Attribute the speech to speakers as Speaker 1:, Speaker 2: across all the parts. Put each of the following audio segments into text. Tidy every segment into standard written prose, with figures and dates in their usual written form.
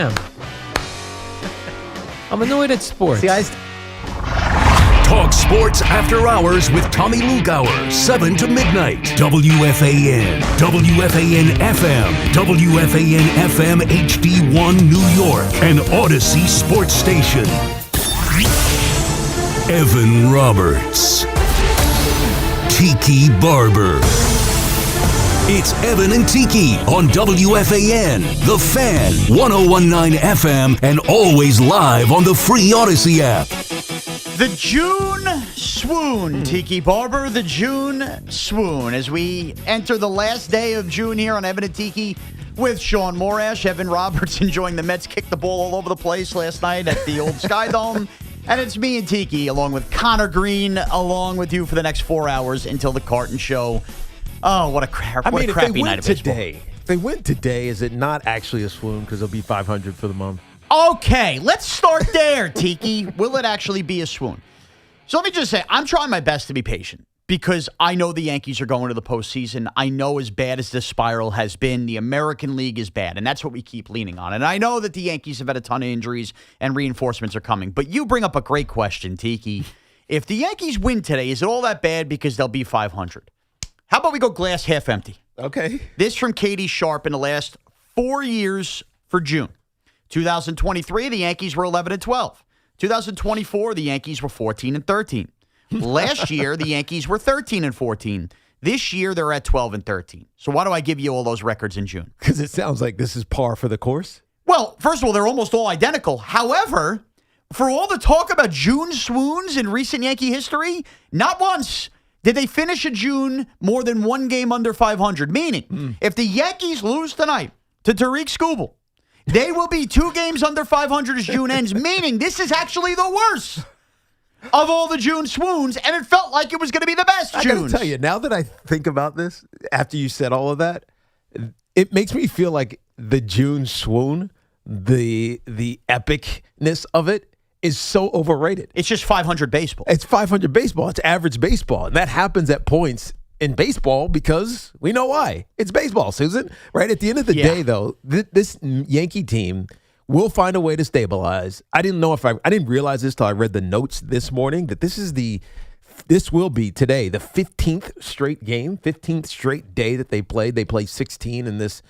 Speaker 1: I'm annoyed at sports.
Speaker 2: See,
Speaker 3: Talk sports after hours with Tommy Lugauer, 7 to midnight. WFAN, WFAN FM, WFAN FM HD1 New York, and Odyssey Sports Station. Evan Roberts. Tiki Barber. It's Evan and Tiki on WFAN, The Fan, 1019 FM, and always live on the free Odyssey app.
Speaker 4: The June swoon, Tiki Barber, the June swoon. As we enter the last day of June here on Evan and Tiki with Shaun Morash, Evan Roberts enjoying the Mets kick the ball all over the place last night at the old Sky Dome. And it's me and Tiki, along with Connor Green, along with you for the next 4 hours until the Carton Show. Oh, what a crappy night of baseball.
Speaker 2: If they win today, is it not actually a swoon because it'll be 500 for the month?
Speaker 4: Okay, let's start there, Tiki. Will it actually be a swoon? So let me just say, I'm trying my best to be patient because I know the Yankees are going to the postseason. I know as bad as this spiral has been, the American League is bad, and that's what we keep leaning on. And I know that the Yankees have had a ton of injuries and reinforcements are coming. But you bring up a great question, Tiki. If the Yankees win today, is it all that bad because they'll be 500? How about we go glass half empty?
Speaker 2: Okay.
Speaker 4: This from Katie Sharp in the last 4 years for June. 2023, the Yankees were 11-12. 2024, the Yankees were 14-13. Last year, the Yankees were 13-14. This year, they're at 12-13. So why do I give you all those records in June?
Speaker 2: Because it sounds like this is par for the course.
Speaker 4: Well, first of all, they're almost all identical. However, for all the talk about June swoons in recent Yankee history, not once did they finish a June more than one game under 500. Meaning, if the Yankees lose tonight to Tariq Skubal, they will be 2 games under 500 as June ends, meaning this is actually the worst of all the June swoons, and it felt like it was going to be the best Junes.
Speaker 2: I got to tell you, now that I think about this, after you said all of that, it makes me feel like the June swoon, the epicness of it, is so overrated.
Speaker 4: It's just 500 baseball.
Speaker 2: It's 500 baseball. It's average baseball, and that happens at points in baseball because we know why. It's baseball, Susan. Right? At the end of the day, though, this Yankee team will find a way to stabilize. I didn't realize this till I read the notes this morning that this will be today the 15th straight game, 15th straight day that they played. They play 16 in this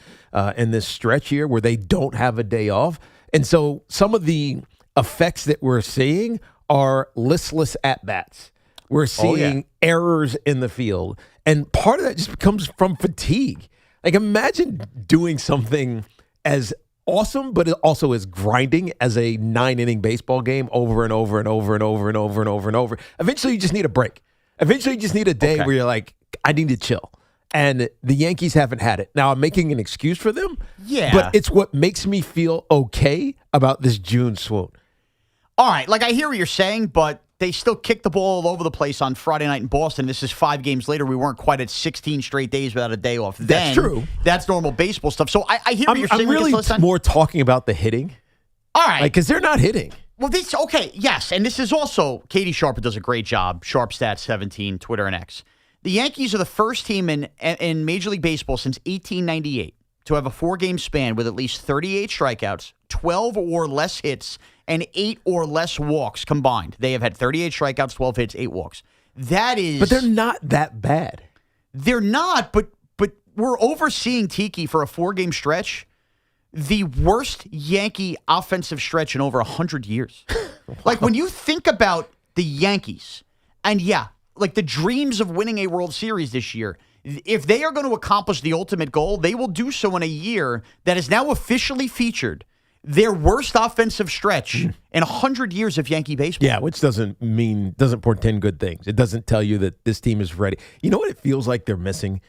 Speaker 2: stretch here where they don't have a day off, and so some of the effects that we're seeing are listless at bats. We're seeing errors in the field. And part of that just comes from fatigue. Like, imagine doing something as awesome, but also as grinding as a 9-inning baseball game over and over and over and over and over and over and over. Eventually, you just need a break. Eventually, you just need a day where you're like, I need to chill. And the Yankees haven't had it. Now, I'm making an excuse for them.
Speaker 4: Yeah.
Speaker 2: But it's what makes me feel okay about this June swoon.
Speaker 4: All right, like I hear what you're saying, but they still kicked the ball all over the place on Friday night in Boston. This is 5 games later. We weren't quite at 16 straight days without a day off.
Speaker 2: That's true.
Speaker 4: That's normal baseball stuff. So I hear what you're saying.
Speaker 2: I'm really more talking about the hitting.
Speaker 4: All right.
Speaker 2: Because they're not hitting.
Speaker 4: Well, yes, and this is also, Katie Sharp does a great job, Sharp Stats 17, Twitter and X. The Yankees are the first team in Major League Baseball since 1898 to have a 4-game span with at least 38 strikeouts, 12 or less hits, and 8 or less walks combined. They have had 38 strikeouts, 12 hits, 8 walks. That is...
Speaker 2: But they're not that bad.
Speaker 4: They're not, but we're overseeing, Tiki, for a 4-game stretch, the worst Yankee offensive stretch in over 100 years. Wow. Like, when you think about the Yankees, and like the dreams of winning a World Series this year, if they are going to accomplish the ultimate goal, they will do so in a year that is now officially featured their worst offensive stretch in 100 years of Yankee baseball.
Speaker 2: Yeah, which doesn't portend good things. It doesn't tell you that this team is ready. You know what it feels like they're missing?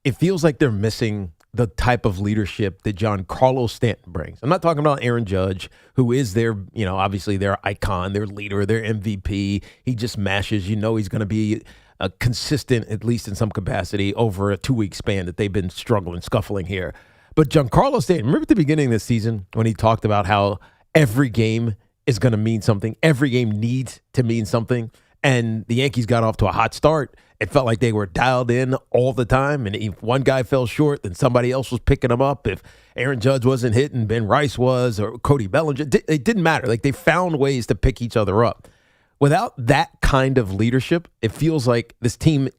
Speaker 2: It feels like they're missing the type of leadership that Giancarlo Stanton brings. I'm not talking about Aaron Judge, who is their, obviously their icon, their leader, their MVP. He just mashes. He's going to be a consistent, at least in some capacity, over a 2-week span that they've been scuffling here. But Giancarlo Stanton, remember at the beginning of the season when he talked about how every game is going to mean something? Every game needs to mean something. and the Yankees got off to a hot start. It felt like they were dialed in all the time, and if one guy fell short, then somebody else was picking them up. If Aaron Judge wasn't hitting, Ben Rice was, or Cody Bellinger. It didn't matter. Like, they found ways to pick each other up. Without that kind of leadership, it feels like this team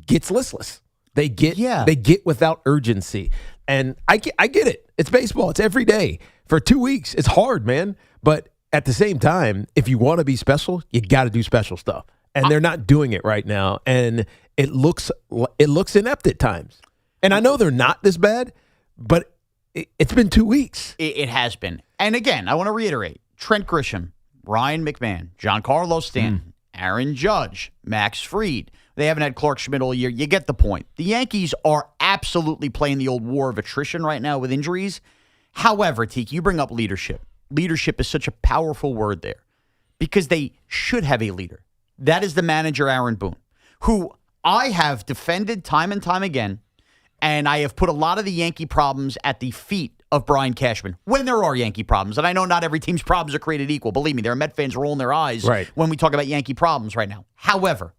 Speaker 2: gets listless. They get without urgency. And I get it. It's baseball. It's every day. For 2 weeks, it's hard, man. But at the same time, if you want to be special, you got to do special stuff. And they're not doing it right now. And it looks inept at times. And I know they're not this bad, but it's been 2 weeks.
Speaker 4: It has been. And again, I want to reiterate, Trent Grisham, Ryan McMahon, Giancarlo Stanton, Aaron Judge, Max Fried. They haven't had Clark Schmidt all year. You get the point. The Yankees are absolutely playing the old war of attrition right now with injuries. However, Tiki, you bring up leadership. Leadership is such a powerful word there because they should have a leader. That is the manager, Aaron Boone, who I have defended time and time again, and I have put a lot of the Yankee problems at the feet of Brian Cashman when there are Yankee problems. And I know not every team's problems are created equal. Believe me, there are Met fans rolling their eyes when we talk about Yankee problems right now. However,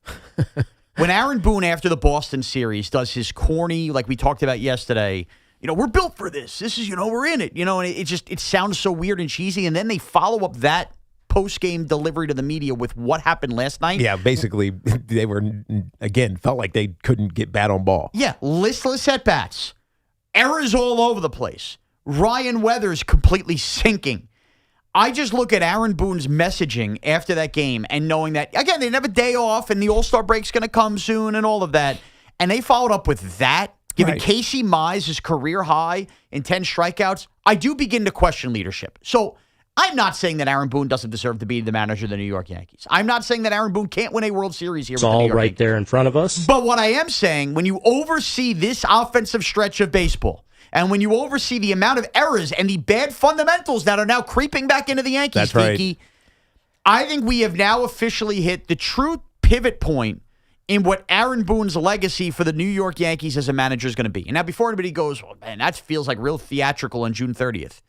Speaker 4: when Aaron Boone, after the Boston series, does his corny, like we talked about yesterday, we're built for this. This is, we're in it. And it sounds so weird and cheesy. And then they follow up that post-game delivery to the media with what happened last night.
Speaker 2: Yeah, basically, they felt like they couldn't get bat on ball.
Speaker 4: Yeah, listless at-bats. Errors all over the place. Ryan Weathers completely sinking. I just look at Aaron Boone's messaging after that game and knowing that, again, they didn't have a day off and the All-Star break's going to come soon and all of that. And they followed up with that, giving Casey Mize his career high in 10 strikeouts. I do begin to question leadership. So I'm not saying that Aaron Boone doesn't deserve to be the manager of the New York Yankees. I'm not saying that Aaron Boone can't win a World Series here with the New York Yankees.
Speaker 5: It's all right there in front of us.
Speaker 4: But what I am saying, when you oversee this offensive stretch of baseball, and when you oversee the amount of errors and the bad fundamentals that are now creeping back into the Yankees, Tiki, I think we have now officially hit the true pivot point in what Aaron Boone's legacy for the New York Yankees as a manager is going to be. And now, before anybody goes, oh, man, that feels like real theatrical on June 30th.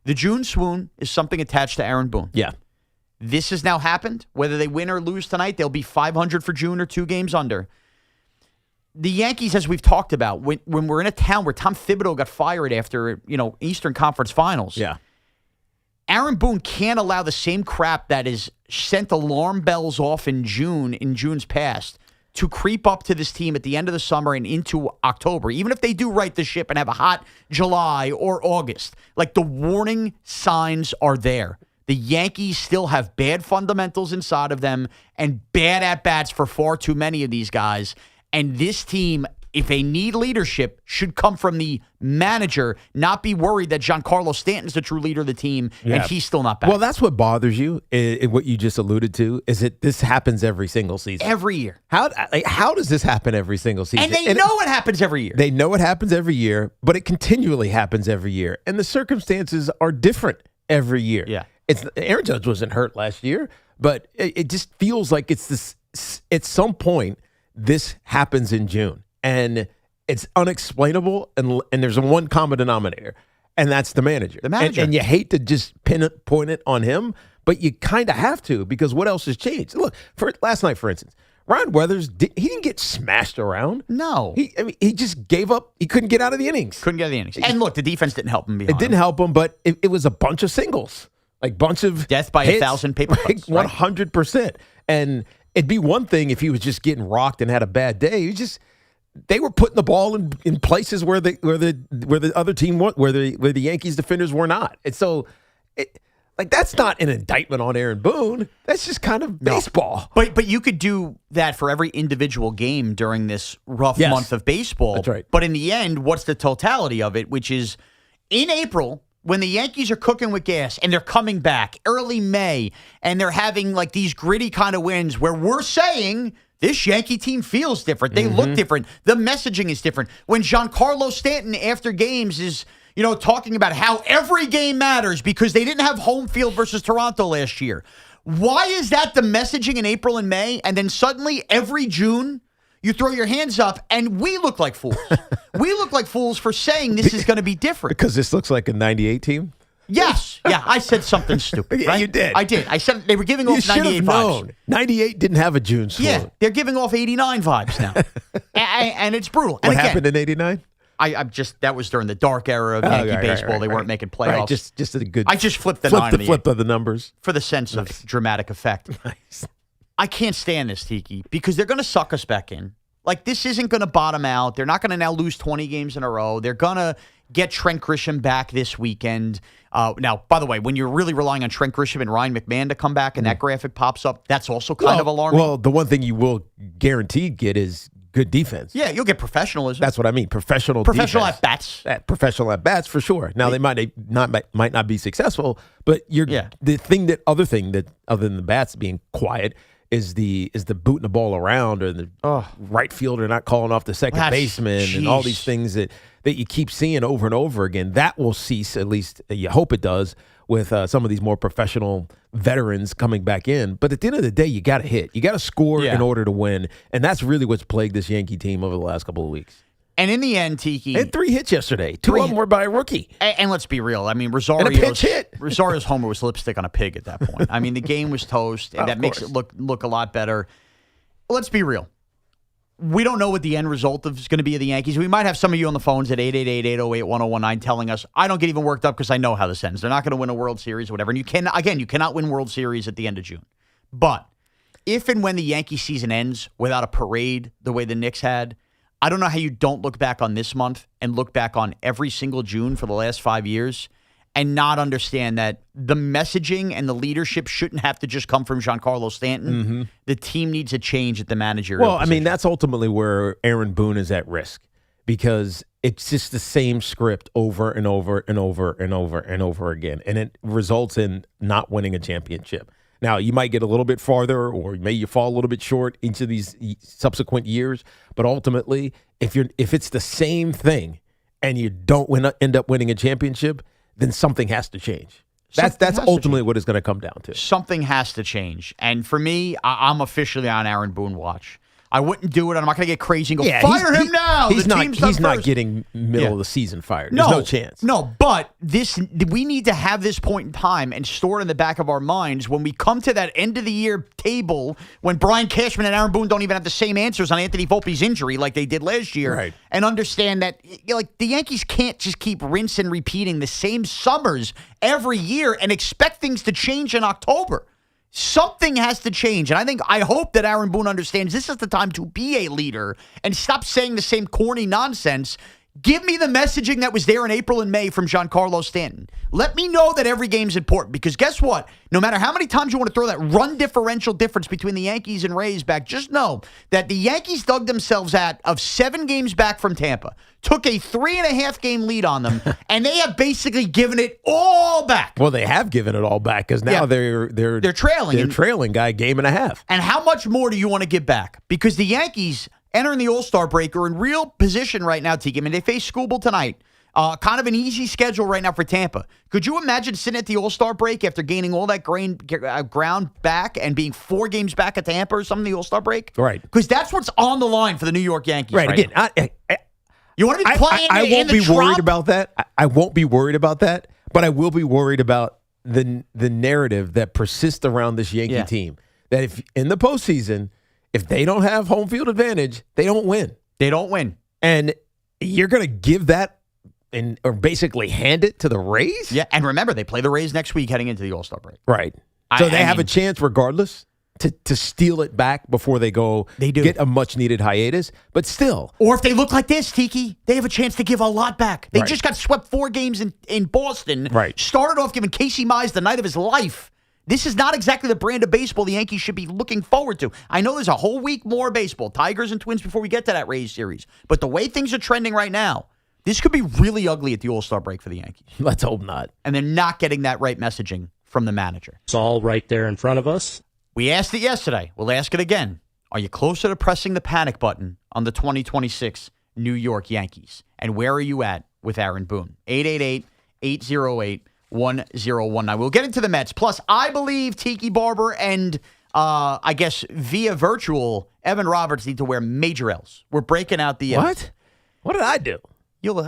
Speaker 4: The June swoon is something attached to Aaron Boone.
Speaker 2: Yeah.
Speaker 4: This has now happened. Whether they win or lose tonight, they'll be 500 for June or 2 games under. The Yankees, as we've talked about, when we're in a town where Tom Thibodeau got fired after, Eastern Conference Finals.
Speaker 2: Yeah.
Speaker 4: Aaron Boone can't allow the same crap that has sent alarm bells off in June's past, to creep up to this team at the end of the summer and into October, even if they do right the ship and have a hot July or August. Like, the warning signs are there. The Yankees still have bad fundamentals inside of them and bad at-bats for far too many of these guys. And this team, if they need leadership, should come from the manager, not be worried that Giancarlo Stanton's the true leader of the team and he's still not back.
Speaker 2: Well, that's what bothers you, what you just alluded to, is that this happens every single season.
Speaker 4: Every year.
Speaker 2: How does this happen every single season?
Speaker 4: And they know it happens every year.
Speaker 2: They know it happens every year, but it continually happens every year. And the circumstances are different every year.
Speaker 4: Yeah.
Speaker 2: Aaron Judge wasn't hurt last year, but it just feels like it's this. At some point, this happens in June, and it's unexplainable, and there's one common denominator, and that's the manager.
Speaker 4: The manager.
Speaker 2: And you hate to just point it on him, but you kind of have to, because what else has changed? Look, for last night, for instance, Ryan Weathers, he didn't get smashed around.
Speaker 4: No.
Speaker 2: He just gave up. He couldn't get out of the innings.
Speaker 4: And look, the defense didn't help him.
Speaker 2: It didn't help him, but it was a bunch of singles, like bunch of
Speaker 4: death by
Speaker 2: hits,
Speaker 4: 1,000 paper cuts.
Speaker 2: 100%. And it'd be one thing if he was just getting rocked and had a bad day. They were putting the ball in places where the other team where the Yankees defenders were not. And so, that's not an indictment on Aaron Boone. That's just kind of baseball.
Speaker 4: But you could do that for every individual game during this rough month of baseball.
Speaker 2: That's right.
Speaker 4: But in the end, what's the totality of it? Which is, in April, when the Yankees are cooking with gas and they're coming back early May and they're having like these gritty kind of wins where we're saying this Yankee team feels different. They look different. The messaging is different. When Giancarlo Stanton after games is, talking about how every game matters because they didn't have home field versus Toronto last year. Why is that the messaging in April and May? And then suddenly every June you throw your hands up, and we look like fools. We look like fools for saying this is going to be different.
Speaker 2: Because this looks like a 98 team?
Speaker 4: Yes. Yeah, I said something stupid.
Speaker 2: Yeah,
Speaker 4: right?
Speaker 2: you did.
Speaker 4: I did. I said they were giving
Speaker 2: You
Speaker 4: off
Speaker 2: should
Speaker 4: 98
Speaker 2: have
Speaker 4: vibes.
Speaker 2: known. 98 didn't have a June swoon.
Speaker 4: Yeah, they're giving off 89 vibes now. and it's brutal.
Speaker 2: What
Speaker 4: And again,
Speaker 2: happened in 89?
Speaker 4: I'm just that was during the dark era of Yankee baseball. They weren't making playoffs.
Speaker 2: Right, just a good.
Speaker 4: I just flipped the 9 and the
Speaker 2: flip
Speaker 4: 8
Speaker 2: of the numbers.
Speaker 4: for the sense of dramatic effect.
Speaker 2: Nice.
Speaker 4: I can't stand this, Tiki, because they're going to suck us back in. Like, this isn't going to bottom out. They're not going to now lose 20 games in a row. They're going to get Trent Grisham back this weekend. Now, by the way, when you're really relying on Trent Grisham and Ryan McMahon to come back and that graphic pops up, that's also kind of alarming.
Speaker 2: Well, the one thing you will guaranteed get is good defense.
Speaker 4: Yeah, you'll get professionalism.
Speaker 2: That's what I mean. Professional
Speaker 4: defense.
Speaker 2: at
Speaker 4: bats.
Speaker 2: Professional at bats for sure. Now they might not be successful, but the other thing that other than the bats being quiet is the booting the ball around or the right fielder not calling off the second baseman and all these things that you keep seeing over and over again. That will cease, at least you hope it does, with some of these more professional veterans coming back in. But at the end of the day, you got to hit. You got to score in order to win. And that's really what's plagued this Yankee team over the last couple of weeks.
Speaker 4: And in the end, Tiki...
Speaker 2: They had 3 hits yesterday. 2 of them were by a rookie.
Speaker 4: And let's be real. I mean,
Speaker 2: And a pinch hit.
Speaker 4: Rosario's homer was lipstick on a pig at that point. I mean, the game was toast, and that makes it look a lot better. Let's be real. We don't know what the end result is going to be of the Yankees. We might have some of you on the phones at 888-808-1019 telling us, I don't get even worked up because I know how this ends. They're not going to win a World Series or whatever. And you cannot win World Series at the end of June. But if and when the Yankee season ends without a parade the way the Knicks had, I don't know how you don't look back on this month and look back on every single June for the last 5 years and not understand that the messaging and the leadership shouldn't have to just come from Giancarlo Stanton.
Speaker 2: Mm-hmm.
Speaker 4: The team needs a change at the managerial position.
Speaker 2: I mean, that's ultimately where Aaron Boone is at risk because it's just the same script over and over and over and over and over again, and it results in not winning a championship. Now, you might get a little bit farther or maybe you fall a little bit short into these subsequent years, but ultimately, if it's the same thing and you don't end up winning a championship, then something has to change. That's ultimately what it's going to come down to.
Speaker 4: Something has to change. And for me, I'm officially on Aaron Boone watch. I wouldn't do it. I'm not going to get crazy and go, fire him now.
Speaker 2: He's not getting middle of the season fired. There's no chance.
Speaker 4: No, but we need to have this point in time and store it in the back of our minds when we come to that end of the year table when Brian Cashman and Aaron Boone don't even have the same answers on Anthony Volpe's injury like they did last year.
Speaker 2: Right.
Speaker 4: And understand that the Yankees can't just keep rinse and repeating the same summers every year and expect things to change in October. Something has to change. And I hope that Aaron Boone understands this is the time to be a leader and stop saying the same corny nonsense. Give me the messaging that was there in April and May from Giancarlo Stanton. Let me know that every game's important because guess what? No matter how many times you want to throw that run differential difference between the Yankees and Rays back, just know that the Yankees dug themselves out of 7 games back from Tampa, took a 3.5 game lead on them, and they have basically given it all back.
Speaker 2: Well, they have given it all back because now they're
Speaker 4: trailing.
Speaker 2: They're trailing by a game and a half.
Speaker 4: And how much more do you want to give back? Because the Yankees entering the All-Star break are in real position right now, Tiki. I mean, they face Scooball tonight. Kind of an easy schedule right now for Tampa. Could you imagine sitting at the All-Star break after gaining all that ground back and being 4 games back at Tampa or something, the All-Star break?
Speaker 2: Right.
Speaker 4: Because that's what's on the line for the New York Yankees right
Speaker 2: again,
Speaker 4: now. You want to be playing
Speaker 2: I won't be
Speaker 4: Trump?
Speaker 2: worried about that. I won't be worried about that, but I will be worried about the narrative that persists around this Yankee team. That if in the postseason, if they don't have home field advantage, they don't win.
Speaker 4: They don't win.
Speaker 2: And you're going to give that or basically hand it to the Rays?
Speaker 4: Yeah, and remember, they play the Rays next week heading into the All-Star break.
Speaker 2: Right. So they have a chance regardless to steal it back before they get a much-needed hiatus. But still.
Speaker 4: Or if they look like this, Tiki, they have a chance to give a lot back. They just got swept 4 games in Boston.
Speaker 2: Right.
Speaker 4: Started off giving Casey Mize the night of his life. This is not exactly the brand of baseball the Yankees should be looking forward to. I know there's a whole week more baseball, Tigers and Twins, before we get to that Rays series. But the way things are trending right now, this could be really ugly at the All-Star break for the Yankees.
Speaker 2: Let's hope not.
Speaker 4: And they're not getting that right messaging from the manager.
Speaker 5: It's all right there in front of us.
Speaker 4: We asked it yesterday. We'll ask it again. Are you closer to pressing the panic button on the 2026 New York Yankees? And where are you at with Aaron Boone? 888-808-1019. We'll get into the Mets. Plus, I believe Tiki Barber and I guess via virtual, Evan Roberts need to wear major L's. We're breaking out the
Speaker 2: What? What did I do?
Speaker 4: You'll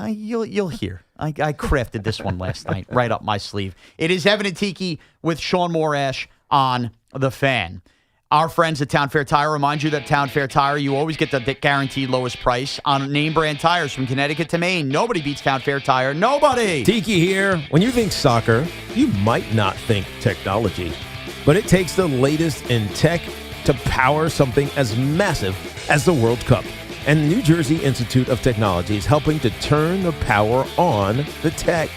Speaker 4: hear. I crafted this one last night, right up my sleeve. It is Evan and Tiki with Shaun Morash on The Fan. Our friends at Town Fair Tire remind you that Town Fair Tire, you always get the guaranteed lowest price on name brand tires from Connecticut to Maine. Nobody beats Town Fair Tire. Nobody.
Speaker 2: Tiki here. When you think soccer, you might not think technology, but it takes the latest in tech to power something as massive as the World Cup. And the New Jersey Institute of Technology is helping to turn the power on the tech.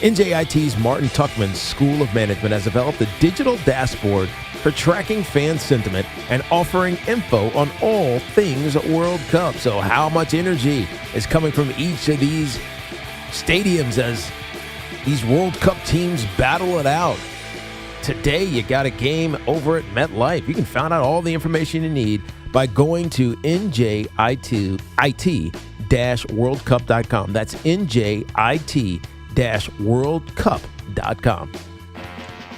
Speaker 2: NJIT's Martin Tuckman's School of Management has developed a digital dashboard for tracking fan sentiment and offering info on all things World Cup. So how much energy is coming from each of these stadiums as these World Cup teams battle it out? Today, you got a game over at MetLife. You can find out all the information you need by going to njit-worldcup.com. That's njit-worldcup.com.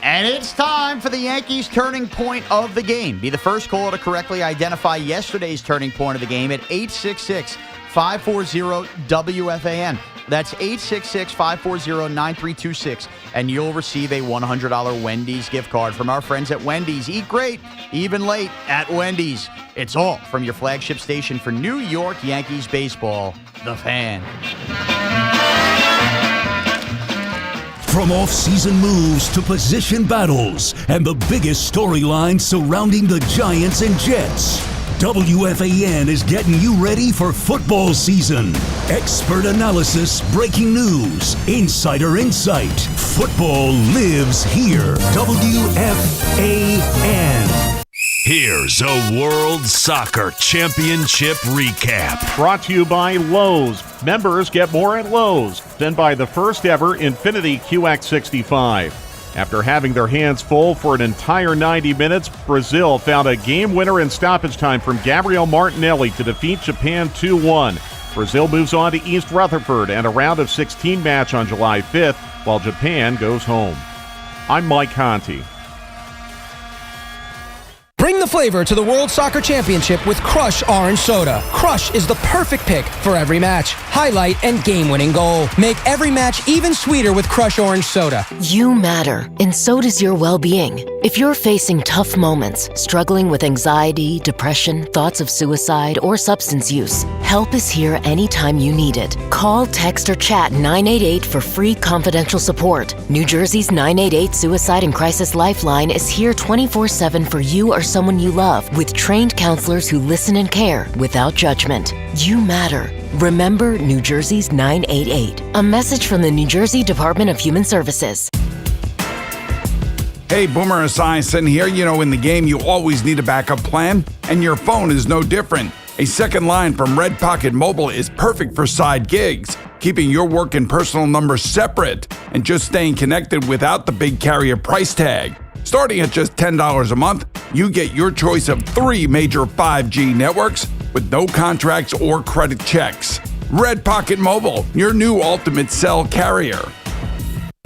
Speaker 4: And it's time for the Yankees' turning point of the game. Be the first caller to correctly identify yesterday's turning point of the game at 866-540-WFAN. That's 866-540-9326. And you'll receive a $100 Wendy's gift card from our friends at Wendy's. Eat great, even late at Wendy's. It's all from your flagship station for New York Yankees baseball, The Fan.
Speaker 3: From off-season moves to position battles and the biggest storylines surrounding the Giants and Jets, WFAN is getting you ready for football season. Expert analysis, breaking news, insider insight. Football lives here. WFAN.
Speaker 6: Here's a World Soccer Championship recap.
Speaker 7: Brought to you by Lowe's. Members get more at Lowe's than by the first ever Infiniti QX65. After having their hands full for an entire 90 minutes, Brazil found a game winner in stoppage time from Gabriel Martinelli to defeat Japan 2-1. Brazil moves on to East Rutherford and a round of 16 match on July 5th, while Japan goes home. I'm Mike Conti.
Speaker 8: Bring the flavor to the World Soccer Championship with Crush Orange Soda. Crush is the perfect pick for every match, highlight, and game-winning goal. Make every match even sweeter with Crush Orange Soda.
Speaker 9: You matter, and so does your well-being. If you're facing tough moments, struggling with anxiety, depression, thoughts of suicide, or substance use, help is here anytime you need it. Call, text, or chat 988 for free confidential support. New Jersey's 988 Suicide and Crisis Lifeline is here 24/7 for you or someone you love, with trained counselors who listen and care without judgment. You matter. Remember New Jersey's 988. A message from the New Jersey Department of Human Services.
Speaker 10: Hey, Boomer Esiason here. You know, in the game, you always need a backup plan, and your phone is no different. A second line from Red Pocket Mobile is perfect for side gigs, keeping your work and personal numbers separate, and just staying connected without the big carrier price tag. Starting at just $10 a month, you get your choice of 3 major 5G networks with no contracts or credit checks. Red Pocket Mobile, your new ultimate cell carrier.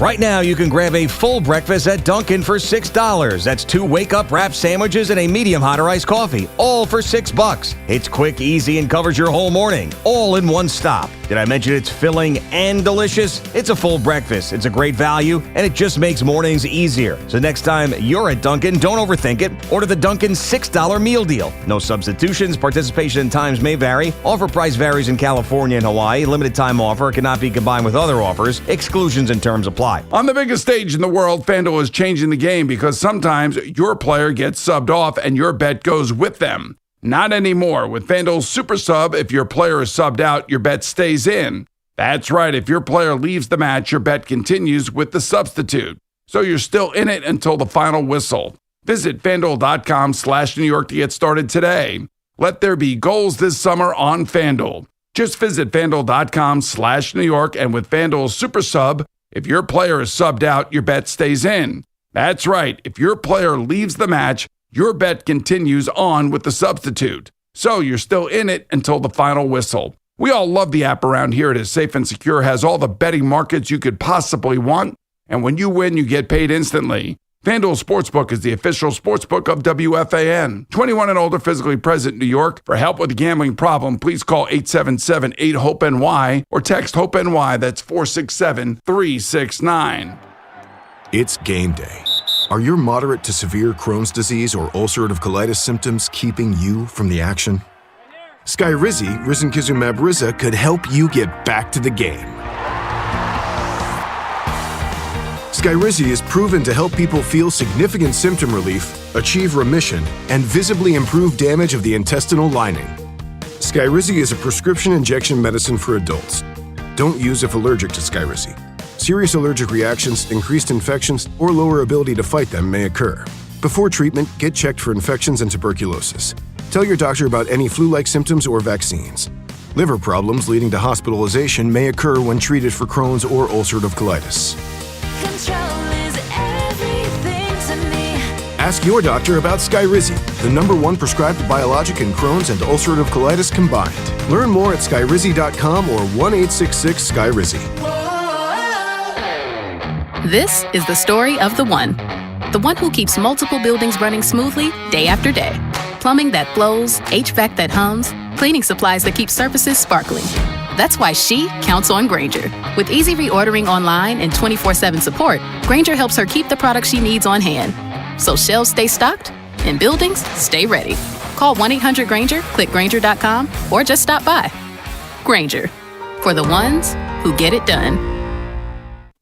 Speaker 11: Right now, you can grab a full breakfast at Dunkin' for $6. That's 2 wake-up wrap sandwiches and a medium hot or iced coffee, all for $6. It's quick, easy, and covers your whole morning, all in one stop. Did I mention it's filling and delicious? It's a full breakfast. It's a great value, and it just makes mornings easier. So next time you're at Dunkin', don't overthink it. Order the Dunkin' $6 meal deal. No substitutions. Participation in times may vary. Offer price varies in California and Hawaii. Limited time offer cannot be combined with other offers. Exclusions and terms apply.
Speaker 10: On the biggest stage in the world, FanDuel is changing the game because sometimes your player gets subbed off and your bet goes with them. Not anymore. With FanDuel's Super Sub, if your player is subbed out, your bet stays in. That's right. If your player leaves the match, your bet continues with the substitute. So you're still in it until the final whistle. Visit FanDuel.com/New York to get started today. Let there be goals this summer on FanDuel. Just visit FanDuel.com/New York, and with FanDuel's Super Sub, if your player is subbed out, your bet stays in. That's right. If your player leaves the match, your bet continues on with the substitute. So you're still in it until the final whistle. We all love the app around here. It is safe and secure, has all the betting markets you could possibly want. And when you win, you get paid instantly. FanDuel Sportsbook is the official sportsbook of WFAN. 21 and older, physically present in New York. For help with a gambling problem, please call 877-8-HOPE-NY or text HOPE-NY. That's 467-369.
Speaker 12: It's game day. Are your moderate to severe Crohn's disease or ulcerative colitis symptoms keeping you from the action? Skyrizi, risankizumab Riza, could help you get back to the game. Skyrizi is proven to help people feel significant symptom relief, achieve remission, and visibly improve damage of the intestinal lining. Skyrizi is a prescription injection medicine for adults. Don't use if allergic to Skyrizi. Serious allergic reactions, increased infections, or lower ability to fight them may occur. Before treatment, get checked for infections and tuberculosis. Tell your doctor about any flu-like symptoms or vaccines. Liver problems leading to hospitalization may occur when treated for Crohn's or ulcerative colitis. Ask your doctor about Skyrizi, the #1 prescribed biologic in Crohn's and ulcerative colitis combined. Learn more at skyrizi.com or 1-866-SKYRIZI.
Speaker 13: This is the story of the one who keeps multiple buildings running smoothly day after day. Plumbing that flows, HVAC that hums, cleaning supplies that keep surfaces sparkling. That's why she counts on Grainger. With easy reordering online and 24/7 support, Grainger helps her keep the products she needs on hand. So shelves stay stocked and buildings stay ready. Call 1-800-GRAINGER, click Grainger.com, or just stop by. Grainger, for the ones who get it done.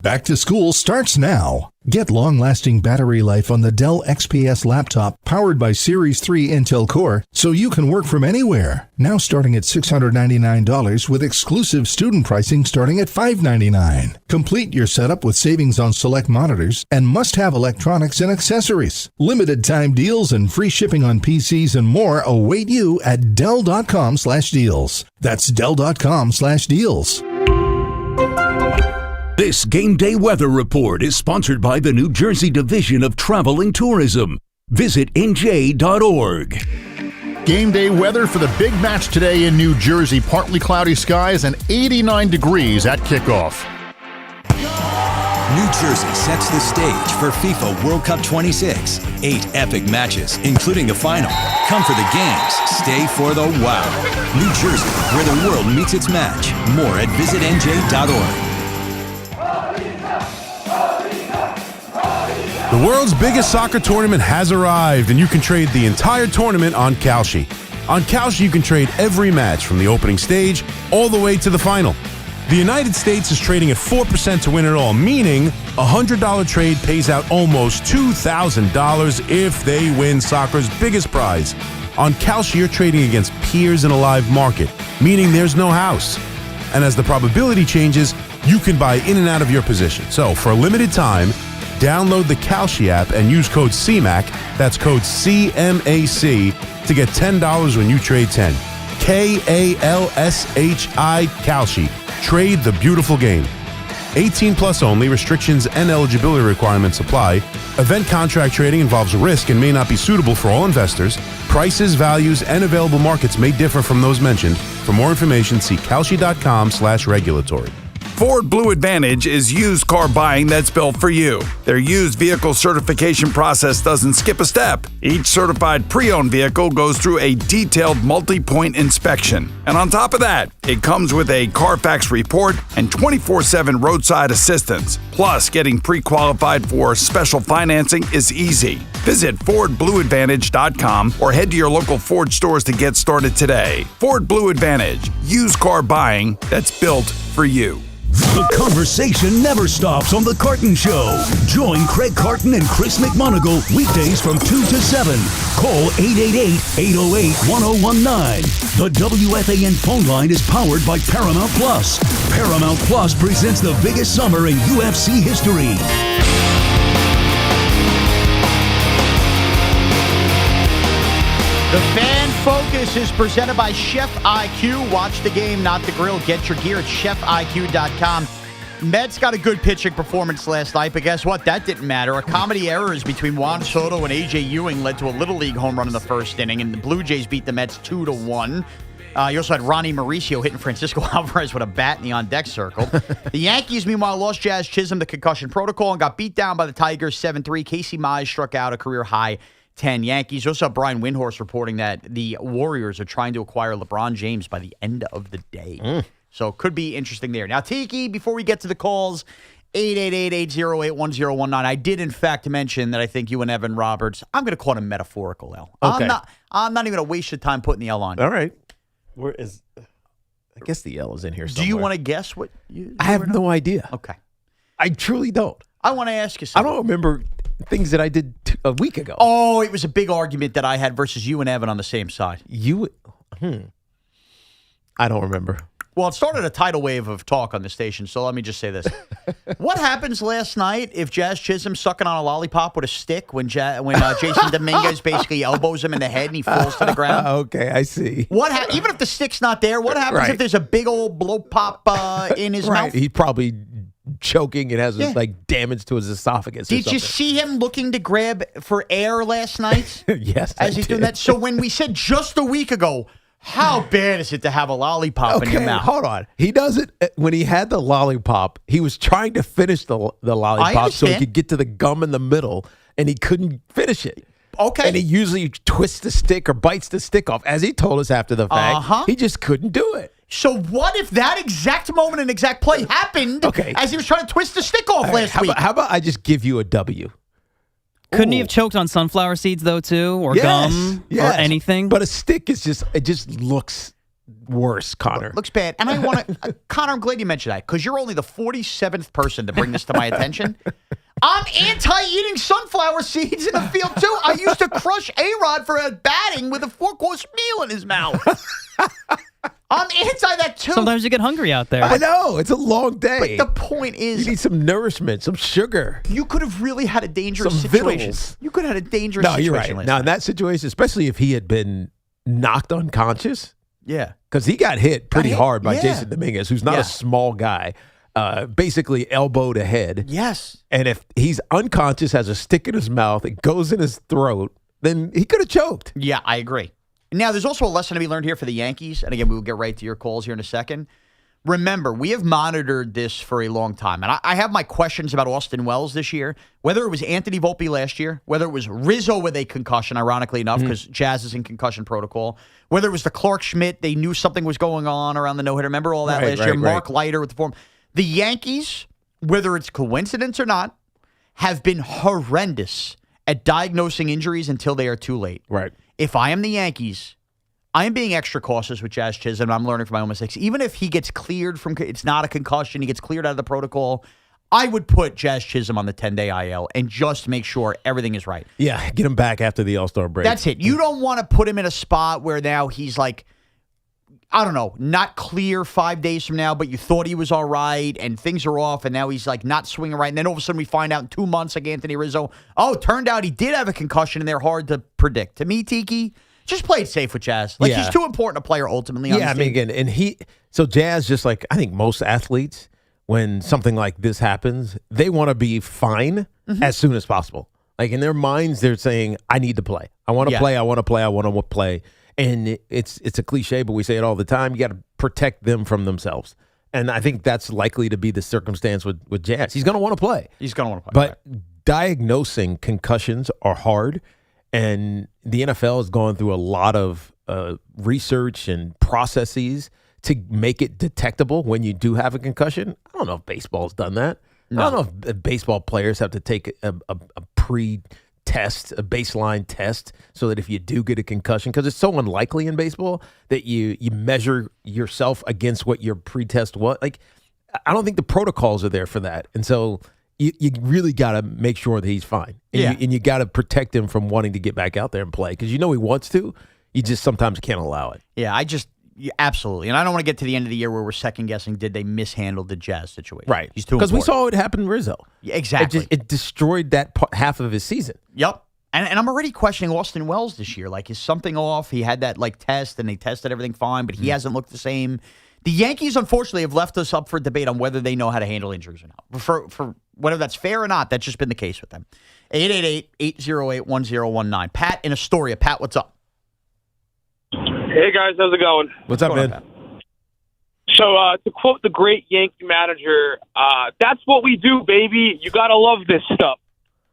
Speaker 14: Back to school starts now. Get long-lasting battery life on the Dell XPS laptop powered by Series 3 Intel Core so you can work from anywhere. Now starting at $699 with exclusive student pricing starting at $599. Complete your setup with savings on select monitors and must-have electronics and accessories. Limited time deals and free shipping on PCs and more await you at Dell.com/deals. That's Dell.com/deals.
Speaker 3: This Game Day Weather Report is sponsored by the New Jersey Division of Travel and Tourism. Visit NJ.org.
Speaker 15: Game day weather for the big match today in New Jersey. Partly cloudy skies and 89 degrees at kickoff.
Speaker 16: New Jersey sets the stage for FIFA World Cup 26. 8 epic matches, including a final. Come for the games, stay for the wow. New Jersey, where the world meets its match. More at visitnj.org.
Speaker 17: The world's biggest soccer tournament has arrived, and you can trade the entire tournament on Kalshi. On Kalshi, you can trade every match from the opening stage all the way to the final. The United States is trading at 4% to win it all, meaning a $100 trade pays out almost $2,000 if they win soccer's biggest prize. On Kalshi, you're trading against peers in a live market, meaning there's no house. And as the probability changes, you can buy in and out of your position. So for a limited time, download the Kalshi app and use code CMAC, that's code CMAC, to get $10 when you trade 10. Kalshi, Kalshi. Trade the beautiful game. 18 plus only. Restrictions and eligibility requirements apply. Event contract trading involves risk and may not be suitable for all investors. Prices, values, and available markets may differ from those mentioned. For more information, see kalshi.com/regulatory.
Speaker 10: Ford Blue Advantage is used car buying that's built for you. Their used vehicle certification process doesn't skip a step. Each certified pre-owned vehicle goes through a detailed multi-point inspection. And on top of that, it comes with a Carfax report and 24/7 roadside assistance. Plus, getting pre-qualified for special financing is easy. Visit FordBlueAdvantage.com or head to your local Ford stores to get started today. Ford Blue Advantage, used car buying that's built for you.
Speaker 3: The conversation never stops on The Carton Show. Join Craig Carton and Chris McMonagle weekdays from 2 to 7. Call 888-808-1019. The WFAN phone line is powered by Paramount Plus. Paramount Plus presents the biggest summer in UFC history.
Speaker 4: The Fan Focus is presented by Chef IQ. Watch the game, not the grill. Get your gear at chefiq.com. Mets got a good pitching performance last night, but guess what? That didn't matter. A comedy errors between Juan Soto and A.J. Ewing led to a Little League home run in the first inning, and the Blue Jays beat the Mets 2-1. You also had Ronny Mauricio hitting Francisco Alvarez with a bat in the on-deck circle. The Yankees, meanwhile, lost Jazz Chisholm the concussion protocol and got beat down by the Tigers 7-3. Casey Mize struck out a career-high 10 Yankees. Also, Brian Windhorst reporting that the Warriors are trying to acquire LeBron James by the end of the day. So it could be interesting there. Now, Tiki, before we get to the calls, 888-808-1019. I did, in fact, mention that I think you and Evan Roberts, I'm going to call it a metaphorical L.
Speaker 2: Okay.
Speaker 4: I'm not even going to waste your time putting the L on you.
Speaker 2: All right. Where is? I guess the L is in here somewhere.
Speaker 4: Do you want to guess what you
Speaker 2: I have no idea.
Speaker 4: Okay.
Speaker 2: I truly don't.
Speaker 4: I want to ask you something.
Speaker 2: I don't remember things that I did a week ago.
Speaker 4: Oh, it was a big argument that I had versus you and Evan on the same side.
Speaker 2: I don't remember.
Speaker 4: Well, it started a tidal wave of talk on the station, so let me just say this. What happens last night if Jazz Chisholm's sucking on a lollipop with a stick when Jason Dominguez basically elbows him in the head and he falls to the ground?
Speaker 2: Okay, I see.
Speaker 4: Even if the stick's not there, what happens if there's a big old blow pop in his mouth?
Speaker 2: He's probably choking and has like damage to his esophagus.
Speaker 4: Did you see him looking to grab for air last night?
Speaker 2: Yes,
Speaker 4: as he's doing that. So when we said just a week ago, how bad is it to have a lollipop in your mouth?
Speaker 2: Hold on. He does it when he had the lollipop. He was trying to finish the lollipop so he could get to the gum in the middle, and he couldn't finish it.
Speaker 4: Okay.
Speaker 2: And he usually twists the stick or bites the stick off, as he told us after the fact. He just couldn't do it.
Speaker 4: So what if that exact moment and exact play happened as he was trying to twist the stick off last week?
Speaker 2: How about I just give you a W?
Speaker 18: Couldn't he have choked on sunflower seeds, though, too? Or gum? Or anything?
Speaker 2: But a stick is it just looks worse, Connor.
Speaker 4: Looks bad. And I want to, Connor, I'm glad you mentioned that because you're only the 47th person to bring this to my attention. I'm anti-eating sunflower seeds in the field, too. I used to crush A-Rod for a batting with a 4-course meal in his mouth. I'm anti that, too.
Speaker 18: Sometimes you get hungry out there.
Speaker 2: I know. It's a long day.
Speaker 4: But the point is,
Speaker 2: you need some nourishment, some sugar.
Speaker 4: You could have really had a dangerous
Speaker 2: Some
Speaker 4: situation.
Speaker 2: vittles.
Speaker 4: You could have had a dangerous situation.
Speaker 2: No, you're right. Now, in that situation, especially if he had been knocked unconscious.
Speaker 4: Yeah.
Speaker 2: Because he got hit pretty hard by Jason Dominguez, who's not a small guy. Basically elbow to head.
Speaker 4: Yes.
Speaker 2: And if he's unconscious, has a stick in his mouth, it goes in his throat, then he could have choked.
Speaker 4: Yeah, I agree. Now, there's also a lesson to be learned here for the Yankees. And again, we will get right to your calls here in a second. Remember, we have monitored this for a long time. And I have my questions about Austin Wells this year. Whether it was Anthony Volpe last year, whether it was Rizzo with a concussion, ironically enough, because Jazz is in concussion protocol. Whether it was the Clark Schmidt, they knew something was going on around the no-hitter. Remember all that last year? Mark Leiter with the form. The Yankees, whether it's coincidence or not, have been horrendous at diagnosing injuries until they are too late.
Speaker 2: Right.
Speaker 4: If I am the Yankees, I am being extra cautious with Jazz Chisholm. I'm learning from my own mistakes. Even if he gets cleared from, it's not a concussion, he gets cleared out of the protocol, I would put Jazz Chisholm on the 10-day IL and just make sure everything is right.
Speaker 2: Yeah, get him back after the All-Star break.
Speaker 4: That's it. You don't want to put him in a spot where now he's like, I don't know, not clear 5 days from now, but you thought he was all right and things are off and now he's like not swinging right. And then all of a sudden we find out in 2 months, like Anthony Rizzo, it turned out he did have a concussion and they're hard to predict. To me, Tiki, just play it safe with Jazz. Like he's too important a player ultimately.
Speaker 2: Yeah, I mean, again, and so Jazz, just like I think most athletes, when something like this happens, they want to be fine as soon as possible. Like in their minds, they're saying, I need to play. I want to play. I want to play. I want to play. And it's a cliche, but we say it all the time. You got to protect them from themselves. And I think that's likely to be the circumstance with Jazz. He's going to want to play.
Speaker 4: He's going to want to play.
Speaker 2: But diagnosing concussions are hard. And the NFL has gone through a lot of research and processes to make it detectable when you do have a concussion. I don't know if baseball's done that. No. I don't know if baseball players have to take a pre-test, a baseline test, so that if you do get a concussion, because it's so unlikely in baseball that you measure yourself against what your pre-test was. Like, I don't think the protocols are there for that. And so you really got to make sure that he's fine. And you got to protect him from wanting to get back out there and play, because you know he wants to. You just sometimes can't allow it.
Speaker 4: Yeah, absolutely. And I don't want to get to the end of the year where we're second-guessing, did they mishandle the Jazz situation?
Speaker 2: Right.
Speaker 4: He's too
Speaker 2: important. Because we saw it happen in Rizzo.
Speaker 4: Yeah, exactly.
Speaker 2: It destroyed that half of his season.
Speaker 4: Yep. And I'm already questioning Austin Wells this year. Like, is something off? He had that, test, and they tested everything fine, but he hasn't looked the same. The Yankees, unfortunately, have left us up for debate on whether they know how to handle injuries or not. For whether that's fair or not, that's just been the case with them. 888-808-1019. Pat in Astoria. Pat, what's up?
Speaker 19: Hey, guys. How's it going?
Speaker 2: What's up, man?
Speaker 19: So, to quote the great Yankee manager, that's what we do, baby. You got to love this stuff.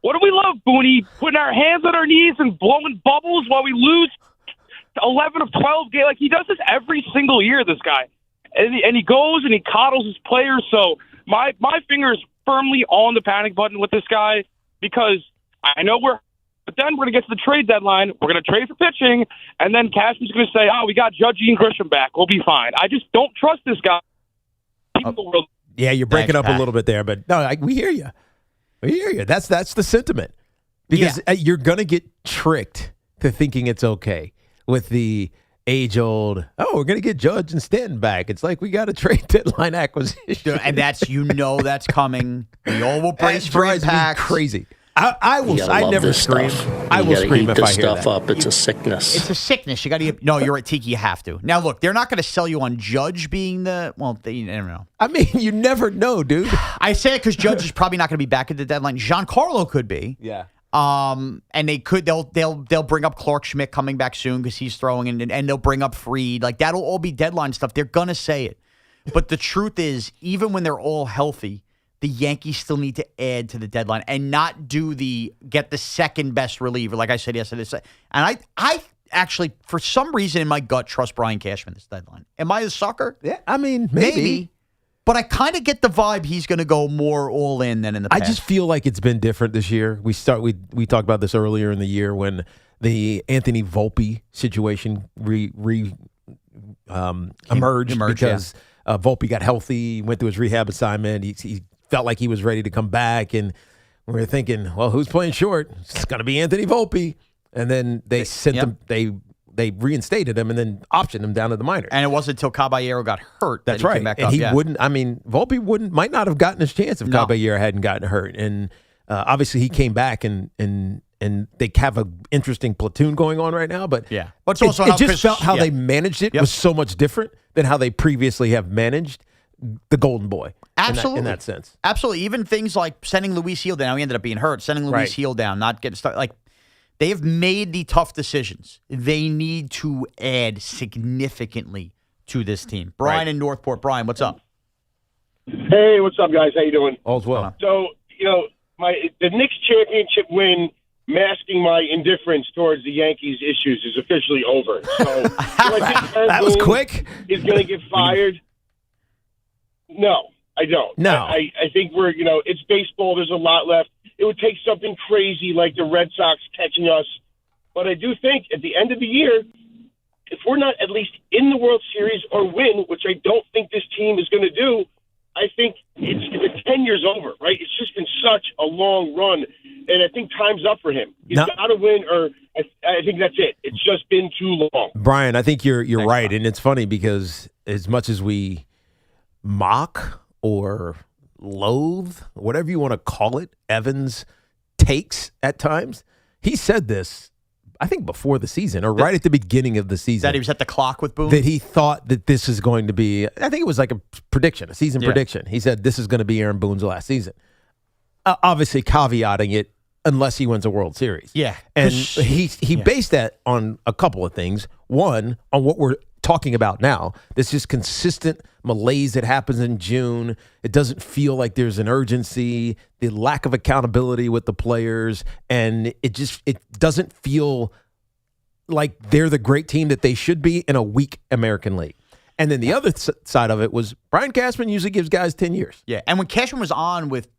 Speaker 19: What do we love, Boone? Putting our hands on our knees and blowing bubbles while we lose 11 of 12 games. Like, he does this every single year, this guy. And he goes and he coddles his players. So my finger's firmly on the panic button with this guy because I know but then we're going to get to the trade deadline. We're going to trade for pitching, and then Cashman's going to say, we got Judge and Grisham back. We'll be fine. I just don't trust this guy.
Speaker 2: Yeah, you're breaking up a little bit there, but no, we hear you. We hear you. That's the sentiment. Because you're going to get tricked to thinking it's okay with the age-old, we're going to get Judge and Stanton back. It's like we got a trade deadline acquisition.
Speaker 4: And that's coming. We all will brace for impact.
Speaker 2: Crazy. I never scream. I will scream if I hear that.
Speaker 5: Up. It's a sickness.
Speaker 4: It's a sickness. You got to. No, you're right, Tiki. You have to. Now, look, they're not going to sell you on Judge being the. Well, you never know.
Speaker 2: I mean, you never know, dude.
Speaker 4: I say it because Judge is probably not going to be back at the deadline. Giancarlo could be.
Speaker 2: Yeah.
Speaker 4: And they'll bring up Clark Schmidt coming back soon because he's throwing in, and they'll bring up Fried. Like that'll all be deadline stuff. They're gonna say it, but the truth is, even when they're all healthy, the Yankees still need to add to the deadline and not get the second best reliever, like I said yesterday. And I actually, for some reason in my gut, trust Brian Cashman this deadline. Am I a sucker?
Speaker 2: Yeah, I mean, maybe.
Speaker 4: But I kind of get the vibe he's going to go more all in than in the past.
Speaker 2: I just feel like it's been different this year. We talked about this earlier in the year when the Anthony Volpe situation emerged because Volpe got healthy, went through his rehab assignment. He felt like he was ready to come back, and we were thinking, well, who's playing short? It's going to be Anthony Volpe. And then they sent him. They reinstated him and then optioned him down to the minors.
Speaker 4: And it wasn't until Caballero got hurt
Speaker 2: that
Speaker 4: he
Speaker 2: right.
Speaker 4: came back
Speaker 2: and
Speaker 4: up.
Speaker 2: He wouldn't. I mean, Volpe might not have gotten his chance if Caballero hadn't gotten hurt. And obviously, he came back and they have an interesting platoon going on right now. But
Speaker 4: But also
Speaker 2: it just felt how they managed it was so much different than how they previously have managed the Golden Boy.
Speaker 4: Absolutely.
Speaker 2: In that sense.
Speaker 4: Absolutely. Even things like sending Luis Gil down. He ended up being hurt. Sending Luis Gil down, not getting started. Like, they have made the tough decisions. They need to add significantly to this team. Brian in Northport. Brian, what's up?
Speaker 20: Hey, what's up, guys? How you doing?
Speaker 2: All's well.
Speaker 20: So, the Knicks championship win masking my indifference towards the Yankees' issues is officially over. So, do I think
Speaker 2: that was quick.
Speaker 20: Is going to get fired? No, I don't.
Speaker 2: No.
Speaker 20: I think it's baseball. There's a lot left. It would take something crazy like the Red Sox catching us. But I do think at the end of the year, if we're not at least in the World Series or win, which I don't think this team is going to do, I think the 10 years over, right? It's just been such a long run, and I think time's up for him. He's got to win, or I think that's it. It's just been too long.
Speaker 2: Brian, I think you're right, and it's funny because as much as we mock or loathe, whatever you want to call it, Evans takes at times. He said this, I think, before the season or right at the beginning of the season.
Speaker 4: That he was at the clock with Boone?
Speaker 2: That he thought that this is going to be, I think it was like a prediction, a season prediction. He said this is going to be Aaron Boone's last season. Obviously caveating it unless he wins a World Series.
Speaker 4: Yeah.
Speaker 2: And he based that on a couple of things. One, on what we're talking about now, this just consistent malaise that happens in June. It doesn't feel like there's an urgency, the lack of accountability with the players, and it doesn't feel like they're the great team that they should be in a weak American League. And then the other side of it was Brian Cashman usually gives guys 10 years.
Speaker 4: Yeah, and when Cashman was on with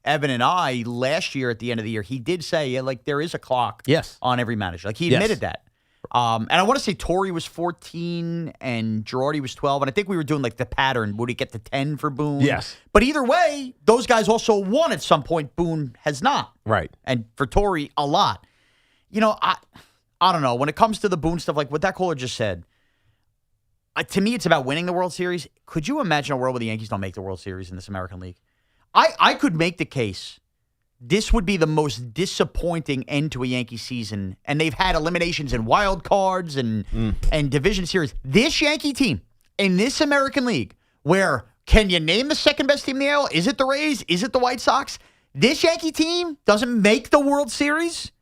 Speaker 4: Evan and I last year at the end of the year, he did say, there is a clock on every manager. Like, he admitted that. And I want to say Torrey was 14 and Girardi was 12. And I think we were doing like the pattern. Would he get to 10 for Boone?
Speaker 2: Yes.
Speaker 4: But either way, those guys also won at some point. Boone has not.
Speaker 2: Right.
Speaker 4: And for Torrey, a lot. I don't know. When it comes to the Boone stuff, like what that caller just said, to me, it's about winning the World Series. Could you imagine a world where the Yankees don't make the World Series in this American League? I could make the case. This would be the most disappointing end to a Yankee season, and they've had eliminations in wild cards and division series. This Yankee team in this American League, where can you name the second best team in the AL? Is it the Rays? Is it the White Sox? This Yankee team doesn't make the World Series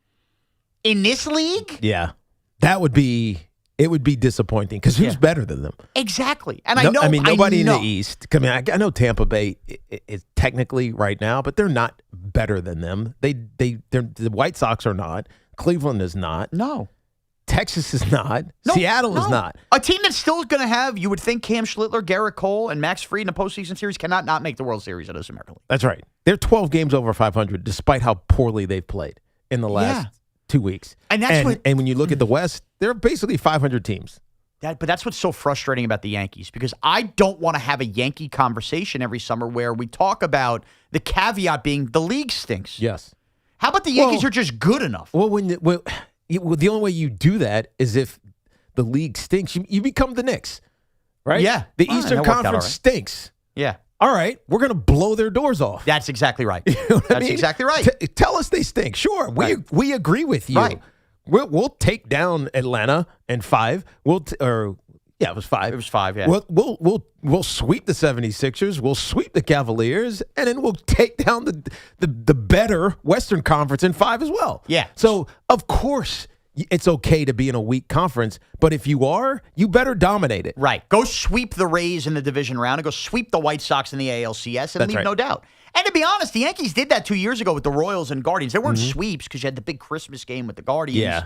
Speaker 4: in this league?
Speaker 2: Yeah, that would be It would be disappointing because who's better than them?
Speaker 4: Exactly. And
Speaker 2: nobody in the East. I mean, I know Tampa Bay is technically right now, but they're not better than them. The White Sox are not. Cleveland is not.
Speaker 4: No.
Speaker 2: Texas is not. Seattle is not.
Speaker 4: A team that's still going to have, you would think, Cam Schlittler, Garrett Cole, and Max Fried in the postseason series cannot not make the World Series of this American League.
Speaker 2: That's right. They're 12 games over 500, despite how poorly they've played in the last 2 weeks.
Speaker 4: And that's
Speaker 2: and when you look at the West, they're basically 500 teams.
Speaker 4: But that's what's so frustrating about the Yankees, because I don't want to have a Yankee conversation every summer where we talk about the caveat being the league stinks.
Speaker 2: Yes.
Speaker 4: How about the Yankees are just good enough?
Speaker 2: Well, the only way you do that is if the league stinks. You become the Knicks, right?
Speaker 4: Yeah.
Speaker 2: The Eastern Conference stinks.
Speaker 4: Yeah.
Speaker 2: All right, we're going to blow their doors off.
Speaker 4: That's exactly right.
Speaker 2: You know what I
Speaker 4: That's
Speaker 2: mean?
Speaker 4: exactly right.
Speaker 2: Tell us they stink. Sure, we agree with you.
Speaker 4: Right.
Speaker 2: We'll take down Atlanta in 5. It was 5.
Speaker 4: It was 5, yeah.
Speaker 2: We'll sweep the 76ers. We'll sweep the Cavaliers, and then we'll take down the better Western Conference in 5 as well.
Speaker 4: Yeah.
Speaker 2: So, of course, it's okay to be in a weak conference, but if you are, you better dominate it.
Speaker 4: Right. Go sweep the Rays in the division round and go sweep the White Sox in the ALCS and leave no doubt. And to be honest, the Yankees did that 2 years ago with the Royals and Guardians. They weren't sweeps because you had the big Christmas game with the Guardians.
Speaker 2: Yeah.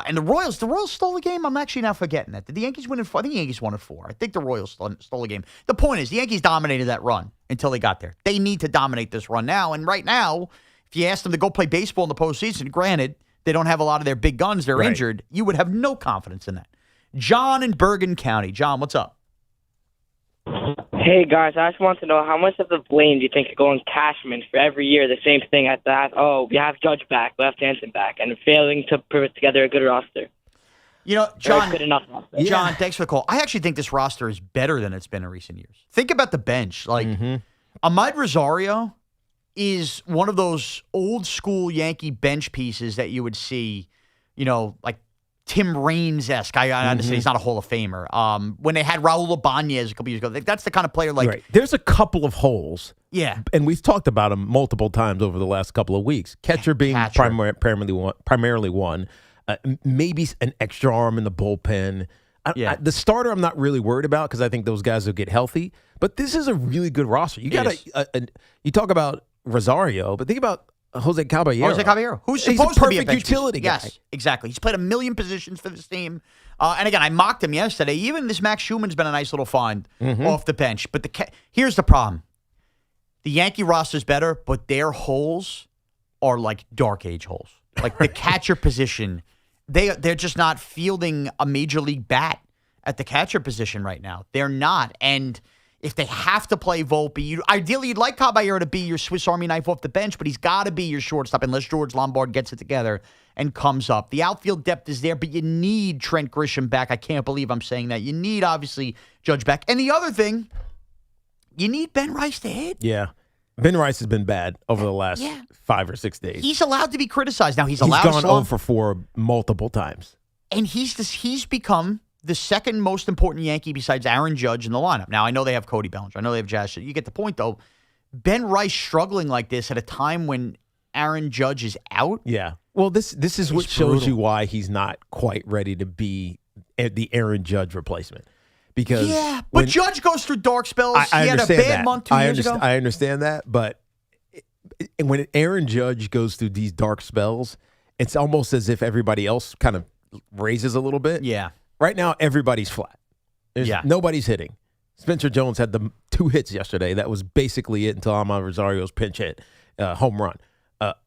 Speaker 4: And the Royals stole the game. I'm actually now forgetting that. Did the Yankees win in 4? I think the Yankees won in 4. I think the Royals stole the game. The point is, the Yankees dominated that run until they got there. They need to dominate this run now. And right now, if you ask them to go play baseball in the postseason, granted, they don't have a lot of their big guns. They're injured. You would have no confidence in that. John in Bergen County. John, what's up?
Speaker 21: Hey, guys, I just want to know how much of the blame do you think could go on Cashman for every year the same thing at that? Oh, we have Judge back, we have Jansen back, and failing to put together a good roster.
Speaker 4: You know, John,
Speaker 21: good enough roster.
Speaker 4: John, thanks for the call. I actually think this roster is better than it's been in recent years. Think about the bench. Like, Ahmad Rosario is one of those old school Yankee bench pieces that you would see, like Tim Raines-esque. I understand he's not a Hall of Famer. When they had Raul Ibanez a couple years ago, that's the kind of player like.
Speaker 2: There's a couple of holes.
Speaker 4: Yeah.
Speaker 2: And we've talked about them multiple times over the last couple of weeks. Catcher being primarily one. Maybe an extra arm in the bullpen. The starter I'm not really worried about because I think those guys will get healthy. But this is a really good roster. You got you talk about Rosario, but think about Jose Caballero.
Speaker 4: Who's
Speaker 2: He's
Speaker 4: supposed
Speaker 2: a
Speaker 4: to be a
Speaker 2: perfect
Speaker 4: bench
Speaker 2: utility
Speaker 4: piece.
Speaker 2: guy.
Speaker 4: Yes, exactly. He's played a million positions for this team. And again, I mocked him yesterday. Even this Max Schumann's been a nice little find off the bench. But here's the problem. The Yankee roster's better, but their holes are like dark age holes. Like the catcher position, they're just not fielding a major league bat at the catcher position right now. They're not. And if they have to play Volpe, ideally you'd like Caballero to be your Swiss Army knife off the bench, but he's got to be your shortstop unless George Lombard gets it together and comes up. The outfield depth is there, but you need Trent Grisham back. I can't believe I'm saying that. You need, obviously, Judge back. And the other thing, you need Ben Rice to hit.
Speaker 2: Yeah. Ben Rice has been bad over the last 5 or 6 days.
Speaker 4: He's allowed to be criticized. Now, he's
Speaker 2: gone 0 for 4 multiple times.
Speaker 4: And he's become the second most important Yankee besides Aaron Judge in the lineup. Now, I know they have Cody Bellinger. I know they have Jazz. You get the point, though. Ben Rice struggling like this at a time when Aaron Judge is out.
Speaker 2: Yeah. Well, this is what shows you why he's not quite ready to be the Aaron Judge replacement. Because
Speaker 4: but Judge goes through dark spells. He had a bad month 2 years ago.
Speaker 2: I understand that, but when Aaron Judge goes through these dark spells, it's almost as if everybody else kind of raises a little bit.
Speaker 4: Yeah.
Speaker 2: Right now, everybody's flat. Nobody's hitting. Spencer Jones had the 2 hits yesterday. That was basically it until Ahmad Rosario's pinch hit, home run.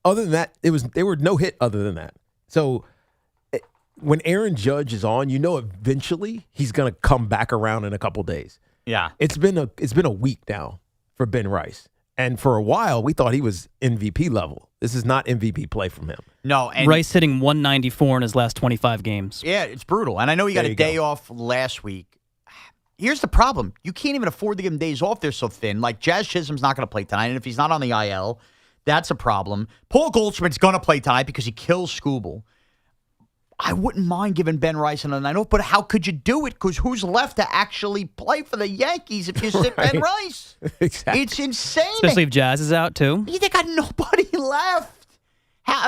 Speaker 2: Other than that, they were no hit other than that. So when Aaron Judge is on, eventually he's going to come back around in a couple days.
Speaker 4: Yeah.
Speaker 2: It's been a week now for Ben Rice. And for a while, we thought he was MVP level. This is not MVP play from him.
Speaker 4: No, and
Speaker 18: Rice hitting 194 in his last 25 games.
Speaker 4: Yeah, it's brutal. And I know he got a day off last week. Here's the problem. You can't even afford to give him days off. They're so thin. Like, Jazz Chisholm's not going to play tonight. And if he's not on the IL, that's a problem. Paul Goldschmidt's going to play tonight because he kills Skubal. I wouldn't mind giving Ben Rice another night off, but how could you do it? Because who's left to actually play for the Yankees if you sit Ben Rice?
Speaker 2: Exactly.
Speaker 4: It's insane.
Speaker 18: Especially if Jazz is out, too.
Speaker 4: They got nobody left.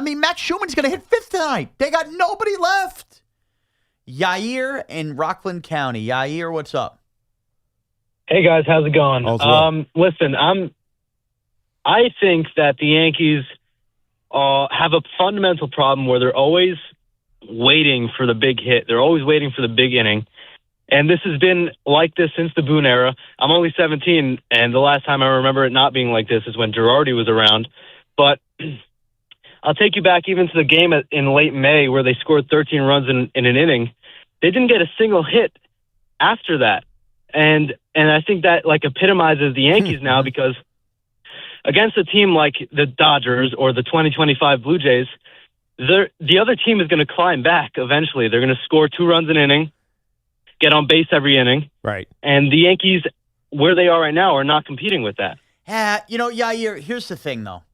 Speaker 4: Max Schumann's going to hit 5th tonight. They got nobody left. Yair in Rockland County. Yair, what's up?
Speaker 1: Hey guys, how's it going? Listen, I think that the Yankees have a fundamental problem where they're always waiting for the big hit. They're always waiting for the big inning. And this has been like this since the Boone era. I'm only 17, and the last time I remember it not being like this is when Girardi was around. But I'll take you back even to the game in late May where they scored 13 runs in an inning. They didn't get a single hit after that. And I think that epitomizes the Yankees now, because against a team like the Dodgers or the 2025 Blue Jays, the other team is going to climb back eventually. They're going to score 2 runs an inning, get on base every inning.
Speaker 2: Right.
Speaker 1: And the Yankees, where they are right now, are not competing with that.
Speaker 4: Yair, here's the thing, though.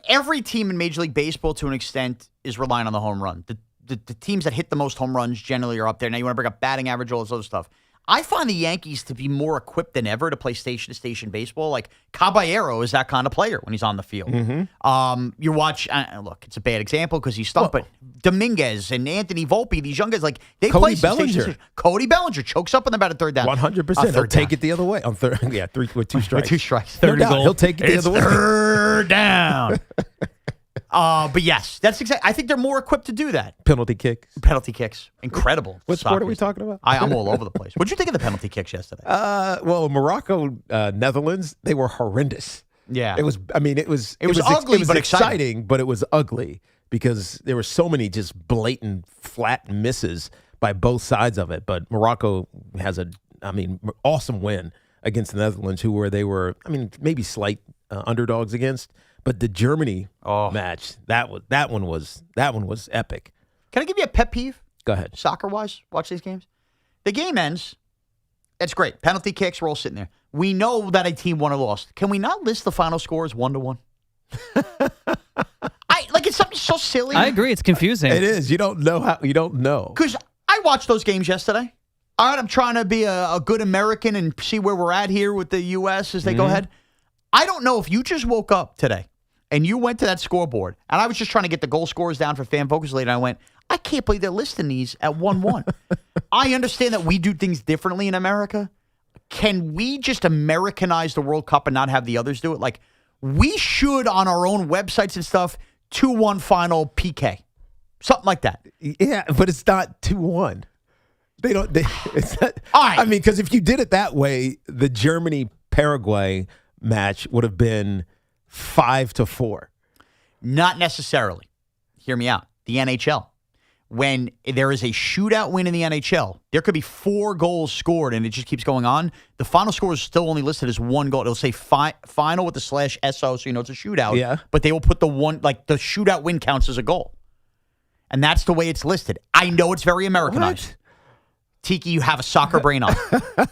Speaker 4: Every team in Major League Baseball, to an extent, is relying on the home run. The teams that hit the most home runs generally are up there. Now, you want to bring up batting average, all this other stuff. I find the Yankees to be more equipped than ever to play station-to-station baseball. Like, Caballero is that kind of player when he's on the field.
Speaker 2: Mm-hmm.
Speaker 4: You watch, look, it's a bad example because he's stumped, but Dominguez and Anthony Volpe, these young guys, they
Speaker 2: Cody
Speaker 4: play
Speaker 2: Bellinger.
Speaker 4: Cody Bellinger chokes up in about a third down.
Speaker 2: 100%. He'll take it the other way. On third, yeah, 3 with 2 strikes.
Speaker 4: With 2 strikes.
Speaker 2: No doubt. He'll take it the other way.
Speaker 4: Third down. But yes, that's exactly. I think they're more equipped to do that.
Speaker 2: Penalty kicks.
Speaker 4: Incredible.
Speaker 2: What sport are we talking about?
Speaker 4: I'm all over the place. What'd you think of the penalty kicks yesterday?
Speaker 2: Well, Morocco, Netherlands, they were horrendous.
Speaker 4: Yeah.
Speaker 2: It was ugly,
Speaker 4: it was
Speaker 2: but
Speaker 4: exciting,
Speaker 2: but it was ugly because there were so many just blatant flat misses by both sides of it. But Morocco has awesome win against the Netherlands, they were maybe slight underdogs against. But the Germany match, that one was epic.
Speaker 4: Can I give you a pet peeve?
Speaker 2: Go ahead.
Speaker 4: Soccer-wise, watch these games. The game ends. It's great. Penalty kicks, we're all sitting there. We know that a team won or lost. Can we not list the final scores 1-1? It's something so silly.
Speaker 18: I agree. It's confusing.
Speaker 2: It is. You don't know.
Speaker 4: Because I watched those games yesterday. All right, I'm trying to be a good American and see where we're at here with the U.S. as they go ahead. I don't know if you just woke up today and you went to that scoreboard, and I was just trying to get the goal scores down for Fan Focus later, and I went, I can't believe they're listing these at 1-1. I understand that we do things differently in America. Can we just Americanize the World Cup and not have the others do it? Like, we should, on our own websites and stuff, 2-1 final PK. Something like that.
Speaker 2: Yeah, but it's not 2-1. It's not.
Speaker 4: All right.
Speaker 2: Because if you did it that way, the Germany-Paraguay match would have been 5-4.
Speaker 4: Not necessarily. Hear me out. The NHL. When there is a shootout win in the NHL, there could be 4 goals scored and it just keeps going on. The final score is still only listed as 1 goal. It'll say final with the /SO, so you know it's a shootout.
Speaker 2: Yeah.
Speaker 4: But they will put the shootout win counts as a goal. And that's the way it's listed. I know it's very Americanized.
Speaker 2: What?
Speaker 4: Tiki, you have a soccer brain on.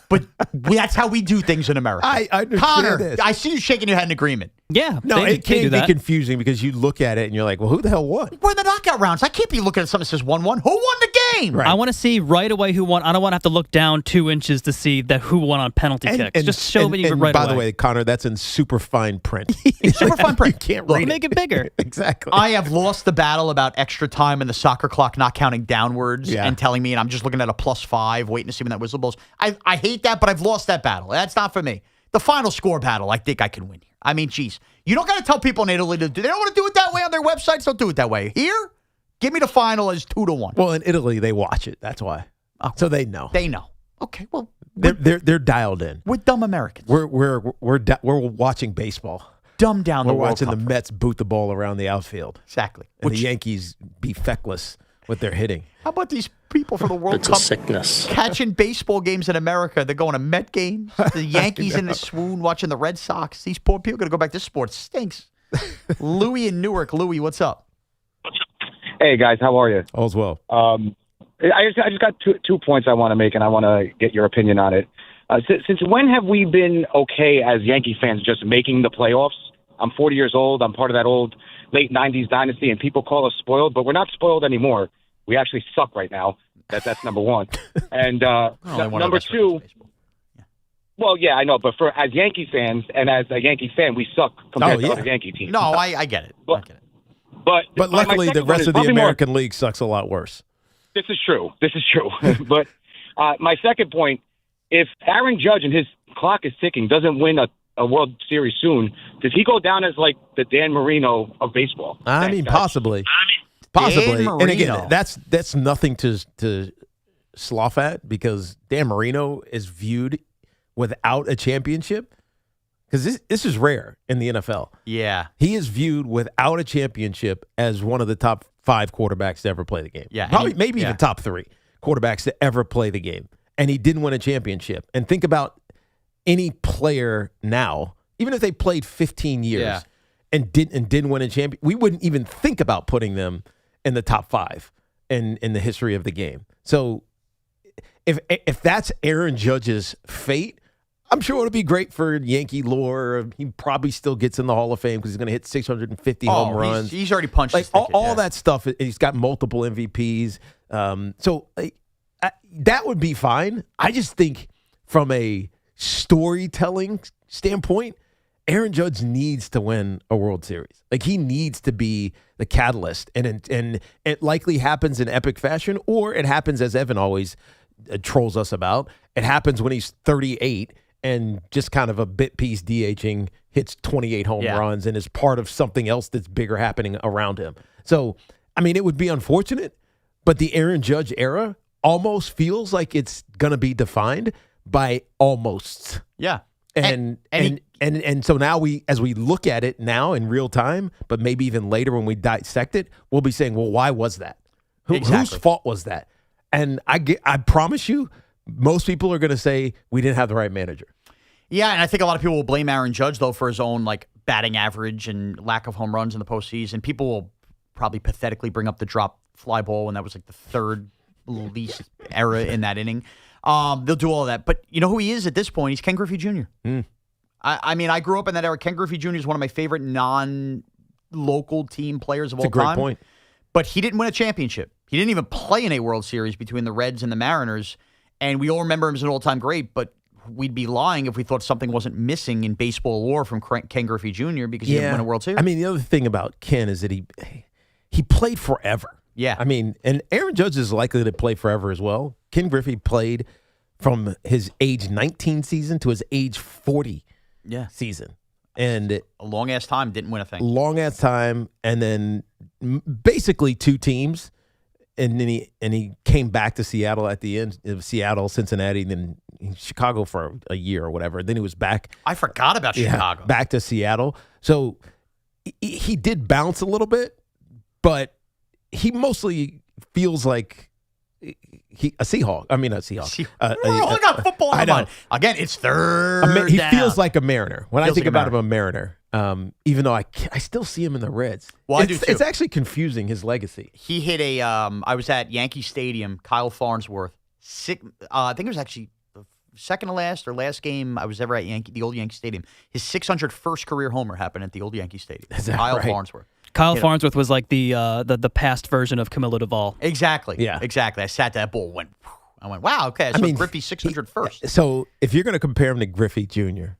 Speaker 4: But that's how we do things in America.
Speaker 2: I understand
Speaker 4: Connor,
Speaker 2: this.
Speaker 4: I see you shaking your head in agreement.
Speaker 18: Yeah.
Speaker 2: No, it can be confusing because you look at it and you're like, well, who the hell won?
Speaker 4: We're in the knockout rounds. I can't be looking at something that says 1-1. Who won the game?
Speaker 2: Right.
Speaker 18: I want to see right away who won. I don't want to have to look down 2 inches to see who won on penalty kicks. Just show me right away.
Speaker 2: By the way, Connor, that's in super fine print.
Speaker 4: Super fine print.
Speaker 2: You can't read it.
Speaker 18: Make it bigger.
Speaker 2: Exactly.
Speaker 4: I have lost the battle about extra time and the soccer clock not counting downwards and telling me, and I'm just looking at a +5, waiting to see when that whistle blows. I hate that, but I've lost that battle. That's not for me. The final score battle, I think I can win here. I mean, geez. You don't got to tell people in Italy to do. They don't want to do it that way on their websites. Don't do it that way. Here, give me the final as 2-1.
Speaker 2: Well, in Italy, they watch it. That's why.
Speaker 4: Oh,
Speaker 2: so they know.
Speaker 4: They know. Okay. Well,
Speaker 2: they're dialed in.
Speaker 4: We're dumb Americans.
Speaker 2: We're watching baseball.
Speaker 4: Dumb down the
Speaker 2: We're
Speaker 4: World
Speaker 2: watching
Speaker 4: Cup.
Speaker 2: the Mets boot the ball around the outfield.
Speaker 4: Exactly.
Speaker 2: And the Yankees be feckless with their hitting.
Speaker 4: How about these people from the World Cup
Speaker 5: sickness.
Speaker 4: catching baseball games in America? They're going to Met games. The Yankees in the swoon watching the Red Sox. These poor people got to go back to sports. Stinks. Louie in Newark. Louie, what's up?
Speaker 22: Hey, guys. How are you?
Speaker 2: All's well.
Speaker 22: I just got two points I want to make, and I want to get your opinion on it. Since when have we been okay as Yankee fans just making the playoffs? I'm 40 years old. I'm part of that old late 90s dynasty, and people call us spoiled, but we're not spoiled anymore. We actually suck right now. That's number one. And number two, well, yeah, I know, but as Yankee fans and as a Yankee fan, we suck compared to other Yankee teams.
Speaker 4: No, I get it.
Speaker 22: But
Speaker 2: luckily, the rest of the American League sucks a lot worse.
Speaker 22: This is true. But my second point, if Aaron Judge and his clock is ticking doesn't win a World Series soon, does he go down as like the Dan Marino of baseball?
Speaker 2: I mean, possibly. And again, that's nothing to slough at, because Dan Marino is viewed without a championship. Because this is rare in the NFL.
Speaker 4: Yeah.
Speaker 2: He is viewed without a championship as one of the top 5 quarterbacks to ever play the game.
Speaker 4: Yeah.
Speaker 2: Probably, maybe even top 3 quarterbacks to ever play the game. And he didn't win a championship. And think about any player now, even if they played 15 years and didn't win a championship, we wouldn't even think about putting them in the top 5 in the history of the game. So if that's Aaron Judge's fate, I'm sure it'll be great for Yankee lore. He probably still gets in the Hall of Fame because he's going to hit 650 home runs.
Speaker 4: He's already punched his ticket,
Speaker 2: all that stuff. He's got multiple MVPs. That would be fine. I just think from a storytelling standpoint, Aaron Judge needs to win a World Series. Like, he needs to be the catalyst. And it likely happens in epic fashion, or it happens, as Evan always trolls us about, it happens when he's 38 and just kind of a bit piece DHing, hits 28 home runs, and is part of something else that's bigger happening around him. So, I mean, it would be unfortunate, but the Aaron Judge era almost feels like it's going to be defined by almosts.
Speaker 4: Yeah.
Speaker 2: And so now as we look at it now in real time, but maybe even later when we dissect it, we'll be saying, well, why was that? Whose fault was that? And I promise you, most people are going to say we didn't have the right manager.
Speaker 4: Yeah, and I think a lot of people will blame Aaron Judge, though, for his own batting average and lack of home runs in the postseason. People will probably pathetically bring up the drop fly ball when that was the third least era in that inning. They'll do all of that. But you know who he is at this point? He's Ken Griffey Jr. I mean, I grew up in that era. Ken Griffey Jr. is one of my favorite non-local team players of all time.
Speaker 2: That's a great point.
Speaker 4: But he didn't win a championship. He didn't even play in a World Series between the Reds and the Mariners. And we all remember him as an all-time great, but we'd be lying if we thought something wasn't missing in baseball lore from Ken Griffey Jr. because he didn't win a World Series.
Speaker 2: I mean, the other thing about Ken is that he played forever.
Speaker 4: Yeah.
Speaker 2: I mean, and Aaron Judge is likely to play forever as well. Ken Griffey played from his age 19 season to his age 40 season. And
Speaker 4: a long-ass time, didn't win a thing.
Speaker 2: Long-ass time, and then basically 2 teams. And then he came back to Seattle at the end of Seattle, Cincinnati, then Chicago for a year or whatever. Then he was back.
Speaker 4: I forgot about Chicago.
Speaker 2: Back to Seattle. So he did bounce a little bit, but he mostly feels like a Seahawk. I mean, a Seahawk.
Speaker 4: We're all got football on the mind. Again, it's third
Speaker 2: He
Speaker 4: down.
Speaker 2: feels like a Mariner. When I think about him, a Mariner. Even though I still see him in the Reds.
Speaker 4: Well, I do too.
Speaker 2: It's actually confusing, his legacy.
Speaker 4: He hit I was at Yankee Stadium, Kyle Farnsworth. I think it was actually the second to last or last game I was ever at the old Yankee Stadium. His 601st career homer happened at the old Yankee Stadium. Kyle Farnsworth.
Speaker 18: Kyle Farnsworth was like the past version of Camilo Duvall.
Speaker 4: Exactly.
Speaker 2: Yeah.
Speaker 4: Exactly. I sat that ball, I went, wow, okay. So Griffey's 601st.
Speaker 2: So if you're going to compare him to Griffey Jr.,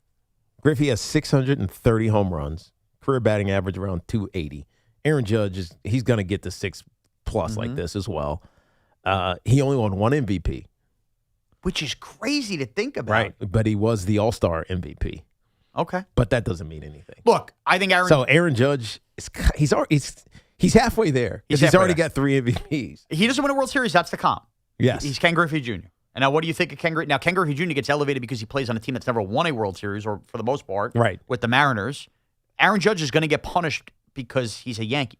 Speaker 2: Griffey has 630 home runs, career batting average around 280. Aaron Judge, he's going to get to 6+ like this as well. He only won 1 MVP.
Speaker 4: Which is crazy to think about.
Speaker 2: Right, but he was the All-Star MVP.
Speaker 4: Okay.
Speaker 2: But that doesn't mean anything.
Speaker 4: Look, I think
Speaker 2: Aaron Judge, he's halfway there. He's already got 3 MVPs.
Speaker 4: He doesn't win a World Series, that's the comp.
Speaker 2: Yes.
Speaker 4: He's Ken Griffey Jr. And now what do you think of Ken Griffey? Now, Ken Griffey Jr. gets elevated because he plays on a team that's never won a World Series, or for the most part, with the Mariners. Aaron Judge is going to get punished because he's a Yankee.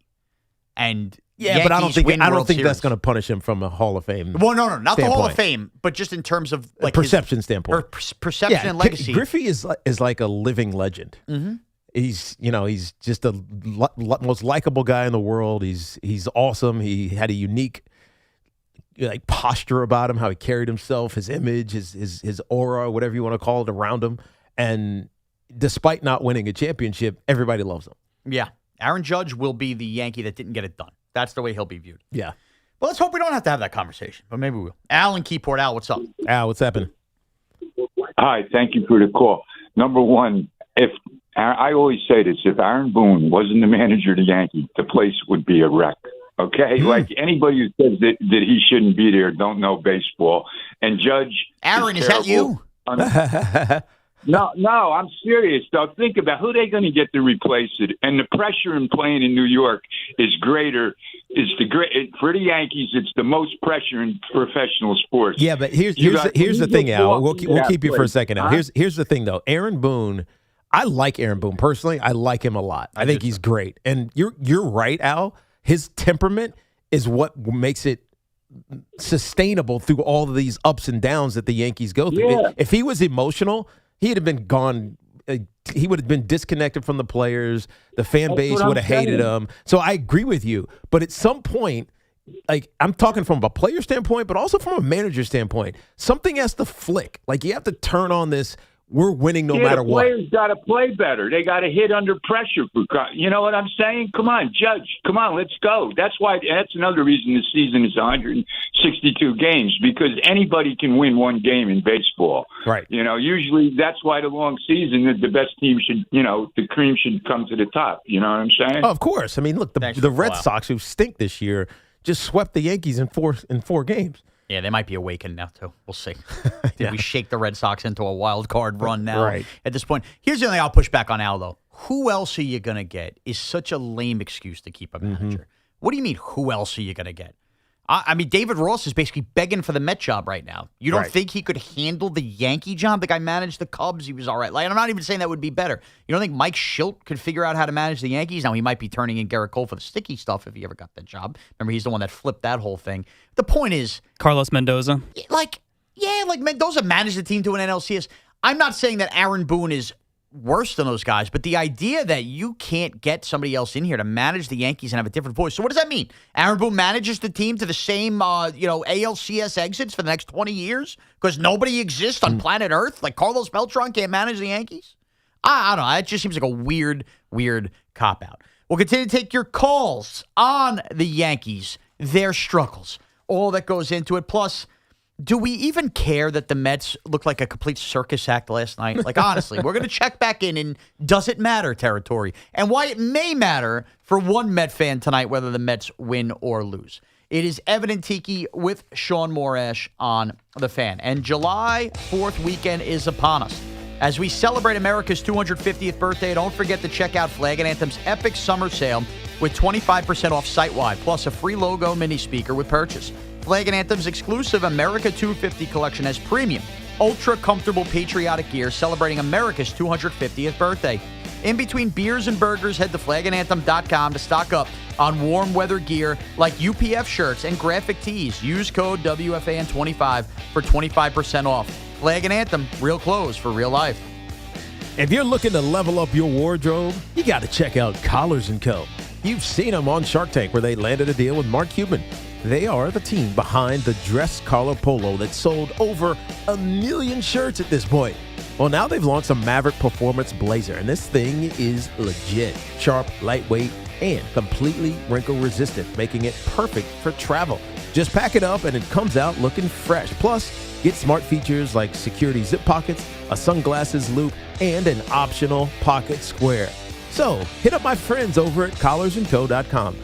Speaker 4: And
Speaker 2: but I don't think that's going to punish him from a Hall of Fame.
Speaker 4: Well, no, not the Hall of Fame, but just in terms of
Speaker 2: perception standpoint.
Speaker 4: Perception and legacy.
Speaker 2: Griffey is like a living legend.
Speaker 4: Mm-hmm.
Speaker 2: He's just the most likable guy in the world. He's awesome. He had a unique posture about him, how he carried himself, his image, his aura, whatever you want to call it, around him. And despite not winning a championship, everybody loves him.
Speaker 4: Yeah. Aaron Judge will be the Yankee that didn't get it done. That's the way he'll be viewed.
Speaker 2: Yeah.
Speaker 4: Well, let's hope we don't have to have that conversation, but maybe we will. Al in Keyport. Al, what's up?
Speaker 2: Al, what's happening?
Speaker 6: Hi, thank you for the call. Number one, I always say this, if Aaron Boone wasn't the manager of the Yankees, the place would be a wreck. Okay, like anybody who says that he shouldn't be there don't know baseball. And Judge,
Speaker 4: Aaron, is that you?
Speaker 6: No, I'm serious, though. Think about who they're going to get to replace it. And the pressure in playing in New York is greater. For the Yankees, it's the most pressure in professional sports.
Speaker 2: Yeah, but here's the thing, Al. We'll keep you for a second, Al. Here's the thing, though. Aaron Boone, I like Aaron Boone personally. I like him a lot. I think he's great. And you're right, Al. His temperament is what makes it sustainable through all of these ups and downs that the Yankees go through.
Speaker 6: Yeah.
Speaker 2: If he was emotional, he'd have been gone. He would have been disconnected from the players. The fan base would have hated him. So I agree with you. But at some point, like I'm talking from a player standpoint, but also from a manager standpoint, something has to flick. Like you have to turn on this. We're winning no matter what.
Speaker 6: The players got to play better. They got to hit under pressure. You know what I'm saying? Come on, Judge. Come on, let's go. That's another reason the season is 162 games, because anybody can win one game in baseball.
Speaker 2: Right.
Speaker 6: Usually that's why the long season, the best team should, the cream should come to the top. You know what I'm saying?
Speaker 2: Oh, of course. I mean, look, the Red Sox, who stink this year, just swept the Yankees in four games.
Speaker 4: Yeah, they might be awakened now, too. We'll see. Did we shake the Red Sox into a wild card run now at this point? Here's the only thing I'll push back on Al, though. Who else are you going to get is such a lame excuse to keep a manager. What do you mean, who else are you going to get? I mean, David Ross is basically begging for the Met job right now. You don't think he could handle the Yankee job? The guy managed the Cubs. He was all right. Like, I'm not even saying that would be better. You don't think Mike Schilt could figure out how to manage the Yankees? Now, he might be turning in Garrett Cole for the sticky stuff if he ever got that job. Remember, he's the one that flipped that whole thing. The point is...
Speaker 18: Carlos Mendoza?
Speaker 4: Like Mendoza managed the team to an NLCS. I'm not saying that Aaron Boone is worse than those guys, but the idea that you can't get somebody else in here to manage the Yankees and have a different voice. So what does that mean? Aaron Boone manages the team to the same, ALCS exits for the next 20 years because nobody exists on planet Earth? Like Carlos Beltran can't manage the Yankees? I don't know. It just seems like a weird cop-out. We'll continue to take your calls on the Yankees, their struggles, all that goes into it. Plus, do we even care that the Mets looked like a complete circus act last night? Like, honestly, we're going to check back in does it matter territory and why it may matter for one Met fan tonight whether the Mets win or lose. It is Evan and Tiki with Shaun Morash on The Fan. And July 4th weekend is upon us. As we celebrate America's 250th birthday, don't forget to check out Flag and Anthem's epic summer sale with 25% off site-wide, plus a free logo mini speaker with purchase. Flag and Anthem's exclusive America 250 collection has premium, ultra-comfortable patriotic gear celebrating America's 250th birthday. In between beers and burgers, head to flagandanthem.com to stock up on warm weather gear like UPF shirts and graphic tees. Use code WFAN25 for 25% off. Flag and Anthem, real clothes for real life.
Speaker 2: If you're looking to level up your wardrobe, you got to check out Collars & Co. You've seen them on Shark Tank where they landed a deal with Mark Cuban. They are the team behind the dress collar polo that sold over 1 million shirts at this point. Well, now they've launched a Maverick Performance Blazer, and this thing is legit. Sharp, lightweight, and completely wrinkle resistant, making it perfect for travel. Just pack it up and it comes out looking fresh. Plus, get smart features like security zip pockets, a sunglasses loop, and an optional pocket square. So, hit up my friends over at collarsandco.com.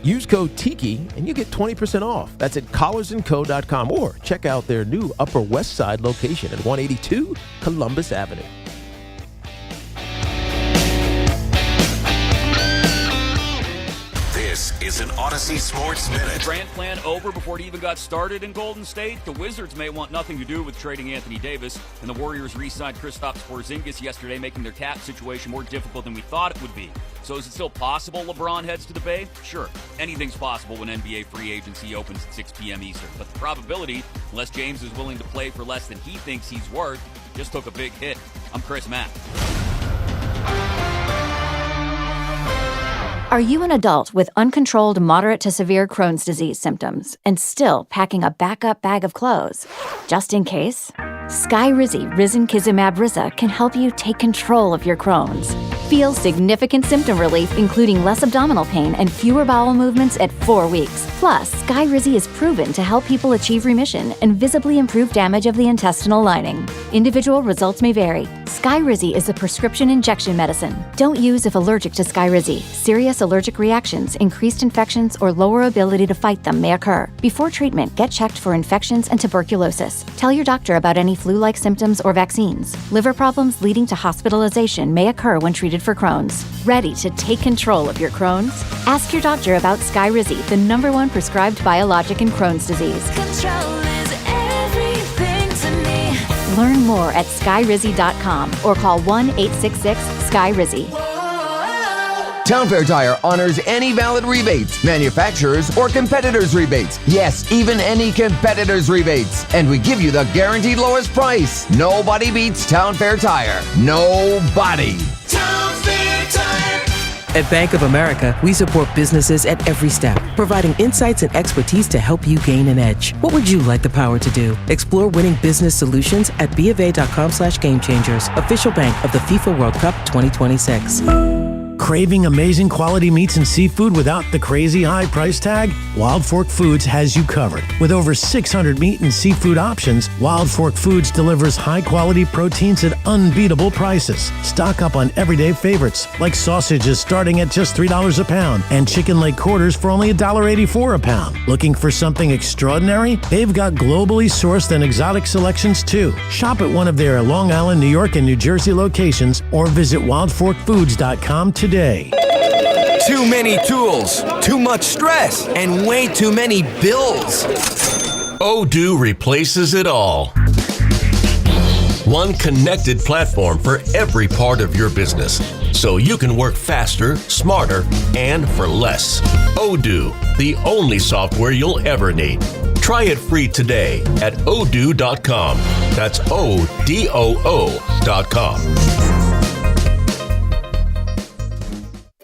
Speaker 2: Use code TIKI and you get 20% off. That's at collarsandco.com, or check out their new Upper West Side location at 182 Columbus Avenue.
Speaker 3: This is an Odyssey Sports Minute.
Speaker 7: Grant plan over before it even got started in Golden State. The Wizards may want nothing to do with trading Anthony Davis, and the Warriors re-signed Kristaps Porzingis yesterday, making their cap situation more difficult than we thought it would be. So is it still possible LeBron heads to the Bay? Sure. Anything's possible when NBA free agency opens at 6 p.m. Eastern. But the probability, unless James is willing to play for less than he thinks he's worth, just took a big hit. I'm Chris Mack.
Speaker 8: Are you an adult with uncontrolled moderate to severe Crohn's disease symptoms and still packing a backup bag of clothes? Just in case? Skyrizi Risankizumab Riza can help you take control of your Crohn's. Feel significant symptom relief, including less abdominal pain and fewer bowel movements at 4 weeks. Plus, Skyrizi is proven to help people achieve remission and visibly improve damage of the intestinal lining. Individual results may vary. Skyrizi is a prescription injection medicine. Don't use if allergic to Skyrizi. Serious allergic reactions, increased infections, or lower ability to fight them may occur. Before treatment, get checked for infections and tuberculosis. Tell your doctor about any flu-like symptoms or vaccines. Liver problems leading to hospitalization may occur when treated for Crohn's. Ready to take control of your Crohn's? Ask your doctor about Skyrizi, the #1 prescribed biologic in Crohn's disease.
Speaker 9: Control is everything to me.
Speaker 8: Learn more at skyrizi.com or call 1-866-SKY-RIZZI.
Speaker 11: Town Fair Tire honors any valid rebates, manufacturers or competitors' rebates. Yes, even any competitors' rebates. And we give you the guaranteed lowest price. Nobody beats Town Fair Tire. Nobody.
Speaker 9: Town Fair Tire.
Speaker 23: At Bank of America, we support businesses at every step, providing insights and expertise to help you gain an edge. What would you like the power to do? Explore winning business solutions at BofA.com/gamechangers, official bank of the FIFA World Cup 2026.
Speaker 24: Craving amazing quality meats and seafood without the crazy high price tag? Wild Fork Foods has you covered. With over 600 meat and seafood options, Wild Fork Foods delivers high-quality proteins at unbeatable prices. Stock up on everyday favorites, like sausages starting at just $3 a pound and chicken leg quarters for only $1.84 a pound. Looking for something extraordinary? They've got globally sourced and exotic selections too. Shop at one of their Long Island, New York, and New Jersey locations or visit wildforkfoods.com today.
Speaker 25: Too many tools, too much stress, and way too many bills.
Speaker 3: Odoo replaces it all. One connected platform for every part of your business, so you can work faster, smarter, and for less. Odoo, the only software you'll ever need. Try it free today at odoo.com. That's ODOO.com.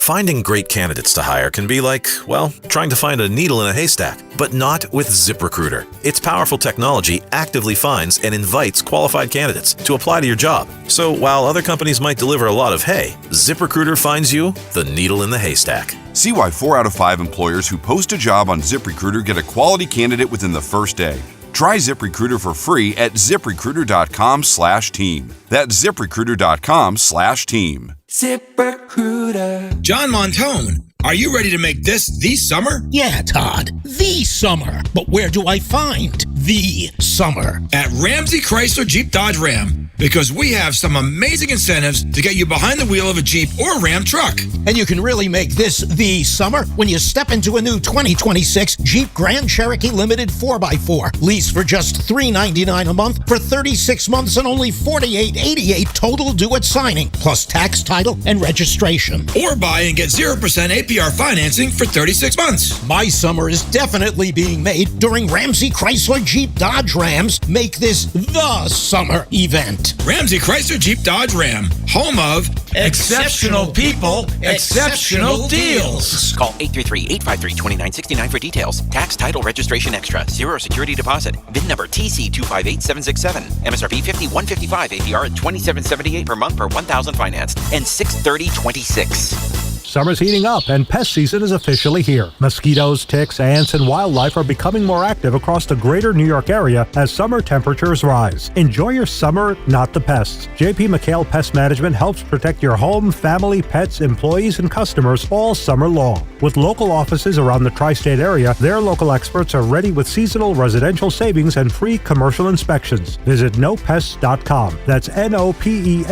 Speaker 26: Finding great candidates to hire can be like, well, trying to find a needle in a haystack, but not with ZipRecruiter. Its powerful technology actively finds and invites qualified candidates to apply to your job. So while other companies might deliver a lot of hay, ZipRecruiter finds you the needle in the haystack.
Speaker 27: See why 4 out of 5 employers who post a job on ZipRecruiter get a quality candidate within the first day. Try ZipRecruiter for free at ZipRecruiter.com/team. That's ZipRecruiter.com/team.
Speaker 28: ZipRecruiter. John Montone, are you ready to make this the summer?
Speaker 29: Yeah, Todd, the summer. But where do I find the summer?
Speaker 28: At Ramsey Chrysler Jeep Dodge Ram. Because we have some amazing incentives to get you behind the wheel of a Jeep or Ram truck.
Speaker 29: And you can really make this the summer when you step into a new 2026 Jeep Grand Cherokee Limited 4x4. Lease for just $399 a month for 36 months and only $48.88 total due at signing, plus tax, title, and registration.
Speaker 28: Or buy and get 0% APR financing for 36 months.
Speaker 29: My summer is definitely being made during Ramsey Chrysler Jeep Dodge Ram's Make This the Summer event.
Speaker 28: Ramsey Chrysler Jeep Dodge Ram, home of exceptional people, exceptional deals.
Speaker 30: Call 833-853-2969 for details. Tax, title, registration extra. 0 security deposit. VIN number TC258767. MSRP $51.55. APR at $27.78 per month per 1,000 financed. And $630.26.
Speaker 31: Summer's heating up and pest season is officially here. Mosquitoes, ticks, ants, and wildlife are becoming more active across the greater New York area as summer temperatures rise. Enjoy your summer, not the pests. JP McHale Pest Management helps protect your home, family, pets, employees, and customers all summer long. With local offices around the tri-state area, their local experts are ready with seasonal residential savings and free commercial inspections. Visit nopests.com. That's NOPESTS.com.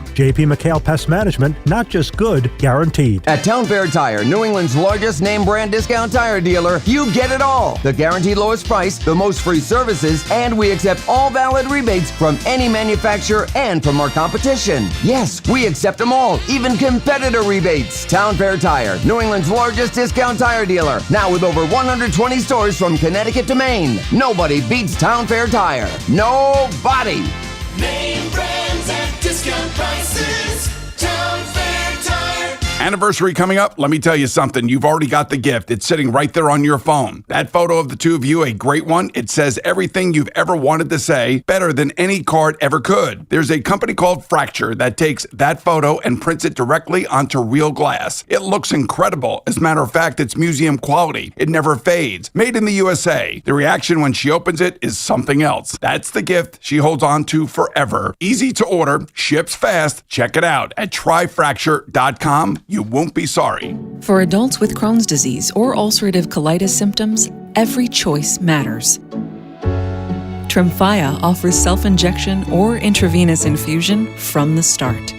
Speaker 31: JP McHale Pest Management, not just good, guaranteed.
Speaker 11: At Town Fair Tire, New England's largest name brand discount tire dealer, you get it all. The guaranteed lowest price, the most free services, and we accept all valid rebates from any manufacturer and from our competition. Yes, we accept them all, even competitor rebates. Town Fair Tire, New England's largest discount tire dealer, now with over 120 stores from Connecticut to Maine. Nobody beats Town Fair Tire. Nobody.
Speaker 9: Name brands at discount prices. Town Fair Tire.
Speaker 27: Anniversary coming up? Let me tell you something. You've already got the gift. It's sitting right there on your phone. That photo of the two of you, a great one. It says everything you've ever wanted to say better than any card ever could. There's a company called Fracture that takes that photo and prints it directly onto real glass. It looks incredible. As a matter of fact, it's museum quality. It never fades. Made in the USA. The reaction when she opens it is something else. That's the gift she holds on to forever. Easy to order, ships fast. Check it out at tryfracture.com. You won't be sorry.
Speaker 1: For adults with Crohn's disease or ulcerative colitis symptoms, every choice matters. Tremfya offers self-injection or intravenous infusion from the start.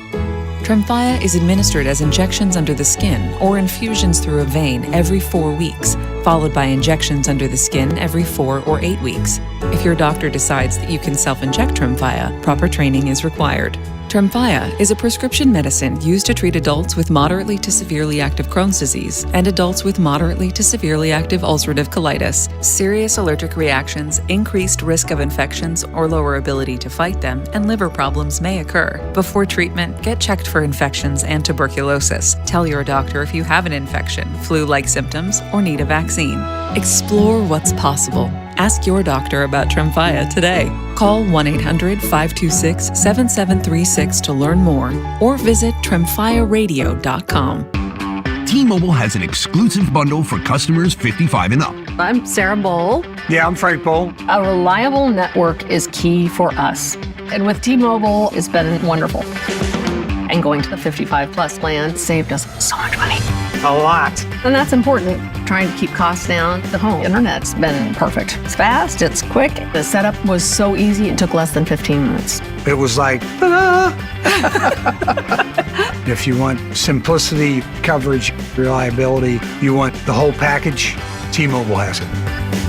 Speaker 1: Tremfya is administered as injections under the skin or infusions through a vein every 4 weeks, followed by injections under the skin every 4 or 8 weeks. If your doctor decides that you can self-inject Tremfya, proper training is required. Tremfya is a prescription medicine used to treat adults with moderately to severely active Crohn's disease and adults with moderately to severely active ulcerative colitis. Serious allergic reactions, increased risk of infections or lower ability to fight them, and liver problems may occur. Before treatment, get checked for infections and tuberculosis. Tell your doctor if you have an infection, flu-like symptoms, or need a vaccine. Explore what's possible. Ask your doctor about Tremfya today. Call 1-800-526-7736 to learn more or visit tremfyaradio.com.
Speaker 3: T-Mobile has an exclusive bundle for customers 55 and up.
Speaker 10: I'm Sarah Bowl.
Speaker 12: Yeah, I'm Frank Bowl.
Speaker 10: A reliable network is key for us. And with T-Mobile, it's been wonderful. And going to the 55 plus plan saved us so much money.
Speaker 12: A lot.
Speaker 10: And that's important. Trying to keep costs down. The home internet's been perfect. It's fast, it's quick. The setup was so easy, it took less than 15 minutes.
Speaker 12: It was like, ta-da! If you want simplicity, coverage, reliability, you want the whole package, T-Mobile has it.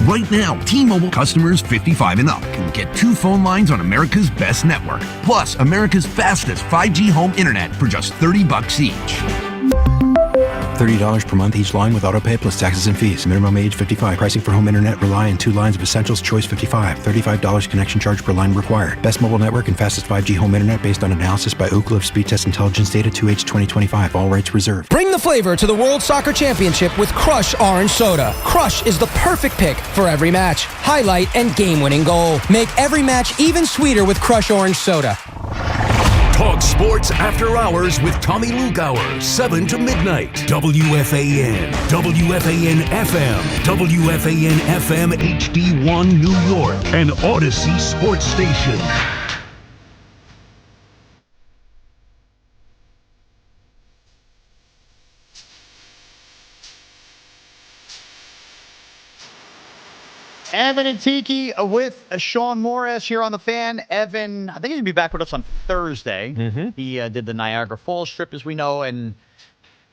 Speaker 3: Right now, T-Mobile customers 55 and up can get 2 phone lines on America's best network, plus America's fastest 5G home internet for just $30 each.
Speaker 13: $30 per month each line with autopay plus taxes and fees. Minimum age 55. Pricing for home internet rely on 2 lines of Essentials Choice 55. $35 connection charge per line required. Best mobile network and fastest 5G home internet based on analysis by Ookla of Speed Test Intelligence data 2H 2025. All rights reserved.
Speaker 14: Bring the flavor to the World Soccer Championship with Crush Orange Soda. Crush is the perfect pick for every match, highlight, and game-winning goal. Make every match even sweeter with Crush Orange Soda.
Speaker 3: Talk Sports After Hours with Tommy Lugauer, 7 to midnight. WFAN, WFAN FM, WFAN FM HD1 New York, and Odyssey Sports Station.
Speaker 4: Evan and Tiki with Shaun Morash here on the Fan. Evan, I think he's going to be back with us on Thursday.
Speaker 2: Mm-hmm.
Speaker 4: He did the Niagara Falls trip, as we know, and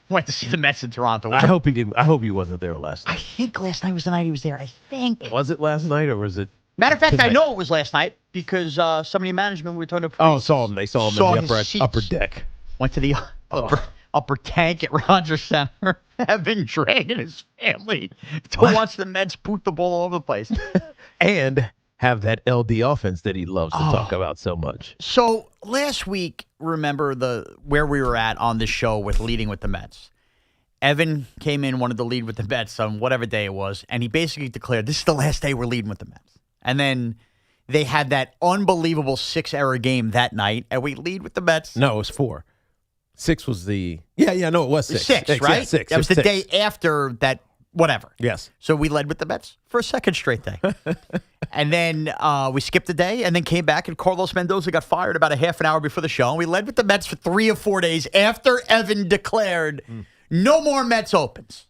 Speaker 4: went to see the Mets in Toronto.
Speaker 2: I hope he didn't. I hope he wasn't there last night.
Speaker 4: I think last night was the night he was there. I think.
Speaker 2: Was it last night or was it?
Speaker 4: Matter of fact, I
Speaker 2: tonight?
Speaker 4: know it was last night because somebody in management were talking to.
Speaker 2: Oh, saw him. They saw him in the upper deck.
Speaker 4: Went to the upper tank at Rogers Center. Evan dragging his family to watch the Mets boot the ball all over the place.
Speaker 2: And have that LD offense that he loves to talk about so much.
Speaker 4: So last week, remember where we were at on this show with leading with the Mets. Evan came in, wanted to lead with the Mets on whatever day it was, and he basically declared, this is the last day we're leading with the Mets. And then they had that unbelievable 6-error game that night, and we lead with the Mets.
Speaker 2: No, it was 4. 6 was the... Yeah, no, it was 6.
Speaker 4: 6, right?
Speaker 2: Yeah, 6.
Speaker 4: That was the day after that, whatever.
Speaker 2: Yes.
Speaker 4: So we led with the Mets for a second straight day. And then we skipped a day and then came back, and Carlos Mendoza got fired about a half an hour before the show. And we led with the Mets for 3 or 4 days after Evan declared no more Mets opens.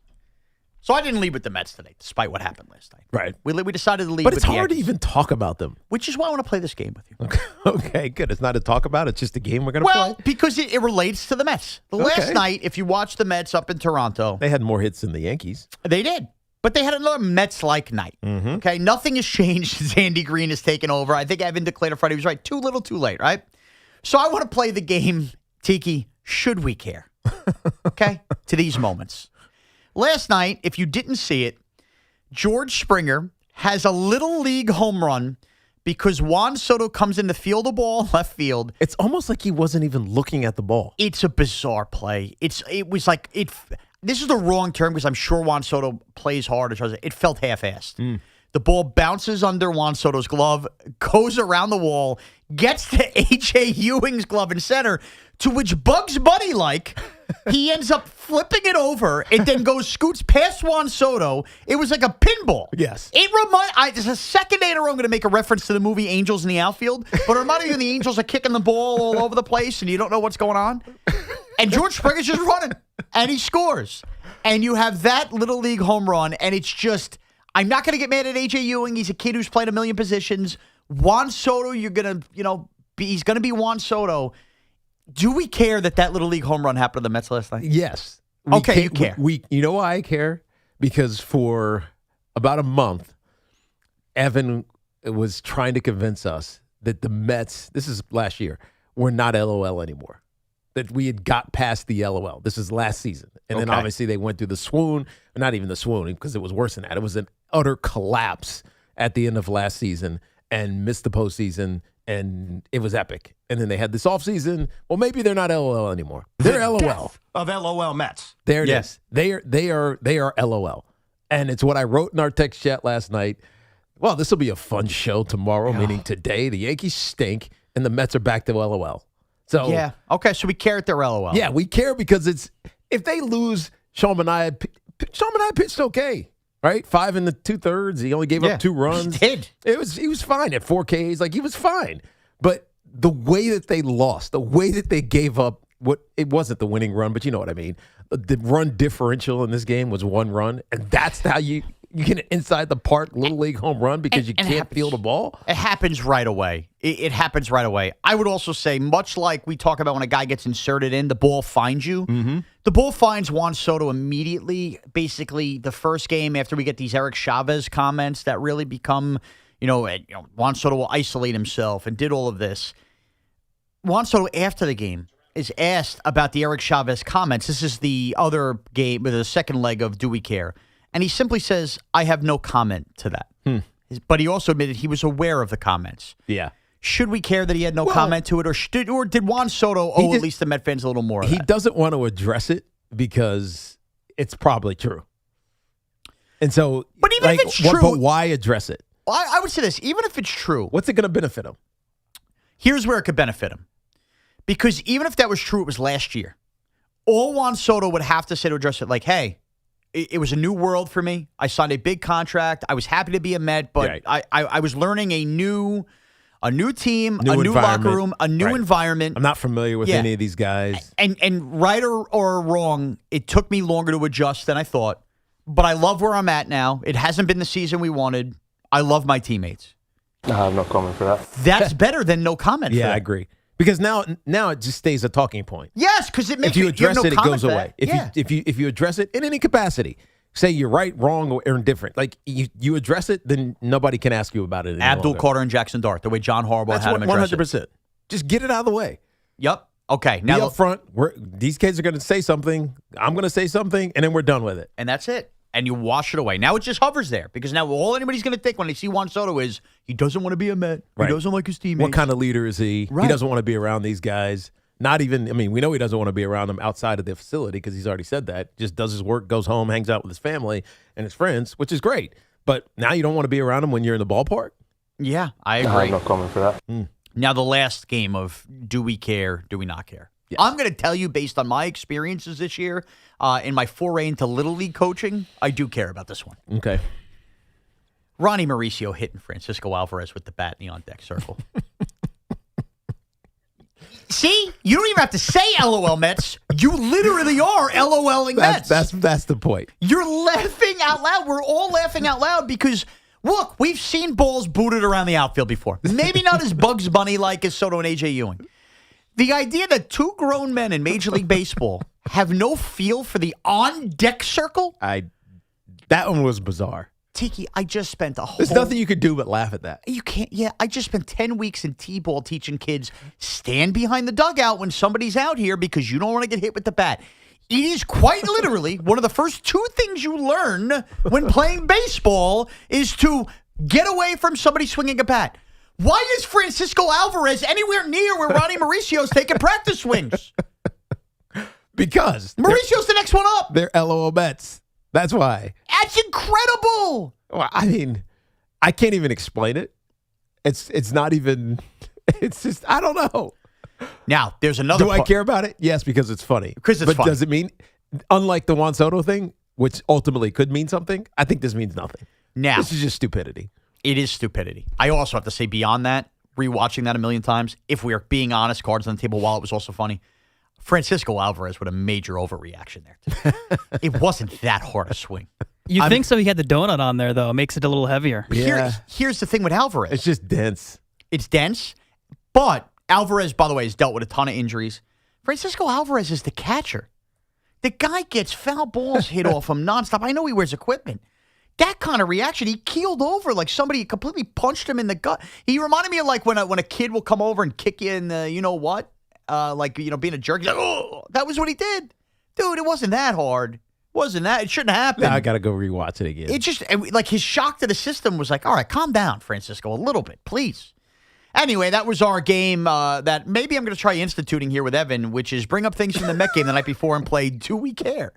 Speaker 4: So I didn't lead with the Mets today, despite what happened last night.
Speaker 2: Right.
Speaker 4: We decided to lead
Speaker 2: but
Speaker 4: with
Speaker 2: it's
Speaker 4: the
Speaker 2: hard to
Speaker 4: Yankees,
Speaker 2: even talk about them.
Speaker 4: which is why I want to play this game with you.
Speaker 2: Okay, good. It's not a talk about. It's just a game we're going to play.
Speaker 4: Well, because it relates to the Mets. Last night, if you watch the Mets up in Toronto,
Speaker 2: They had more hits than the Yankees.
Speaker 4: they did. But they had another Mets-like night.
Speaker 2: Mm-hmm.
Speaker 4: Okay, nothing has changed since Andy Green has taken over. I think Evan declared on Friday he was right. Too little, too late, right? So I want to play the game, Tiki, should we care? Okay, to these moments. Last night, if you didn't see it, George Springer has a little league home run because Juan Soto comes in to field the ball left field.
Speaker 2: It's almost like he wasn't even looking at the ball.
Speaker 4: It's a bizarre play. This is the wrong term because I'm sure Juan Soto plays hard. It felt half-assed. The ball bounces under Juan Soto's glove, goes around the wall, gets to A.J. Ewing's glove in center, to which Bugs Bunny, he ends up flipping it over. It then scoots past Juan Soto. It was like a pinball.
Speaker 2: Yes.
Speaker 4: It's a second day in a row I'm going to make a reference to the movie Angels in the Outfield, but it reminded me when the Angels are kicking the ball all over the place and you don't know what's going on. And George Springer's just running, and he scores. And you have that Little League home run, and it's just... I'm not going to get mad at A.J. Ewing. He's a kid who's played a million positions. Juan Soto, he's going to be Juan Soto. Do we care that Little League home run happened to the Mets last night?
Speaker 2: Yes.
Speaker 4: You care.
Speaker 2: You know why I care? Because for about a month, Evan was trying to convince us that the Mets, this is last year, were not LOL anymore. That we had got past the LOL. This is last season. And then obviously they went through the swoon, not even the swoon, because it was worse than that. It was an utter collapse at the end of last season and missed the postseason, and it was epic. And then they had this offseason. Well, maybe they're not LOL anymore. They're LOL.
Speaker 5: Of LOL Mets.
Speaker 2: There it is. They are LOL. And it's what I wrote in our text chat last night. Well, this will be a fun show tomorrow, meaning today. The Yankees stink, and the Mets are back to LOL. So
Speaker 4: yeah. Okay, so we care at their LOL.
Speaker 2: Yeah, we care because if they lose, Shaun Morash pitched okay, right? 5 2/3. He only gave up 2 runs.
Speaker 4: He did.
Speaker 2: He was fine at 4 Ks. He was fine. But the way that they lost, the way that they gave up, it wasn't the winning run, but you know what I mean. The run differential in this game was 1 run, and that's how you get an inside the park Little League home run because you can't feel the ball.
Speaker 4: It happens right away. It happens right away. I would also say, much like we talk about when a guy gets inserted in, the ball finds you.
Speaker 2: Mm-hmm.
Speaker 4: The ball finds Juan Soto immediately. Basically, the first game after we get these Eric Chavez comments that really become, Juan Soto will isolate himself and did all of this. Juan Soto, after the game, is asked about the Eric Chavez comments. This is the other game, the second leg of Do We Care? And he simply says, I have no comment to that. But he also admitted he was aware of the comments.
Speaker 2: Yeah.
Speaker 4: Should we care that he had no comment to it? Or did Juan Soto owe at least the Met fans a little more of
Speaker 2: He
Speaker 4: that?
Speaker 2: doesn't want to address it because it's probably true. And so,
Speaker 4: but even if it's true,
Speaker 2: but why address it?
Speaker 4: I would say this. Even if it's true.
Speaker 2: What's it going to benefit him?
Speaker 4: Here's where it could benefit him. Because even if that was true, it was last year. All Juan Soto would have to say to address it, hey, it was a new world for me. I signed a big contract. I was happy to be a Met, but I was learning a new team, a new locker room, a new environment.
Speaker 2: I'm not familiar with any of these guys.
Speaker 4: And right or wrong, it took me longer to adjust than I thought. But I love where I'm at now. It hasn't been the season we wanted. I love my teammates.
Speaker 6: I have no comment for that.
Speaker 4: That's better than no comment for that.
Speaker 2: Yeah, I agree. Because now it just stays a talking point.
Speaker 4: Yes, because it makes
Speaker 2: if you address
Speaker 4: it,
Speaker 2: it goes away. If you address it in any capacity, say you're right, wrong, or indifferent, you address it, then nobody can ask you about it.
Speaker 4: Abdul Carter and Jackson Dart, the way John Harbaugh had him address
Speaker 2: 100%. Just get it out of the way.
Speaker 4: Yep. Okay.
Speaker 2: Now, be up front. These kids are going to say something. I'm going to say something, and then we're done with it.
Speaker 4: And that's it. And you wash it away. Now it just hovers there because now all anybody's going to think when they see Juan Soto is he doesn't want to be a Met. Right. He doesn't like his teammates.
Speaker 2: What kind of leader is he? Right. He doesn't want to be around these guys. Not even, we know he doesn't want to be around them outside of the facility because he's already said that. Just does his work, goes home, hangs out with his family and his friends, which is great. But now you don't want to be around him when you're in the ballpark?
Speaker 4: Yeah, I agree.
Speaker 6: I have no comment for that.
Speaker 4: Now the last game of do we care, do we not care? Yes. I'm going to tell you based on my experiences this year, in my foray into Little League coaching, I do care about this one.
Speaker 2: Okay.
Speaker 4: Ronny Mauricio hitting Francisco Alvarez with the bat in the on-deck circle. See? You don't even have to say LOL Mets. You literally are LOLing Mets.
Speaker 2: That's the point.
Speaker 4: You're laughing out loud. We're all laughing out loud because, look, we've seen balls booted around the outfield before. Maybe not as Bugs Bunny-like as Soto and A.J. Ewing. The idea that 2 grown men in Major League Baseball have no feel for the on-deck circle?
Speaker 2: That one was bizarre.
Speaker 4: Tiki, I just spent a whole...
Speaker 2: There's nothing you could do but laugh at that.
Speaker 4: You can't... Yeah, I just spent 10 weeks in T-ball teaching kids, stand behind the dugout when somebody's out here because you don't want to get hit with the bat. It is quite literally one of the first 2 things you learn when playing baseball is to get away from somebody swinging a bat. Why is Francisco Alvarez anywhere near where Ronny Mauricio's taking practice swings?
Speaker 2: Because
Speaker 4: Mauricio's the next one up.
Speaker 2: They're LOL Mets. That's why.
Speaker 4: That's incredible.
Speaker 2: Well, I mean, I can't even explain it. It's not even. It's just I don't know.
Speaker 4: Now there's another.
Speaker 2: Do I care about it? Yes, because it's funny.
Speaker 4: Because it's
Speaker 2: but
Speaker 4: funny.
Speaker 2: Does it mean, unlike the Juan Soto thing, which ultimately could mean something? I think this means nothing.
Speaker 4: Now
Speaker 2: this is just stupidity.
Speaker 4: It is stupidity. I also have to say, beyond that, rewatching that a million times, if we are being honest, cards on the table, while it was also funny, Francisco Alvarez with a major overreaction there. It wasn't that hard a swing.
Speaker 5: You think so? He had the donut on there, though. It makes it a little heavier.
Speaker 2: Yeah.
Speaker 4: Here's the thing with Alvarez.
Speaker 2: It's just dense.
Speaker 4: It's dense, but Alvarez, by the way, has dealt with a ton of injuries. Francisco Alvarez is the catcher. The guy gets foul balls hit off him nonstop. I know he wears equipment. That kind of reaction, he keeled over like somebody completely punched him in the gut. He reminded me of like when a kid will come over and kick you in the, you know what? Being a jerk. He's like, oh, that was what he did. Dude, it wasn't that hard. It shouldn't happen.
Speaker 2: Now I got to go rewatch it again.
Speaker 4: It just, like, his shock to the system was like, all right, calm down, Francisco, a little bit, please. Anyway, that was our game that maybe I'm going to try instituting here with Evan, which is bring up things from the Met game the night before and play Do We Care?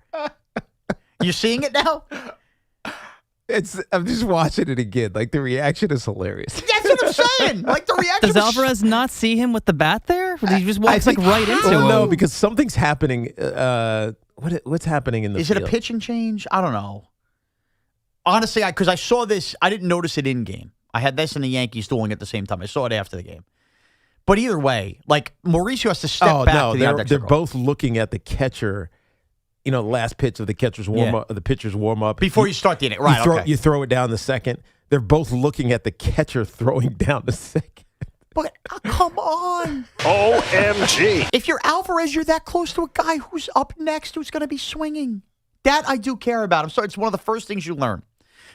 Speaker 4: You seeing it now?
Speaker 2: I'm just watching it again. Like, the reaction is hilarious.
Speaker 4: That's what I'm saying. Like, the reaction.
Speaker 5: Does Alvarez not see him with the bat there? He just walks right into him.
Speaker 2: No, because something's happening. What's happening in the field?
Speaker 4: Is it a pitching change? I don't know. Honestly, because I saw this, I didn't notice it in game. I had this and the Yankees dueling at the same time. I saw it after the game. But either way, like, Mauricio has to step back to the
Speaker 2: they're both looking at the catcher. You know, last pitch of the catcher's warm up, the pitcher's warm up.
Speaker 4: Before you start the inning, right?
Speaker 2: You throw it down the second. They're both looking at the catcher throwing down the second.
Speaker 4: But come on.
Speaker 3: OMG.
Speaker 4: If you're Alvarez, you're that close to a guy who's up next, who's going to be swinging. That I do care about. I'm sorry, it's one of the first things you learn.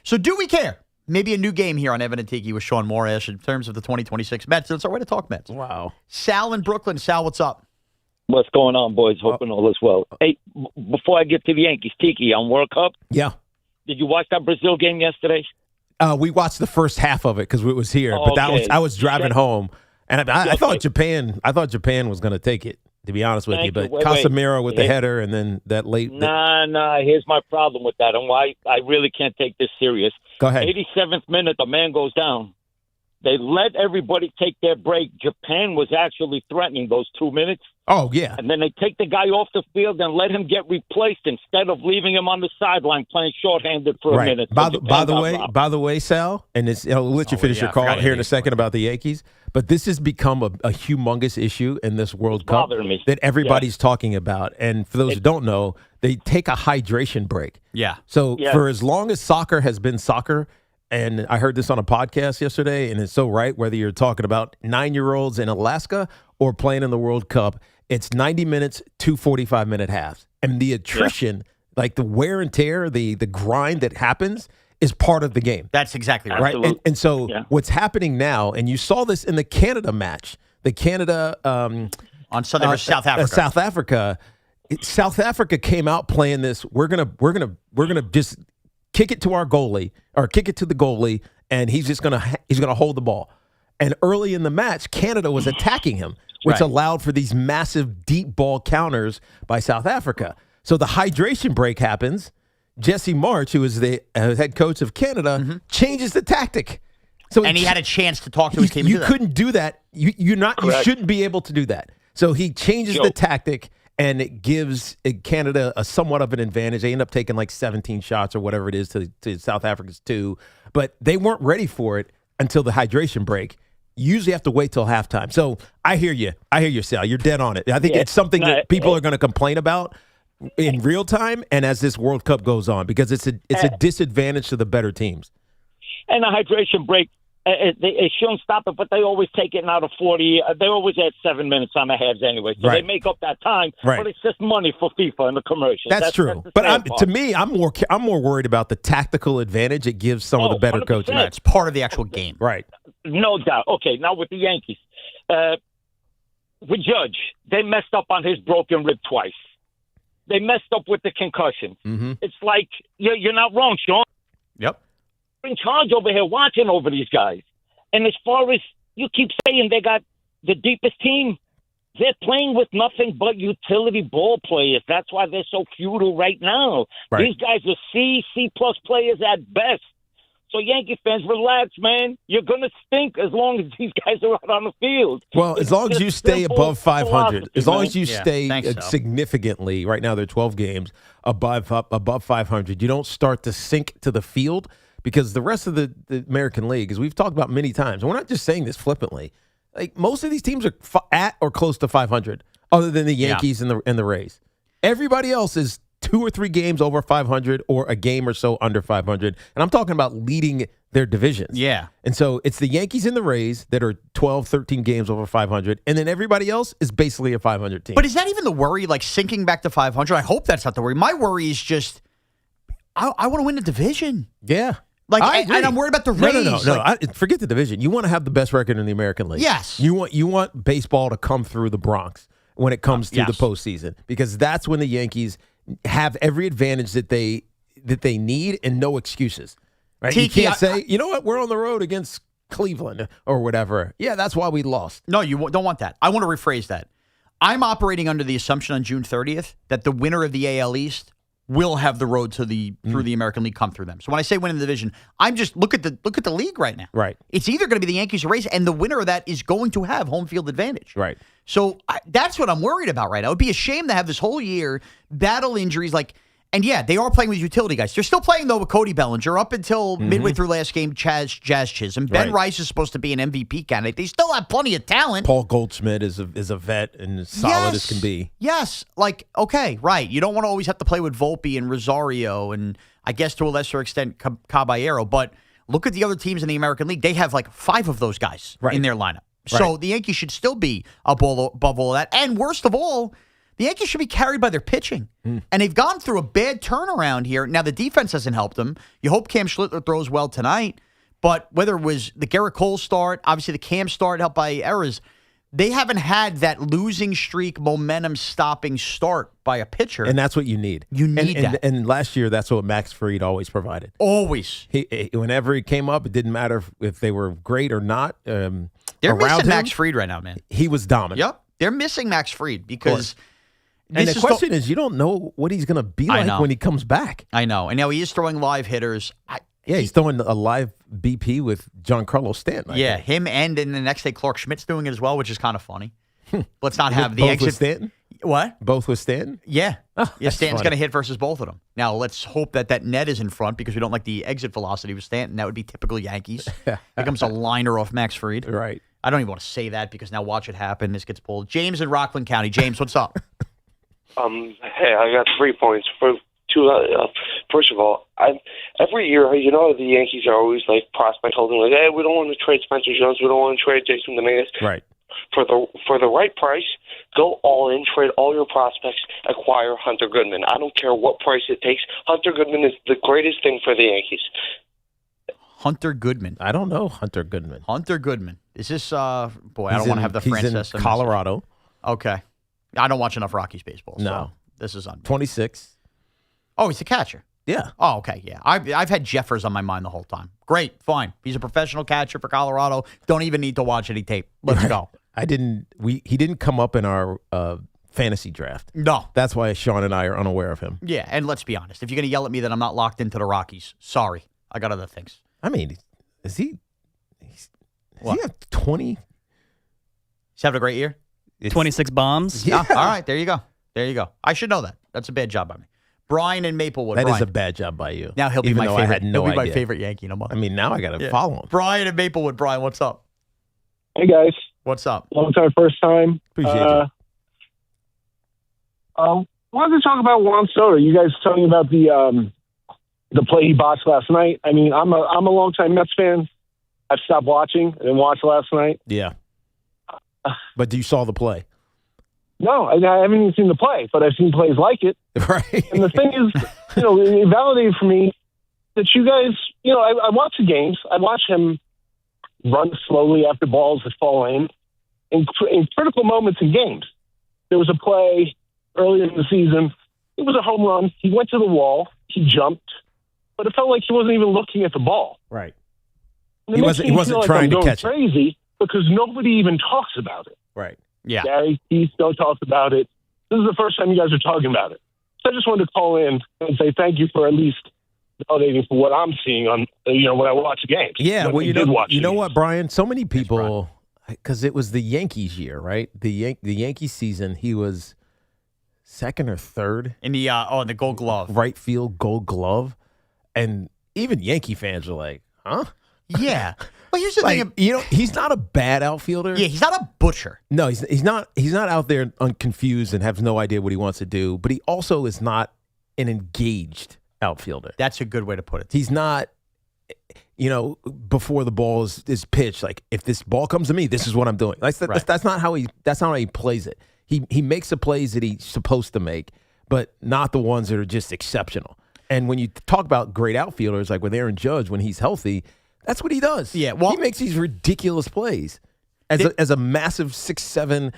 Speaker 4: So do we care? Maybe a new game here on Evan and Tiki with Shaun Morash in terms of the 2026 Mets. It's our way to talk Mets.
Speaker 2: Wow.
Speaker 4: Sal in Brooklyn. Sal, what's up?
Speaker 7: What's going on, boys? Hoping all is well. Hey, before I get to the Yankees, Tiki, on World Cup.
Speaker 2: Yeah.
Speaker 7: Did you watch that Brazil game yesterday?
Speaker 2: We watched the first half of it because it was here, but I was driving home, and I thought Japan was going to take it. To be honest with you, but Casemiro with the header, and then that late.
Speaker 7: Nah. Here's my problem with that, and why I really can't take this serious.
Speaker 2: Go ahead.
Speaker 7: 87th minute, the man goes down. They let everybody take their break. Japan was actually threatening those 2 minutes.
Speaker 2: Oh, yeah.
Speaker 7: And then they take the guy off the field and let him get replaced instead of leaving him on the sideline playing shorthanded for a minute.
Speaker 2: By the way, Sal, and I'll let you finish your call here in a second about the Yankees, but this has become a humongous issue in this World Cup that everybody's talking about. And for those who don't know, they take a hydration break.
Speaker 4: Yeah.
Speaker 2: So for as long as soccer has been soccer, and I heard this on a podcast yesterday, and it's so right, whether you're talking about 9-year-olds in Alaska or playing in the World Cup, it's 90 minutes, 2 45-minute halves. And the attrition, like the wear and tear, the grind that happens is part of the game.
Speaker 4: That's exactly right.
Speaker 2: And so what's happening now, and you saw this in the Canada match, the Canada
Speaker 4: on Sunday versus South Africa.
Speaker 2: South Africa came out playing this. We're gonna just kick it to our goalie, or kick it to the goalie, and he's gonna hold the ball. And early in the match, Canada was attacking him, which allowed for these massive deep ball counters by South Africa. So the hydration break happens. Jesse March, who is the head coach of Canada, changes the tactic.
Speaker 4: And he had a chance to talk to his team.
Speaker 2: You couldn't do that. You shouldn't be able to do that. So he changes the tactic, and it gives Canada a somewhat of an advantage. They end up taking like 17 shots or whatever it is to South Africa's 2. But they weren't ready for it until the hydration break. You usually have to wait till halftime. So I hear you, Sal. You're dead on it. I think it's something that people are going to complain about in real time and as this World Cup goes on, because it's a disadvantage to the better teams.
Speaker 7: And the hydration break, it shouldn't stop it, but they always take it out of 40. They always add 7 minutes on the halves anyway, so they make up that time.
Speaker 2: Right.
Speaker 7: But it's just money for FIFA and the commercials.
Speaker 2: That's true. But to me, I'm more worried about the tactical advantage it gives some of the better
Speaker 7: 100%.
Speaker 2: coaches.
Speaker 4: It's part of the actual game.
Speaker 2: Right.
Speaker 7: No doubt. Okay, now with the Yankees. With Judge, they messed up on his broken rib twice. They messed up with the concussion.
Speaker 2: Mm-hmm.
Speaker 7: It's like, you're not wrong, Shaun.
Speaker 4: Yep.
Speaker 7: We're in charge over here watching over these guys. And as far as You keep saying they got the deepest team. They're playing with nothing but utility ball players. That's why they're so futile right now.
Speaker 2: Right.
Speaker 7: These guys are C-plus players at best. So Yankee fans, relax, man. You're going to stink as long as these guys are out on the field.
Speaker 2: Well, as long as you stay above 500, as long as you
Speaker 4: Yeah,
Speaker 2: stay
Speaker 4: thanks, so.
Speaker 2: significantly, right now they're 12 games above 500, you don't start to sink to the field because the rest of the American League, as we've talked about many times, and we're not just saying this flippantly, like most of these teams are at or close to 500, other than the Yankees and the Rays. Everybody else is 2 or 3 games over 500 or a game or so under 500. And I'm talking about leading their divisions.
Speaker 4: Yeah.
Speaker 2: And so it's the Yankees and the Rays that are 12, 13 games over 500. And then everybody else is basically a 500 team.
Speaker 4: But is that even the worry, like sinking back to 500? I hope that's not the worry. My worry is just, I want to win the division.
Speaker 2: Yeah.
Speaker 4: Like,
Speaker 2: I agree.
Speaker 4: and I'm worried about the Rays.
Speaker 2: No. Forget the division. You want to have the best record in the American League.
Speaker 4: Yes.
Speaker 2: You want baseball to come through the Bronx when it comes to the postseason, because that's when the Yankees have every advantage that they need and no excuses. Right?
Speaker 4: Tiki,
Speaker 2: you can't say, you know what, we're on the road against Cleveland or whatever. Yeah, that's why we lost.
Speaker 4: No, you don't want that. I want to rephrase that. I'm operating under the assumption on June 30th that the winner of the AL East will have the road to through the American League come through them. So when I say win in the division, I'm just look at the league right now.
Speaker 2: Right.
Speaker 4: It's either going to be the Yankees or Rays, and the winner of that is going to have home field advantage.
Speaker 2: Right.
Speaker 4: So that's what I'm worried about right now. It would be a shame to have this whole year battle injuries and yeah, they are playing with utility guys. They're still playing, though, with Cody Bellinger. Up until midway through last game, Jazz Chisholm. Ben Rice is supposed to be an MVP candidate. They still have plenty of talent.
Speaker 2: Paul Goldschmidt is a vet and as solid as can be.
Speaker 4: Yes. Okay, right. You don't want to always have to play with Volpe and Rosario and I guess to a lesser extent Caballero. But look at the other teams in the American League. They have 5 of those guys in their lineup. So the Yankees should still be above all of that. And worst of all, the Yankees should be carried by their pitching. And they've gone through a bad turnaround here. Now, the defense hasn't helped them. You hope Cam Schlittler throws well tonight. But whether it was the Garrett Cole start, obviously the Cam start helped by errors, they haven't had that losing streak, momentum-stopping start by a pitcher.
Speaker 2: And that's what you need.
Speaker 4: You need that.
Speaker 2: And last year, that's what Max Fried always provided.
Speaker 4: Always.
Speaker 2: Whenever he came up, it didn't matter if they were great or not.
Speaker 4: They're missing Max Fried right now, man.
Speaker 2: He was dominant.
Speaker 4: Yep. They're missing Max Fried because...
Speaker 2: And the question is, you don't know what he's going to be like when he comes back.
Speaker 4: I know. And now he is throwing live hitters.
Speaker 2: He's throwing a live BP with Giancarlo Stanton.
Speaker 4: Yeah, him and then the next day Clark Schmidt's doing it as well, which is kind of funny. Let's not have the
Speaker 2: both
Speaker 4: exit.
Speaker 2: with Stanton?
Speaker 4: What?
Speaker 2: Both with Stanton?
Speaker 4: Yeah. Stanton's
Speaker 2: funny.
Speaker 4: going to hit versus both of them. Now, let's hope that net is in front because we don't like the exit velocity with Stanton. That would be typical Yankees. Becomes a liner off Max Fried.
Speaker 2: Right.
Speaker 4: I don't even want to say that because now watch it happen. This gets pulled. James in Rockland County. James, what's up?
Speaker 6: Hey, I got 3 points. First of all, every year, the Yankees are always prospect holding, hey, we don't want to trade Spencer Jones, we don't want to trade Jason Dominguez.
Speaker 2: Right.
Speaker 6: For the right price, go all in, trade all your prospects, acquire Hunter Goodman. I don't care what price it takes. Hunter Goodman is the greatest thing for the Yankees.
Speaker 4: Hunter Goodman.
Speaker 2: I don't know Hunter Goodman.
Speaker 4: Hunter Goodman. Is this, I don't want to have the Francisco.
Speaker 2: He's in Colorado.
Speaker 4: Okay. I don't watch enough Rockies baseball. So
Speaker 2: no.
Speaker 4: This is on
Speaker 2: 26.
Speaker 4: Oh, he's a catcher.
Speaker 2: Yeah.
Speaker 4: Oh, okay. Yeah. I've had Jeffers on my mind the whole time. Great. Fine. He's a professional catcher for Colorado. Don't even need to watch any tape. Let's go.
Speaker 2: He didn't come up in our fantasy draft.
Speaker 4: No.
Speaker 2: That's why Shaun and I are unaware of him.
Speaker 4: Yeah. And let's be honest. If you're going to yell at me that I'm not locked into the Rockies, sorry. I got other things.
Speaker 2: I mean, does he have 20?
Speaker 4: He's having a great year?
Speaker 5: 26 bombs?
Speaker 4: Yeah. All right. There you go. I should know that. That's a bad job by me. Brian in Maplewood.
Speaker 2: That is a bad job by you.
Speaker 4: Now he'll be my favorite.
Speaker 2: I had no
Speaker 4: he'll be
Speaker 2: idea.
Speaker 4: My favorite Yankee in a month.
Speaker 2: I mean, now I got to follow him.
Speaker 4: Brian in Maplewood. Brian, what's up?
Speaker 8: Hey, guys.
Speaker 4: What's up?
Speaker 8: Long time, first time.
Speaker 2: Appreciate you.
Speaker 8: Wanted to talk about Juan Soto. You guys talking about the play he botched last night. I mean, I'm a longtime Mets fan. I've stopped watching. I didn't watch last night.
Speaker 2: Yeah. But you saw the play?
Speaker 8: No, I haven't even seen the play, but I've seen plays like it.
Speaker 2: Right.
Speaker 8: And the thing is, it validated for me that you guys, I watch the games. I watch him run slowly after balls that fall in critical moments in games. There was a play earlier in the season. It was a home run. He went to the wall. He jumped. But it felt like he wasn't even looking at the ball.
Speaker 2: Right.
Speaker 8: He wasn't trying to catch crazy. because nobody even talks about it.
Speaker 2: Right.
Speaker 4: Yeah.
Speaker 8: Gary, Keith, don't talk about it. This is the first time you guys are talking about it. So I just wanted to call in and say thank you for at least validating for what I'm seeing on, when I watch games.
Speaker 2: Yeah, well, you know what, Brian? So many people, because it was the Yankees year, right? The Yankee season, he was second or third
Speaker 4: in the Gold Glove,
Speaker 2: right field Gold Glove, and even Yankee fans are like, huh?
Speaker 4: Yeah. Well, here's the thing.
Speaker 2: He's not a bad outfielder.
Speaker 4: Yeah, he's not a butcher.
Speaker 2: No, he's not. He's not out there confused and has no idea what he wants to do. But he also is not an engaged outfielder.
Speaker 4: That's a good way to put it.
Speaker 2: He's not. Before the ball is pitched, like if this ball comes to me, this is what I'm doing. That's not how he. That's not how he plays it. He makes the plays that he's supposed to make, but not the ones that are just exceptional. And when you talk about great outfielders, like with Aaron Judge, when he's healthy, that's what he does.
Speaker 4: Yeah, well,
Speaker 2: he makes these ridiculous plays as a massive 6'7",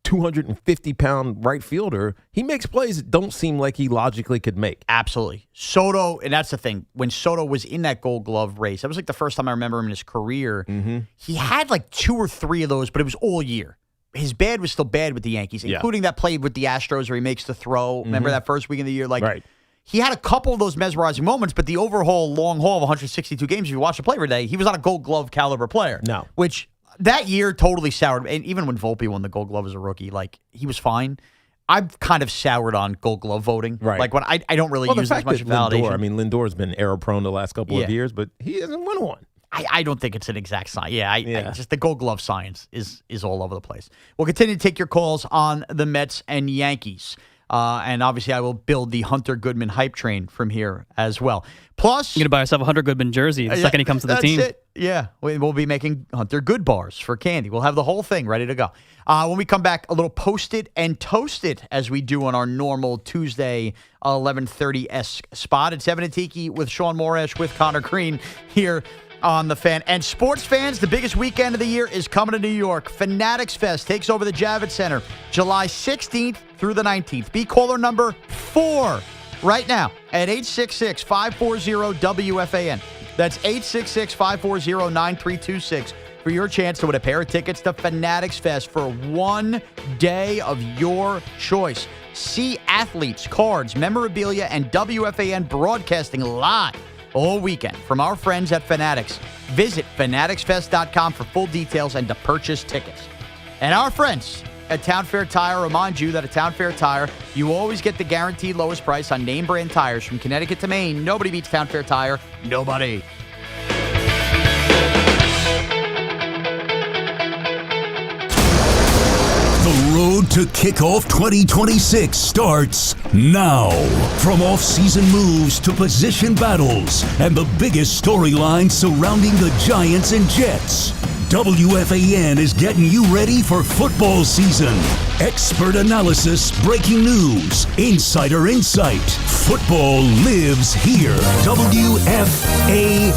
Speaker 2: 250-pound right fielder. He makes plays that don't seem like he logically could make.
Speaker 4: Absolutely. Soto, and that's the thing. When Soto was in that Gold Glove race, that was like the first time I remember him in his career.
Speaker 2: Mm-hmm.
Speaker 4: He had like 2 or 3 of those, but it was all year. His bad was still bad with the Yankees, including that play with the Astros where he makes the throw.
Speaker 2: Mm-hmm.
Speaker 4: Remember that first week of the year?
Speaker 2: Right.
Speaker 4: He had a couple of those mesmerizing moments, but the overall long haul of 162 games, if you watch the play every day, he was not a Gold Glove caliber player.
Speaker 2: No.
Speaker 4: Which that year totally soured. And even when Volpe won the Gold Glove as a rookie, he was fine. I've kind of soured on Gold Glove voting.
Speaker 2: Right.
Speaker 4: Like when I don't really use as much validation.
Speaker 2: Lindor's been error prone the last couple of years, but he hasn't won one.
Speaker 4: I don't think it's an exact science. Just the Gold Glove science is all over the place. We'll continue to take your calls on the Mets and Yankees. And obviously, I will build the Hunter Goodman hype train from here as well. Plus,
Speaker 5: you're going to buy yourself a Hunter Goodman jersey the second he comes to the team.
Speaker 4: That's it. Yeah. We'll be making Hunter Good bars for candy. We'll have the whole thing ready to go. When we come back, a little Post-it and Toast-it as we do on our normal Tuesday 11:30-esque spot. It's Shaun and Tiki with Shaun Morash with Connor Green here on the Fan. And sports fans, the biggest weekend of the year is coming to New York. Fanatics Fest takes over the Javits Center July 16th through the 19th. Be caller number 4 right now at 866-540-WFAN. That's 866-540-9326 for your chance to win a pair of tickets to Fanatics Fest for one day of your choice. See athletes, cards, memorabilia, and WFAN broadcasting live all weekend from our friends at Fanatics. Visit fanaticsfest.com for full details and to purchase tickets. And our friends at Town Fair Tire remind you that at Town Fair Tire, you always get the guaranteed lowest price on name brand tires from Connecticut to Maine. Nobody beats Town Fair Tire. Nobody.
Speaker 3: The road to kickoff 2026 starts now. From off-season moves to position battles and the biggest storylines surrounding the Giants and Jets, WFAN is getting you ready for football season. Expert analysis, breaking news, insider insight. Football lives here. WFAN.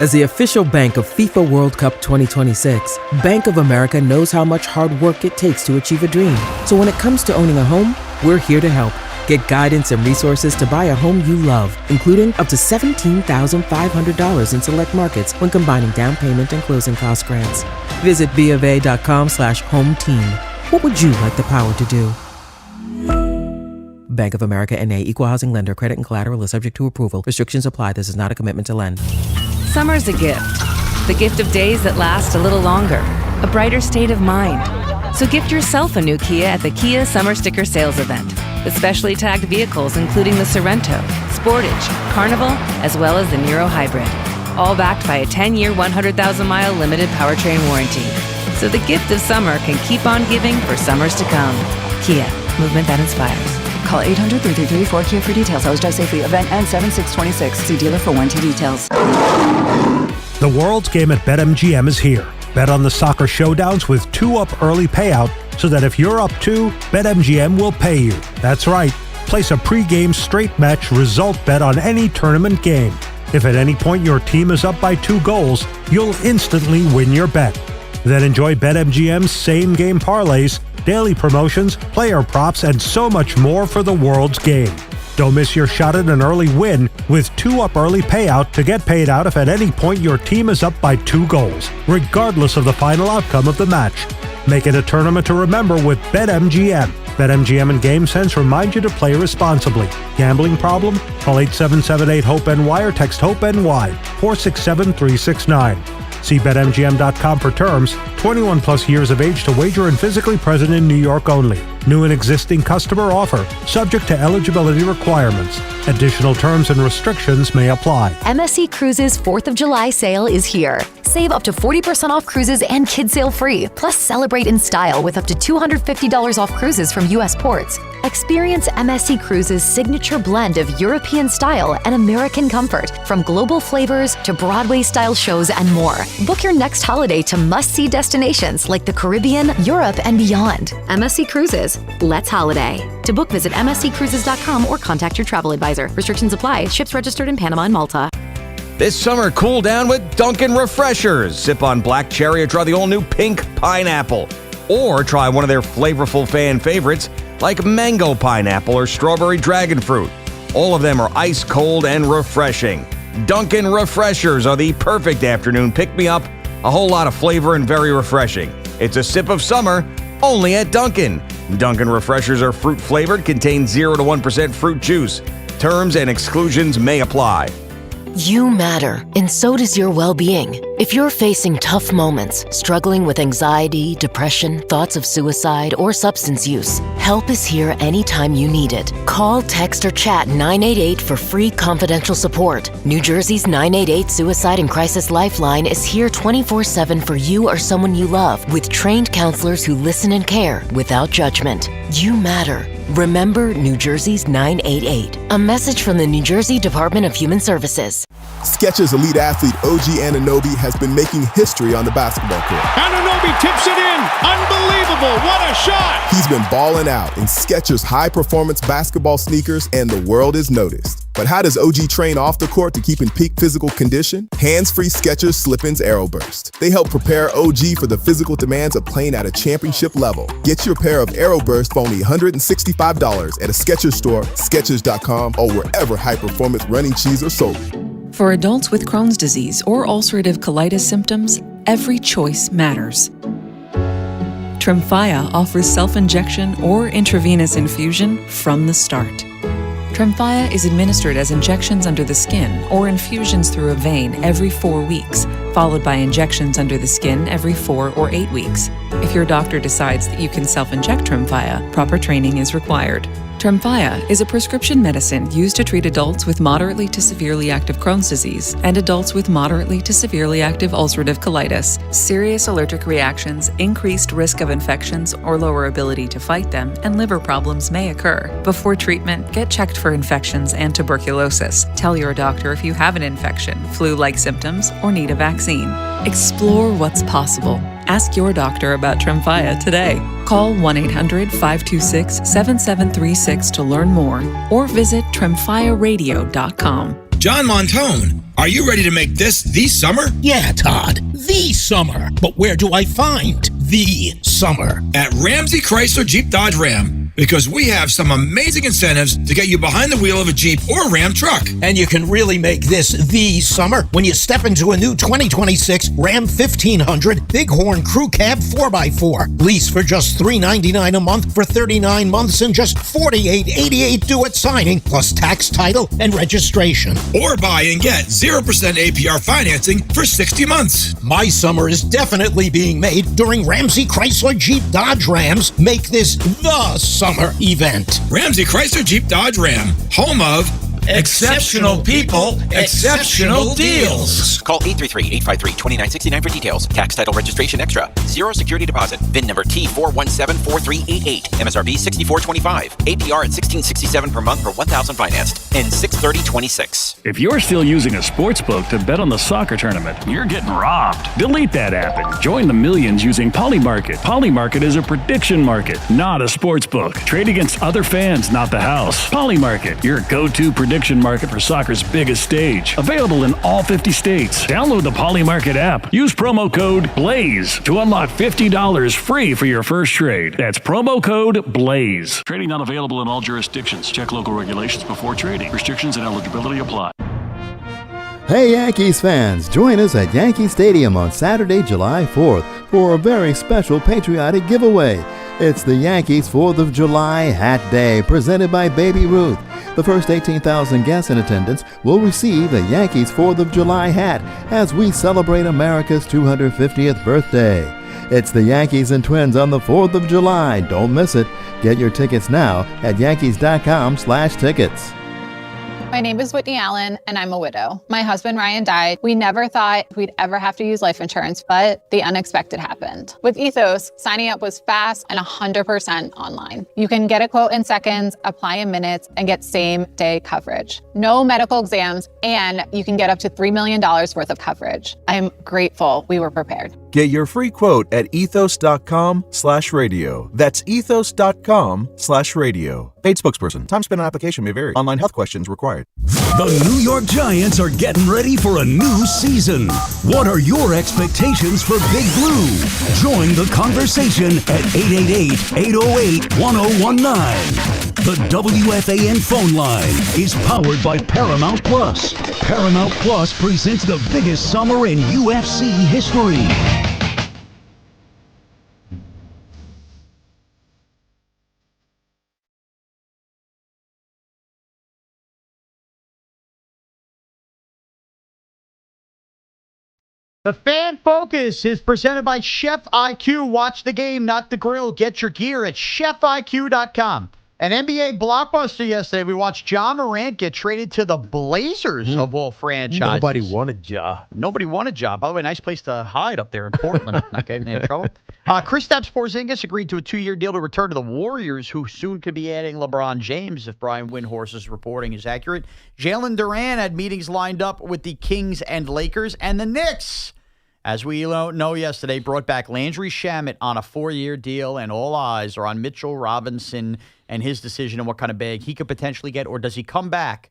Speaker 15: As the official bank of FIFA World Cup 2026, Bank of America knows how much hard work it takes to achieve a dream. So when it comes to owning a home, we're here to help. Get guidance and resources to buy a home you love, including up to $17,500 in select markets when combining down payment and closing cost grants. Visit BofA.com/home team. What would you like the power to do? Bank of America N.A. Equal Housing Lender. Credit and collateral is subject to approval. Restrictions apply. This is not a commitment to lend.
Speaker 16: Summer's a gift. The gift of days that last a little longer. A brighter state of mind. So gift yourself a new Kia at the Kia Summer Sticker Sales Event. With specially tagged vehicles including the Sorrento, Sportage, Carnival, as well as the Niro Hybrid. All backed by a 10-year, 100,000-mile limited powertrain warranty. So the gift of summer can keep on giving for summers to come. Kia, movement that inspires.
Speaker 17: Call 800-3334-KIA for details. Hosted by Safely. Event ends 7/6/26. See dealer for warranty details.
Speaker 31: The World's Game at BetMGM is here. Bet on the soccer showdowns with 2-up early payout so that if you're up 2, BetMGM will pay you. That's right. Place a pre-game straight match result bet on any tournament game. If at any point your team is up by 2 goals, you'll instantly win your bet. Then enjoy BetMGM's same-game parlays, daily promotions, player props, and so much more for the World's Game. Don't miss your shot at an early win with 2-up early payout to get paid out if at any point your team is up by 2 goals, regardless of the final outcome of the match. Make it a tournament to remember with BetMGM. BetMGM and GameSense remind you to play responsibly. Gambling problem? Call 877-8-HOPE-NY or text HOPE-NY 467-369. See BetMGM.com for terms. 21 plus years of age to wager and physically present in New York only. New and existing customer offer. Subject to eligibility requirements. Additional terms and restrictions may apply.
Speaker 18: MSC Cruises 4th of July sale is here. Save up to 40% off cruises and kids sail free. Plus celebrate in style with up to $250 off cruises from U.S. ports. Experience MSC Cruises' signature blend of European style and American comfort, from global flavors to Broadway-style shows and more. Book your next holiday to must-see destinations like the Caribbean, Europe, and beyond. MSC Cruises. Let's holiday. To book, visit msccruises.com or contact your travel advisor. Restrictions apply. Ships registered in Panama and Malta.
Speaker 19: This summer, cool down with Dunkin' Refreshers. Sip on black cherry or try the all-new pink pineapple. Or try one of their flavorful fan favorites like mango pineapple or strawberry dragon fruit. All of them are ice cold and refreshing. Dunkin' Refreshers are the perfect afternoon pick-me-up, a whole lot of flavor and very refreshing. It's a sip of summer, only at Dunkin'. Dunkin' Refreshers are fruit-flavored, contain 0 to 1% fruit juice. Terms and exclusions may apply.
Speaker 20: You matter, and so does your well-being. If you're facing tough moments, struggling with anxiety, depression, thoughts of suicide, or substance use, help is here anytime you need it. Call, text, or chat 988 for free confidential support. New Jersey's 988 Suicide and Crisis Lifeline is here 24/7 for you or someone you love, with trained counselors who listen and care without judgment. You matter. Remember New Jersey's 988. A message from the New Jersey Department of Human Services.
Speaker 21: Skechers elite athlete OG Anunoby has been making history on the basketball court.
Speaker 22: Anunoby tips it in. Unbelievable. What a shot.
Speaker 21: He's been balling out in Skechers high-performance basketball sneakers, and the world is noticed. But how does OG train off the court to keep in peak physical condition? Hands-free Skechers Slip-ins Aeroburst. They help prepare OG for the physical demands of playing at a championship level. Get your pair of Aeroburst for only $165 at a Skechers store, Skechers.com, or wherever high-performance running shoes are sold.
Speaker 1: For adults with Crohn's disease or ulcerative colitis symptoms, every choice matters. Tremfya offers self-injection or intravenous infusion from the start. Tremfya is administered as injections under the skin or infusions through a vein every 4 weeks, followed by injections under the skin every 4 or 8 weeks. If your doctor decides that you can self-inject Tremfya, proper training is required. Tremfya is a prescription medicine used to treat adults with moderately to severely active Crohn's disease and adults with moderately to severely active ulcerative colitis. Serious allergic reactions, increased risk of infections or lower ability to fight them, and liver problems may occur. Before treatment, get checked for infections and tuberculosis. Tell your doctor if you have an infection, flu-like symptoms, or need a vaccine. Explore what's possible. Ask your doctor about Tremfya today. Call 1-800-526-7736 to learn more or visit tremfyaradio.com.
Speaker 23: John Montone, are you ready to make this the summer?
Speaker 24: Yeah, Todd, the summer. But where do I find the summer?
Speaker 23: At Ramsey Chrysler Jeep Dodge Ram. Because we have some amazing incentives to get you behind the wheel of a Jeep or Ram truck.
Speaker 24: And you can really make this the summer when you step into a new 2026 Ram 1500 Bighorn Crew Cab 4x4. Lease for just $399 a month for 39 months and just $48.88 due at signing, plus tax, title, and registration.
Speaker 23: Or buy and get 0% APR financing for 60 months.
Speaker 24: My summer is definitely being made during Ramsey Chrysler Jeep Dodge Ram's Make This the Summer event.
Speaker 23: Ramsey Chrysler Jeep Dodge Ram, home of exceptional people, exceptional deals.
Speaker 30: Call 833-853-2969 for details. Tax title registration extra. 0 security deposit. VIN number T4174388. MSRP $64.25. APR at $16.67 per month for $1,000 financed. And $630.26.
Speaker 25: If you're still using a sports book to bet on the soccer tournament, you're getting robbed. Delete that app and join the millions using Polymarket. Polymarket is a prediction market, not a sports book. Trade against other fans, not the house. Polymarket, your go-to prediction prediction market for soccer's biggest stage. Available in all 50 states. Download the Poly Market app. Use promo code BLAZE to unlock $50 free for your first trade. That's promo code BLAZE. Trading not available in all jurisdictions. Check local regulations before trading. Restrictions and eligibility apply.
Speaker 7: Hey Yankees fans, join us at Yankee Stadium on Saturday, July 4th for a very special patriotic giveaway. It's the Yankees 4th of July Hat Day, presented by Baby Ruth. The first 18,000 guests in attendance will receive a Yankees 4th of July hat as we celebrate America's 250th birthday. It's the Yankees and Twins on the 4th of July. Don't miss it. Get your tickets now at yankees.com/tickets.
Speaker 9: My name is Whitney Allen, and I'm a widow. My husband, Ryan, died. We never thought we'd ever have to use life insurance, but the unexpected happened. With Ethos, signing up was fast and 100% online. You can get a quote in seconds, apply in minutes, and get same-day coverage. No medical exams, and you can get up to $3 million worth of coverage. I'm grateful we were prepared.
Speaker 10: Get your free quote at ethos.com/radio. That's ethos.com/radio. Paid spokesperson. Time spent on application may vary. Online health questions required.
Speaker 3: The New York Giants are getting ready for a new season. What are your expectations for Big Blue? Join the conversation at 888-808-1019. The WFAN phone line is powered by Paramount Plus. Paramount Plus presents the biggest summer in UFC history.
Speaker 4: The Fan Focus is presented by Chef IQ. Watch the game, not the grill. Get your gear at chefiq.com. An NBA blockbuster yesterday. We watched Ja Morant get traded to the Blazers of all franchises.
Speaker 2: Nobody wanted Ja.
Speaker 4: Nobody wanted Ja. By the way, nice place to hide up there in Portland. Not getting in trouble. Kristaps Porzingis agreed to a 2-year deal to return to the Warriors, who soon could be adding LeBron James if Brian Windhorse's reporting is accurate. Jalen Duran had meetings lined up with the Kings and Lakers, and the Knicks, as we know yesterday, brought back Landry Shamet on a 4-year deal, and all eyes are on Mitchell Robinson and his decision and what kind of bag he could potentially get, or does he come back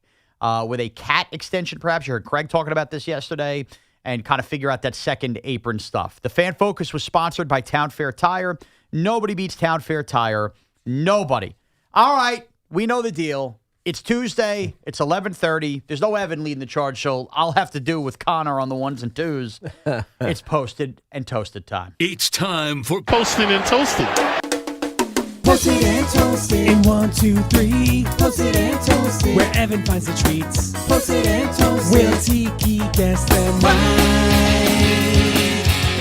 Speaker 4: with a cat extension perhaps? You heard Craig talking about this yesterday, and kind of figure out that second apron stuff. The Fan Focus was sponsored by Town Fair Tire. Nobody beats Town Fair Tire. Nobody. All right, we know the deal. It's Tuesday. It's 11:30. There's no Evan leading the charge, so I'll have to do with Connor on the ones and twos. It's posted and toasted time.
Speaker 3: It's time for
Speaker 22: Posted and Toasted.
Speaker 11: Posted and toasted in 1, 2, 3. Posted and toasted where Evan finds the treats. Posted and toasted will Tiki guess them right.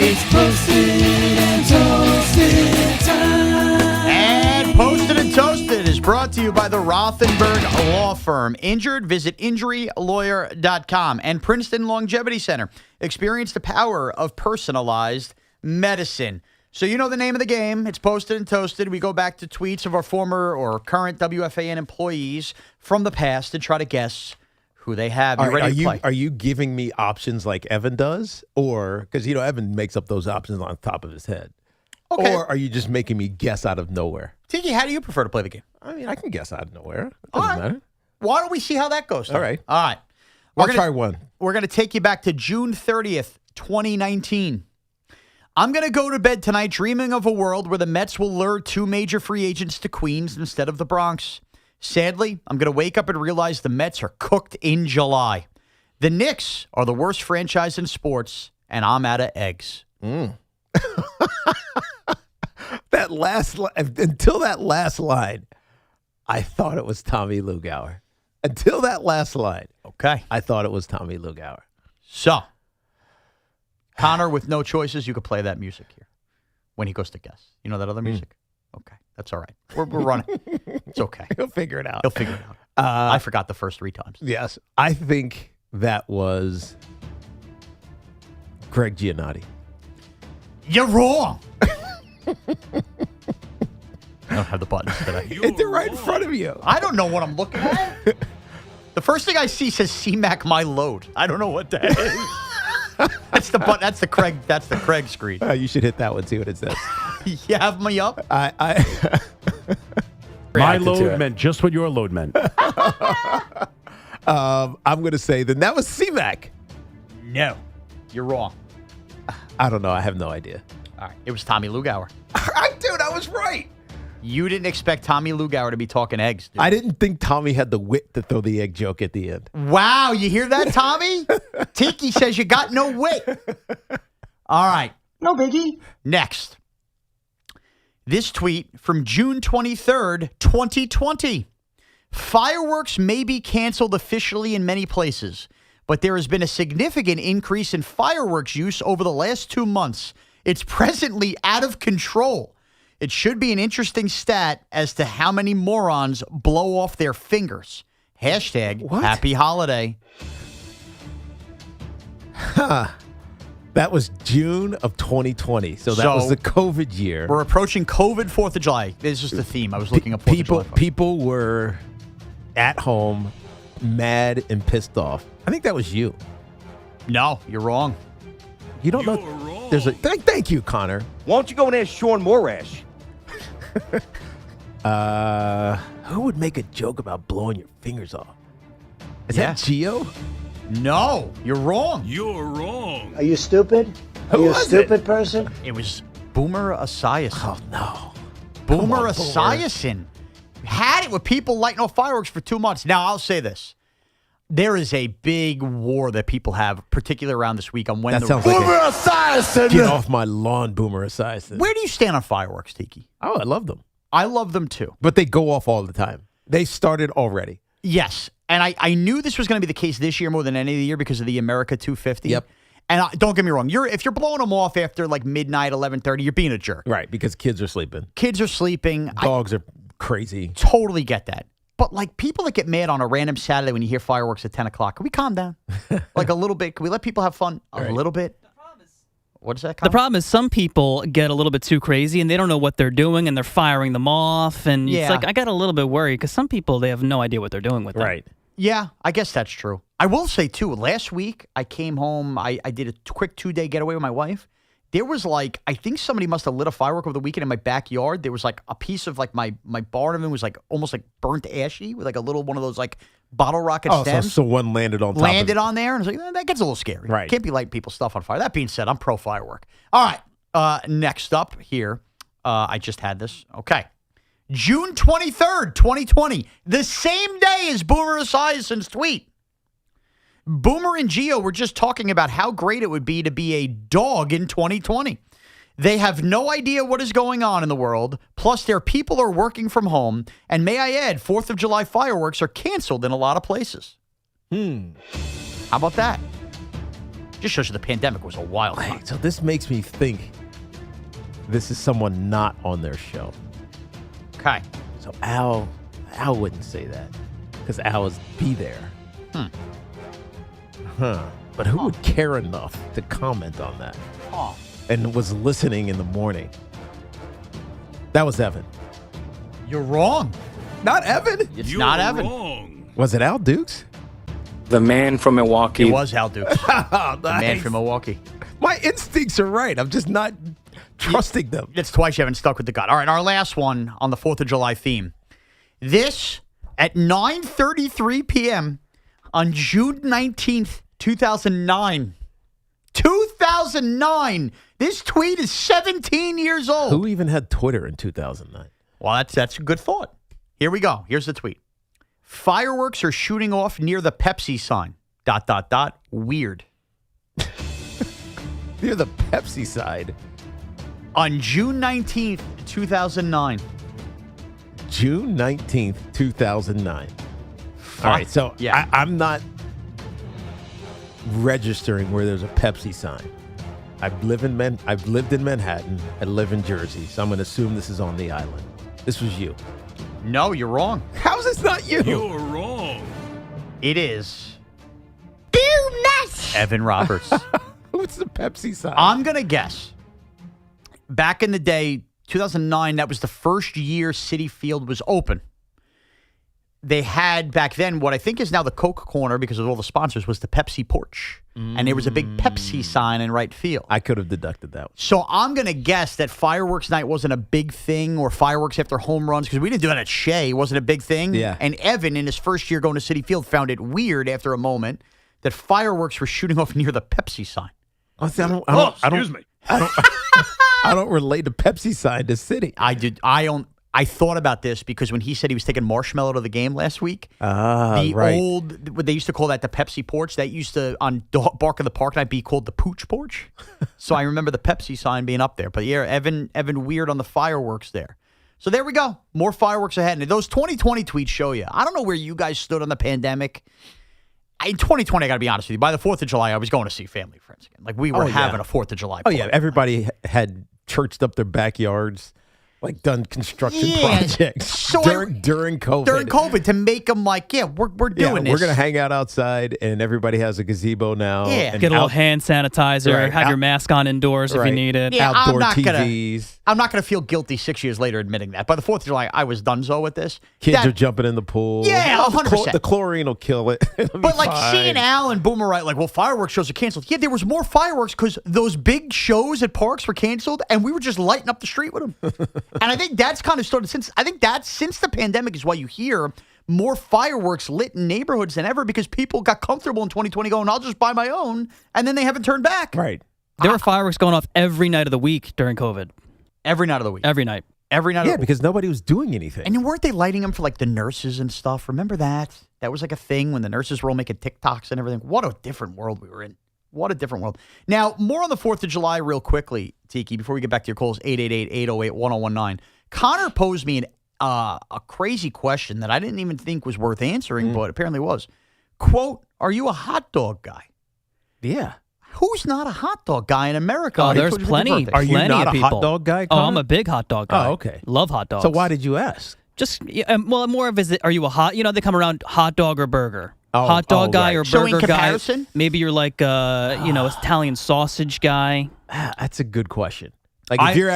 Speaker 11: It's posted and toasted time.
Speaker 4: And Posted and Toasted is brought to you by the Rothenberg Law Firm. Injured? Visit injurylawyer.com. And Princeton Longevity Center. Experience the power of personalized medicine. So you know the name of the game. It's Posted and Toasted. We go back to tweets of our former or current WFAN employees from the past and try to guess who they have. You ready to play?
Speaker 2: Are you giving me options like Evan does? Or, because, Evan makes up those options on top of his head. Okay. Or are you just making me guess out of nowhere?
Speaker 4: Tiki, how do you prefer to play the game?
Speaker 2: I mean, I can guess out of nowhere. It doesn't matter.
Speaker 4: Why don't we see how that goes?
Speaker 2: All right.
Speaker 4: All right.
Speaker 2: I'll try one.
Speaker 4: We're going to take you back to June 30th, 2019. I'm going to go to bed tonight dreaming of a world where the Mets will lure 2 major free agents to Queens instead of the Bronx. Sadly, I'm going to wake up and realize the Mets are cooked in July. The Knicks are the worst franchise in sports, and I'm out of eggs.
Speaker 2: Until that last line, I thought it was Tommy Lugauer. Until that last line,
Speaker 4: okay,
Speaker 2: I thought it was Tommy Lugauer.
Speaker 4: So, Connor, with no choices, you could play that music here when he goes to guess. You know that other music? Okay, that's all right. We're running. It's okay.
Speaker 2: He'll figure it out.
Speaker 4: He'll figure it out. I forgot the first 3 times.
Speaker 2: Yes, I think that was Greg Giannotti.
Speaker 4: You're wrong. I don't have the buttons today.
Speaker 2: They're right in front of you.
Speaker 4: I don't know what I'm looking at. The first thing I see says CMAC My Load. I don't know what that is. That's the button. That's the Craig. That's the Craig screen.
Speaker 2: You should hit that one. See what it says.
Speaker 4: You have me up.
Speaker 31: My load meant just what your load meant.
Speaker 2: I'm going to say then that was C-Mac.
Speaker 4: No, you're wrong.
Speaker 2: I don't know. I have no idea.
Speaker 4: All right. It was Tommy Lugauer.
Speaker 2: Dude, I was right.
Speaker 4: You didn't expect Tommy Lugauer to be talking eggs, dude.
Speaker 2: I didn't think Tommy had the wit to throw the egg joke at the end.
Speaker 4: Wow, you hear that, Tommy? Tiki says you got no wit. All right.
Speaker 5: No biggie.
Speaker 4: Next. This tweet from June 23rd, 2020. Fireworks may be canceled officially in many places, but there has been a significant increase in fireworks use over the last 2 months. It's presently out of control. It should be an interesting stat as to how many morons blow off their fingers. Hashtag happy holiday.
Speaker 2: Huh. That was June of 2020. So that was the COVID year.
Speaker 4: We're approaching COVID 4th of July. This is the theme. I was looking up 4th of July.
Speaker 2: People were at home, mad and pissed off. I think that was you.
Speaker 4: No, you're wrong.
Speaker 2: You don't know. Wrong. There's a thank you, Connor.
Speaker 6: Why don't you go and ask Shaun Morash?
Speaker 2: Who would make a joke about blowing your fingers off? Is that Gio?
Speaker 4: No, you're wrong.
Speaker 6: You're wrong.
Speaker 5: Are you stupid? Are you a stupid person?
Speaker 4: It was Boomer Esiason.
Speaker 2: Oh, no.
Speaker 4: Boomer Esiason had it with people lighting off fireworks for 2 months. Now, I'll say this. There is a big war that people have, particularly around this week on when
Speaker 2: that sounds
Speaker 4: Boomer
Speaker 2: like
Speaker 4: Esiason.
Speaker 2: Get off my lawn, Boomer Esiason.
Speaker 4: Where do you stand on fireworks, Tiki?
Speaker 2: Oh, I love them.
Speaker 4: I love them too.
Speaker 2: But they go off all the time. They started already.
Speaker 4: Yes. And I knew this was going to be the case this year more than any other year because of the America 250.
Speaker 2: Yep.
Speaker 4: And don't get me wrong. If you're blowing them off after like midnight, 11:30, you're being a jerk.
Speaker 2: Right, because kids are sleeping.
Speaker 4: Kids are sleeping.
Speaker 2: Dogs are crazy.
Speaker 4: Totally get that. But like people that get mad on a random Saturday when you hear fireworks at 10 o'clock, can we calm down? Like a little bit. Can we let people have fun a little bit? What is that?
Speaker 8: The problem is some people get a little bit too crazy and they don't know what they're doing and they're firing them off. And it's like, I got a little bit worried because some people, they have no idea what they're doing with them.
Speaker 2: Right.
Speaker 4: Yeah, I guess that's true. I will say, too, last week I came home. I did a quick 2-day getaway with my wife. There was like, I think somebody must have lit a firework over the weekend in my backyard. There was like a piece of like my barn of it was like almost like burnt ashy with like a little one of those like bottle rocket stems.
Speaker 2: So one landed on top
Speaker 4: Landed on there. And I was like, that gets a little scary.
Speaker 2: Right.
Speaker 4: Can't be lighting people's stuff on fire. That being said, I'm pro firework. All right. Next up here, I just had this. Okay. June 23rd, 2020, the same day as Boomer Esiason's tweet. Boomer and Gio were just talking about how great it would be to be a dog in 2020. They have no idea what is going on in the world, plus their people are working from home, and may I add, 4th of July fireworks are canceled in a lot of places. How about that? Just shows you the pandemic was a wild time.
Speaker 2: So this makes me think this is someone not on their show.
Speaker 4: Okay.
Speaker 2: So Al wouldn't say that because Al would be there. But who would care enough to comment on that? And was listening in the morning? That was Evan.
Speaker 4: You're wrong.
Speaker 2: Not Evan.
Speaker 4: It's not Evan.
Speaker 6: Wrong.
Speaker 2: Was it Al Dukes?
Speaker 12: The man from Milwaukee.
Speaker 4: It was Al Dukes.
Speaker 2: The
Speaker 4: man from Milwaukee.
Speaker 2: My instincts are right. I'm just not trusting them.
Speaker 4: It's twice you haven't stuck with the gut. All right, our last one on the 4th of July theme. This at 9:33 p.m. on June 19th, 2009. 2009. This tweet is 17 years old.
Speaker 2: Who even had Twitter in 2009?
Speaker 4: Well, that's a good thought. Here we go. Here's the tweet. Fireworks are shooting off near the Pepsi sign. ... Weird.
Speaker 2: Near the Pepsi side.
Speaker 4: On June 19th, 2009.
Speaker 2: June 19th, 2009. All right, so I'm not registering where there's a Pepsi sign. I've lived in Manhattan. I live in Jersey, so I'm going to assume this is on the island. This was you.
Speaker 4: No, you're wrong.
Speaker 2: How is this not you?
Speaker 6: You're wrong.
Speaker 4: It is
Speaker 5: Too much.
Speaker 4: Evan Roberts.
Speaker 2: What's the Pepsi sign?
Speaker 4: I'm going to guess. Back in the day, 2009, that was the first year Citi Field was open. they had back then what I think is now the Coke corner because of all the sponsors was the Pepsi porch. And there was a big Pepsi sign in right field.
Speaker 2: I could have deducted that.
Speaker 4: So I'm going to guess that fireworks night wasn't a big thing or fireworks after home runs because we didn't do that at Shea. It wasn't a big thing.
Speaker 2: Yeah.
Speaker 4: And Evan, in his first year going to Citi Field, found it weird after a moment that fireworks were shooting off near the Pepsi sign.
Speaker 2: Oh, see,
Speaker 6: Excuse me.
Speaker 2: I don't relate the Pepsi sign to Citi.
Speaker 4: I thought about this because when he said he was taking Marshmallow to the game last week,
Speaker 2: right.
Speaker 4: What they used to call that the Pepsi porch, that used to, on Bark of the Park night, be called the Pooch porch. So I remember the Pepsi sign being up there. But yeah, Evan weird on the fireworks there. So there we go. More fireworks ahead. And those 2020 tweets show you. I don't know where you guys stood on the pandemic. In 2020, I got to be honest with you, by the 4th of July, I was going to see family and friends again. Like we were having a 4th of July party.
Speaker 2: Oh, yeah. Everybody had churched up their backyards. Like done construction projects during COVID.
Speaker 4: During COVID to make them like, we're doing this.
Speaker 2: We're going to hang out outside, and everybody has a gazebo now.
Speaker 4: Yeah.
Speaker 2: And
Speaker 8: Get a little hand sanitizer. Have your mask on indoors if you need it.
Speaker 4: Yeah,
Speaker 2: outdoor TVs.
Speaker 4: I'm not going to feel guilty 6 years later admitting that. By the 4th of July, I was donezo with this.
Speaker 2: Kids are jumping in the pool.
Speaker 4: Yeah, 100%.
Speaker 2: The chlorine will kill it.
Speaker 4: But like seeing Al and Boomer right, like, well, fireworks shows are canceled. Yeah, there was more fireworks because those big shows at parks were canceled, and we were just lighting up the street with them. And I think that's kind of started since the pandemic is why you hear more fireworks lit in neighborhoods than ever because people got comfortable in 2020 going, I'll just buy my own, and then they haven't turned back.
Speaker 2: Right.
Speaker 8: There were fireworks going off every night of the week during COVID.
Speaker 4: Every night of the week.
Speaker 8: Every night.
Speaker 4: Every night of the week.
Speaker 2: Because nobody was doing anything.
Speaker 4: And then weren't they lighting them for like the nurses and stuff? Remember that? That was like a thing when the nurses were all making TikToks and everything. What a different world we were in. What a different world. Now, more on the 4th of July real quickly, Tiki, before we get back to your calls, 888-808-1019. Connor posed me a crazy question that I didn't even think was worth answering, but apparently was. Quote, are you a hot dog guy?
Speaker 2: Yeah.
Speaker 4: Who's not a hot dog guy in America?
Speaker 8: Oh, there's plenty.
Speaker 2: Are you not
Speaker 8: of
Speaker 2: a hot dog guy, Connor?
Speaker 8: Oh, I'm a big hot dog guy.
Speaker 2: Oh, okay.
Speaker 8: Love hot dogs.
Speaker 2: So why did you ask?
Speaker 8: Just, more of are you a hot, they come around hot dog or burger. Hot dog guy or
Speaker 4: So
Speaker 8: burger
Speaker 4: in comparison?
Speaker 8: guy. Maybe you're like, Italian sausage guy.
Speaker 2: That's a good question. Like if you're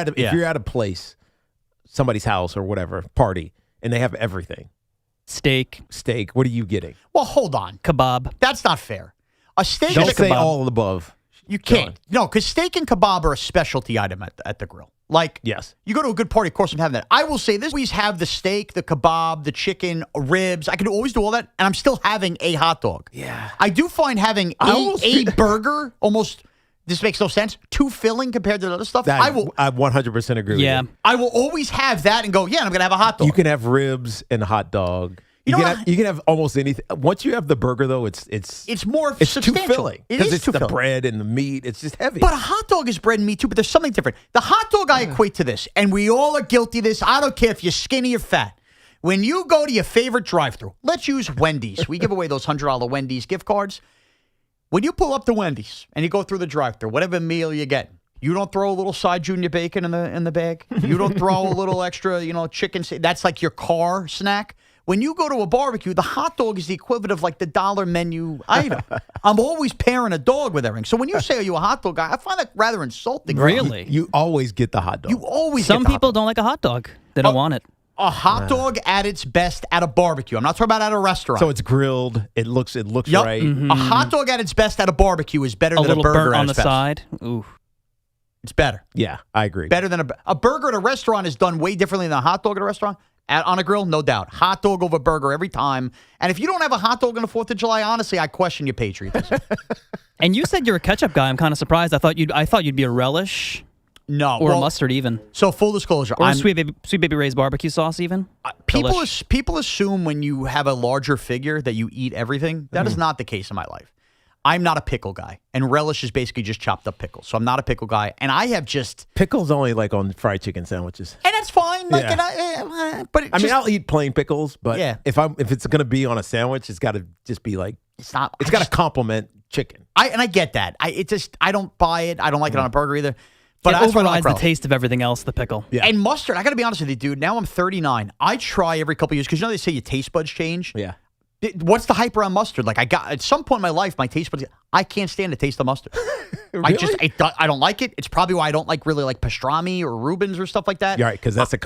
Speaker 2: at a place, somebody's house or whatever, party, and they have everything.
Speaker 8: Steak.
Speaker 2: What are you getting?
Speaker 4: Well, hold on.
Speaker 8: Kebab.
Speaker 4: That's not fair. A steak
Speaker 2: Don't
Speaker 4: is a
Speaker 2: say
Speaker 4: kebab.
Speaker 2: all of the above.
Speaker 4: You can't. No, because steak and kebab are a specialty item at the grill. Like,
Speaker 2: yes,
Speaker 4: you go to a good party, of course I'm having that. I will say this, always have the steak, the kebab, the chicken, ribs. I can always do all that, and I'm still having a hot dog.
Speaker 2: Yeah.
Speaker 4: I do find having a burger almost, this makes no sense, too filling compared to the other stuff.
Speaker 2: I 100% agree with you.
Speaker 4: I will always have that and go, I'm going to have a hot dog.
Speaker 2: You can have ribs and a hot dog. You can have almost anything. Once you have the burger, though, it's
Speaker 4: more
Speaker 2: it's
Speaker 4: substantial.
Speaker 2: too filling because it's
Speaker 4: too
Speaker 2: the
Speaker 4: filling.
Speaker 2: bread and the meat. It's just heavy.
Speaker 4: But a hot dog is bread and meat too. But there's something different. The hot dog I equate to this, and we all are guilty of this. I don't care if you're skinny or fat. When you go to your favorite drive-thru, let's use Wendy's. We give away those $100 Wendy's gift cards. When you pull up to Wendy's and you go through the drive-thru, whatever meal you get, you don't throw a little side junior bacon in the bag. You don't throw a little extra, chicken. That's like your car snack. When you go to a barbecue, the hot dog is the equivalent of like the dollar menu item. I'm always pairing a dog with everything. So when you say, are you a hot dog guy? I find that rather insulting.
Speaker 8: Really?
Speaker 2: You always get the hot dog.
Speaker 4: You always
Speaker 8: Some
Speaker 4: get the
Speaker 8: people don't like a hot dog. They don't want it.
Speaker 4: A hot dog at its best at a barbecue. I'm not talking about at a restaurant.
Speaker 2: So it's grilled. It looks right.
Speaker 4: Mm-hmm. A hot dog at its best at a barbecue is better than a
Speaker 8: little
Speaker 4: burger
Speaker 8: burnt
Speaker 4: at
Speaker 8: on the
Speaker 4: its best.
Speaker 8: side. Ooh.
Speaker 4: It's better.
Speaker 2: Yeah, I agree.
Speaker 4: Better than a burger at a restaurant is done way differently than a hot dog at a restaurant. On a grill, no doubt. Hot dog over burger every time. And if you don't have a hot dog on the 4th of July, honestly, I question your patriotism.
Speaker 8: And you said you're a ketchup guy. I'm kind of surprised. I thought you'd be a relish.
Speaker 4: No.
Speaker 8: Or a mustard even.
Speaker 4: So full disclosure.
Speaker 8: Or Sweet Baby Ray's barbecue sauce even.
Speaker 4: People assume when you have a larger figure that you eat everything. That is not the case in my life. I'm not a pickle guy. And relish is basically just chopped up pickles. So I'm not a pickle guy. And I have just...
Speaker 2: Pickles only like on fried chicken sandwiches.
Speaker 4: And that's fine. Like,
Speaker 2: I'll eat plain pickles, but if it's going to be on a sandwich, it's got to just be like... It's got to complement chicken.
Speaker 4: I get that. I don't buy it. I don't like it on a burger either. But
Speaker 8: it overrides the taste of everything else, the pickle.
Speaker 2: Yeah.
Speaker 4: And mustard, I got to be honest with you, dude. Now I'm 39. I try every couple of years because they say your taste buds change.
Speaker 2: Yeah.
Speaker 4: What's the hype around mustard? Like at some point in my life, my taste buds, I can't stand the taste of mustard.
Speaker 2: Really?
Speaker 4: I don't like it. It's probably why I don't really like pastrami or Rubens or stuff like that.
Speaker 2: You're right, because that's a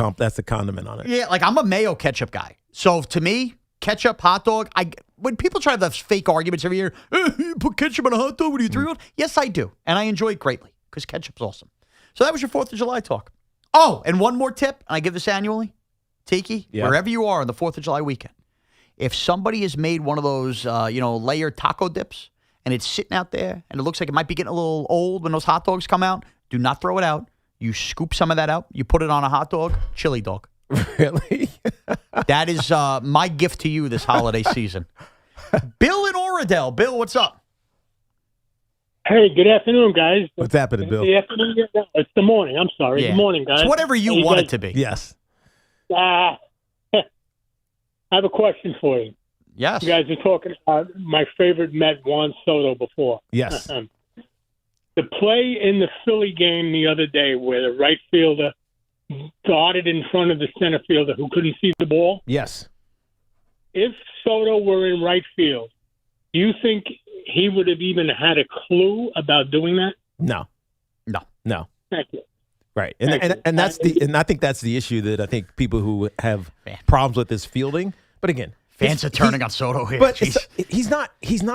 Speaker 2: condiment on it.
Speaker 4: Yeah, like I'm a mayo ketchup guy. So to me, ketchup, hot dog. When people try to have those fake arguments every year, you put ketchup on a hot dog when you're 3-year-old? Yes, I do. And I enjoy it greatly because ketchup's awesome. So that was your 4th of July talk. Oh, and one more tip, and I give this annually. Tiki, wherever you are on the 4th of July weekend, if somebody has made one of those, layered taco dips, and it's sitting out there, and it looks like it might be getting a little old when those hot dogs come out, do not throw it out. You scoop some of that out. You put it on a hot dog, chili dog.
Speaker 2: Really?
Speaker 4: That is my gift to you this holiday season. Bill in Oradell. Bill, what's up?
Speaker 13: Hey, good afternoon, guys.
Speaker 2: What's happening, Bill?
Speaker 13: The afternoon? No, it's the morning. I'm sorry.
Speaker 4: Yeah.
Speaker 13: Good morning, guys.
Speaker 4: It's whatever you want it to be.
Speaker 2: Yes.
Speaker 13: I have a question for you.
Speaker 4: Yes.
Speaker 13: You guys were talking about my favorite Met, Juan Soto, before.
Speaker 2: Yes.
Speaker 13: The play in the Philly game the other day where the right fielder darted in front of the center fielder who couldn't see the ball.
Speaker 2: Yes.
Speaker 13: If Soto were in right field, do you think he would have even had a clue about doing that?
Speaker 2: No.
Speaker 13: Thank you.
Speaker 2: Right. And I think that's the issue that I think people who have problems with his fielding. But again,
Speaker 4: fans are turning on Soto here.
Speaker 2: But he's not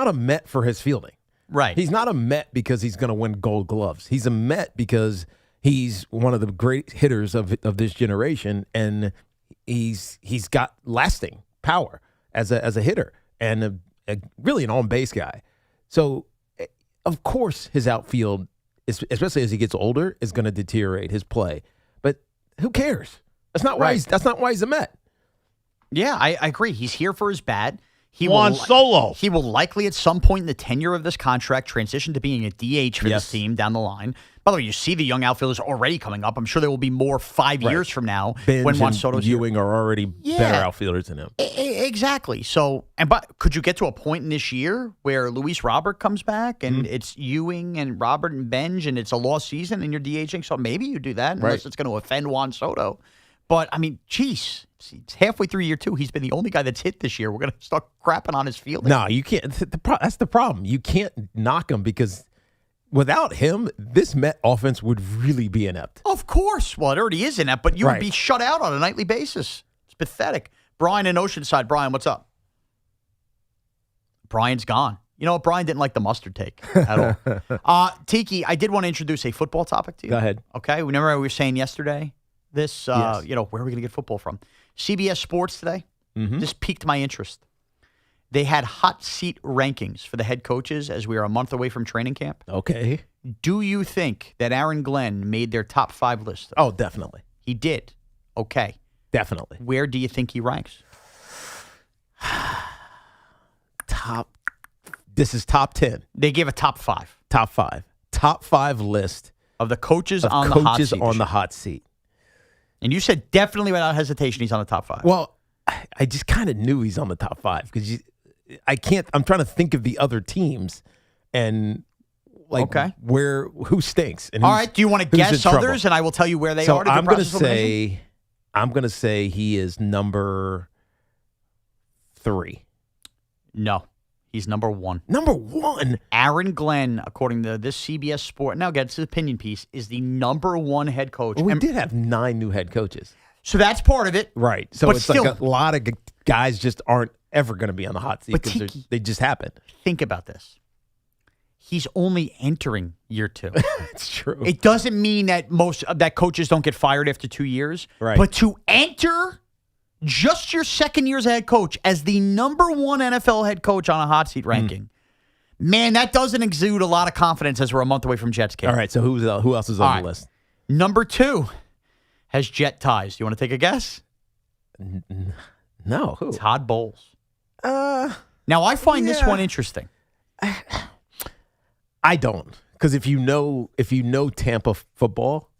Speaker 2: a Met for his fielding.
Speaker 4: Right.
Speaker 2: He's not a Met because he's going to win Gold Gloves. He's a Met because he's one of the great hitters of this generation, and he's got lasting power as a hitter and really an on-base guy. So, of course, his outfield, especially as he gets older, is going to deteriorate his play. But who cares? That's not why he's a Met.
Speaker 4: Yeah, I agree. He's here for his bat.
Speaker 14: Juan Solo.
Speaker 4: He will likely at some point in the tenure of this contract transition to being a DH for this team down the line. By the way, you see the young outfielders already coming up. I'm sure there will be more 5 years from now
Speaker 2: Benj
Speaker 4: when Juan
Speaker 2: and
Speaker 4: Soto's
Speaker 2: Ewing are already better outfielders than him.
Speaker 4: Exactly. So, but could you get to a point in this year where Luis Robert comes back and it's Ewing and Robert and Benj and it's a lost season and you're DHing? So maybe you do that unless it's going to offend Juan Soto. But, I mean, geez, it's halfway through year 2. He's been the only guy that's hit this year. We're going to start crapping on his fielding.
Speaker 2: No, you can't. That's the problem. You can't knock him because without him, this Met offense would really be inept.
Speaker 4: Of course. Well, it already is inept, but you would be shut out on a nightly basis. It's pathetic. Brian in Oceanside. Brian, what's up? Brian's gone. You know what? Brian didn't like the mustard take at all. Tiki, I did want to introduce a football topic to you.
Speaker 2: Go ahead.
Speaker 4: Okay. Remember we were saying yesterday? This,
Speaker 2: Yes.
Speaker 4: where are we going to get football from? CBS Sports today, this piqued my interest. They had hot seat rankings for the head coaches as we are a month away from training camp.
Speaker 2: Okay.
Speaker 4: Do you think that Aaron Glenn made their top 5 list?
Speaker 2: Oh, definitely.
Speaker 4: He did. Okay.
Speaker 2: Definitely.
Speaker 4: Where do you think he ranks?
Speaker 2: This is top 10.
Speaker 4: They gave a top 5.
Speaker 2: Top 5. Top 5 list
Speaker 4: of the coaches on the hot seat. And you said definitely without hesitation he's on the top 5.
Speaker 2: Well, I just kind of knew he's on the top 5 because I'm trying to think of the other teams and who stinks. And
Speaker 4: all right. Do you want to guess others? And I will tell you where they are.
Speaker 2: I'm going to say he is number 3.
Speaker 4: No. He's number 1.
Speaker 2: Number 1?
Speaker 4: Aaron Glenn, according to this CBS Sport, now gets his opinion piece, is the number 1 head coach.
Speaker 2: Well, we did have 9 new head coaches.
Speaker 4: So that's part of it.
Speaker 2: Right. So
Speaker 4: but
Speaker 2: it's
Speaker 4: still,
Speaker 2: like a lot of guys just aren't ever going to be on the hot seat because they just happen.
Speaker 4: Think about this. He's only entering year 2.
Speaker 2: It's true.
Speaker 4: It doesn't mean that that coaches don't get fired after 2 years.
Speaker 2: Right.
Speaker 4: But to enter just your second year as a head coach as the number 1 NFL head coach on a hot seat ranking, man, that doesn't exude a lot of confidence as we're a month away from Jets camp.
Speaker 2: All right, so who else is on the list?
Speaker 4: Number 2 has Jet ties. You want to take a guess?
Speaker 2: No. Who?
Speaker 4: Todd Bowles. Now, I find this one interesting.
Speaker 2: I don't, because if you know Tampa football,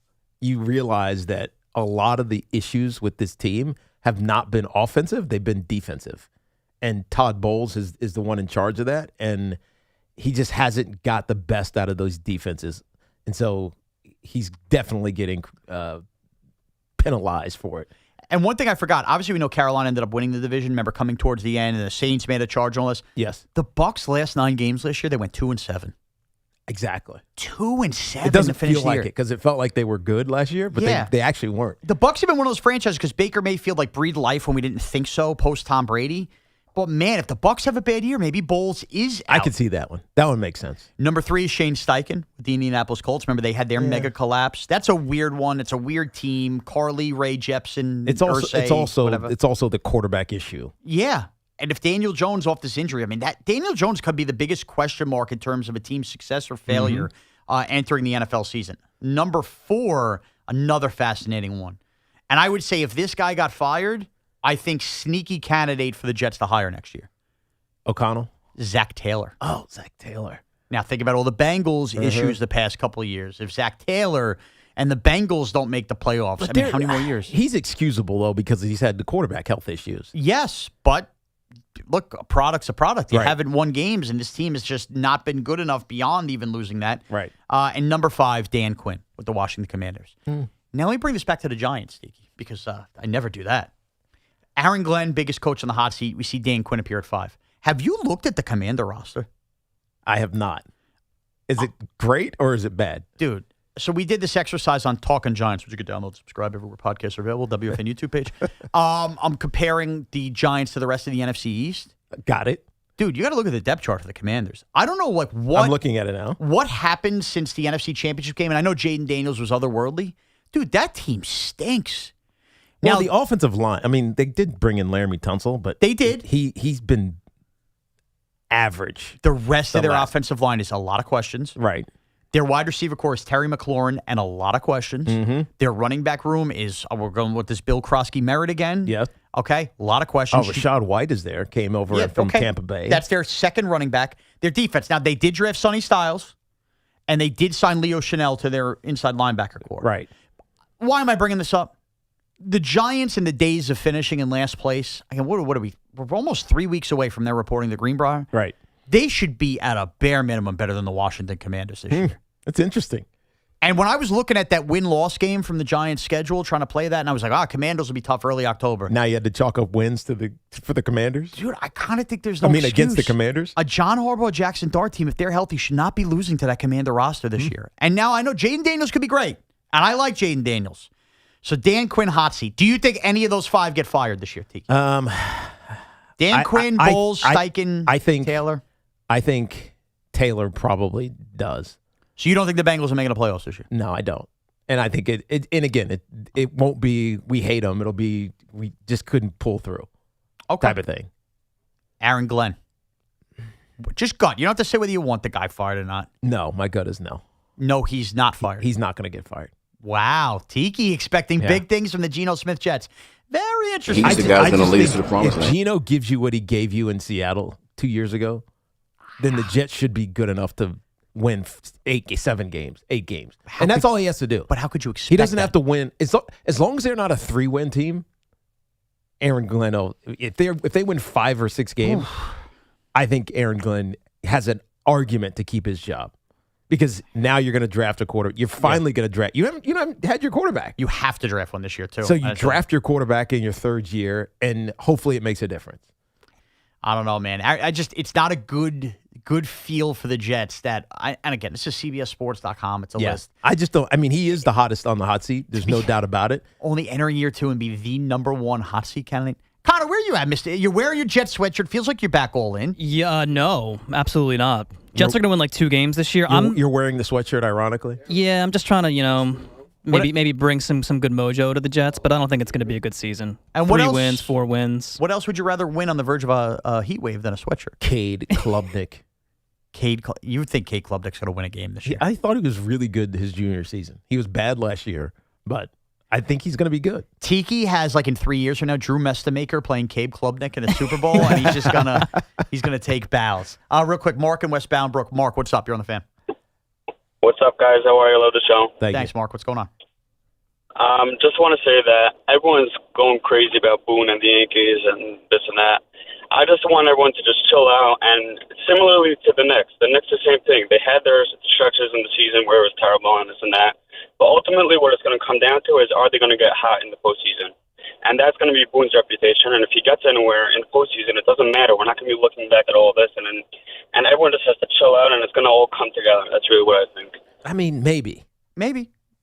Speaker 2: you realize that a lot of the issues with this team have not been offensive, they've been defensive. And Todd Bowles is the one in charge of that, and he just hasn't got the best out of those defenses. And so he's definitely getting penalized for it.
Speaker 4: And one thing I forgot, obviously we know Carolina ended up winning the division, remember coming towards the end, and the Saints made a charge on us.
Speaker 2: Yes.
Speaker 4: The Bucs last 9 games this year, they went 2-7.
Speaker 2: Exactly.
Speaker 4: 2-7.
Speaker 2: It doesn't feel like it because it felt like they were good last year, but they actually weren't.
Speaker 4: The Bucs have been one of those franchises because Baker Mayfield breathed life when we didn't think so post Tom Brady. But, man, if the Bucks have a bad year, maybe Bowles is out.
Speaker 2: I could see that one. That one makes sense.
Speaker 4: Number 3 is Shane Steichen with the Indianapolis Colts. Remember, they had their mega collapse. That's a weird one. It's a weird team. Carly, Ray Jepsen,
Speaker 2: It's also the quarterback issue.
Speaker 4: Yeah. And if Daniel Jones off this injury, I mean, that Daniel Jones could be the biggest question mark in terms of a team's success or failure entering the NFL season. Number 4, another fascinating one. And I would say if this guy got fired, I think sneaky candidate for the Jets to hire next year.
Speaker 2: O'Connell?
Speaker 4: Zach Taylor.
Speaker 2: Oh, Zach Taylor.
Speaker 4: Now think about all the Bengals issues the past couple of years. If Zach Taylor and the Bengals don't make the playoffs, how many more years?
Speaker 2: He's excusable, though, because he's had the quarterback health issues.
Speaker 4: Yes, but look, a product's a product. You haven't won games, and this team has just not been good enough beyond even losing that.
Speaker 2: Right.
Speaker 4: And number 5, Dan Quinn with the Washington Commanders. Now let me bring this back to the Giants, Tiki, because I never do that. Aaron Glenn, biggest coach on the hot seat. We see Dan Quinn appear at 5. Have you looked at the Commander roster?
Speaker 2: I have not. Is it great or is it bad?
Speaker 4: Dude, so we did this exercise on Talkin' Giants, which you could download, subscribe everywhere podcasts are available, WFAN YouTube page. I'm comparing the Giants to the rest of the NFC East.
Speaker 2: Got it.
Speaker 4: Dude, you got to look at the depth chart for the Commanders. I don't know what
Speaker 2: I'm looking at it now.
Speaker 4: What happened since the NFC Championship game? And I know Jaden Daniels was otherworldly. Dude, that team stinks.
Speaker 2: Now, the offensive line, I mean, they did bring in Laramie Tunsil, but
Speaker 4: they did.
Speaker 2: He's been average.
Speaker 4: The rest of their offensive line is a lot of questions.
Speaker 2: Right.
Speaker 4: Their wide receiver core is Terry McLaurin and a lot of questions. Their running back room is, we're going with this Bill Krosky Merritt again.
Speaker 2: Yes.
Speaker 4: Okay, a lot of questions.
Speaker 2: Oh, Rashad White is there, came over from Tampa Bay.
Speaker 4: That's their second running back. Their defense. Now, they did draft Sonny Styles, and they did sign Leo Chanel to their inside linebacker core.
Speaker 2: Right.
Speaker 4: Why am I bringing this up? The Giants in the days of finishing in last place, again, what are we? We're almost 3 weeks away from their reporting the Greenbrier.
Speaker 2: Right.
Speaker 4: They should be at a bare minimum better than the Washington Commanders this year.
Speaker 2: That's interesting.
Speaker 4: And when I was looking at that win-loss game from the Giants' schedule, trying to play that, and I was like, Commandos will be tough early October.
Speaker 2: Now you had to chalk up wins for the Commanders?
Speaker 4: Dude, I kind of think there's no excuse.
Speaker 2: Against the Commanders?
Speaker 4: A John Harbaugh, Jackson Dart team, if they're healthy, should not be losing to that Commander roster this year. And now I know Jaden Daniels could be great, and I like Jaden Daniels. So Dan Quinn, hot seat. Do you think any of those 5 get fired this year, Tiki? Dan Quinn, Bowles, Steichen, Taylor?
Speaker 2: I think Taylor probably does.
Speaker 4: So you don't think the Bengals are making the playoffs this year?
Speaker 2: No, I don't. And I think it won't be we hate them. It'll be we just couldn't pull through type of thing.
Speaker 4: Aaron Glenn. Just gut. You don't have to say whether you want the guy fired or not.
Speaker 2: No, my gut is no.
Speaker 4: No, he's not fired.
Speaker 2: He's not going to get fired.
Speaker 4: Wow. Tiki expecting big things from the Geno Smith Jets. Very interesting.
Speaker 14: He's the guy going to lead us to the promised land.
Speaker 2: If Geno gives you what he gave you in Seattle 2 years ago, then the Jets should be good enough to win 8 games. And that's all he has to do.
Speaker 4: But how could you expect
Speaker 2: He doesn't have to win. As long as they're not a 3-win team, Aaron Glenn, if they win 5 or 6 games, I think Aaron Glenn has an argument to keep his job. Because now you're going to draft a quarterback. You're finally going to draft. You haven't had your quarterback.
Speaker 4: You have to draft one this year, too.
Speaker 2: So you draft your quarterback in your 3rd year, and hopefully it makes a difference.
Speaker 4: I don't know, man. It's not a good feel for the Jets and again, this is CBSSports.com. It's a list.
Speaker 2: I just don't. I mean, he is the hottest on the hot seat. There's no doubt about it.
Speaker 4: Only entering year 2 and be the number 1 hot seat candidate. Connor, where are you at, mister? You're wearing your Jets sweatshirt. Feels like you're back all in.
Speaker 8: Yeah, no, absolutely not. Jets are going to win like 2 games this year.
Speaker 2: You're wearing the sweatshirt, ironically?
Speaker 8: Yeah, I'm just trying to, maybe bring some good mojo to the Jets, but I don't think it's going to be a good season.
Speaker 4: And
Speaker 8: 3 wins, 4 wins.
Speaker 4: What else would you rather win on the verge of a heat wave than a sweatshirt?
Speaker 2: Cade Klubnik.
Speaker 4: You would think Cade Klubnik's going to win a game this year.
Speaker 2: I thought he was really good his junior season. He was bad last year, but I think he's going to be good.
Speaker 4: Tiki has, in 3 years from now, Drew Mestamaker playing Cade Klubnik in a Super Bowl, and he's just gonna take bows. Real quick, Mark in West Boundbrook. Mark, what's up? You're on the fan.
Speaker 15: What's up, guys? How are you? Love the show.
Speaker 4: Thanks, Mark. What's going on?
Speaker 15: Just want to say that everyone's going crazy about Boone and the Yankees and this and that. I just want everyone to just chill out. And similarly to the Knicks the same thing. They had their stretches in the season where it was terrible and this and that. But ultimately what it's going to come down to is, are they going to get hot in the postseason? And that's going to be Boone's reputation. And if he gets anywhere in the postseason, it doesn't matter. We're not going to be looking back at all this. And everyone just has to chill out, and it's going to all come together. That's really what I think.
Speaker 2: I mean, maybe.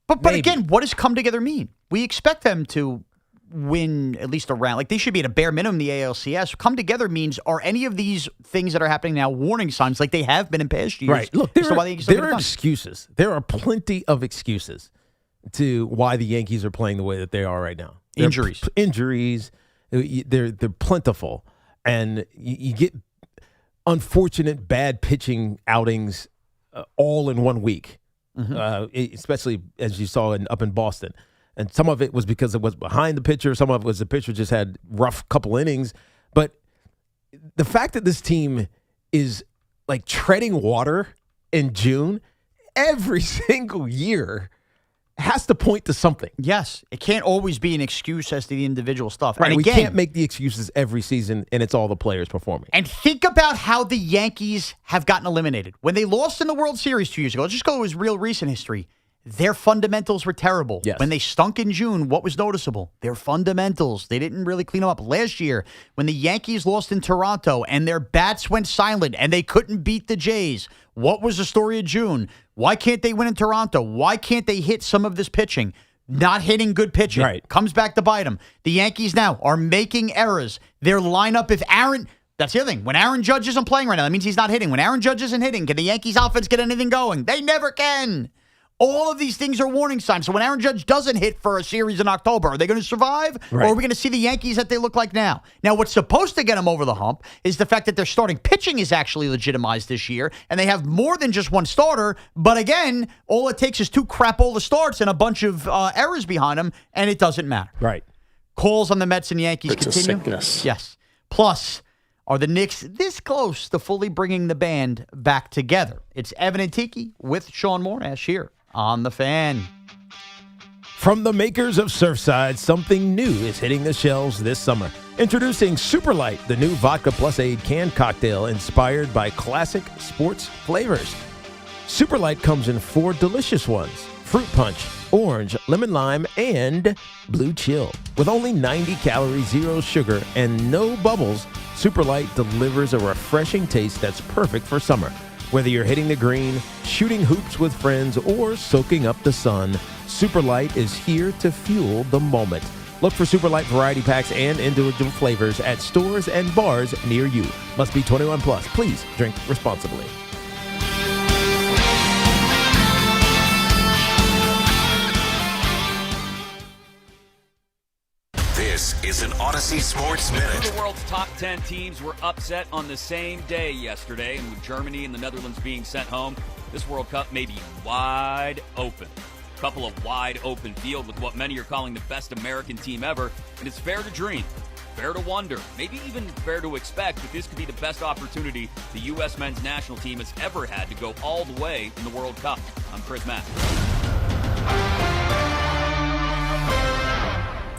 Speaker 4: But again, what does come together mean? We expect them to win at least a round. Like, they should be at a bare minimum in the ALCS. Come together means, are any of these things that are happening now warning signs like they have been in past years?
Speaker 2: Right. Look, there are excuses. There are plenty of excuses to why the Yankees are playing the way that they are right now. Injuries. They're plentiful. And you get unfortunate bad pitching outings all in 1 week, especially as you saw up in Boston. And some of it was because it was behind the pitcher. Some of it was the pitcher just had rough couple innings. But the fact that this team is like treading water in June every single year has to point to something.
Speaker 4: Yes. It can't always be an excuse as to the individual stuff.
Speaker 2: Right.
Speaker 4: And
Speaker 2: We
Speaker 4: again,
Speaker 2: can't make the excuses every season, and it's all the players performing.
Speaker 4: And think about how the Yankees have gotten eliminated. When they lost in the World Series 2 years ago, let's just go with real recent history. Their fundamentals were terrible.
Speaker 2: Yes.
Speaker 4: When they stunk in June, what was noticeable? Their fundamentals. They didn't really clean them up. Last year, when the Yankees lost in Toronto and their bats went silent and they couldn't beat the Jays, what was the story of June? Why can't they win in Toronto? Why can't they hit some of this pitching? Not hitting good pitching.
Speaker 2: Right.
Speaker 4: Comes back to bite them. The Yankees now are making errors. Their lineup, that's the other thing. When Aaron Judge isn't playing right now, that means he's not hitting. When Aaron Judge isn't hitting, can the Yankees offense get anything going? They never can. All of these things are warning signs. So when Aaron Judge doesn't hit for a series in October, are they going to survive? Right. Or are we going to see the Yankees that they look like now? Now, what's supposed to get them over the hump is the fact that their starting pitching is actually legitimized this year, and they have more than just one starter. But again, all it takes is 2 crapola starts and a bunch of errors behind them, and it doesn't matter.
Speaker 2: Right.
Speaker 4: Calls on the Mets and Yankees
Speaker 12: It's
Speaker 4: continue.
Speaker 12: a sickness.
Speaker 4: Yes. Plus, are the Knicks this close to fully bringing the band back together? It's Evan and Tiki with Shaun Morash here on The Fan.
Speaker 2: From the makers of Surfside, something new is hitting the shelves this summer. Introducing Super Light, the new vodka plus aid canned cocktail inspired by classic sports flavors. Super Light comes in 4 delicious ones: fruit punch, orange, lemon lime, and blue chill. With only 90 calories, 0 sugar, and no bubbles, Super Light delivers a refreshing taste that's perfect for summer. Whether you're hitting the green, shooting hoops with friends, or soaking up the sun, Super Light is here to fuel the moment. Look for Super Light variety packs and individual flavors at stores and bars near you. Must be 21 plus. Please drink responsibly.
Speaker 3: This is an Odyssey Sports Minute.
Speaker 14: The world's top 10 teams were upset on the same day yesterday, and with Germany and the Netherlands being sent home, this World Cup may be wide open. A couple of wide open field with what many are calling the best American team ever, and it's fair to dream, fair to wonder, maybe even fair to expect that this could be the best opportunity the U.S. men's national team has ever had to go all the way in the World Cup. I'm Chris Mack.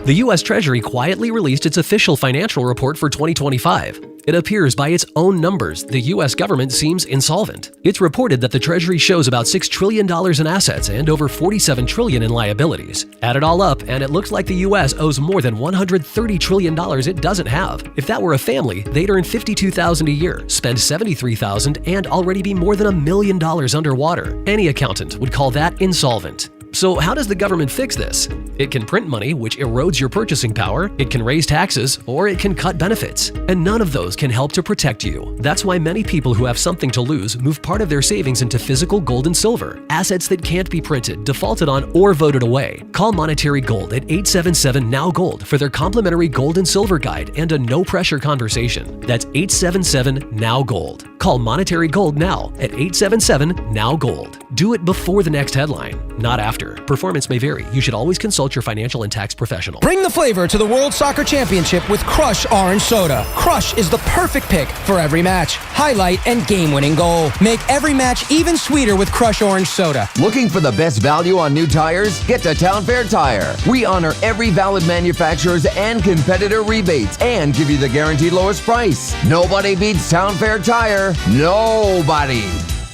Speaker 16: The U.S. Treasury quietly released its official financial report for 2025. It appears by its own numbers, the U.S. government seems insolvent. It's reported that the Treasury shows about $6 trillion in assets and over $47 trillion in liabilities. Add it all up, and it looks like the U.S. owes more than $130 trillion it doesn't have. If that were a family, they'd earn $52,000 a year, spend $73,000, and already be more than $1 million underwater. Any accountant would call that insolvent. So how does the government fix this? It can print money, which erodes your purchasing power, it can raise taxes, or it can cut benefits. And none of those can help to protect you. That's why many people who have something to lose move part of their savings into physical gold and silver, assets that can't be printed, defaulted on, or voted away. Call Monetary Gold at 877-NOW-GOLD for their complimentary gold and silver guide and a no-pressure conversation. That's 877-NOW-GOLD. Call Monetary Gold now at 877-NOW-GOLD. Do it before the next headline, not after. Performance may vary. You should always consult your financial and tax professional.
Speaker 17: Bring the flavor to the World Soccer Championship with Crush Orange Soda. Crush is the perfect pick for every match, highlight, and game-winning goal. Make every match even sweeter with Crush Orange Soda.
Speaker 18: Looking for the best value on new tires? Get to Town Fair Tire. We honor every valid manufacturer's and competitor rebates and give you the guaranteed lowest price. Nobody beats Town Fair Tire. Nobody.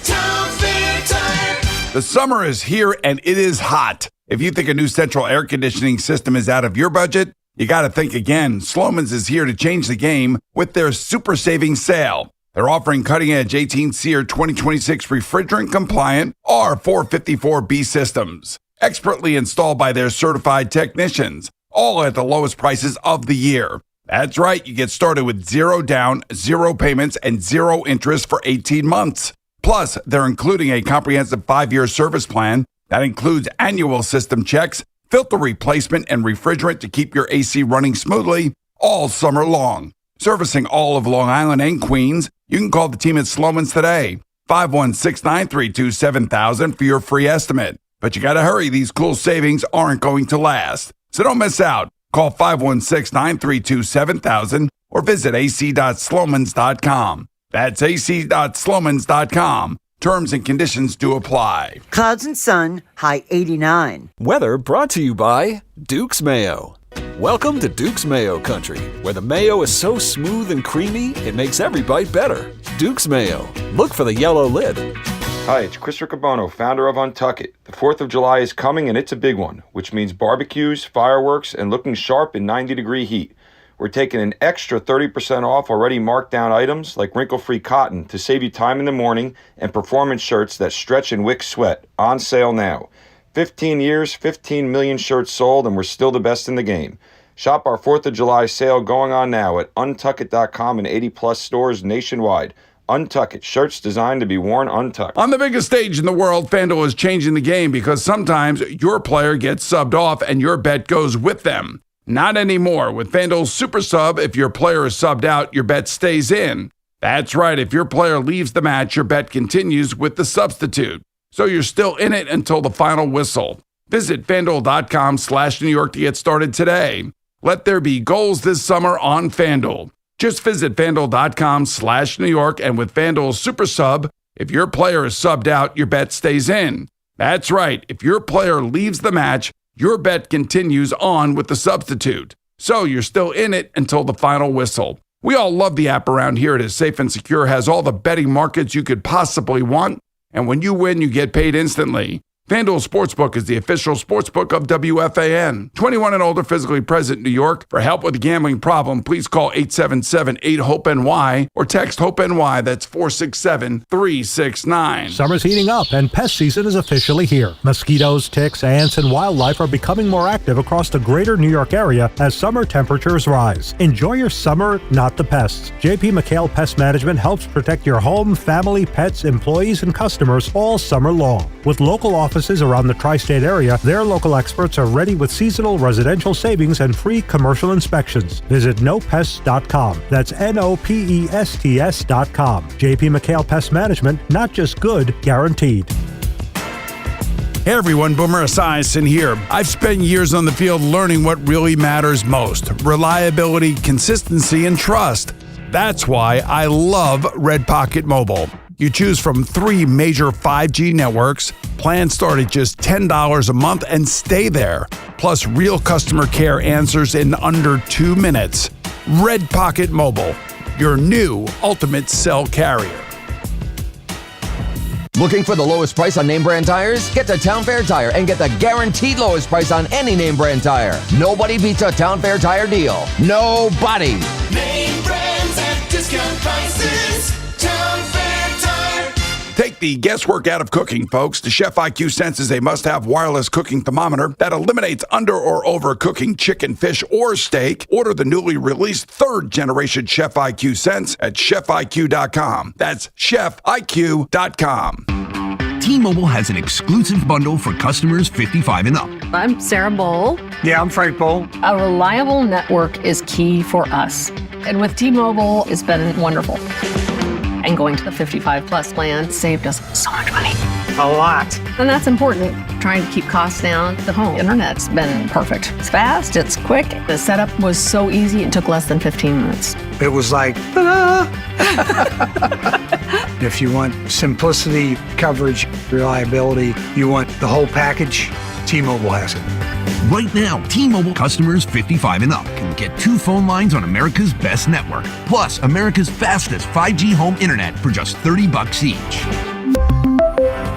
Speaker 23: Town Fair Tire. The summer is here and it is hot. If you think a new central air conditioning system is out of your budget, you got to think again. Sloman's is here to change the game with their super savings sale. They're offering cutting-edge 18-SEER 2026 refrigerant-compliant R454B systems, expertly installed by their certified technicians, all at the lowest prices of the year. That's right, you get started with 0 down, 0 payments, and 0 interest for 18 months. Plus, they're including a comprehensive 5-year service plan that includes annual system checks, filter replacement, and refrigerant to keep your AC running smoothly all summer long. Servicing all of Long Island and Queens, you can call the team at Sloman's today, 516-932-7000 for your free estimate. But you got to hurry, these cool savings aren't going to last. So don't miss out. Call 516-932-7000 or visit ac.slomans.com. That's ac.slomans.com. Terms and conditions do apply.
Speaker 1: Clouds and sun, high 89.
Speaker 19: Weather brought to you by Duke's Mayo. Welcome to Duke's Mayo Country, where the mayo is so smooth and creamy, it makes every bite better. Duke's Mayo. Look for the yellow lid.
Speaker 20: Hi, it's Chris Riccobono, founder of Untuck It. The 4th of July is coming, and it's a big one, which means barbecues, fireworks, and looking sharp in 90-degree heat. We're taking an extra 30% off already marked down items like wrinkle-free cotton to save you time in the morning and performance shirts that stretch and wick sweat. On sale now. 15 years, 15 million shirts sold, and we're still the best in the game. Shop our 4th of July sale going on now at untuckit.com and 80-plus stores nationwide. Untuck It, shirts designed to be worn untucked.
Speaker 23: On the biggest stage in the world, FanDuel is changing the game because sometimes your player gets subbed off and your bet goes with them. Not anymore. With FanDuel's Super Sub, if your player is subbed out, your bet stays in. That's right. If your player leaves the match, your bet continues with the substitute. So you're still in it until the final whistle. Visit FanDuel.com/New York to get started today. Let there be goals this summer on FanDuel. Just visit FanDuel.com/New York, and with FanDuel's Super Sub, if your player is subbed out, your bet stays in. That's right. If your player leaves the match, your bet continues on with the substitute. So you're still in it until the final whistle. We all love the app around here. It is safe and secure, has all the betting markets you could possibly want, and when you win, you get paid instantly. FanDuel Sportsbook is the official sportsbook of WFAN. 21 and older, physically present in New York. For help with a gambling problem, please call 877-8-HOPE-NY or text HOPE-NY. That's 467-369.
Speaker 31: Summer's heating up and pest season is officially here. Mosquitoes, ticks, ants, and wildlife are becoming more active across the greater New York area as summer temperatures rise. Enjoy your summer, not the pests. JP McHale Pest Management helps protect your home, family, pets, employees, and customers all summer long. With local offices around the tri-state area, their local experts are ready with seasonal residential savings and free commercial inspections. Visit nopests.com. That's NOPESTS.com. JP McHale Pest Management, not just good, guaranteed.
Speaker 23: Hey everyone, Boomer Esiason here. I've spent years on the field learning what really matters most: reliability, consistency, and trust. That's why I love Red Pocket Mobile. You choose from 3 major 5G networks. Plans start at just $10 a month and stay there. Plus real customer care answers in under 2 minutes. Red Pocket Mobile, your new ultimate cell carrier.
Speaker 18: Looking for the lowest price on name brand tires? Get to Town Fair Tire and get the guaranteed lowest price on any name brand tire. Nobody beats a Town Fair Tire deal. Nobody.
Speaker 11: Name brands at discount prices. Town Fair Tire.
Speaker 23: Take the guesswork out of cooking, folks. The Chef IQ Sense is a must-have wireless cooking thermometer that eliminates under or overcooking chicken, fish, or steak. Order the newly released 3rd-generation Chef IQ Sense at chefiq.com. That's chefiq.com.
Speaker 3: T-Mobile has an exclusive bundle for customers 55 and up.
Speaker 21: I'm Sarah Bowl.
Speaker 24: Yeah, I'm Frank Bowl.
Speaker 21: A reliable network is key for us. And with T-Mobile, it's been wonderful. And going to the 55 plus plan saved us so much money.
Speaker 24: A lot.
Speaker 21: And that's important. Trying to keep costs down. The home internet's been perfect. It's fast, it's quick. The setup was so easy, it took less than 15 minutes.
Speaker 24: It was like, ta-da! If you want simplicity, coverage, reliability, you want the whole package, T-Mobile has it.
Speaker 3: Right now, T-Mobile customers 55 and up can get 2 phone lines on America's best network, plus America's fastest 5G home internet for just $30 each.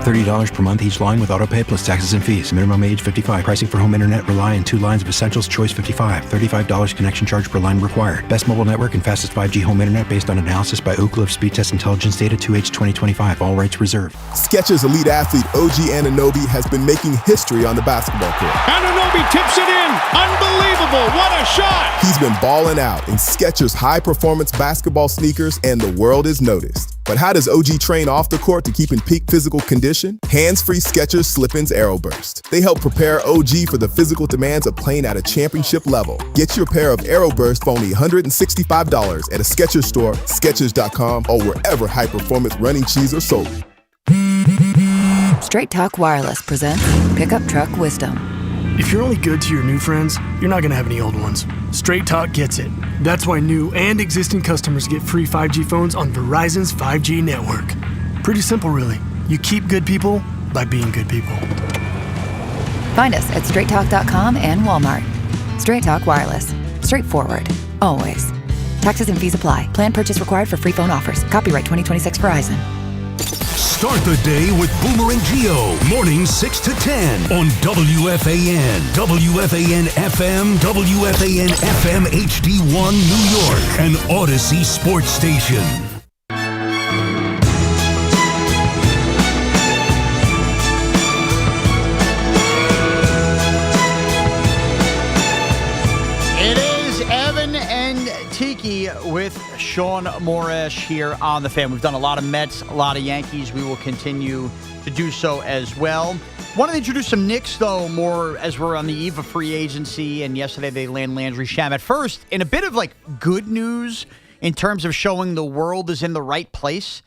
Speaker 5: $30 per month each line with autopay plus taxes and fees. Minimum age 55. Pricing for home internet rely on 2 lines of Essentials Choice 55. $35 connection charge per line required. Best mobile network and fastest 5G home internet based on analysis by Ookla of Speed Test Intelligence data 2H 2025. All rights reserved.
Speaker 7: Skechers elite athlete OG Anunoby has been making history on the basketball court.
Speaker 9: Anunoby tips it in. Unbelievable. What a shot.
Speaker 7: He's been balling out in Skechers high-performance basketball sneakers, and the world is noticed. But how does OG train off the court to keep in peak physical condition? Hands-free Skechers Slip-ins Aeroburst. They help prepare OG for the physical demands of playing at a championship level. Get your pair of Aeroburst for only $165 at a Skechers store, Skechers.com, or wherever high-performance running shoes are sold.
Speaker 10: Straight Talk Wireless presents Pickup Truck Wisdom.
Speaker 31: If you're only good to your new friends, you're not going to have any old ones. Straight Talk gets it. That's why new and existing customers get free 5G phones on Verizon's 5G network. Pretty simple, really. You keep good people by being good people.
Speaker 10: Find us at straighttalk.com and Walmart. Straight Talk Wireless. Straightforward. Always. Taxes and fees apply. Plan purchase required for free phone offers. Copyright 2026 Verizon.
Speaker 3: Start the day with Boomer and Gio, mornings 6 to 10 on WFAN, WFAN FM, WFAN FM HD1 New York, and Odyssey Sports Station.
Speaker 4: It is Evan and Tiki with Shaun Morash here on the Fan. We've done a lot of Mets, a lot of Yankees. We will continue to do so as well. Wanted to introduce some Knicks, though, more as we're on the eve of free agency, and yesterday they land Landry Shamet. First, in a bit of good news in terms of showing the world is in the right place.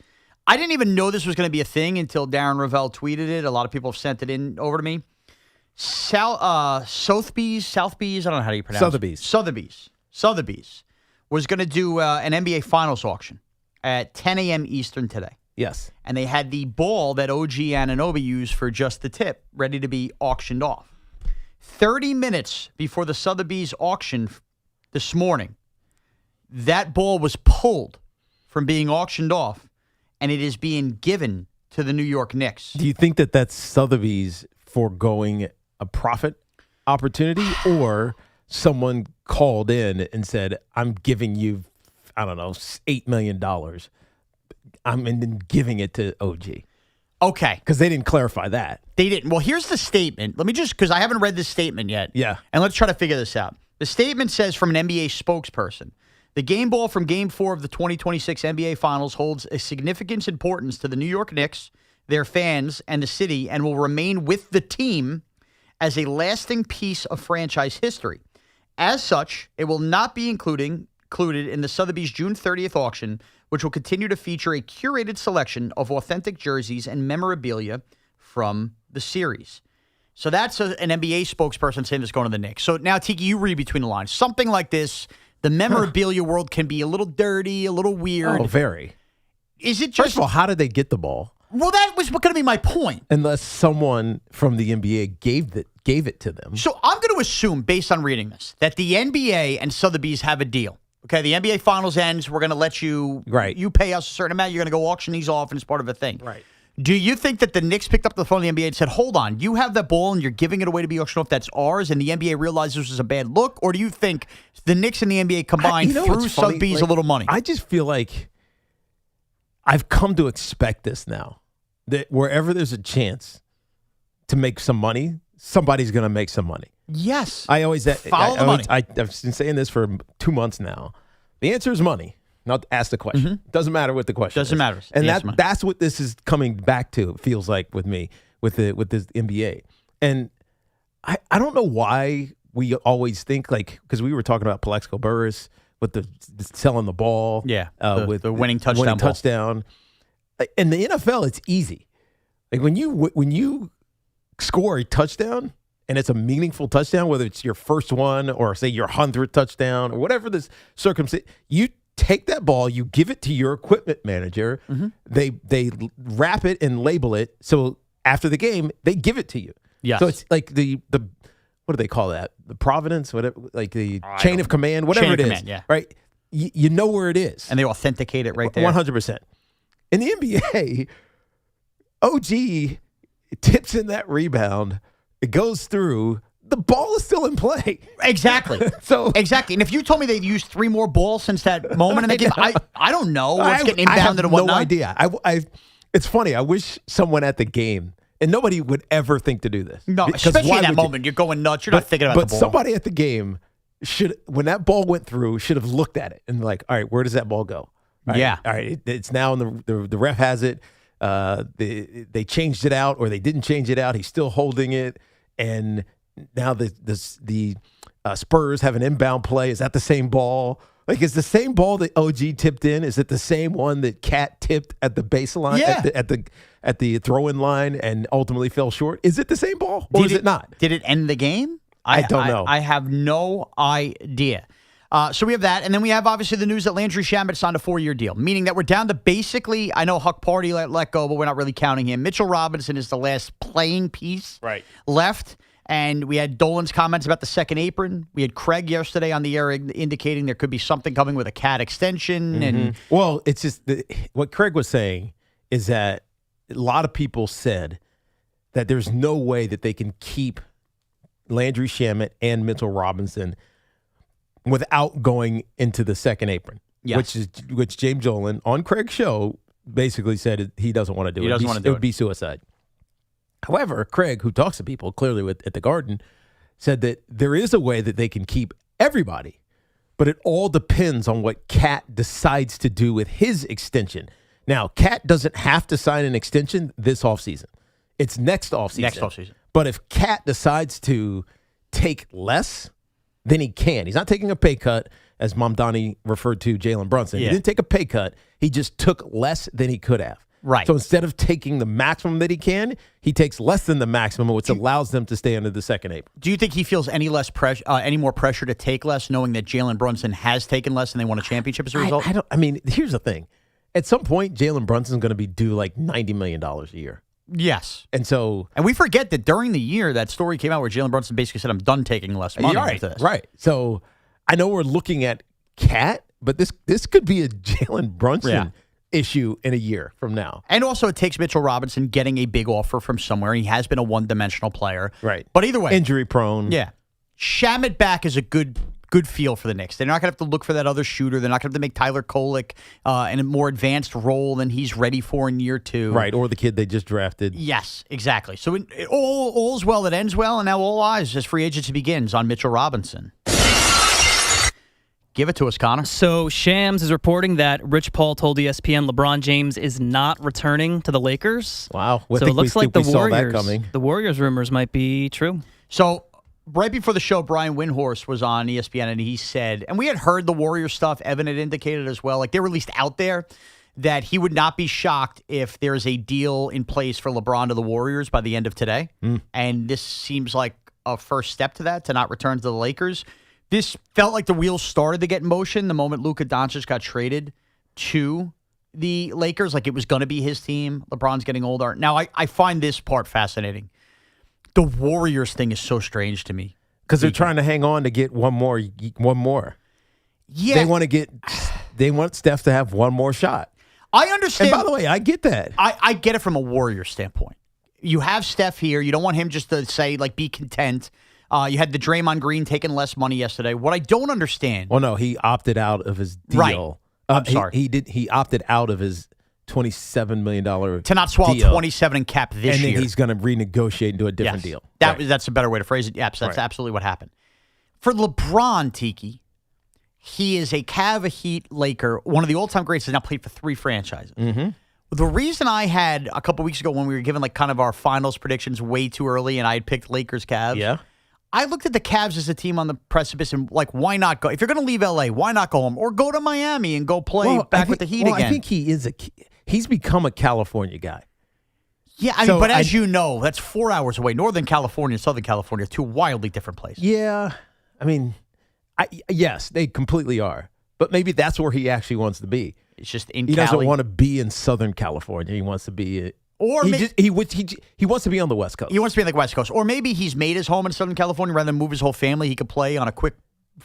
Speaker 4: I didn't even know this was going to be a thing until Darren Ravel tweeted it. A lot of people have sent it in over to me. Sotheby's, I don't know how do you pronounce it. Sotheby's was going to do an NBA Finals auction at 10 a.m. Eastern today.
Speaker 2: Yes.
Speaker 4: And they had the ball that OG Anunoby used for just the tip ready to be auctioned off. 30 minutes before the Sotheby's auction this morning, that ball was pulled from being auctioned off, and it is being given to the New York Knicks.
Speaker 2: Do you think that that's Sotheby's foregoing a profit opportunity, or someone called in and said, I'm giving you, I don't know, $8 million. I'm then giving it to OG.
Speaker 4: Okay.
Speaker 2: Because they didn't clarify that.
Speaker 4: They didn't. Well, here's the statement. Let me just, because I haven't read this statement yet.
Speaker 2: Yeah.
Speaker 4: And let's try to figure this out. The statement says from an NBA spokesperson, the game ball from Game 4 of the 2026 NBA Finals holds a significant importance to the New York Knicks, their fans, and the city, and will remain with the team as a lasting piece of franchise history. As such, it will not be included in the Sotheby's June 30th auction, which will continue to feature a curated selection of authentic jerseys and memorabilia from the series. So that's an NBA spokesperson saying this going to the Knicks. So now, Tiki, you read between the lines. Something like this, the memorabilia world can be a little dirty, a little weird.
Speaker 2: Oh, very.
Speaker 4: Is it just...
Speaker 2: First of all, how did they get the ball?
Speaker 4: Well, that was going to be my point.
Speaker 2: Unless someone from the NBA gave it to them.
Speaker 4: So I'm going to assume, based on reading this, that the NBA and Sotheby's have a deal. Okay, the NBA Finals ends. We're going to let you, you pay us a certain amount. You're going to go auction these off, and it's part of a thing.
Speaker 2: Right.
Speaker 4: Do you think that the Knicks picked up the phone of the NBA and said, hold on, you have that ball and you're giving it away to be auctioned off, that's ours, and the NBA realized this was a bad look? Or do you think the Knicks and the NBA combined threw Sotheby's a little money?
Speaker 2: I just feel like I've come to expect this now. That wherever there's a chance to make some money, somebody's going to make some money.
Speaker 4: Yes.
Speaker 2: I always
Speaker 4: follow the money.
Speaker 2: I've been saying this for 2 months now. The answer is money. Not ask the question. Doesn't matter what the question
Speaker 4: Doesn't
Speaker 2: is.
Speaker 4: matter.
Speaker 2: And
Speaker 4: Yes,
Speaker 2: that's what this is coming back to, it feels like, with me, with this NBA. And I don't know why we always think, because we were talking about Plexico Burress with the selling the ball.
Speaker 4: Yeah,
Speaker 2: with
Speaker 4: the winning touchdown.
Speaker 2: In the NFL, it's easy. Like when you score a touchdown and it's a meaningful touchdown, whether it's your first one or say your 100th touchdown or whatever this circumstance, you take that ball, you give it to your equipment manager. They wrap it and label it. So after the game, they give it to you.
Speaker 4: Yes.
Speaker 2: So it's like the what do they call that? The provenance, whatever, like the chain of command, whatever
Speaker 4: Chain of
Speaker 2: it is.
Speaker 4: command, yeah.
Speaker 2: Right. You know where it is.
Speaker 4: And they authenticate it right there.
Speaker 2: 100%. In the NBA, OG tips in that rebound. It goes through. The ball is still in play.
Speaker 4: Exactly. Exactly. And if you told me they'd used 3 more balls since that moment in the game, I don't know what's getting inbounded
Speaker 2: I have
Speaker 4: and whatnot.
Speaker 2: no idea. It's funny. I wish someone at the game, and nobody would ever think to do this.
Speaker 4: No, especially in that moment. You're going nuts. You're not thinking about the ball.
Speaker 2: But somebody at the game when that ball went through, should have looked at it and like, all right, where does that ball go? All right, it's now in the ref has it. They changed it out, or they didn't change it out. He's still holding it, and now the Spurs have an inbound play. Is that the same ball? Like, is the same ball that OG tipped in? Is it the same one that Cat tipped at the baseline, at the throw-in line, and ultimately fell short? Is it the same ball, or is it not?
Speaker 4: Did it end the game?
Speaker 2: I don't know.
Speaker 4: I have no idea. So we have that, and then we have obviously the news that Landry Shamet signed a 4-year deal, meaning that we're down to basically, I know Huck Party let go, but we're not really counting him. Mitchell Robinson is the last playing piece left. And we had Dolan's comments about the second apron. We had Craig yesterday on the air indicating there could be something coming with a Cat extension. And
Speaker 2: well, it's just what Craig was saying is that a lot of people said that there's no way that they can keep Landry Shamet and Mitchell Robinson without going into the second apron.
Speaker 4: Yes.
Speaker 2: Which James Dolan on Craig's show basically said he doesn't want to do it.
Speaker 4: He doesn't want to do it.
Speaker 2: It would be suicide. However, Craig, who talks to people clearly at the Garden, said that there is a way that they can keep everybody, but it all depends on what Cat decides to do with his extension. Now, Cat doesn't have to sign an extension this offseason. It's next offseason. But if Cat decides to take less, then he can. He's not taking a pay cut, as Mamdani referred to Jalen Brunson. He didn't take a pay cut. He just took less than he could have.
Speaker 4: Right.
Speaker 2: So instead of taking the maximum that he can, he takes less than the maximum, which allows them to stay under the second apron.
Speaker 4: Do you think he feels any more pressure to take less, knowing that Jalen Brunson has taken less and they won a championship as a result?
Speaker 2: I mean, here's the thing. At some point, Jalen Brunson's going to be due like $90 million a year.
Speaker 4: Yes.
Speaker 2: And
Speaker 4: we forget that during the year, that story came out where Jalen Brunson basically said, I'm done taking less money after this.
Speaker 2: Right. So I know we're looking at Cat, but this could be a Jalen Brunson issue in a year from now.
Speaker 4: And also it takes Mitchell Robinson getting a big offer from somewhere. He has been a one-dimensional player.
Speaker 2: Right.
Speaker 4: But either way.
Speaker 2: Injury prone.
Speaker 4: Yeah. Shamet back is a good feel for the Knicks. They're not going to have to look for that other shooter. They're not going to have to make Tyler Kolek in a more advanced role than he's ready for in year 2.
Speaker 2: Right, or the kid they just drafted.
Speaker 4: Yes, exactly. So all's well that ends well, and now all eyes as free agency begins on Mitchell Robinson. Give it to us, Connor.
Speaker 6: So Shams is reporting that Rich Paul told ESPN LeBron James is not returning to the Lakers.
Speaker 2: Wow.
Speaker 6: So it looks like the Warriors rumors might be true.
Speaker 4: So right before the show, Brian Windhorst was on ESPN, and he said, and we had heard the Warriors stuff, Evan had indicated as well, like they were at least out there, that he would not be shocked if there's a deal in place for LeBron to the Warriors by the end of today. And this seems like a first step to that, to not return to the Lakers. This felt like the wheels started to get in motion the moment Luka Doncic got traded to the Lakers. Like it was going to be his team. LeBron's getting older. Now, I find this part fascinating. The Warriors thing is so strange to me.
Speaker 2: Because they're trying to hang on to get one more.
Speaker 4: Yeah.
Speaker 2: They want Steph to have one more shot.
Speaker 4: I understand.
Speaker 2: And by the way, I get that.
Speaker 4: I get it from a Warrior standpoint. You have Steph here. You don't want him just to say, like, be content. You had the Draymond Green taking less money yesterday. What I don't understand.
Speaker 2: Well, no, he opted out of his deal.
Speaker 4: Right. I'm sorry.
Speaker 2: He opted out of his $27 million
Speaker 4: to not swallow
Speaker 2: deal.
Speaker 4: 27 in cap this year.
Speaker 2: And then he's going to renegotiate and do a different deal.
Speaker 4: That's a better way to phrase it. Yes, that's absolutely what happened. For LeBron, Tiki, he is a Cav, a Heat, Laker. One of the all-time greats has now played for 3 franchises. The reason I had a couple weeks ago when we were given like kind of our finals predictions way too early and I had picked Lakers, Cavs. I looked at the Cavs as a team on the precipice and, like, why not go? If you're going to leave L.A., why not go home? Or go to Miami and go play with the Heat again.
Speaker 2: I think he's become a California guy.
Speaker 4: Yeah, I mean, but as you know, that's 4 hours away. Northern California and Southern California are 2 wildly different places.
Speaker 2: Yeah. I mean, yes, they completely are. But maybe that's where he actually wants to be.
Speaker 4: It's just in
Speaker 2: He
Speaker 4: Cali.
Speaker 2: doesn't want to be in Southern California. He wants to be...
Speaker 4: Or
Speaker 2: he wants to be on the West Coast.
Speaker 4: He wants to be on the West Coast. Or maybe he's made his home in Southern California rather than move his whole family. He could play on a quick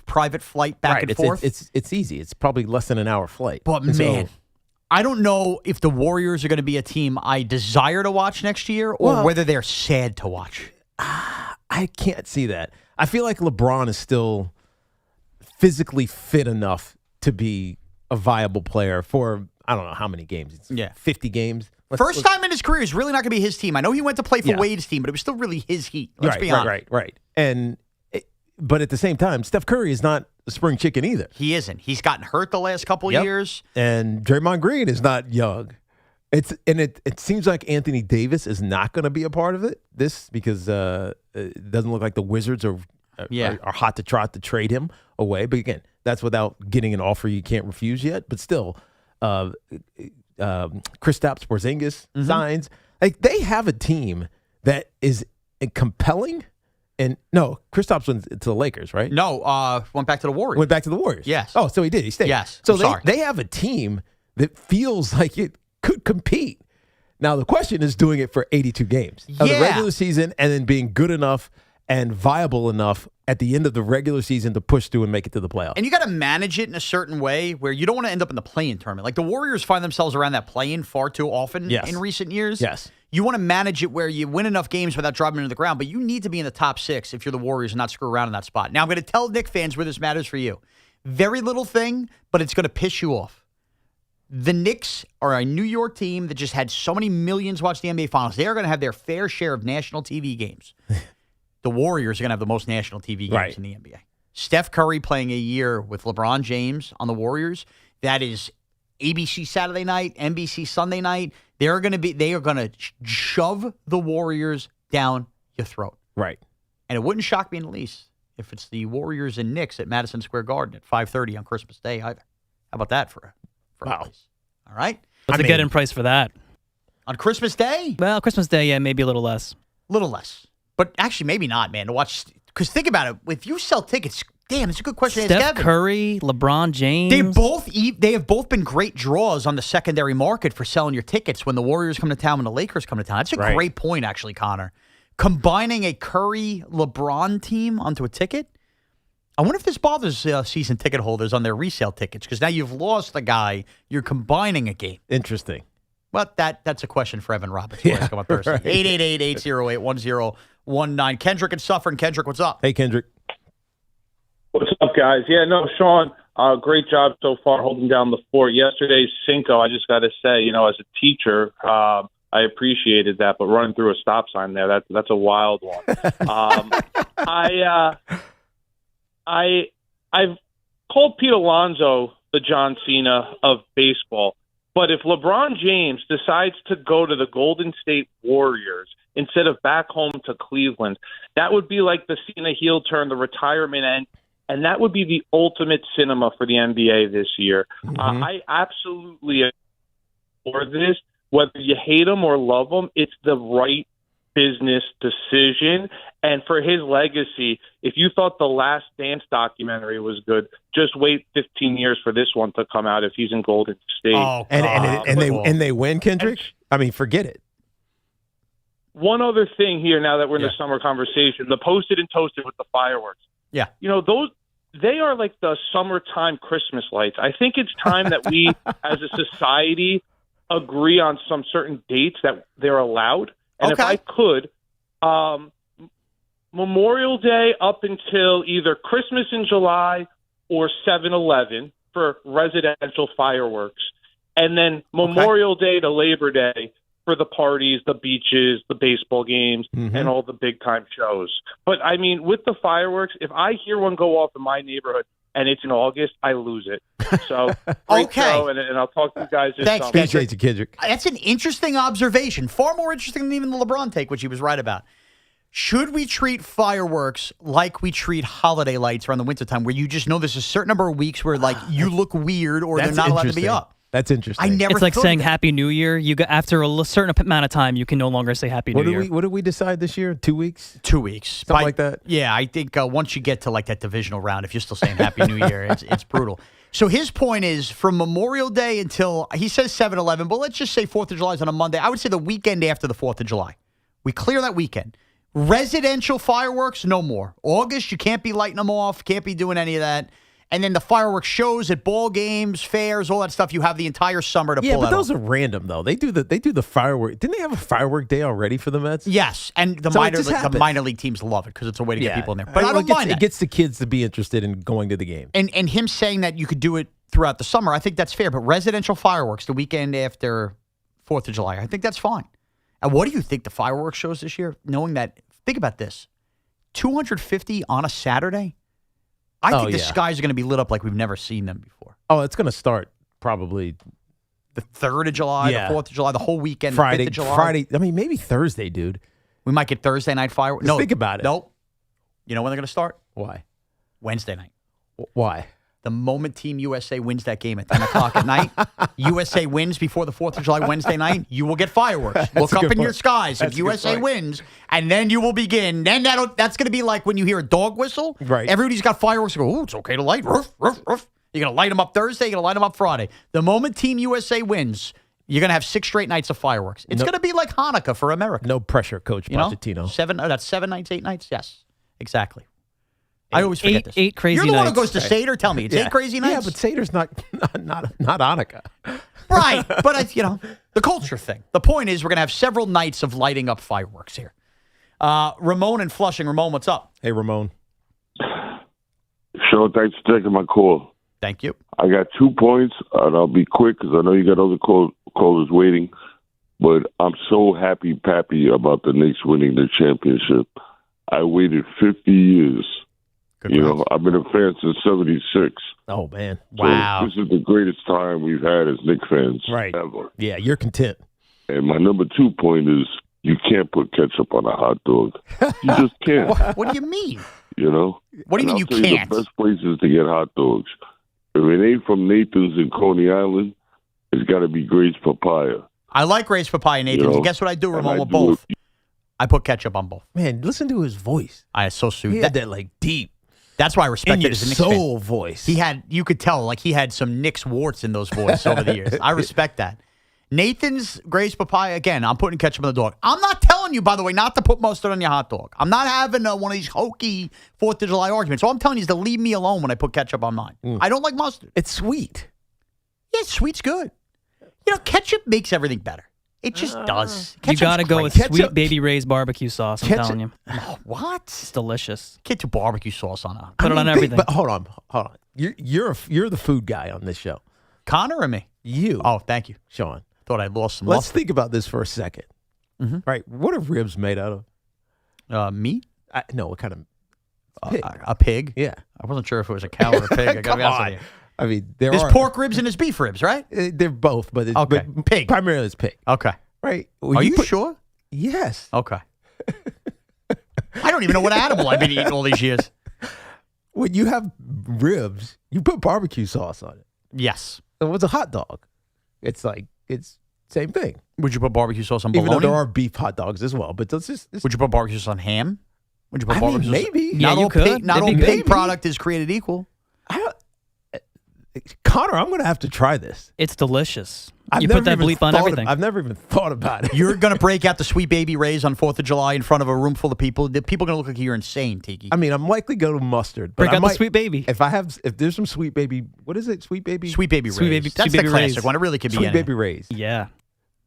Speaker 4: private flight back and forth.
Speaker 2: It's easy. It's probably less than an hour flight.
Speaker 4: But man, I don't know if the Warriors are going to be a team I desire to watch next year or whether they're sad to watch.
Speaker 2: I can't see that. I feel like LeBron is still physically fit enough to be a viable player for, I don't know how many games. It's 50 games.
Speaker 4: First time in his career is really not going to be his team. I know he went to play for Wade's team, but it was still really his Heat. Let's be honest.
Speaker 2: Right. But at the same time, Steph Curry is not a spring chicken either.
Speaker 4: He isn't. He's gotten hurt the last couple of years.
Speaker 2: And Draymond Green is not young. It seems like Anthony Davis is not going to be a part of this because it doesn't look like the Wizards are hot to trot to trade him away. But again, that's without getting an offer you can't refuse yet. But still, Kristaps Porzingis signs. Like, they have a team that is compelling. And no, Kristaps went to the Lakers, right?
Speaker 4: No, went back to the Warriors.
Speaker 2: Went back to the Warriors.
Speaker 4: Yes.
Speaker 2: Oh, so he did. He stayed.
Speaker 4: Yes.
Speaker 2: So they have a team that feels like it could compete. Now, the question is doing it for 82 games of the regular season and then being good enough and viable enough at the end of the regular season to push through and make it to the playoffs.
Speaker 4: And you got to manage it in a certain way where you don't want to end up in the play-in tournament. Like, the Warriors find themselves around that play-in far too often in recent years.
Speaker 2: Yes.
Speaker 4: You want to manage it where you win enough games without dropping into the ground, but you need to be in the top 6 if you're the Warriors and not screw around in that spot. Now, I'm going to tell Knicks fans where this matters for you. Very little thing, but it's going to piss you off. The Knicks are a New York team that just had so many millions watch the NBA Finals. They are going to have their fair share of national TV games. The Warriors are going to have the most national TV games in the NBA. Steph Curry playing a year with LeBron James on the Warriors. That is ABC Saturday night, NBC Sunday night. They are going to shove the Warriors down your throat.
Speaker 2: Right.
Speaker 4: And it wouldn't shock me in the least if it's the Warriors and Knicks at Madison Square Garden at 5:30 on Christmas Day either. How about that for a place? All right.
Speaker 6: What's the get-in price for that?
Speaker 4: On Christmas Day?
Speaker 6: Well, Christmas Day, yeah, maybe a little less.
Speaker 4: Little less. But actually, maybe not, man. To watch, because think about it. If you sell tickets, damn, it's a good question.
Speaker 6: Steph Curry, LeBron James.
Speaker 4: They have both been great draws on the secondary market for selling your tickets when the Warriors come to town, when the Lakers come to town. That's a great point, actually, Connor. Combining a Curry-LeBron team onto a ticket. I wonder if this bothers season ticket holders on their resale tickets, because now you've lost the guy. You're combining a game.
Speaker 2: Interesting.
Speaker 4: But that's a question for Evan Roberts. We'll ask him on Thursday. 888-808-1019. Kendrick and Suffern. Kendrick, what's up?
Speaker 2: Hey, Kendrick.
Speaker 8: What's up, guys? Yeah, no, Shaun, great job so far holding down the fort. Yesterday's Cinco, I just got to say, as a teacher, I appreciated that, but running through a stop sign there, that's a wild one. I've called Pete Alonso the John Cena of baseball. But if LeBron James decides to go to the Golden State Warriors instead of back home to Cleveland, that would be like the Cena heel turn, the retirement end, and that would be the ultimate cinema for the NBA this year. I absolutely adore this. Whether you hate him or love him, it's the right business decision. And for his legacy, if you thought the Last Dance documentary was good, just wait 15 years for this one to come out if he's in Golden State.
Speaker 2: Oh, and they win, Kendrick? I mean, forget it.
Speaker 8: One other thing here, now that we're in the summer conversation, the Posted and Toasted with the fireworks.
Speaker 4: Yeah.
Speaker 8: They are like the summertime Christmas lights. I think it's time that we, as a society, agree on some certain dates that they're allowed. And if I could, Memorial Day up until either Christmas in July or 7-Eleven for residential fireworks. And then Memorial Day to Labor Day for the parties, the beaches, the baseball games, and all the big-time shows. But, I mean, with the fireworks, if I hear one go off in my neighborhood and it's in August, I lose it. So, great show, and I'll talk to you guys this summer.
Speaker 2: Thanks, Kendrick.
Speaker 4: That's an interesting observation. Far more interesting than even the LeBron take, which he was right about. Should we treat fireworks like we treat holiday lights around the wintertime, where you just know there's a certain number of weeks where, like, you look weird or they're not allowed to be up?
Speaker 2: That's interesting.
Speaker 6: It's like saying Happy New Year. After a certain amount of time, you can no longer say Happy New Year.
Speaker 2: What did we decide this year? 2 weeks?
Speaker 4: 2 weeks.
Speaker 2: Something like that?
Speaker 4: Yeah, I think once you get to like that divisional round, if you're still saying Happy New Year, it's brutal. So his point is from Memorial Day until, he says 7-Eleven, but let's just say 4th of July is on a Monday. I would say the weekend after the 4th of July. We clear that weekend. Residential fireworks, no more. August, you can't be lighting them off, can't be doing any of that. And then the fireworks shows at ball games, fairs, all that stuff. You have the entire summer to pull
Speaker 2: Yeah, but
Speaker 4: that
Speaker 2: those
Speaker 4: off.
Speaker 2: are random though. They do the firework. Didn't they have a firework day already for the Mets?
Speaker 4: Yes, and the minor league teams love it because it's a way to get people in there. But I don't mind that.
Speaker 2: It gets the kids to be interested in going to the game.
Speaker 4: And him saying that you could do it throughout the summer, I think that's fair. But residential fireworks the weekend after 4th of July, I think that's fine. And what do you think the fireworks shows this year? Knowing that, think about this, 250 on a Saturday. I think the skies are going to be lit up like we've never seen them before.
Speaker 2: Oh, it's going to start probably
Speaker 4: the 3rd of July, the 4th of July, the whole weekend,
Speaker 2: Friday,
Speaker 4: the 5th of July.
Speaker 2: Friday. I mean, maybe Thursday, dude.
Speaker 4: We might get Thursday night fireworks.
Speaker 2: No, think about it.
Speaker 4: Nope. You know when they're going to start?
Speaker 2: Why?
Speaker 4: Wednesday night.
Speaker 2: Why?
Speaker 4: The moment Team USA wins that game at 10 o'clock at night, USA wins before the 4th of July Wednesday night, you will get fireworks. Look up in your skies if USA wins, and then you will begin. Then that's going to be like when you hear a dog whistle.
Speaker 2: Right.
Speaker 4: Everybody's got fireworks. You go, it's okay to light. Roof, roof, roof. You're going to light them up Thursday. You're going to light them up Friday. The moment Team USA wins, you're going to have 6 straight nights of fireworks. It's going to be like Hanukkah for America.
Speaker 2: No pressure, Coach Pochettino.
Speaker 4: That's 7 nights, 8 nights? Yes, exactly. I always forget this.
Speaker 6: 8 crazy nights.
Speaker 4: You're the one who goes to Seder? Tell me. It's 8 crazy nights?
Speaker 2: Yeah, but Seder's not Hanukkah.
Speaker 4: Right. But, the culture thing. The point is we're going to have several nights of lighting up fireworks here. Ramon in Flushing. Ramon, what's up?
Speaker 2: Hey, Ramon.
Speaker 12: Shaun, thanks for taking my call.
Speaker 4: Thank you.
Speaker 12: I got 2 points, and I'll be quick because I know you got other callers waiting. But I'm so happy about the Knicks winning the championship. I waited 50 years.
Speaker 4: Congrats.
Speaker 12: I've been a fan since '76.
Speaker 2: Oh, man.
Speaker 12: So
Speaker 2: Wow.
Speaker 12: This is the greatest time we've had as Knicks fans ever.
Speaker 2: Yeah, you're content.
Speaker 12: And my number 2 point is you can't put ketchup on a hot dog. You just can't.
Speaker 4: What do you mean?
Speaker 12: What
Speaker 4: do you mean you can't?
Speaker 12: The best places to get hot dogs. If it ain't from Nathan's in Coney Island, it's got to be Grace Papaya.
Speaker 4: I like Grace Papaya, Nathan's. And guess what I do, Ramon, with both? I put ketchup on both.
Speaker 2: Man, listen to his voice.
Speaker 4: It's so sweet.
Speaker 2: He had that like deep.
Speaker 4: That's why I respect it as a Knicks fan.
Speaker 2: soul voice.
Speaker 4: You could tell, like he had some Knicks warts in those voices over the years. I respect that. Nathan's Grace Papaya, again, I'm putting ketchup on the dog. I'm not telling you, by the way, not to put mustard on your hot dog. I'm not having one of these hokey 4th of July arguments. All I'm telling you is to leave me alone when I put ketchup on mine. I don't like mustard.
Speaker 2: It's sweet.
Speaker 4: Yeah, sweet's good. Ketchup makes everything better. It just does.
Speaker 6: You got to go with Sweet Baby Ray's barbecue sauce, I'm telling you.
Speaker 4: What?
Speaker 6: It's delicious.
Speaker 4: Get your barbecue sauce on it.
Speaker 6: Put it on everything.
Speaker 2: But hold on. You're the food guy on this show.
Speaker 4: Connor or me?
Speaker 2: You.
Speaker 4: Oh, thank you.
Speaker 2: Sean.
Speaker 4: Thought I lost some
Speaker 2: Let's
Speaker 4: muscle.
Speaker 2: think about this for a second.
Speaker 4: Mm-hmm.
Speaker 2: Right. What are ribs made out
Speaker 4: of? Meat?
Speaker 2: No, what kind of pig?
Speaker 4: A pig?
Speaker 2: Yeah.
Speaker 4: I wasn't sure if it was a cow or a pig. I gotta be honest with you.
Speaker 2: I mean,
Speaker 4: there's pork ribs and there's beef ribs, right?
Speaker 2: They're both, but
Speaker 4: pig.
Speaker 2: Primarily it's pig.
Speaker 4: Okay.
Speaker 2: Right.
Speaker 4: Are you sure?
Speaker 2: Yes.
Speaker 4: Okay. I don't even know what animal I've been eating all these years.
Speaker 2: When you have ribs, you put barbecue sauce on it.
Speaker 4: Yes.
Speaker 2: So what's a hot dog? It's same thing.
Speaker 4: Would you put barbecue sauce on bologna?
Speaker 2: Even though there are beef hot dogs as well, but would
Speaker 4: you put barbecue sauce on ham? Would you put barbecue sauce?
Speaker 2: Maybe.
Speaker 6: Yeah, you could.
Speaker 4: Not all pig product is created equal.
Speaker 2: Connor, I'm going to have to try this.
Speaker 6: It's delicious. You put that bleep on everything.
Speaker 2: I've never even thought about it.
Speaker 4: You're going to break out the Sweet Baby Ray's on 4th of July in front of a room full of people. The people are going to look like you're insane, Tiki.
Speaker 2: I mean, I'm likely going to mustard. But
Speaker 6: break out the Sweet Baby.
Speaker 2: If there's some Sweet Baby, what is it? Sweet Baby?
Speaker 4: Sweet Baby Ray's. That's the classic one. It really could be
Speaker 2: Sweet Baby Ray's.
Speaker 6: Yeah.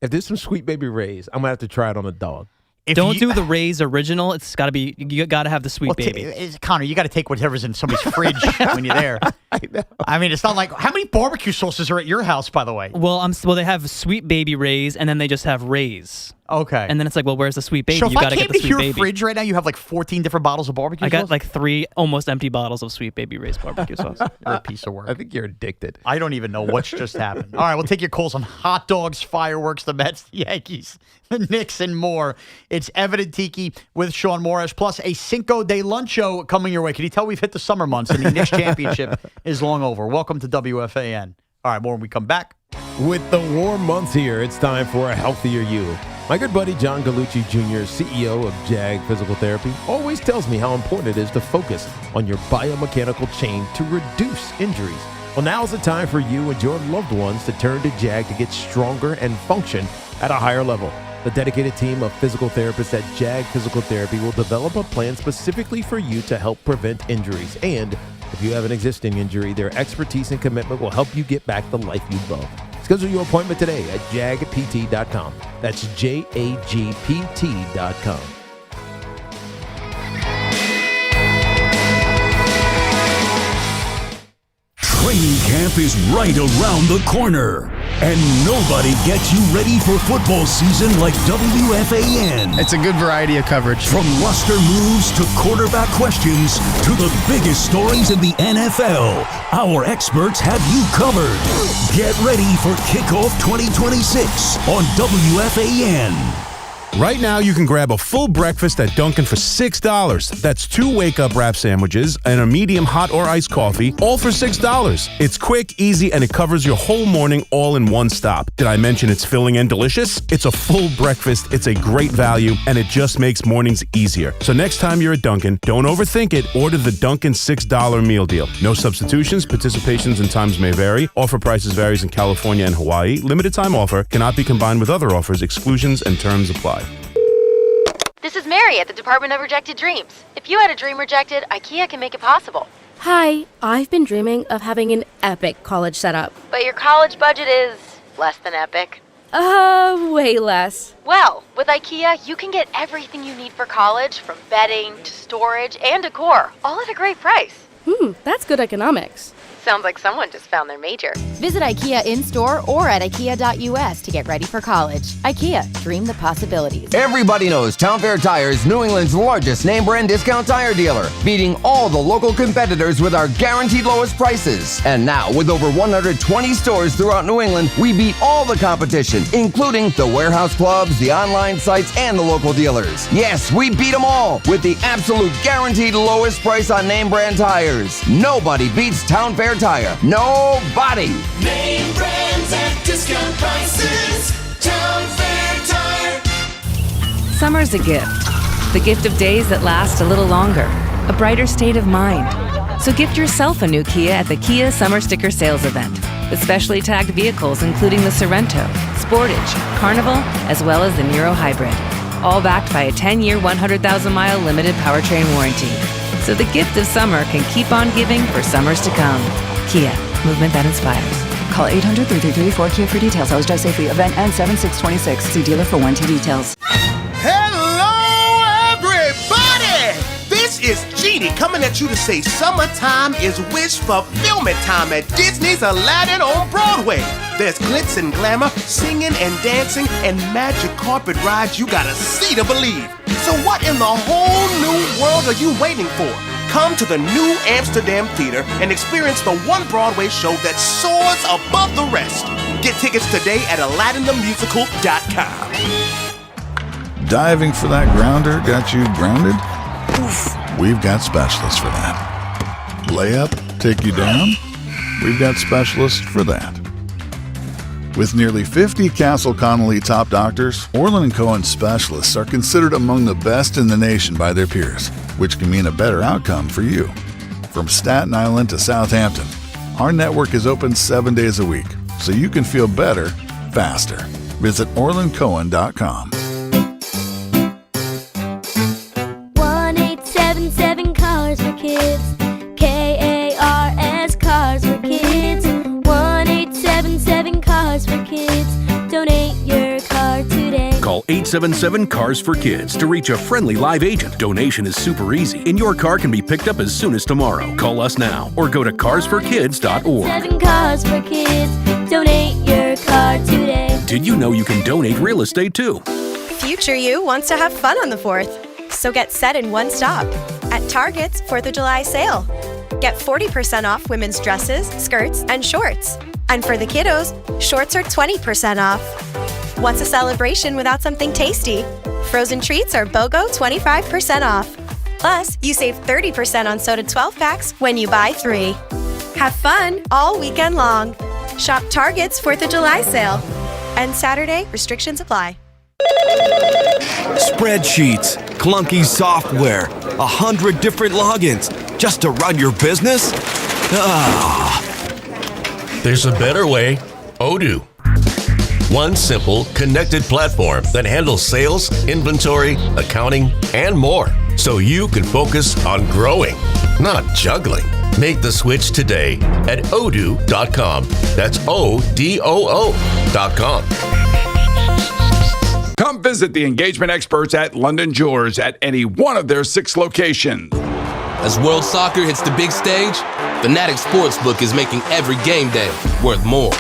Speaker 2: If there's some Sweet Baby Ray's, I'm going to have to try it on a dog.
Speaker 6: Don't do the Ray's original. It's got to be. You got to have the Sweet Baby.
Speaker 4: Connor, you got to take whatever's in somebody's fridge when you're there.
Speaker 2: I know.
Speaker 4: I mean, it's not like how many barbecue sauces are at your house, by the way?
Speaker 6: Well, they have Sweet Baby Ray's, and then they just have Ray's.
Speaker 4: Okay.
Speaker 6: And then it's like, well, where's the Sweet Baby?
Speaker 4: So
Speaker 6: You
Speaker 4: if I
Speaker 6: got to
Speaker 4: came
Speaker 6: get the
Speaker 4: to
Speaker 6: Sweet
Speaker 4: your
Speaker 6: Baby.
Speaker 4: fridge right now, you have like 14 different bottles of barbecue sauce?
Speaker 6: I got like 3 almost empty bottles of Sweet Baby Ray's barbecue sauce.
Speaker 4: You're a piece of work.
Speaker 2: I think you're addicted.
Speaker 4: I don't even know what's just happened. All right, we'll take your calls on hot dogs, fireworks, the Mets, the Yankees, the Knicks, and more. It's Evan and Tiki with Shaun Morash, plus a Cinco de Luncho coming your way. Can you tell we've hit the summer months and the Knicks championship is long over? Welcome to WFAN. All right, more when we come back.
Speaker 2: With the warm months here, it's time for a healthier you. My good buddy John Gallucci Jr., CEO of JAG Physical Therapy, always tells me how important it is to focus on your biomechanical chain to reduce injuries. Well, now's the time for you and your loved ones to turn to JAG to get stronger and function at a higher level. The dedicated team of physical therapists at JAG Physical Therapy will develop a plan specifically for you to help prevent injuries and If you have an existing injury, their expertise and commitment will help you get back the life you love. Schedule your appointment today at jagpt.com. That's JAGPT.com.
Speaker 3: Training camp is right around the corner. And nobody gets you ready for football season like WFAN.
Speaker 13: It's a good variety of coverage.
Speaker 3: From roster moves to quarterback questions to the biggest stories in the NFL, our experts have you covered. Get ready for Kickoff 2026 on WFAN.
Speaker 14: Right now, you can grab a full breakfast at Dunkin' for $6. That's 2 wake-up wrap sandwiches and a medium hot or iced coffee, all for $6. It's quick, easy, and it covers your whole morning all in one stop. Did I mention it's filling and delicious? It's a full breakfast, it's a great value, and it just makes mornings easier. So next time you're at Dunkin', don't overthink it. Order the Dunkin' $6 meal deal. No substitutions, participations and times may vary. Offer prices varies in California and Hawaii. Limited time offer cannot be combined with other offers. Exclusions and terms apply.
Speaker 15: This is Mary at the Department of Rejected Dreams. If you had a dream rejected, IKEA can make it possible.
Speaker 16: Hi, I've been dreaming of having an epic college setup.
Speaker 15: But your college budget is less than epic.
Speaker 16: Way less.
Speaker 15: Well, with IKEA, you can get everything you need for college, from bedding to storage and decor, all at a great price.
Speaker 16: That's good economics.
Speaker 15: Sounds like someone just found their major.
Speaker 22: Visit IKEA in-store or at IKEA.us to get ready for college. IKEA, dream the possibilities.
Speaker 18: Everybody knows Town Fair Tire is New England's largest name brand discount tire dealer, beating all the local competitors with our guaranteed lowest prices. And now, with over 120 stores throughout New England, we beat all the competition, including the warehouse clubs, the online sites, and the local dealers. Yes, we beat them all with the absolute guaranteed lowest price on name brand tires. Nobody beats Town Fair Tire. Nobody.
Speaker 11: Name brands at discount prices. Town Fair Tire.
Speaker 25: Summer's a gift. The gift of days that last a little longer. A brighter state of mind. So gift yourself a new Kia at the Kia Summer Sticker Sales Event. With specially tagged vehicles including the Sorrento, Sportage, Carnival, as well as the Niro Hybrid. All backed by a 10-year, 100,000-mile limited powertrain warranty. So the gift of summer can keep on giving for summers to come. Kia, movement that inspires.
Speaker 10: Call 800-3334-KIA for details. Always drive safely. Event ends 7/6/26. See dealer for warranty details.
Speaker 26: Hello, everybody! This is Genie coming at you to say summertime is wish fulfillment time at Disney's Aladdin on Broadway. There's glitz and glamour, singing and dancing, and magic carpet rides you gotta see to believe. So what in the whole new world are you waiting for? Come to the new Amsterdam Theater and experience the one Broadway show that soars above the rest. Get tickets today at AladdinTheMusical.com.
Speaker 27: Diving for that grounder got you grounded? Oof, we've got specialists for that. Layup, take you down? We've got specialists for that. With nearly 50 Castle Connolly top doctors, Orland & Cohen specialists are considered among the best in the nation by their peers, which can mean a better outcome for you. From Staten Island to Southampton, our network is open 7 days a week, so you can feel better, faster. Visit OrlandCohen.com.
Speaker 28: 1-877 Cars for Kids. KARS Cars for Kids. 1-877 Cars for Kids. Donate your car today.
Speaker 3: Call 877-CARS-FOR-KIDS to reach a friendly live agent. Donation is super easy, and your car can be picked up as soon as tomorrow. Call us now or go to carsforkids.org.
Speaker 28: 7 Cars for Kids. Donate your car today.
Speaker 3: Did you know you can donate real estate too?
Speaker 29: Future you wants to have fun on the 4th. So get set in one stop. At Target's 4th of July sale. Get 40% off women's dresses, skirts, and shorts. And for the kiddos, shorts are 20% off. What's a celebration without something tasty? Frozen treats are BOGO 25% off. Plus, you save 30% on soda 12 packs when you buy 3. Have fun all weekend long. Shop Target's 4th of July sale. And Saturday, restrictions apply.
Speaker 30: Spreadsheets, clunky software, 100 different logins just to run your business?
Speaker 31: There's a better way. Odoo. One simple, connected platform that handles sales, inventory, accounting, and more. So you can focus on growing, not juggling.
Speaker 3: Make the switch today at odoo.com. That's ODOO.com.
Speaker 1: Come visit the engagement experts at London Jewelers at any one of their 6 locations.
Speaker 5: As World Soccer hits the big stage, Fanatics Sportsbook is making every game day worth more.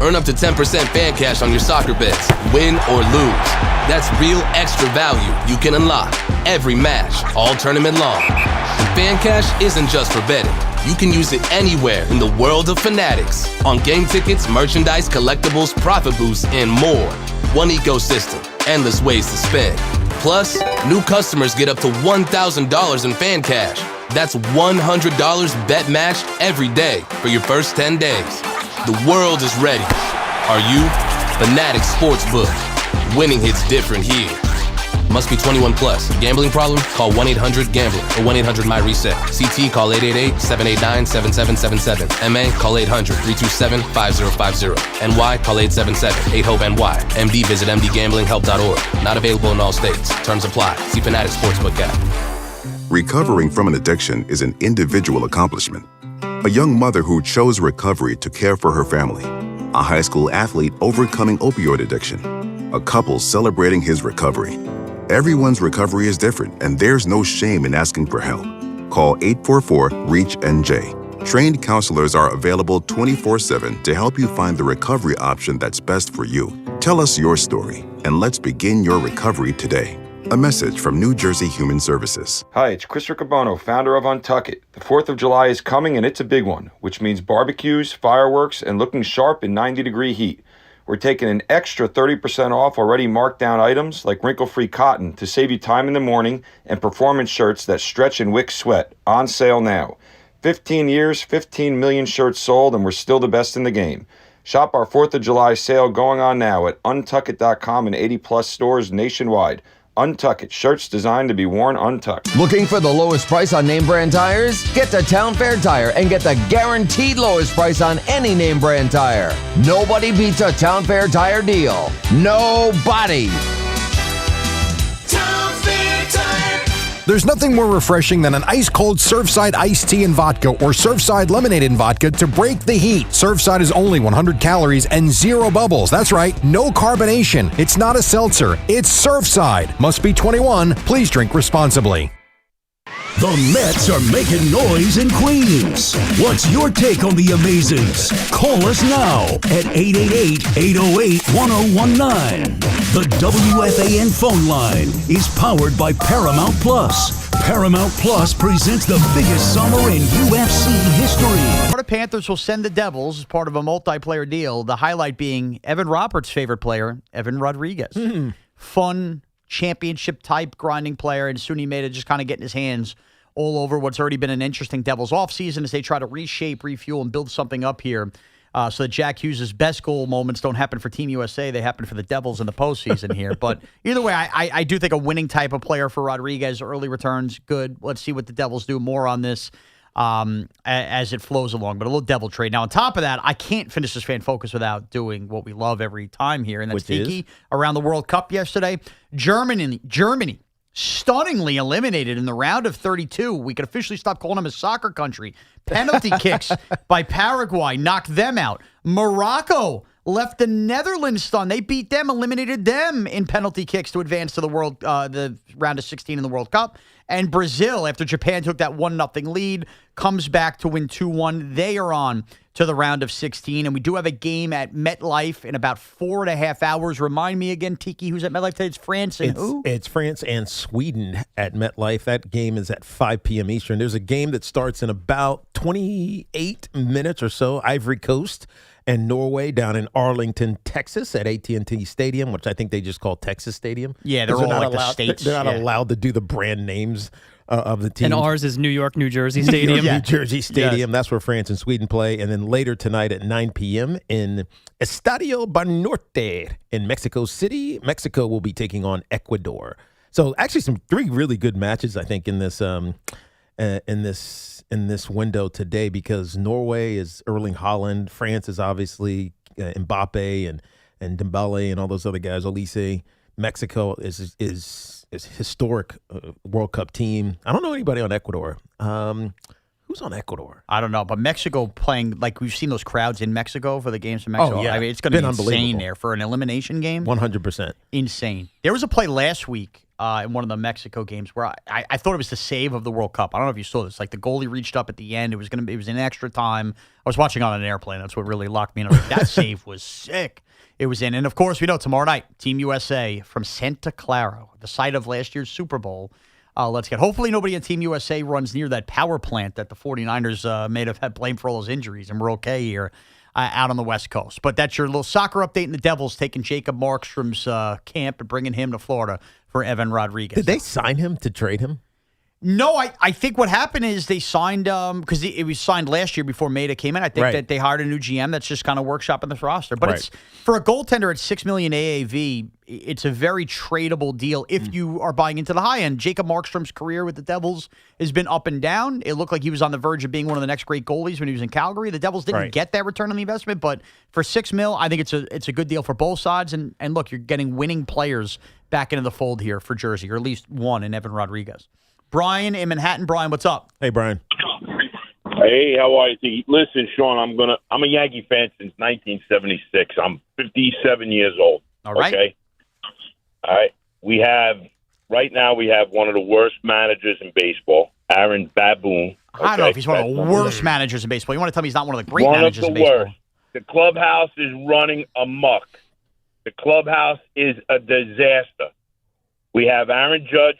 Speaker 5: Earn up to 10% fan cash on your soccer bets, win or lose. That's real extra value you can unlock every match, all tournament long. And fan cash isn't just for betting. You can use it anywhere in the world of Fanatics. On game tickets, merchandise, collectibles, profit boosts, and more. One ecosystem, endless ways to spend. Plus, new customers get up to $1,000 in fan cash. That's $100 bet matched every day for your first 10 days. The world is ready. Are you? Fanatics Sportsbook. Winning hits different here. Must be 21 plus. Gambling problem? Call 1-800-GAMBLER or 1-800-MY-RESET. CT, call 888-789-7777. MA, call 800-327-5050. NY, call 877-8-HOPE-NY. MD, visit mdgamblinghelp.org. Not available in all states. Terms apply. See Fanatics Sportsbook app.
Speaker 7: Recovering from an addiction is an individual accomplishment. A young mother who chose recovery to care for her family. A high school athlete overcoming opioid addiction. A couple celebrating his recovery. Everyone's recovery is different, and there's no shame in asking for help. Call 844-REACH-NJ. Trained counselors are available 24/7 to help you find the recovery option that's best for you. Tell us your story, and let's begin your recovery today. A message from New Jersey Human Services.
Speaker 9: Hi, it's Chris Riccobono, founder of Untuck It. The 4th of July is coming, and it's a big one, which means barbecues, fireworks, and looking sharp in 90-degree heat. We're taking an extra 30% off already marked down items like wrinkle-free cotton to save you time in the morning and performance shirts that stretch and wick sweat. On sale now. 15 years, 15 million shirts sold, and we're still the best in the game. Shop our 4th of July sale going on now at untuckit.com and 80-plus stores nationwide. Untuck It, shirts designed to be worn untucked.
Speaker 18: Looking for the lowest price on name brand tires? Get to Town Fair Tire and get the guaranteed lowest price on any name brand tire. Nobody beats a Town Fair Tire deal. Nobody.
Speaker 11: Town Fair Tire.
Speaker 13: There's nothing more refreshing than an ice-cold Surfside iced tea and vodka or Surfside lemonade and vodka to break the heat. Surfside is only 100 calories and 0 bubbles. That's right, no carbonation. It's not a seltzer. It's Surfside. Must be 21. Please drink responsibly.
Speaker 3: The Mets are making noise in Queens. What's your take on the Amazings? Call us now at 888-808-1019. The WFAN phone line is powered by Paramount Plus. Paramount Plus presents the biggest summer in UFC history.
Speaker 4: Florida Panthers will send the Devils as part of a multiplayer deal. The highlight being Evan Roberts' favorite player, Evan Rodriguez. Fun, championship-type grinding player, and soon he made it just kind of getting his hands all over what's already been an interesting Devils offseason as they try to reshape, refuel, and build something up here so that Jack Hughes' best goal moments don't happen for Team USA. They happen for the Devils in the postseason here. But either way, I do think a winning type of player for Rodriguez. Early returns, good. Let's see what the Devils do more on this as it flows along. But a little Devil trade. Now, on top of that, I can't finish this Fan Focus without doing what we love every time here, and that's Tiki around the World Cup yesterday. Germany stunningly eliminated in the round of 32. We could officially stop calling them a soccer country. Penalty kicks by Paraguay knocked them out. Morocco left the Netherlands stunned. They beat them, eliminated them in penalty kicks to advance to the round of 16 in the World Cup. And Brazil, after Japan took that 1-0 lead, comes back to win 2-1. They are on to the round of 16. And we do have a game at MetLife in about 4.5 hours. Remind me again, Tiki, who's at MetLife today? It's France and who?
Speaker 2: It's France and Sweden at MetLife. That game is at 5 p.m. Eastern. There's a game that starts in about 28 minutes or so. Ivory Coast and Norway down in Arlington, Texas at AT&T Stadium, which I think they just call Texas Stadium.
Speaker 4: Yeah, they're all like the states.
Speaker 2: They're not allowed to do the brand names of the team.
Speaker 6: And ours is New York, New Jersey Stadium.
Speaker 2: New Jersey Stadium. Yes. That's where France and Sweden play. And then later tonight at 9 p.m. in Estadio Banorte in Mexico City, Mexico will be taking on Ecuador. So actually some 3 really good matches, I think, in this window today, because Norway is Erling Haaland, France is obviously Mbappe and Dembele and all those other guys, Olise. Mexico is historic World Cup team. I don't know anybody on Ecuador. Who's Who's on Ecuador?
Speaker 4: I don't know, but Mexico playing, like we've seen those crowds in Mexico for the games in Mexico.
Speaker 2: Oh, yeah.
Speaker 4: I mean, it's going to be insane
Speaker 2: unbelievable
Speaker 4: there for an elimination game.
Speaker 2: 100%.
Speaker 4: Insane. There was a play last week in one of the Mexico games where I thought it was the save of the World Cup. I don't know if you saw this. Like the goalie reached up at the end. It was in extra time. I was watching on an airplane. That's what really locked me in. I was like, that save was sick. It was in. And of course, we know tomorrow night, Team USA from Santa Clara, the site of last year's Super Bowl. Hopefully nobody on Team USA runs near that power plant that the 49ers may have had blamed for all those injuries, and we're okay here out on the West Coast. But that's your little soccer update, and the Devils taking Jacob Markstrom's camp and bringing him to Florida for Evan Rodriguez.
Speaker 2: Did they sign him to trade him?
Speaker 4: No, I think what happened is they signed because it was signed last year before Maeda came in. I think that they hired a new GM that's just kind of workshopping this roster. But it's for a goaltender at $6 million AAV. It's a very tradable deal if you are buying into the high end. Jacob Markstrom's career with the Devils has been up and down. It looked like he was on the verge of being one of the next great goalies when he was in Calgary. The Devils didn't get that return on the investment, but for $6 million, I think it's a good deal for both sides. And look, you're getting winning players back into the fold here for Jersey, or at least one in Evan Rodriguez. Brian in Manhattan. Brian, what's up?
Speaker 2: Hey, Brian.
Speaker 8: Hey, how are you? Listen, Shaun, I'm a Yankee fan since 1976. I'm 57 years old.
Speaker 4: All right.
Speaker 8: Okay. All right. Right now we have one of the worst managers in baseball, Aaron Boone.
Speaker 4: I don't know if he's one of the worst managers in baseball. You want to tell me he's not one of the great managers in baseball?
Speaker 8: One of the worst. The clubhouse is running amok. The clubhouse is a disaster. We have Aaron Judge.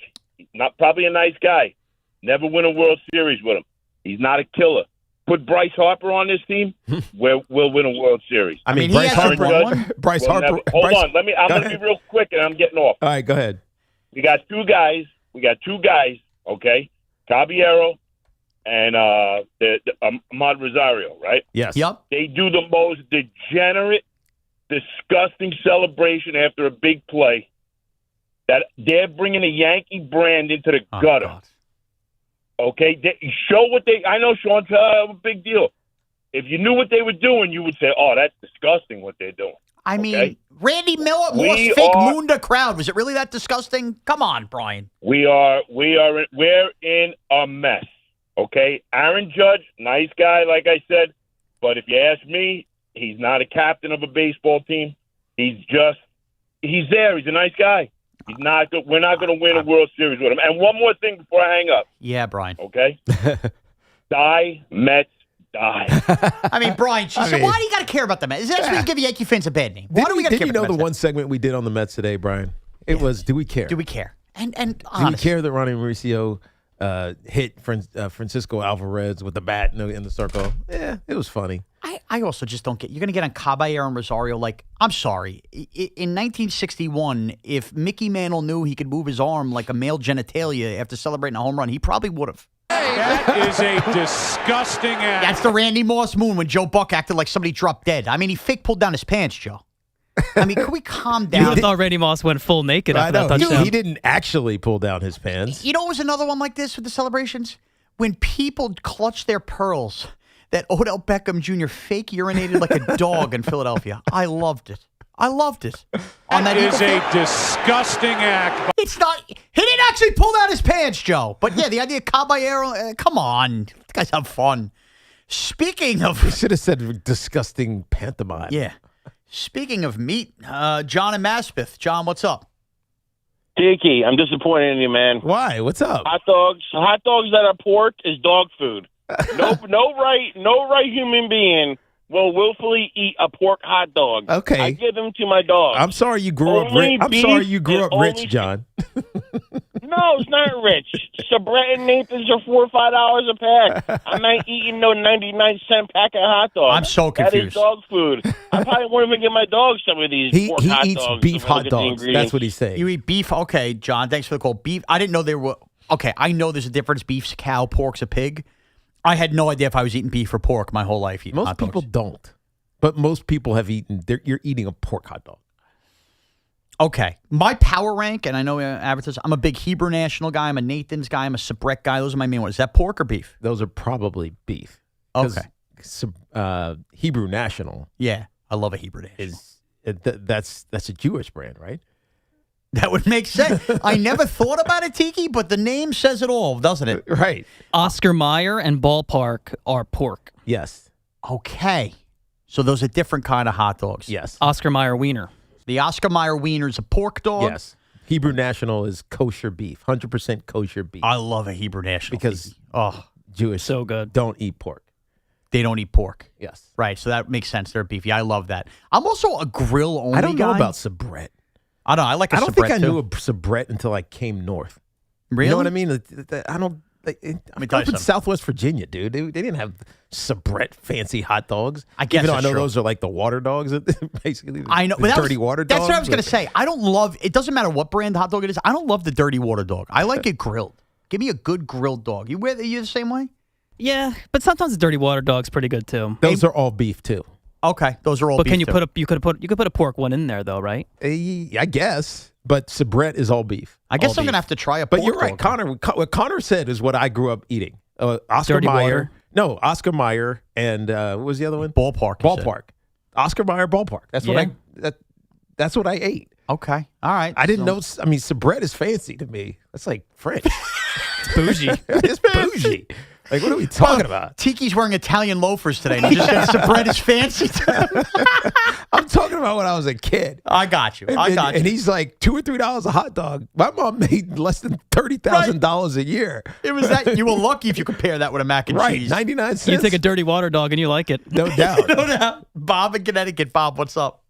Speaker 8: Not probably a nice guy. Never win a World Series with him. He's not a killer. Put Bryce Harper on this team, we'll win a World Series.
Speaker 2: I mean, Bryce Harper.
Speaker 8: Hold on. I'm going to be real quick, and I'm getting off.
Speaker 2: All right, go ahead.
Speaker 8: We got two guys. Okay, Caballero and Ahmad Rosario. Right?
Speaker 2: Yes.
Speaker 4: Yep.
Speaker 8: They do the most degenerate, disgusting celebration after a big play. That they're bringing a Yankee brand into the gutter. God. Okay, show what they. I know, Shaun, a big deal. If you knew what they were doing, you would say, "Oh, that's disgusting what they're doing."
Speaker 4: I mean, Randy Miller, more fake Munda crowd. Was it really that disgusting? Come on, Brian.
Speaker 8: We're in a mess. Okay, Aaron Judge, nice guy, like I said, but if you ask me, he's not a captain of a baseball team. He's there. He's a nice guy. He's not. We're not going to win a World Series with him. And one more thing before I hang up.
Speaker 4: Yeah, Brian.
Speaker 8: Okay. Die, Mets, die.
Speaker 4: I mean, Brian. Why do you got to care about the Mets? Is that going to give Yankee fans a bad name? Why do we got to care?
Speaker 2: Did you know the one segment we did on the Mets today, Brian? It was "Do We Care?"
Speaker 4: Do we care? And
Speaker 2: do we care that Ronny Mauricio hit Francisco Alvarez with the bat in the circle? Yeah, it was funny.
Speaker 4: I also just don't get. You're going to get on Caballero and Rosario. Like, I'm sorry. In 1961, if Mickey Mantle knew he could move his arm like a male genitalia after celebrating a home run, he probably would have.
Speaker 12: That is a disgusting act.
Speaker 4: That's the Randy Moss moon when Joe Buck acted like somebody dropped dead. I mean, he fake pulled down his pants, Joe. I mean, can we calm down?
Speaker 6: You thought Randy Moss went full naked after that touchdown.
Speaker 2: He didn't actually pull down his pants.
Speaker 4: You know what was another one like this with the celebrations? When people clutch their pearls. That Odell Beckham Jr. fake urinated like a dog in Philadelphia. I loved it.
Speaker 12: That is a disgusting act.
Speaker 4: It's not. He didn't actually pull down his pants, Joe. But yeah, the idea of Caballero. Come on, you guys have fun. Speaking of,
Speaker 2: you should have said disgusting pantomime.
Speaker 4: Yeah. Speaking of meat, John and Maspeth. John, what's up?
Speaker 8: Tiki, I'm disappointed in you, man.
Speaker 2: Why? What's up?
Speaker 8: Hot dogs that are pork is dog food. No right human being will willfully eat a pork hot dog.
Speaker 2: Okay,
Speaker 8: I give them to my dog.
Speaker 2: I'm sorry you grew up rich. I'm sorry you grew up rich, John.
Speaker 8: No, it's not rich. Sabret and Nathan's are $4 or $5 a pack. I'm not eating no 99-cent pack of hot dogs.
Speaker 4: I'm so confused.
Speaker 8: That is dog food. I probably won't even give my dog some of these pork hot dogs.
Speaker 2: He eats beef hot dogs. That's what he's saying.
Speaker 4: You eat beef? Okay, John. Thanks for the call. Beef. I didn't know there were. Okay, I know there's a difference. Beef's a cow, pork's a pig. I had no idea if I was eating beef or pork my whole life.
Speaker 2: Most people don't, but most people have eaten. You're eating a pork hot dog.
Speaker 4: Okay, my power rank, and I know advertisers. I'm a big Hebrew National guy. I'm a Nathan's guy. I'm a Sabret guy. Those are my main ones. Is that pork or beef?
Speaker 2: Those are probably beef.
Speaker 4: Okay.
Speaker 2: Hebrew National.
Speaker 4: Yeah, I love a Hebrew National.
Speaker 2: That's a Jewish brand, right?
Speaker 4: That would make sense. I never thought about it, Tiki, but the name says it all, doesn't it?
Speaker 2: Right.
Speaker 6: Oscar Mayer and Ballpark are pork.
Speaker 2: Yes.
Speaker 4: Okay. So those are different kind of hot dogs.
Speaker 2: Yes.
Speaker 6: Oscar Mayer Wiener.
Speaker 4: The Oscar Mayer Wiener is a pork dog?
Speaker 2: Yes. Hebrew National is kosher beef, 100% kosher beef.
Speaker 4: I love a Hebrew National.
Speaker 2: Because
Speaker 6: Oh,
Speaker 2: Jewish
Speaker 6: so good.
Speaker 2: don't eat pork.
Speaker 4: They don't eat pork.
Speaker 2: Yes.
Speaker 4: Right, so that makes sense. They're beefy. I love that. I'm also a grill-only guy.
Speaker 2: I don't know about Sabrett.
Speaker 4: I don't know. I like a
Speaker 2: I don't
Speaker 4: Sabrett,
Speaker 2: think I
Speaker 4: too.
Speaker 2: knew a Sabrett until I came north.
Speaker 4: Really?
Speaker 2: You know what I mean? I don't.
Speaker 4: Let me
Speaker 2: I
Speaker 4: tell
Speaker 2: grew
Speaker 4: you
Speaker 2: up in
Speaker 4: something.
Speaker 2: Southwest Virginia, dude. They didn't have Sabrett fancy hot dogs.
Speaker 4: I guess
Speaker 2: Even though I
Speaker 4: that's
Speaker 2: know
Speaker 4: true.
Speaker 2: those are like the water dogs, basically.
Speaker 4: I know.
Speaker 2: the
Speaker 4: but that
Speaker 2: dirty
Speaker 4: was,
Speaker 2: water dogs.
Speaker 4: That's what I was going to
Speaker 2: but-
Speaker 4: say. I don't love, it doesn't matter what brand hot dog it is. I don't love the dirty water dog. I like it grilled. Give me a good grilled dog. You the same way?
Speaker 6: Yeah, but sometimes the dirty water dog's pretty good too.
Speaker 2: Those are all beef too.
Speaker 4: Okay, those are all
Speaker 6: But
Speaker 4: beef
Speaker 6: can you
Speaker 4: too.
Speaker 6: put a pork one in there though, right?
Speaker 2: I guess, but Sabrett is all beef.
Speaker 4: I guess
Speaker 2: All
Speaker 4: I'm going to
Speaker 2: beef.
Speaker 4: have to try a
Speaker 2: But
Speaker 4: pork
Speaker 2: you're right,
Speaker 4: dog.
Speaker 2: Connor. What Connor said is what I grew up eating. Oscar
Speaker 6: Dirty
Speaker 2: Mayer.
Speaker 6: water.
Speaker 2: No, Oscar Mayer and what was the other one?
Speaker 4: Ballpark. you said.
Speaker 2: Ballpark. Oscar Mayer Ballpark. That's what that's what I ate.
Speaker 4: Okay. All right.
Speaker 2: I didn't
Speaker 4: So-
Speaker 2: know. I mean, Sabrett is fancy to me. That's like French.
Speaker 6: It's bougie.
Speaker 2: It's bougie. Like, what are we talking about?
Speaker 4: Tiki's wearing Italian loafers today. And he just said Sabrett is fancy.
Speaker 2: I'm talking about when I was a kid.
Speaker 4: I got you.
Speaker 2: And he's like $2 or $3 a hot dog. My mom made less than $30,000 a year.
Speaker 4: It was that you were lucky if you compare that with a mac and
Speaker 2: Right,
Speaker 4: cheese.
Speaker 2: 99 cents.
Speaker 6: You take a dirty water dog and you like it.
Speaker 2: No doubt.
Speaker 4: No doubt. Bob in Connecticut. Bob, what's up?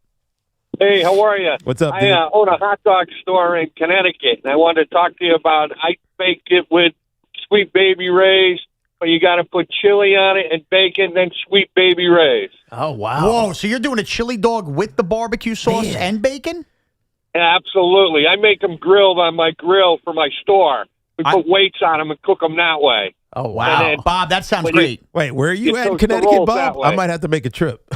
Speaker 14: Hey, how are you?
Speaker 2: What's up,
Speaker 14: I
Speaker 2: dude?
Speaker 14: own a hot dog store in Connecticut, and I wanted to talk to you about I bake it with Sweet Baby Ray's, but you got to put chili on it and bacon, then Sweet Baby Ray's.
Speaker 2: Oh, wow.
Speaker 4: Whoa, so you're doing a chili dog with the barbecue sauce and bacon?
Speaker 14: Absolutely. I make them grilled on my grill for my store. We put weights on them and cook them that way.
Speaker 2: Oh, wow.
Speaker 14: And then
Speaker 4: Bob, that sounds
Speaker 14: when
Speaker 4: great.
Speaker 2: Wait, where are you
Speaker 14: Get
Speaker 2: at in
Speaker 14: those
Speaker 2: Connecticut,
Speaker 14: rolls
Speaker 2: Bob?
Speaker 14: that way.
Speaker 2: I might have to make a trip.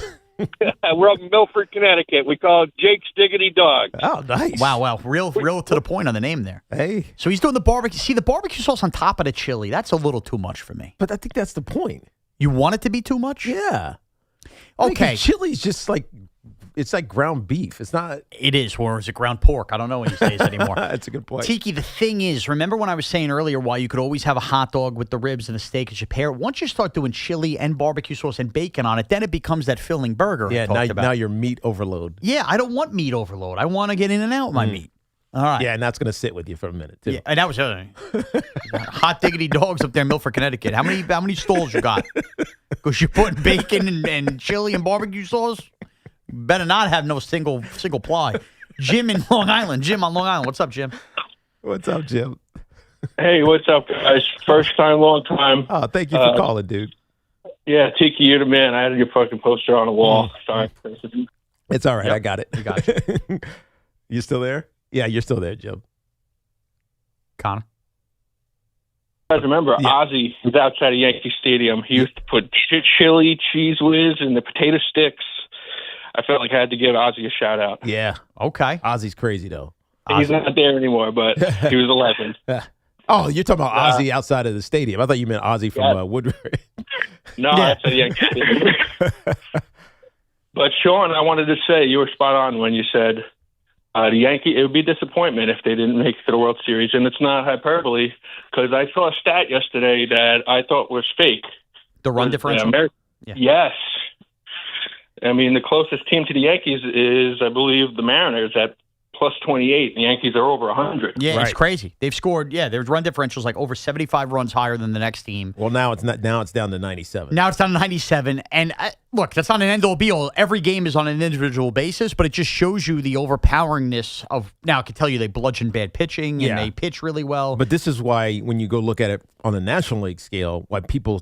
Speaker 14: We're up in Milford, Connecticut. We call it Jake's Diggity Dog.
Speaker 2: Oh, nice.
Speaker 4: Wow. Real to the point on the name there.
Speaker 2: Hey.
Speaker 4: So he's doing the barbecue. See, the barbecue sauce on top of the chili, that's a little too much for me.
Speaker 2: But I think that's the point.
Speaker 4: You want it to be too much?
Speaker 2: Yeah. I mean, 'cause
Speaker 4: Okay.
Speaker 2: chili's just like, it's like ground beef. It's not.
Speaker 4: It is, or is it ground pork? I don't know these days anymore.
Speaker 2: That's a good point.
Speaker 4: Tiki, the thing is, remember when I was saying earlier why you could always have a hot dog with the ribs and the steak as you pair? Once you start doing chili and barbecue sauce and bacon on it, then it becomes that filling burger
Speaker 2: Yeah,
Speaker 4: I talked about.
Speaker 2: now you're meat overload.
Speaker 4: Yeah, I don't want meat overload. I want to get in and out with my meat. All right.
Speaker 2: Yeah, and that's going to sit with you for a minute, too.
Speaker 4: Yeah, and that was hot diggity dogs up there in Milford, Connecticut. How many stalls you got? Because you're putting bacon and chili and barbecue sauce. You better not have no single ply. Jim in Long Island. Jim on Long Island. What's up, Jim?
Speaker 2: What's up, Jim?
Speaker 14: Hey, what's up, guys? First time, long time.
Speaker 2: Oh, thank you for calling, dude.
Speaker 14: Yeah, Tiki, you're the man. I had your fucking poster on the wall. Sorry.
Speaker 2: It's all right.
Speaker 4: Yep,
Speaker 2: I got it.
Speaker 4: we got you.
Speaker 2: You still there? Yeah, you're still there, Jim.
Speaker 4: Connor?
Speaker 14: guys remember, Ozzy was outside of Yankee Stadium. He used to put chili, cheese whiz, and the potato sticks. I felt like I had to give Ozzy a shout out.
Speaker 2: Yeah.
Speaker 4: Okay.
Speaker 2: Ozzy's crazy, though.
Speaker 14: He's not there anymore, but he was a legend.
Speaker 2: Oh, you're talking about Ozzy outside of the stadium. I thought you meant Ozzy from Woodbury.
Speaker 14: No, that's a Yankee Stadium. But Shaun, I wanted to say you were spot on when you said the Yankee. It would be a disappointment if they didn't make it to the World Series, and it's not hyperbole because I saw a stat yesterday that I thought was fake.
Speaker 4: The run differential.
Speaker 14: Yes. I mean, the closest team to the Yankees is, I believe, the Mariners at plus 28. The Yankees are over 100.
Speaker 4: Yeah, it's crazy. They've scored. Yeah, their run differential is like over 75 runs higher than the next team.
Speaker 2: Well, now it's not. Now it's down to 97.
Speaker 4: Now it's down to 97. And look, that's not an end-all be-all. Every game is on an individual basis, but it just shows you the overpoweringness of. Now I can tell you they bludgeon bad pitching and they pitch really well.
Speaker 2: But this is why, when you go look at it on the National League scale, why people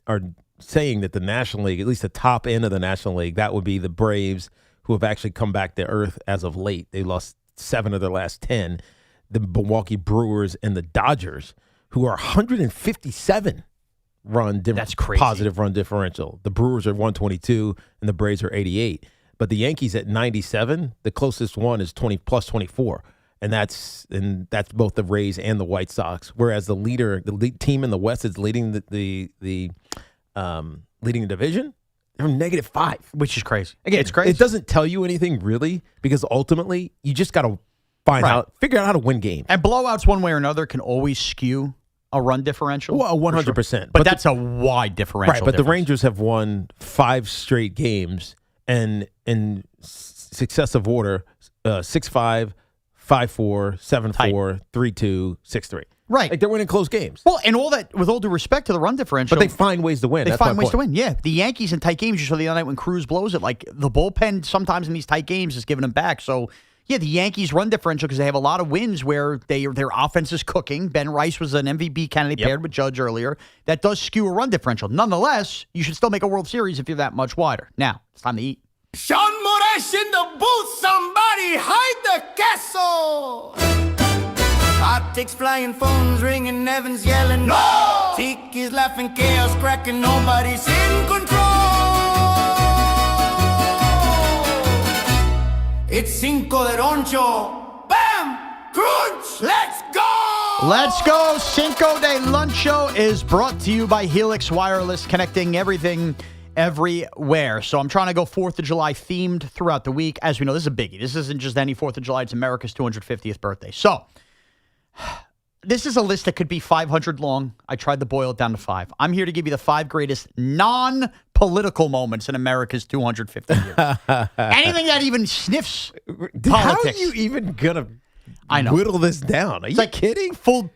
Speaker 2: are saying that the National League, at least the top end of the National League, that would be the Braves, who have actually come back to earth as of late. They lost 7 of their last 10. The Milwaukee Brewers and the Dodgers, who are 157 That's crazy. Positive run differential. The Brewers are 122 and the Braves are 88. But the Yankees at 97, the closest one is 20 plus 24. And that's both the Rays and the White Sox. Whereas the lead team in the West is leading the division. They're -5,
Speaker 4: which is crazy.
Speaker 2: Again,
Speaker 4: it's crazy.
Speaker 2: It doesn't tell you anything really, because ultimately you just got to figure out how to win games.
Speaker 4: And blowouts, one way or another, can always skew a run differential.
Speaker 2: Well, 100%.
Speaker 4: Sure. But that's a wide differential.
Speaker 2: Right, but the Rangers have won 5 straight games, and in successive order, 6-5, 5-4, 7-4, 3-2, 6-3.
Speaker 4: Right.
Speaker 2: Like they're winning close games.
Speaker 4: Well, and all that, with all due respect to the run differential.
Speaker 2: But they find ways to win.
Speaker 4: They find ways to win, yeah. The Yankees in tight games, you saw the other night when Cruz blows it, like the bullpen sometimes in these tight games is giving them back. So, yeah, the Yankees run differential because they have a lot of wins where their offense is cooking. Ben Rice was an MVP candidate paired with Judge earlier. That does skew a run differential. Nonetheless, you should still make a World Series if you're that much wider. Now, it's time to eat.
Speaker 11: Shaun Morash in the booth, somebody hide the castle. Optics flying, phones ringing, Evans yelling, no! Tiki's laughing, chaos cracking, nobody's in control. It's Cinco de Roncho. Bam! Crunch! Let's go!
Speaker 4: Let's go. Cinco de Luncho is brought to you by Helix Wireless, connecting everything everywhere. So I'm trying to go 4th of July themed throughout the week. As we know, this is a biggie. This isn't just any 4th of July. It's America's 250th birthday. So this is a list that could be 500 long. I tried to boil it down to 5. I'm here to give you the 5 greatest non-political moments in America's 250 years. Anything that even sniffs politics.
Speaker 2: How are you even going to whittle this down? Are you kidding?
Speaker 4: Full,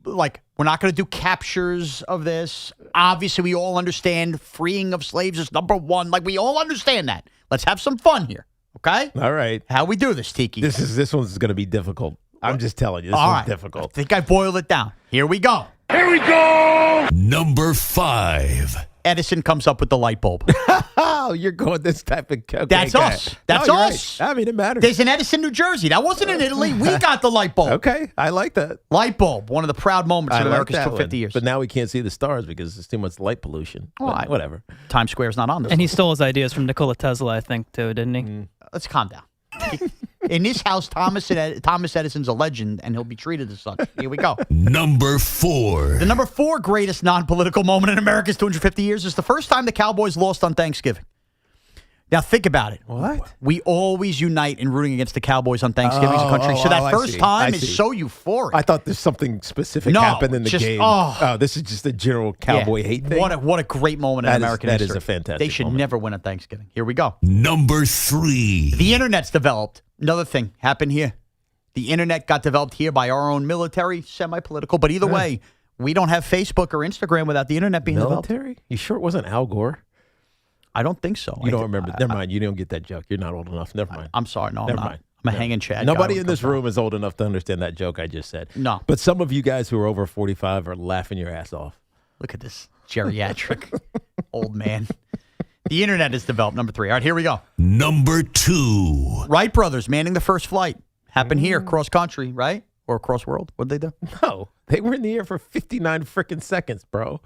Speaker 4: like, we're not going to do captures of this. Obviously, we all understand freeing of slaves is number 1. Like, we all understand that. Let's have some fun here, okay?
Speaker 2: All right.
Speaker 4: How we do this, Tiki?
Speaker 2: This one's going to be difficult. I'm just telling you, this one's difficult.
Speaker 4: I think I boiled it down. Here we go.
Speaker 3: Here we go. Number 5.
Speaker 4: Edison comes up with the light bulb.
Speaker 2: Oh, you're going this type of... Okay,
Speaker 4: That's us. That's us.
Speaker 2: Right. I mean, it matters.
Speaker 4: There's an Edison, New Jersey. That wasn't in Italy. We got the light bulb.
Speaker 2: Okay, I like that.
Speaker 4: Light bulb, one of the proud moments in America's 250 years.
Speaker 2: But now we can't see the stars because there's too much light pollution. Well, whatever.
Speaker 4: Times Square's not on this.
Speaker 6: And he stole his ideas from Nikola Tesla, I think, too, didn't he?
Speaker 4: Let's calm down. In this house, Thomas Edison's a legend, and he'll be treated as such. Here we go.
Speaker 3: Number 4.
Speaker 4: The number 4 greatest non-political moment in America's 250 years is the first time the Cowboys lost on Thanksgiving. Now, think about it.
Speaker 2: What?
Speaker 4: We always unite in rooting against the Cowboys on Thanksgiving as a country. So that first time is so euphoric.
Speaker 2: I thought there's something specific happened in the game. This is just a general Cowboy hate thing.
Speaker 4: What a great moment in American history.
Speaker 2: That is a fantastic
Speaker 4: They should never win at Thanksgiving. Here we go.
Speaker 3: Number 3.
Speaker 4: The internet's developed. Another thing happened here. The internet got developed here by our own military, semi-political. But either way, we don't have Facebook or Instagram without the internet being developed.
Speaker 2: Military? You sure it wasn't Al Gore?
Speaker 4: I don't think so.
Speaker 2: You don't remember. Never mind. You don't get that joke. You're not old enough. Never mind.
Speaker 4: I'm sorry. No,
Speaker 2: Never
Speaker 4: I'm not.
Speaker 2: mind.
Speaker 4: I'm a hanging Chad.
Speaker 2: Nobody in this room is old enough to understand that joke I just said.
Speaker 4: No.
Speaker 2: But some of you guys who are over 45 are laughing your ass off.
Speaker 4: Look at this geriatric old man. The internet is developed. Number 3. All right, here we go.
Speaker 3: Number 2.
Speaker 4: Wright brothers manning the first flight. Happened here, cross country, right? Or cross world. What did they do?
Speaker 2: No. They were in the air for 59 freaking seconds, bro.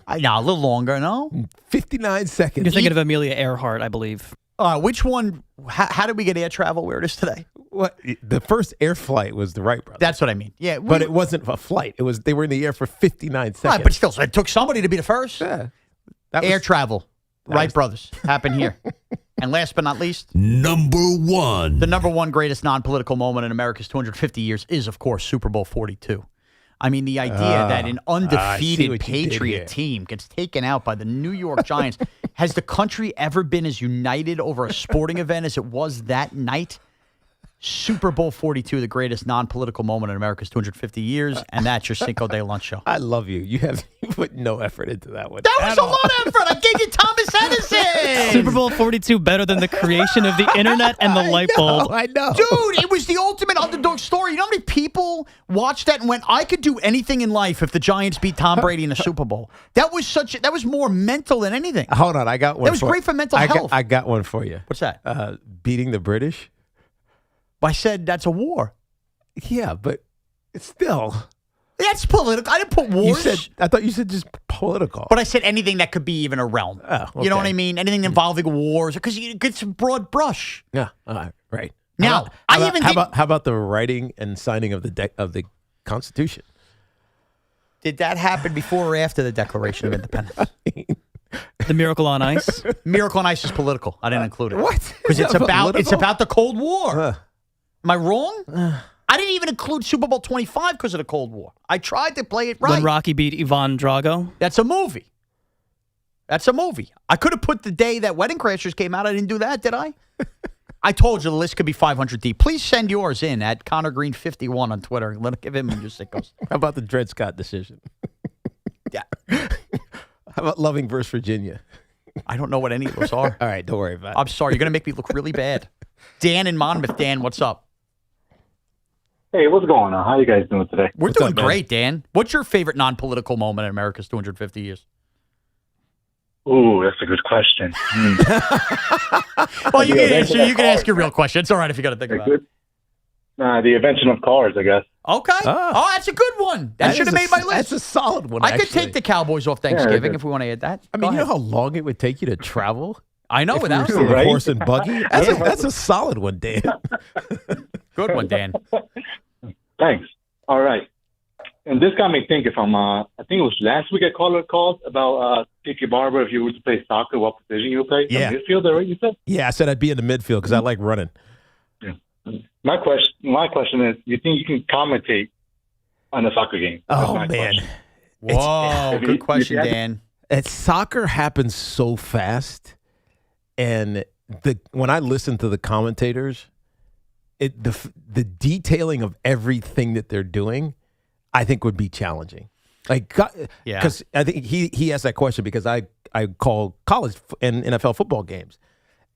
Speaker 4: A little longer, no?
Speaker 2: 59 seconds.
Speaker 6: You're thinking of Amelia Earhart, I believe.
Speaker 4: Which one? How did we get air travel where it is today?
Speaker 2: What? The first air flight was the Wright brothers.
Speaker 4: That's what I mean. Yeah,
Speaker 2: but it wasn't a flight. It was they were in the air for 59 seconds.
Speaker 4: Right, but still, so it took somebody to be the first.
Speaker 2: Yeah.
Speaker 4: Air travel. Wright brothers happened here. And last but not least,
Speaker 3: number 1.
Speaker 4: The number 1 greatest non-political moment in America's 250 years is, of course, Super Bowl 42. I mean, the idea that an undefeated Patriot team gets taken out by the New York Giants. Has the country ever been as united over a sporting event as it was that night? Super Bowl 42, the greatest non-political moment in America's 250 years, and that's your Cinco de Luncho.
Speaker 2: I love you. You put no effort into that one.
Speaker 4: That was a lot of effort. I gave you Thomas Edison.
Speaker 6: Super Bowl 42 better than the creation of the internet and the light bulb.
Speaker 2: I know.
Speaker 4: Dude, it was the ultimate underdog story. You know how many people watched that and went, I could do anything in life if the Giants beat Tom Brady in a Super Bowl. That was more mental than anything.
Speaker 2: Hold on, I got one.
Speaker 4: That was great for mental health.
Speaker 2: I got one for you.
Speaker 4: What's that?
Speaker 2: Beating the British.
Speaker 4: I said that's a war.
Speaker 2: Yeah, but it's still.
Speaker 4: That's political. I didn't put wars.
Speaker 2: I thought you said just political.
Speaker 4: But I said anything that could be even a realm.
Speaker 2: Oh, okay.
Speaker 4: You know what I mean? Anything involving wars, because you get some broad brush.
Speaker 2: Yeah, right.
Speaker 4: Now,
Speaker 2: how about the writing and signing of the Constitution?
Speaker 4: Did that happen before or after the Declaration of Independence?
Speaker 6: The Miracle on Ice?
Speaker 4: Miracle on Ice is political. I didn't include it.
Speaker 2: What?
Speaker 4: Because it's about the Cold War. Am I wrong? I didn't even include Super Bowl 25 because of the Cold War. I tried to play it right.
Speaker 6: When Rocky beat Ivan Drago.
Speaker 4: That's a movie. I could have put the day that Wedding Crashers came out. I didn't do that, did I? I told you the list could be 500 deep. Please send yours in at Connor Green 51 on Twitter. Give him your sickos.
Speaker 2: How about the Dred Scott decision?
Speaker 4: Yeah.
Speaker 2: How about Loving versus Virginia?
Speaker 4: I don't know what any of those are.
Speaker 2: All right, don't worry about it.
Speaker 4: I'm sorry. You're going to make me look really bad. Dan in Monmouth. Dan, what's up?
Speaker 10: Hey, what's going on? How you guys doing today?
Speaker 4: We're doing great, Dan. What's your favorite non-political moment in America's 250 years?
Speaker 10: Ooh, that's a good question.
Speaker 4: Well, you can ask your real question. It's all right if you got to think about it.
Speaker 10: The invention of cars, I guess.
Speaker 4: Okay. Oh, that's a good one. That should have made my list.
Speaker 2: That's a solid one,
Speaker 4: I could take the Cowboys off Thanksgiving if we want to add that.
Speaker 2: I mean, you know how long it would take you to travel?
Speaker 4: I know, without
Speaker 2: a horse and buggy. That's a solid one, Dan.
Speaker 4: Good one, Dan.
Speaker 10: Thanks. All right. And this got me thinking I think it was last week I called about Tiki Barber, if you were to play soccer, what position you would play?
Speaker 2: Yeah.
Speaker 10: Midfielder, right, you said?
Speaker 2: Yeah, I said I'd be in the midfield because I like running.
Speaker 10: Yeah. My question is, you think you can commentate on a soccer game?
Speaker 2: Oh, man.
Speaker 10: Question.
Speaker 4: Whoa, good question, Dan.
Speaker 2: Soccer happens so fast, and when I listen to the commentators, the detailing of everything that they're doing, I think would be challenging. Because I think he asked that question because I call college and NFL football games.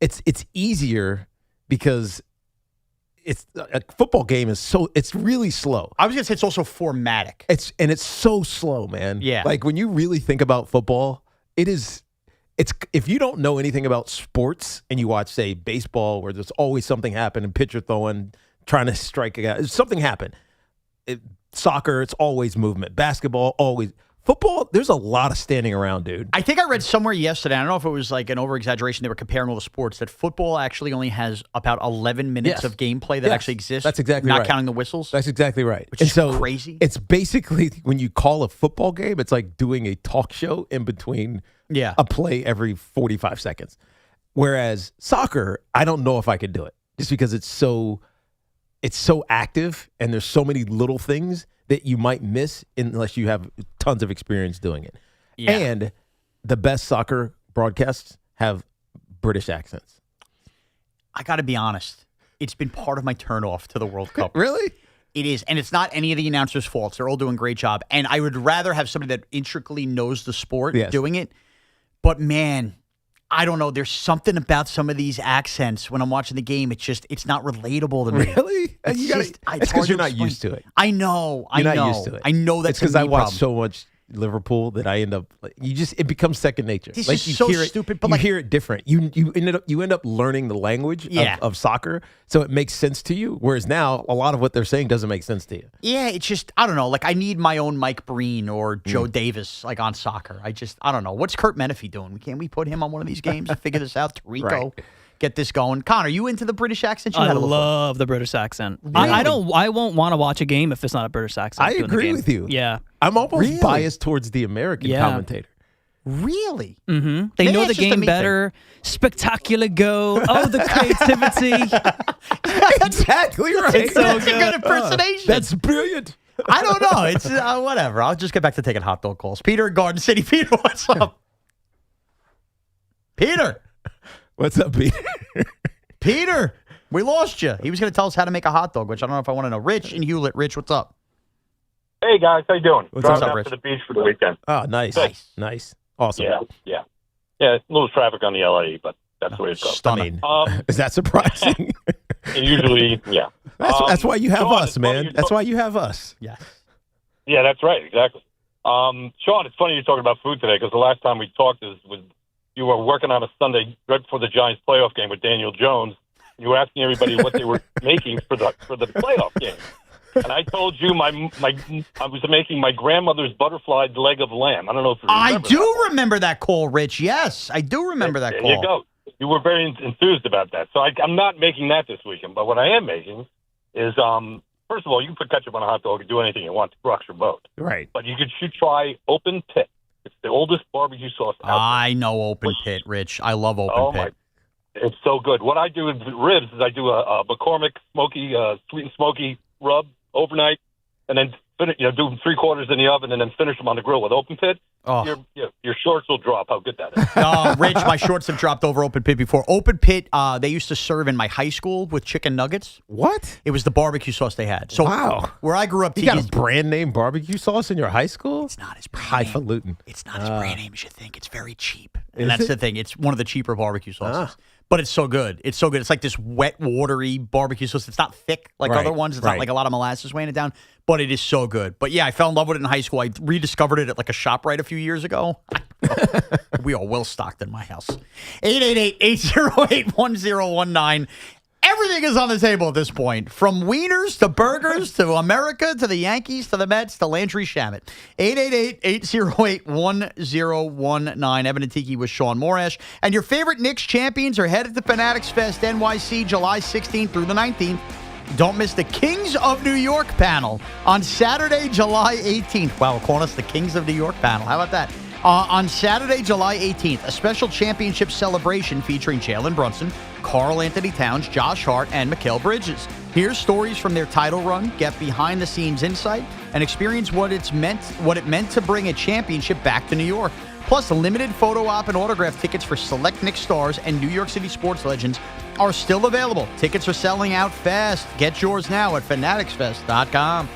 Speaker 2: It's easier because it's a football game it's really slow.
Speaker 4: I was gonna say it's also formatic.
Speaker 2: It's so slow, man.
Speaker 4: Yeah.
Speaker 2: Like when you really think about football, it's if you don't know anything about sports and you watch, say, baseball where there's always something happening, pitcher throwing, trying to strike a guy, something happen. Soccer, it's always movement. Basketball, always. Football, there's a lot of standing around, dude.
Speaker 4: I think I read somewhere yesterday, I don't know if it was like an over-exaggeration, they were comparing all the sports, that football actually only has about 11 minutes of gameplay that actually exists.
Speaker 2: That's exactly right.
Speaker 4: Not counting the whistles.
Speaker 2: That's exactly right.
Speaker 4: Which is crazy.
Speaker 2: It's basically, when you call a football game, it's like doing a talk show in between a play every 45 seconds. Whereas soccer, I don't know if I could do it just because it's so active and there's so many little things that you might miss unless you have tons of experience doing it. Yeah. And the best soccer broadcasts have British accents.
Speaker 4: I got to be honest. It's been part of my turnoff to the World Cup.
Speaker 2: Really?
Speaker 4: It is. And it's not any of the announcers' faults. They're all doing a great job. And I would rather have somebody that intricately knows the sport doing it. But, man, I don't know. There's something about some of these accents when I'm watching the game. It's not relatable to me.
Speaker 2: Really? It's because you're not used to it.
Speaker 4: I know.
Speaker 2: You're not used to it.
Speaker 4: I know that's
Speaker 2: because I watch so much Liverpool that I end up it becomes second nature.
Speaker 4: This
Speaker 2: like
Speaker 4: is
Speaker 2: you
Speaker 4: so
Speaker 2: hear
Speaker 4: stupid. But
Speaker 2: you hear it different. You end up learning the language of soccer, so it makes sense to you. Whereas now a lot of what they're saying doesn't make sense to you.
Speaker 4: Yeah, it's just I don't know. Like I need my own Mike Breen or Joe Davis like on soccer. I don't know. What's Kurt Menefee doing? Can we put him on one of these games and figure this out? Tirico. Right. Get this going. Connor, you into the British accent?
Speaker 6: I love the British accent.
Speaker 4: Really?
Speaker 6: I won't want to watch a game if it's not a British accent.
Speaker 2: I agree with you.
Speaker 6: Yeah.
Speaker 2: I'm almost biased towards the American commentator.
Speaker 4: Really?
Speaker 6: Mm-hmm. They
Speaker 4: Maybe
Speaker 6: know the
Speaker 4: it's just a
Speaker 6: game
Speaker 4: me
Speaker 6: better. Spectacular go. Oh, the creativity.
Speaker 2: Exactly right.
Speaker 4: It's so good. A good impersonation.
Speaker 2: That's brilliant.
Speaker 4: I don't know. It's whatever. I'll just get back to taking hot dog calls. Peter in Garden City. Peter, what's up? Peter.
Speaker 2: What's up, Peter?
Speaker 4: Peter, we lost you. He was going to tell us how to make a hot dog, which I don't know if I want to know. Rich in Hewlett. Rich, what's up?
Speaker 15: Hey, guys. How you doing?
Speaker 2: What's
Speaker 15: Driving
Speaker 2: up,
Speaker 15: out to the beach for the weekend.
Speaker 2: Oh, nice. Nice. Awesome.
Speaker 15: Yeah. A little traffic on the LA, but that's the way it goes.
Speaker 2: Stunning. Is that surprising?
Speaker 15: Usually, yeah.
Speaker 2: That's why you have
Speaker 15: Sean,
Speaker 2: us, man. That's why you have us.
Speaker 4: Yeah.
Speaker 15: Yeah, that's right. Exactly. Shaun, it's funny you're talking about food today because the last time we talked was you were working on a Sunday right before the Giants playoff game with Daniel Jones. You were asking everybody what they were making for the playoff game. And I told you I was making my grandmother's butterfly leg of lamb. I don't know if you remember.
Speaker 4: I do remember that call, Rich. Yes, I do remember that call.
Speaker 15: There you go. You were very enthused about that. So I'm not making that this weekend. But what I am making is, first of all, you can put ketchup on a hot dog and do anything you want, Brooks or both.
Speaker 2: Right.
Speaker 15: But you should try Open Pit. It's the oldest barbecue sauce out there.
Speaker 4: I know Open Pit, Rich. I love Open Pit.
Speaker 15: It's so good. What I do with ribs is I do a McCormick smoky, sweet and smoky rub overnight, and then do them 3/4 in the oven, and then finish them on the grill with open pit.
Speaker 4: Oh.
Speaker 15: Your shorts will drop. How good that is.
Speaker 4: Rich, my shorts have dropped over open pit before. Open pit, they used to serve in my high school with chicken nuggets.
Speaker 2: What?
Speaker 4: It was the barbecue sauce they had. So
Speaker 2: wow.
Speaker 4: Where I grew up,
Speaker 2: you got a brand name barbecue sauce in your high school?
Speaker 4: It's not as brand
Speaker 2: highfalutin.
Speaker 4: It's not as brand name as you think. It's very cheap. And
Speaker 2: Is
Speaker 4: that's
Speaker 2: it?
Speaker 4: the thing. It's one of the cheaper barbecue sauces. But it's so good. It's so good. It's like this wet, watery barbecue sauce. It's not thick like other ones. It's not like a lot of molasses weighing it down. But it is so good. But yeah, I fell in love with it in high school. I rediscovered it at like a ShopRite a few years ago. We are well stocked in my house. 888-808-1019. Everything is on the table at this point, from wieners to burgers to America to the Yankees to the Mets to Landry Shamet. 888-808-1019. Evan and Tiki with Shaun Morash. And your favorite Knicks champions are headed to Fanatics Fest NYC July 16th through the 19th. Don't miss the Kings of New York panel on Saturday, July 18th. Wow, we're calling us the Kings of New York panel. How about that? On Saturday, July 18th, a special championship celebration featuring Jalen Brunson, Karl-Anthony Towns, Josh Hart, and Mikal Bridges. Hear stories from their title run, get behind-the-scenes insight, and experience what it meant to bring a championship back to New York. Plus, limited photo op and autograph tickets for select Knicks stars and New York City sports legends are still available. Tickets are selling out fast. Get yours now at fanaticsfest.com.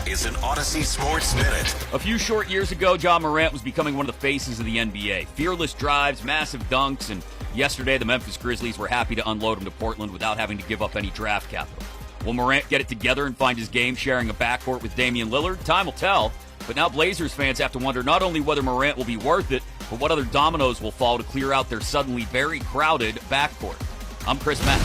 Speaker 3: Is an Odyssey Sports Minute.
Speaker 16: A few short years ago, John Morant was becoming one of the faces of the NBA. Fearless drives, massive dunks, and yesterday the Memphis Grizzlies were happy to unload him to Portland without having to give up any draft capital. Will Morant get it together and find his game sharing a backcourt with Damian Lillard? Time will tell. But now Blazers fans have to wonder not only whether Morant will be worth it, but what other dominoes will fall to clear out their suddenly very crowded backcourt. I'm Chris Mack.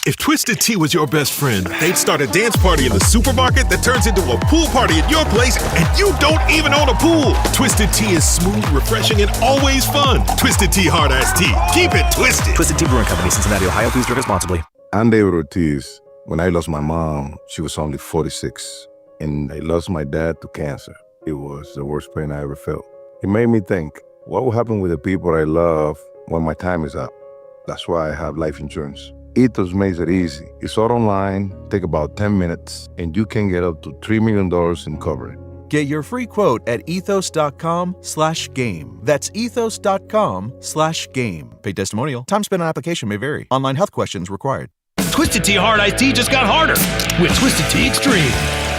Speaker 17: If Twisted Tea was your best friend, they'd start a dance party in the supermarket that turns into a pool party at your place, and you don't even own a pool. Twisted Tea is smooth, refreshing, and always fun. Twisted Tea Hard Iced Tea. Keep it twisted.
Speaker 19: Twisted Tea Brewing Company, Cincinnati, Ohio. Please drink responsibly.
Speaker 20: I'm David Ortiz. When I lost my mom, she was only 46, and I lost my dad to cancer. It was the worst pain I ever felt. It made me think, what will happen with the people I love when my time is up? That's why I have life insurance. Ethos makes it easy. It's all online, take about 10 minutes, and you can get up to $3 million in coverage.
Speaker 19: Get your free quote at ethos.com/game. That's ethos.com/game. Paid testimonial. Time spent on application may vary. Online health questions required.
Speaker 3: Twisted Tea Hard Iced Tea just got harder with Twisted Tea Extreme.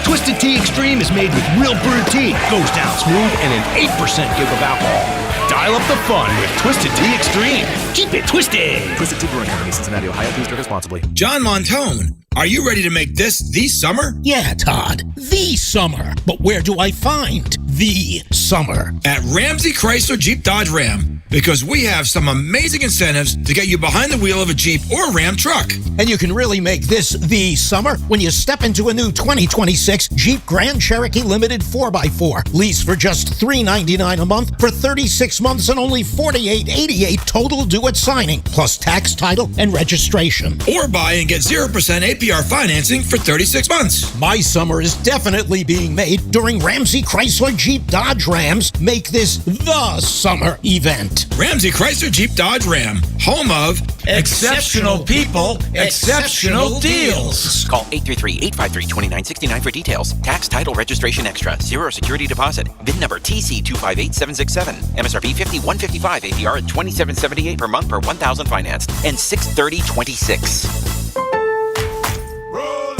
Speaker 3: Twisted Tea Extreme is made with real brewed tea, goes down smooth, and an 8% give of alcohol. Dial up the fun with Twisted Tea Extreme. Keep it twisted.
Speaker 19: Twisted Tea Brewing Company, Cincinnati, Ohio. Please drink responsibly.
Speaker 21: John Montone, are you ready to make this the summer?
Speaker 22: Yeah, Todd, the summer. But where do I find the summer?
Speaker 21: At Ramsey Chrysler Jeep Dodge Ram. Because we have some amazing incentives to get you behind the wheel of a Jeep or Ram truck.
Speaker 22: And you can really make this the summer when you step into a new 2026 Jeep Grand Cherokee Limited 4x4. Lease for just $399 a month for 36 months and only $48.88 total due at signing, plus tax, title, and registration.
Speaker 21: Or buy and get 0% APR financing for 36 months.
Speaker 22: My summer is definitely being made during Ramsey Chrysler Jeep Dodge Ram's Make This the Summer event.
Speaker 21: Ramsey Chrysler Jeep Dodge Ram, home of exceptional people, exceptional deals.
Speaker 23: Call 833-853-2969 for details. Tax, title, registration extra. Zero security deposit. VIN number TC258767. MSRP $51.55. APR at $27.78 per month per $1,000 financed. And $630.26.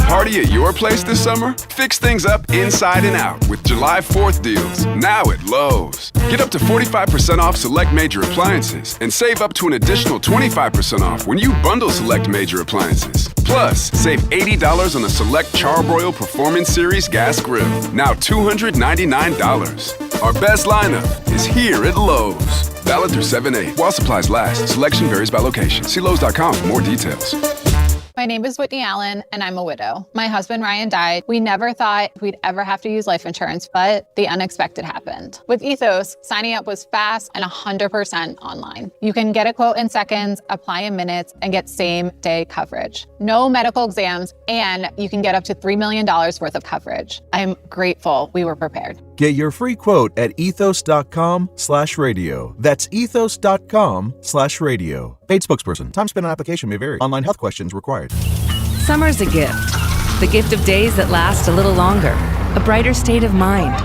Speaker 24: Party at your place this summer? Fix things up inside and out with July 4th deals, now at Lowe's. Get up to 45% off select major appliances and save up to an additional 25% off when you bundle select major appliances. Plus, save $80 on the select Charbroil Performance Series gas grill, now $299. Our best lineup is here at Lowe's. Valid through 7/8. While supplies last, selection varies by location. See Lowe's.com for more details.
Speaker 1: My name is Whitney Allen, and I'm a widow. My husband, Ryan, died. We never thought we'd ever have to use life insurance, but the unexpected happened. With Ethos, signing up was fast and 100% online. You can get a quote in seconds, apply in minutes, and get same-day coverage. No medical exams, and you can get up to $3 million worth of coverage. I'm grateful we were prepared.
Speaker 19: Get your free quote at ethos.com/radio. That's ethos.com/radio. Paid spokesperson. Time spent on application may vary. Online health questions required.
Speaker 5: Summer's a gift. The gift of days that last a little longer. A brighter state of mind.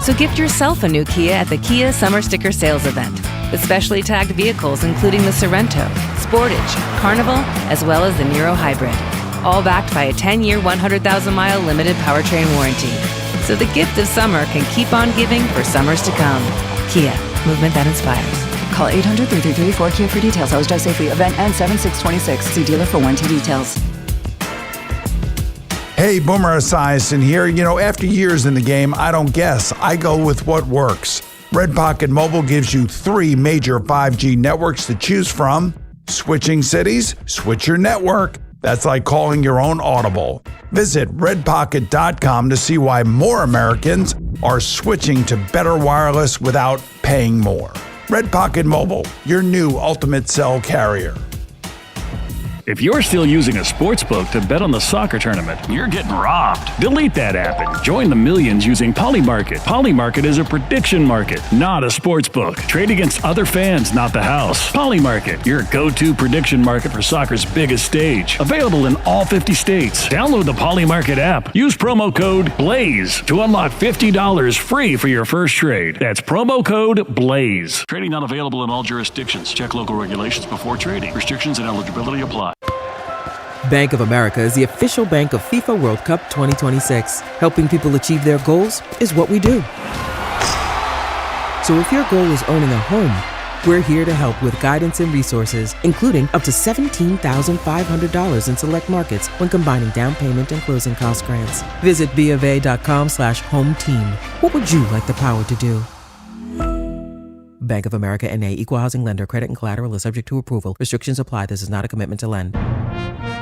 Speaker 5: So gift yourself a new Kia at the Kia Summer Sticker Sales Event. With specially tagged vehicles including the Sorrento, Sportage, Carnival, as well as the Niro Hybrid. All backed by a 10-year, 100,000-mile limited powertrain warranty. So the gift of summer can keep on giving for summers to come. Kia, movement that inspires.
Speaker 7: Call 800-333-4KIA for details. Always drive safely. Event ends 7/6/26. See dealer for warranty details.
Speaker 9: Hey, Boomer Esiason here. You know, after years in the game, I don't guess. I go with what works. Red Pocket Mobile gives you 3 major 5G networks to choose from. Switching cities? Switch your network. That's like calling your own Audible. Visit redpocket.com to see why more Americans are switching to better wireless without paying more. Red Pocket Mobile, your new ultimate cell carrier.
Speaker 25: If you're still using a sportsbook to bet on the soccer tournament, you're getting robbed. Delete that app and join the millions using Polymarket. Polymarket is a prediction market, not a sportsbook. Trade against other fans, not the house. Polymarket, your go-to prediction market for soccer's biggest stage. Available in all 50 states. Download the Polymarket app. Use promo code BLAZE to unlock $50 free for your first trade. That's promo code BLAZE. Trading not available in all jurisdictions. Check local regulations before trading. Restrictions and eligibility apply.
Speaker 26: Bank of America is the official bank of FIFA World Cup 2026. Helping people achieve their goals is what we do. So if your goal is owning a home, we're here to help with guidance and resources, including up to $17,500 in select markets when combining down payment and closing cost grants. Visit BofA.com/home team. What would you like the power to do? Bank of America N.A. Equal Housing Lender. Credit and collateral is subject to approval. Restrictions apply. This is not a commitment to lend.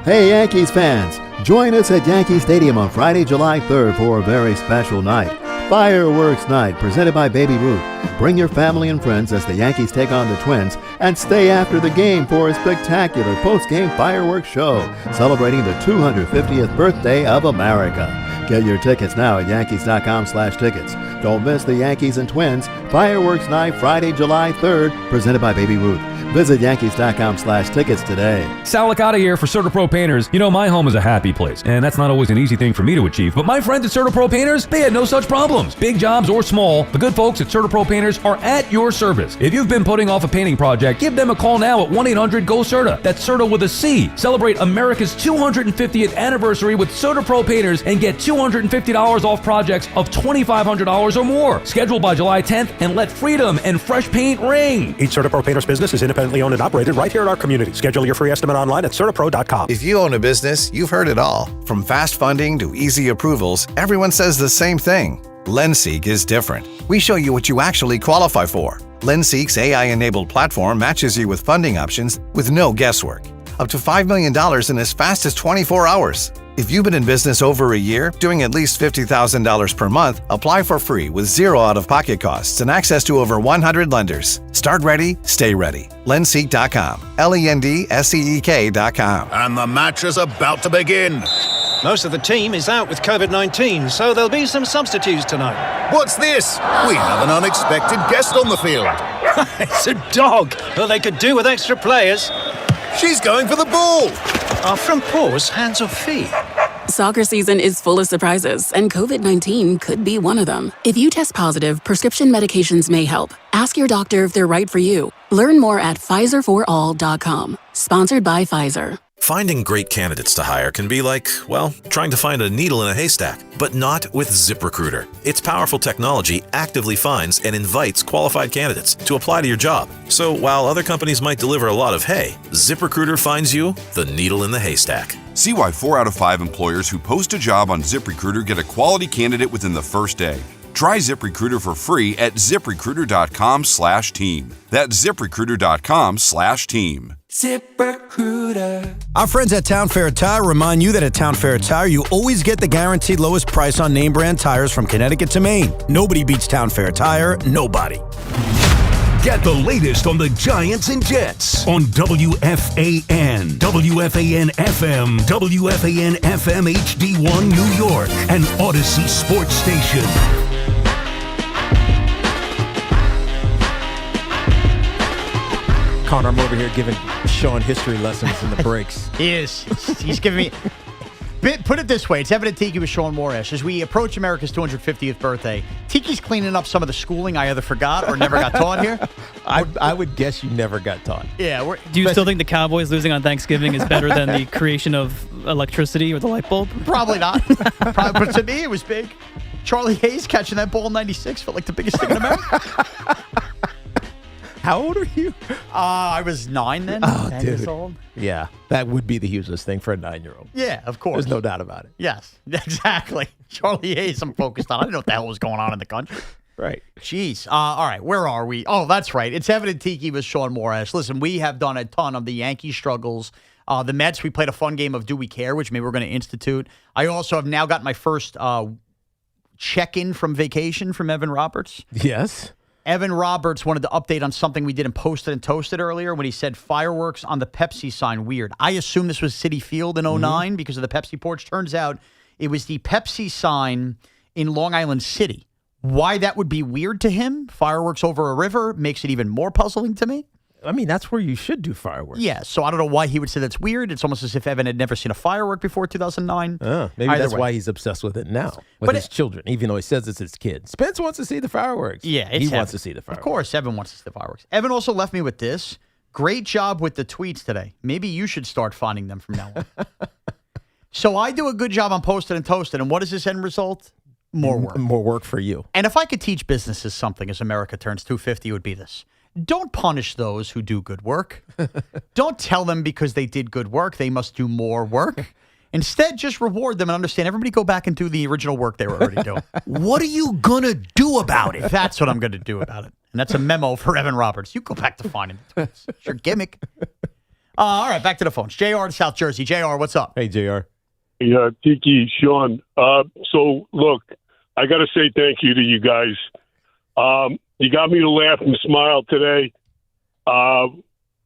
Speaker 27: Hey, Yankees fans. Join us at Yankee Stadium on Friday, July 3rd for a very special night. Fireworks Night, presented by Baby Ruth. Bring your family and friends as the Yankees take on the Twins, and stay after the game for a spectacular post-game fireworks show celebrating the 250th birthday of America. Get your tickets now at Yankees.com/tickets. Don't miss the Yankees and Twins Fireworks Night, Friday, July 3rd, presented by Baby Ruth. Visit Yankees.com/tickets today.
Speaker 28: Sal Licata here for CertaPro Painters. You know, my home is a happy place, and that's not always an easy thing for me to achieve. But my friends at CertaPro Painters, they had no such problems. Big jobs or small, the good folks at CertaPro Painters are at your service. If you've been putting off a painting project, give them a call now at 1-800-GO-CERTA. That's CERTA with a C. Celebrate America's 250th anniversary with CertaPro Painters and get $250 off projects of $2,500 or more. Schedule by July 10th and let freedom and fresh paint ring.
Speaker 29: Each CertaPro Painters business is independently owned and operated right here in our community. Schedule your free estimate online at CertaPro.com.
Speaker 30: If you own a business, you've heard it all. From fast funding to easy approvals, everyone says the same thing. LendSeek is different. We show you what you actually qualify for. LendSeek's AI-enabled platform matches you with funding options with no guesswork. Up to $5 million in as fast as 24 hours. If you've been in business over a year, doing at least $50,000 per month, apply for free with zero out-of-pocket costs and access to over 100 lenders. Start ready, stay ready. Lendseek.com. LENDSEEK.com.
Speaker 31: And the match is about to begin.
Speaker 22: Most of the team is out with COVID-19, so there'll be some substitutes tonight.
Speaker 31: What's this? We have an unexpected guest on the field.
Speaker 22: It's a dog. Well, they could do with extra players.
Speaker 31: She's going for the ball.
Speaker 22: Are front paws hands or feet?
Speaker 32: Soccer season is full of surprises, and COVID-19 could be one of them. If you test positive, prescription medications may help. Ask your doctor if they're right for you. Learn more at PfizerForAll.com. Sponsored by Pfizer.
Speaker 33: Finding great candidates to hire can be like, well, trying to find a needle in a haystack, but not with ZipRecruiter. Its powerful technology actively finds and invites qualified candidates to apply to your job. So while other companies might deliver a lot of hay, ZipRecruiter finds you the needle in the haystack.
Speaker 34: See why 4 out of 5 employers who post a job on ZipRecruiter get a quality candidate within the first day.
Speaker 2: Try ZipRecruiter for free at ziprecruiter.com/team. That's ziprecruiter.com/team.
Speaker 4: ZipRecruiter. Our friends at Town Fair Tire remind you that at Town Fair Tire, you always get the guaranteed lowest price on name brand tires from Connecticut to Maine. Nobody beats Town Fair Tire. Nobody.
Speaker 3: Get the latest on the Giants and Jets on WFAN, WFAN FM, WFAN FM HD1 New York, and Odyssey Sports Station.
Speaker 6: Connor, I'm over here giving Shaun history lessons in the breaks.
Speaker 8: He is. He's giving me... Put it this way. It's Evan and Tiki with Shaun Morash. As we approach America's 250th birthday, Tiki's cleaning up some of the schooling I either forgot or never got taught here.
Speaker 6: I would guess you never got taught.
Speaker 8: Yeah.
Speaker 10: Do you still think the Cowboys losing on Thanksgiving is better than the creation of electricity or the light bulb?
Speaker 8: Probably not. But to me, it was big. Charlie Hayes catching that ball in 96 felt like the biggest thing in America.
Speaker 6: How old are you?
Speaker 8: I was 9 then. 10 years old.
Speaker 6: Yeah, that would be the hugest thing for a 9-year-old.
Speaker 8: Yeah, of course.
Speaker 6: There's no doubt about it.
Speaker 8: Yes, exactly. Charlie Hayes, I'm focused on. I didn't know what the hell was going on in the country.
Speaker 6: Right.
Speaker 8: Jeez. All right, where are we? Oh, that's right. It's Evan and Tiki with Shaun Morash. Listen, we have done a ton of the Yankee struggles. The Mets, we played a fun game of Do We Care, which maybe we're going to institute. I also have now got my first check-in from vacation from Evan Roberts.
Speaker 6: Yes.
Speaker 8: Evan Roberts wanted to update on something we did in Posted and Toasted earlier when he said fireworks on the Pepsi sign weird. I assume this was Citi Field in 09 because of the Pepsi porch. Turns out it was the Pepsi sign in Long Island City. Why that would be weird to him, fireworks over a river, makes it even more puzzling to me.
Speaker 6: I mean, that's where you should do fireworks.
Speaker 8: Yeah, so I don't know why he would say that's weird. It's almost as if Evan had never seen a firework before 2009.
Speaker 6: Maybe that's why he's obsessed with it now, with his children, even though he says it's his kid. Spence wants to see the fireworks.
Speaker 8: Yeah,
Speaker 6: he wants to see the fireworks.
Speaker 8: Of course, Evan wants to see the fireworks. Evan also left me with this. Great job with the tweets today. Maybe you should start finding them from now on. So I do a good job on Posted and Toasted, and what is this end result? More work.
Speaker 6: More work for you.
Speaker 8: And if I could teach businesses something as America turns 250, it would be this. Don't punish those who do good work. Don't tell them because they did good work, they must do more work. Instead, just reward them and understand everybody go back and do the original work they were already doing.
Speaker 3: What are you going to do about it?
Speaker 8: That's what I'm going to do about it. And that's a memo for Evan Roberts. You go back to finding the tweets. It's your gimmick. All right, back to the phones. JR in South Jersey. JR, what's up?
Speaker 6: Hey, JR.
Speaker 11: Yeah, Tiki, Shaun. So, look, I got to say thank you to you guys. You got me to laugh and smile today.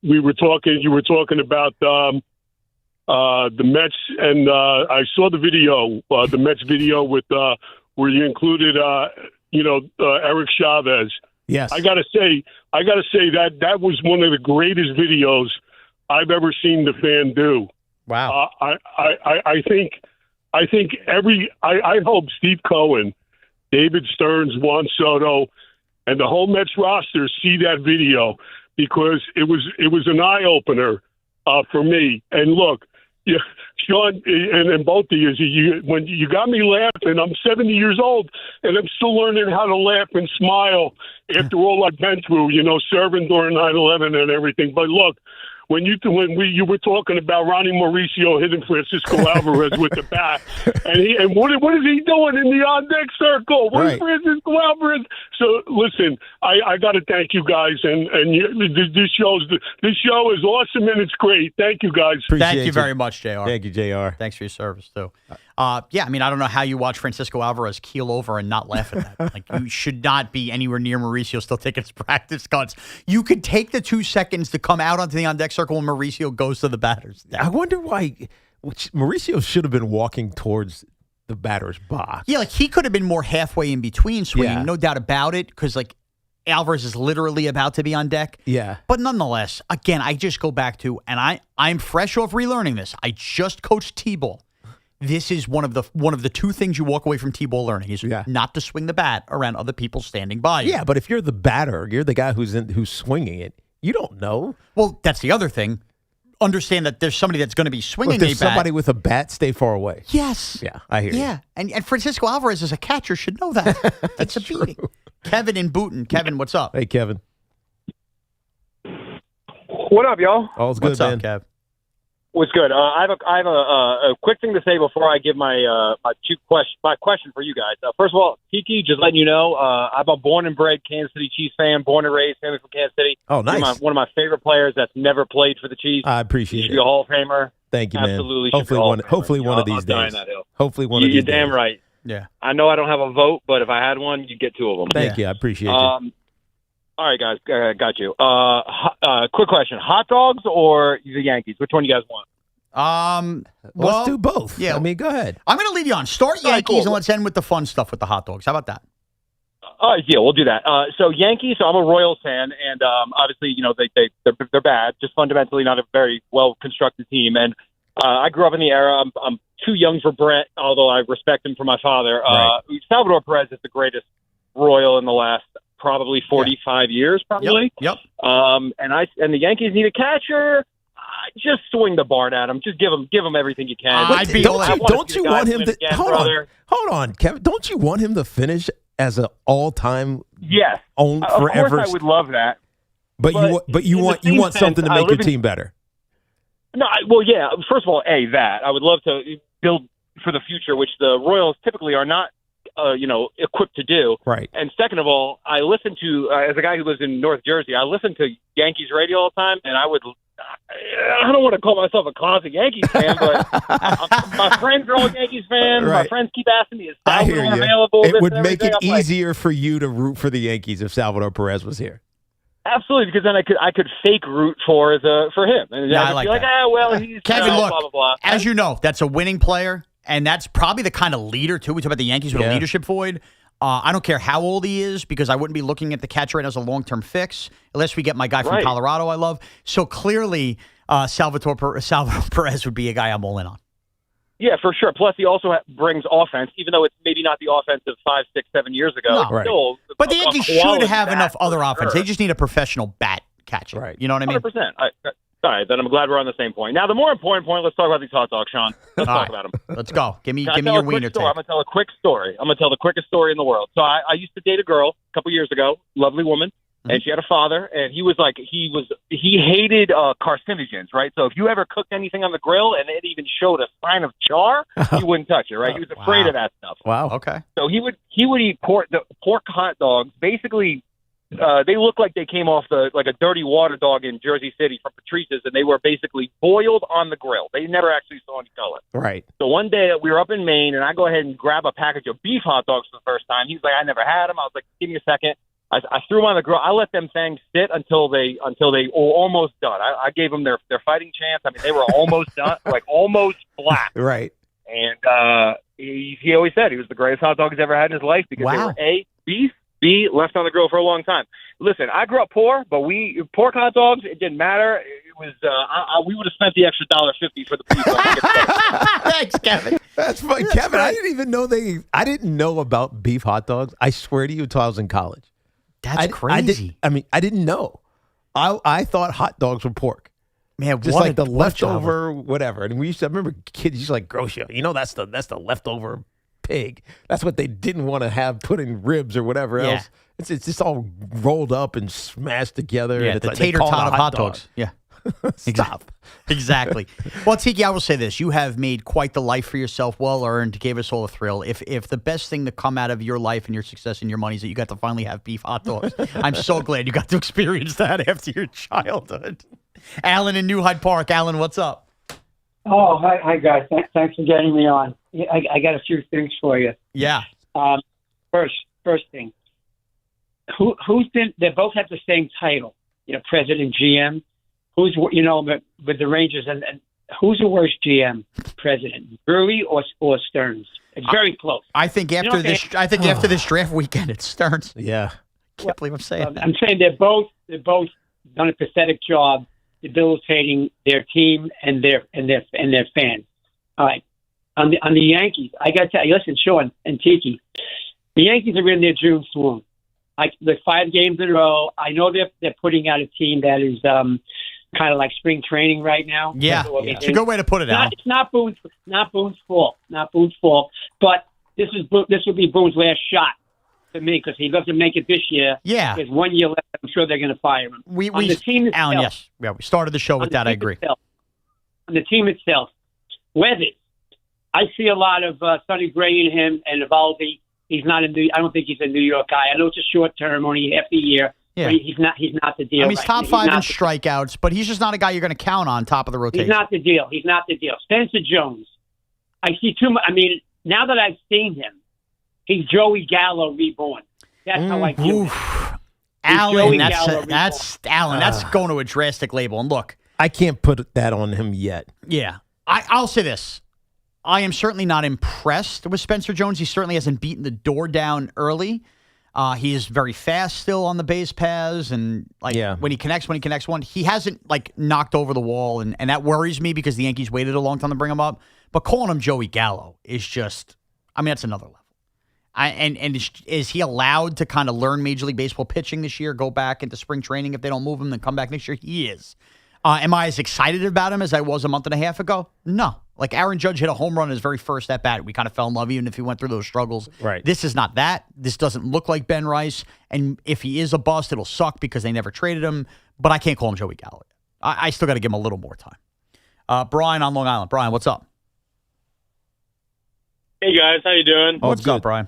Speaker 11: You were talking about the Mets, and I saw the video, the Mets video with where you included, Eric Chavez.
Speaker 6: Yes,
Speaker 11: I gotta say that was one of the greatest videos I've ever seen the fan do.
Speaker 8: Wow.
Speaker 11: I think I hope Steve Cohen, David Stearns, Juan Soto, and the whole Mets roster see that video, because it was an eye opener for me. And look, yeah, Shaun and both of you, when you got me laughing, I'm 70 years old and I'm still learning how to laugh and smile after all I've been through, serving during 9/11 and everything. But look, when you were talking about Ronny Mauricio hitting Francisco Alvarez with the bat, and what is he doing in the on-deck circle? What is Francisco Alvarez? So listen, I got to thank you guys, and this show is awesome and it's great. Thank you guys.
Speaker 8: Thank you very much, JR.
Speaker 6: Thank you, JR.
Speaker 8: Thanks for your service too. I don't know how you watch Francisco Alvarez keel over and not laugh at that. Like, you should not be anywhere near Mauricio still taking his practice cuts. You could take the 2 seconds to come out onto the on-deck circle when Mauricio goes to the batter's.
Speaker 6: I wonder why Mauricio should have been walking towards the batter's box.
Speaker 8: Yeah, like he could have been more halfway in between swinging, no doubt about it, because Alvarez is literally about to be on deck.
Speaker 6: Yeah.
Speaker 8: But nonetheless, again, I just go back to, and I'm fresh off relearning this. I just coached T-ball. This is one of the 2 things you walk away from T-ball learning is not to swing the bat around other people standing by you.
Speaker 6: Yeah, but if you're the batter, you're the guy who's swinging it. You don't know.
Speaker 8: Well, that's the other thing. Understand that there's somebody that's going to be swinging
Speaker 6: if there's
Speaker 8: a bat.
Speaker 6: somebody with a bat, stay far away.
Speaker 8: Yes.
Speaker 6: Yeah, I hear you.
Speaker 8: Yeah, and Francisco Alvarez as a catcher should know that. That's a beating. Kevin in Boone. Kevin, what's up?
Speaker 6: Hey, Kevin.
Speaker 12: What up, y'all?
Speaker 6: All's good,
Speaker 8: what's
Speaker 6: man.
Speaker 8: Up, Kev?
Speaker 1: What's good? I have a quick thing to say before I give my question for you guys. First of all, Tiki, just letting you know, I'm a born and bred Kansas City Chiefs fan, born and raised, family from Kansas City.
Speaker 6: Oh, nice.
Speaker 1: One of my favorite players that's never played for the Chiefs.
Speaker 6: I appreciate
Speaker 1: you should be a Hall of Famer.
Speaker 6: Thank you, man.
Speaker 1: Absolutely.
Speaker 6: Hopefully one of these days. Hopefully one of these days.
Speaker 1: You're damn right.
Speaker 8: Yeah.
Speaker 1: I know I don't have a vote, but if I had one, you'd get two of them.
Speaker 6: Thank you. I appreciate you.
Speaker 1: All right, guys. Got you. Quick question. Hot dogs or the Yankees? Which one you guys want?
Speaker 6: Let's do both.
Speaker 8: Yeah.
Speaker 6: I mean, go ahead.
Speaker 8: I'm going to leave you on. Start Yankees
Speaker 1: cool.
Speaker 8: and let's end with the fun stuff with the hot dogs. How about that?
Speaker 1: Yeah, we'll do that. So Yankees. So I'm a Royals fan, and obviously, you know, they're bad. Just fundamentally, not a very well constructed team. And I grew up in the era. I'm too young for Brett, although I respect him for my father.
Speaker 6: Right.
Speaker 1: Salvador Perez is the greatest Royal in the last probably 45 years, probably.
Speaker 8: Yep.
Speaker 1: And the Yankees need a catcher. Just swing the bar at him. Just give him everything you can.
Speaker 6: Don't you want him to hold on, Kevin? Don't you want him to finish as an all-time?
Speaker 1: Yes,
Speaker 6: forever.
Speaker 1: Of course, I would love that.
Speaker 6: But you want something to make your team better.
Speaker 1: No, well, yeah. First of all, that I would love to build for the future, which the Royals typically are not, equipped to do.
Speaker 6: Right.
Speaker 1: And second of all, I listen to as a guy who lives in North Jersey, I listen to Yankees radio all the time, and I don't want to call myself a closet Yankees fan, but my friends are all Yankees fans.
Speaker 6: Right.
Speaker 1: My friends keep asking me, is
Speaker 6: I hear
Speaker 1: Salvador
Speaker 6: you.
Speaker 1: available?
Speaker 6: It would make it easier for you to root for the Yankees if Salvador Perez was here.
Speaker 1: Absolutely, because then I could fake root for him. And
Speaker 8: Yeah,
Speaker 1: I
Speaker 8: I like
Speaker 1: be like,
Speaker 8: that.
Speaker 1: He's
Speaker 8: Kevin, look,
Speaker 1: blah, blah, blah.
Speaker 8: as you know, that's a winning player, and that's probably the kind of leader, too. We talk about the Yankees with a leadership void. I don't care how old he is because I wouldn't be looking at the catcher as a long-term fix unless we get my guy from Colorado I love. So clearly, Salvador Perez would be a guy I'm all in on.
Speaker 1: Yeah, for sure. Plus, he also brings offense, even though it's maybe not the offense of 5, 6, 7 years ago.
Speaker 8: No.
Speaker 1: It's
Speaker 8: Right.
Speaker 1: still
Speaker 8: But the Yankees should have enough other offense.
Speaker 1: Sure.
Speaker 8: They just need a professional bat catcher.
Speaker 1: Right.
Speaker 8: You know what I mean?
Speaker 1: 100%. All right, then I'm glad we're on the same point. Now, the more important point, let's talk about these hot dogs, Sean. Let's talk about them.
Speaker 8: Let's go. Give me
Speaker 1: Can I tell
Speaker 8: your
Speaker 1: a quick
Speaker 8: wiener
Speaker 1: story?
Speaker 8: tape.
Speaker 1: I'm going to tell a quick story. I'm going to tell the quickest story in the world. So I used to date a girl a couple years ago, lovely woman, and she had a father, and he hated carcinogens, right? So if you ever cooked anything on the grill and it even showed a sign of char, he wouldn't touch it, right? He was afraid of that stuff.
Speaker 6: Wow.
Speaker 8: Okay.
Speaker 1: So he would eat pork hot dogs. Basically, they look like they came off like a dirty water dog in Jersey City from Patrice's, and they were basically boiled on the grill. They never actually saw any color.
Speaker 6: Right.
Speaker 1: So one day we were up in Maine, and I go ahead and grab a package of beef hot dogs for the first time. He's like, I never had them. I was like, give me a second. I threw them on the grill. I let them things sit until they were almost done. I gave them their fighting chance. I mean, they were almost done, like almost flat.
Speaker 6: Right.
Speaker 1: And he always said he was the greatest hot dog he's ever had in his life because they were A, beef, B, left on the grill for a long time. Listen, I grew up poor, but pork hot dogs, it didn't matter. It was we would have spent the extra $1.50 for the beef.
Speaker 8: Thanks, Kevin.
Speaker 6: That's fine, Kevin. I didn't even know I didn't know about beef hot dogs. I swear to you, until I was in college.
Speaker 8: That's crazy.
Speaker 6: I didn't know. I thought hot dogs were pork.
Speaker 8: Man,
Speaker 6: just
Speaker 8: what
Speaker 6: like the
Speaker 8: what a
Speaker 6: leftover, whatever. And I remember kids used to like gross you. You know, that's the leftover pig. That's what they didn't want to have put in ribs or whatever else. It's just all rolled up and smashed together.
Speaker 8: Yeah,
Speaker 6: and it's
Speaker 8: the
Speaker 6: like they
Speaker 8: tater
Speaker 6: call it
Speaker 8: tot
Speaker 6: a
Speaker 8: of hot
Speaker 6: dog.
Speaker 8: dogs. Yeah.
Speaker 6: Stop.
Speaker 8: Exactly. Well, Tiki, I will say this. You have made quite the life for yourself, well-earned, gave us all a thrill. If the best thing to come out of your life and your success and your money is that you got to finally have beef hot dogs, I'm so glad you got to experience that after your childhood. Alan in New Hyde Park. Alan, what's up?
Speaker 12: Oh, hi guys. Thanks for getting me on. I got a few things for you.
Speaker 8: Yeah.
Speaker 12: First thing. They both have the same title, president, GM. Who's, with the Rangers, and who's the worst GM, president, Brewery or Stearns? It's very close.
Speaker 8: I think after after this draft weekend, it's Stearns.
Speaker 6: Yeah.
Speaker 8: Can't believe I'm saying that.
Speaker 12: I'm saying they're both done a pathetic job debilitating their team and their fans. All right. On the Yankees, I got to tell you, listen, Shaun and Tiki, the Yankees are in their June swoon. The 5 games in a row. I know they're putting out a team that is kind of like spring training right now.
Speaker 8: Yeah, it's a good way to put it.
Speaker 12: It's not Boone's fault. Not Boone's fault. But this would be Boone's last shot to me because he doesn't make it this year.
Speaker 8: Yeah,
Speaker 12: there's 1 year left. I'm sure they're going to fire him. On the team itself,
Speaker 8: Alan, yes, we started the show with that. I agree.
Speaker 12: on the team itself. Weathers. I see a lot of Sonny Gray in him and Evaldi. He's not I don't think he's a New York guy. I know it's a short term, only half the year.
Speaker 8: Yeah.
Speaker 12: But he's not the deal.
Speaker 8: I mean, he's top 5 in strikeouts, but he's just not a guy you're going to count on top of the rotation.
Speaker 12: He's not the deal. Spencer Jones. I see too much. I mean, now that I've seen him, he's Joey Gallo reborn. That's how I feel.
Speaker 8: Allen, that's going to a drastic label. And look,
Speaker 6: I can't put that on him yet.
Speaker 8: Yeah. I'll say this. I am certainly not impressed with Spencer Jones. He certainly hasn't beaten the door down early. He is very fast still on the base paths, and when he connects one, he hasn't knocked over the wall, and that worries me because the Yankees waited a long time to bring him up. But calling him Joey Gallo is just, I mean, that's another level. Is he allowed to kind of learn Major League Baseball pitching this year, go back into spring training if they don't move him, then come back next year? He is. Am I as excited about him as I was a month and a half ago? No. Aaron Judge hit a home run in his very first at-bat. We kind of fell in love even if he went through those struggles.
Speaker 6: Right.
Speaker 8: This is not that. This doesn't look like Ben Rice. And if he is a bust, it'll suck because they never traded him. But I can't call him Joey Gallo. I still got to give him a little more time. Brian on Long Island. Brian, what's up?
Speaker 5: Hey, guys. How you doing?
Speaker 8: What's up, Brian?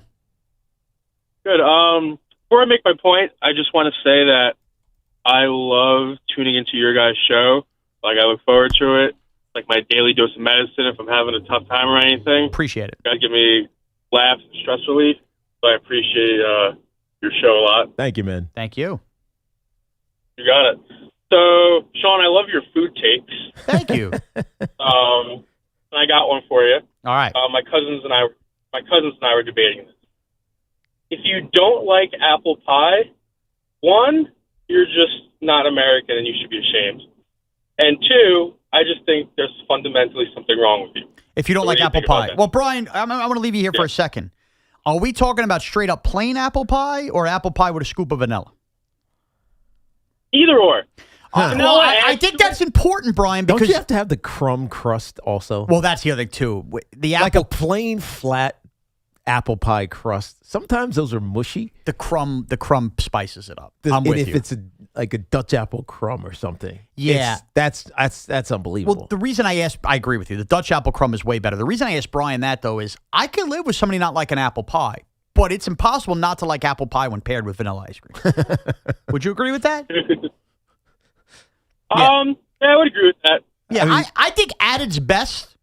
Speaker 5: Good. Before I make my point, I just want to say that I love tuning into your guys' show. I look forward to it. My daily dose of medicine if I'm having a tough time or anything.
Speaker 8: Appreciate it.
Speaker 5: Got to give me laughs and stress relief. So I appreciate your show a lot.
Speaker 6: Thank you, man.
Speaker 8: Thank you.
Speaker 5: You got it. So, Shaun, I love your food takes.
Speaker 8: Thank you.
Speaker 5: And I got one for you.
Speaker 8: All right.
Speaker 5: My cousins and I were debating this. If you don't like apple pie, one, you're just not American and you should be ashamed. And two, I just think there's fundamentally something wrong with you.
Speaker 8: If you don't like apple pie. Well, Brian, I'm going to leave you here for a second. Are we talking about straight up plain apple pie or apple pie with a scoop of vanilla?
Speaker 5: Either or.
Speaker 8: No, I think that's important, Brian, because
Speaker 6: don't you have to have the crumb crust also?
Speaker 8: Well, that's the other thing too. The apple,
Speaker 6: like a plain flat apple pie crust. Sometimes those are mushy.
Speaker 8: The crumb spices it up. I'm with you.
Speaker 6: If it's like a Dutch apple crumb or something,
Speaker 8: yeah,
Speaker 6: that's unbelievable.
Speaker 8: Well, the reason I asked, I agree with you. The Dutch apple crumb is way better. The reason I asked Brian that though is I can live with somebody not liking apple pie, but it's impossible not to like apple pie when paired with vanilla ice cream. Would you agree with that?
Speaker 5: Yeah, I would agree with that.
Speaker 8: Yeah, I think at its best,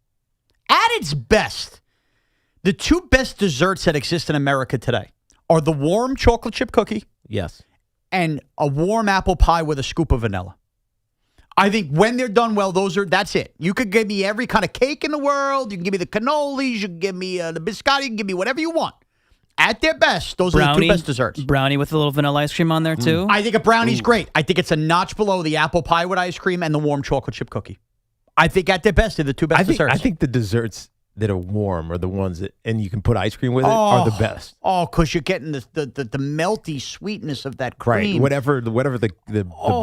Speaker 8: the two best desserts that exist in America today are the warm chocolate chip cookie.
Speaker 6: Yes.
Speaker 8: And a warm apple pie with a scoop of vanilla. I think when they're done well, that's it. You could give me every kind of cake in the world. You can give me the cannolis. You can give me the biscotti. You can give me whatever you want. At their best, those are the two best desserts.
Speaker 10: Brownie with a little vanilla ice cream on there, too?
Speaker 8: I think a brownie's great. I think it's a notch below the apple pie with ice cream and the warm chocolate chip cookie. I think at their best, they're the two best desserts.
Speaker 6: I think the desserts that are warm are the ones that, and you can put ice cream with it, are the best.
Speaker 8: Oh, because you're getting the melty sweetness of that cream.
Speaker 6: Right. Whatever the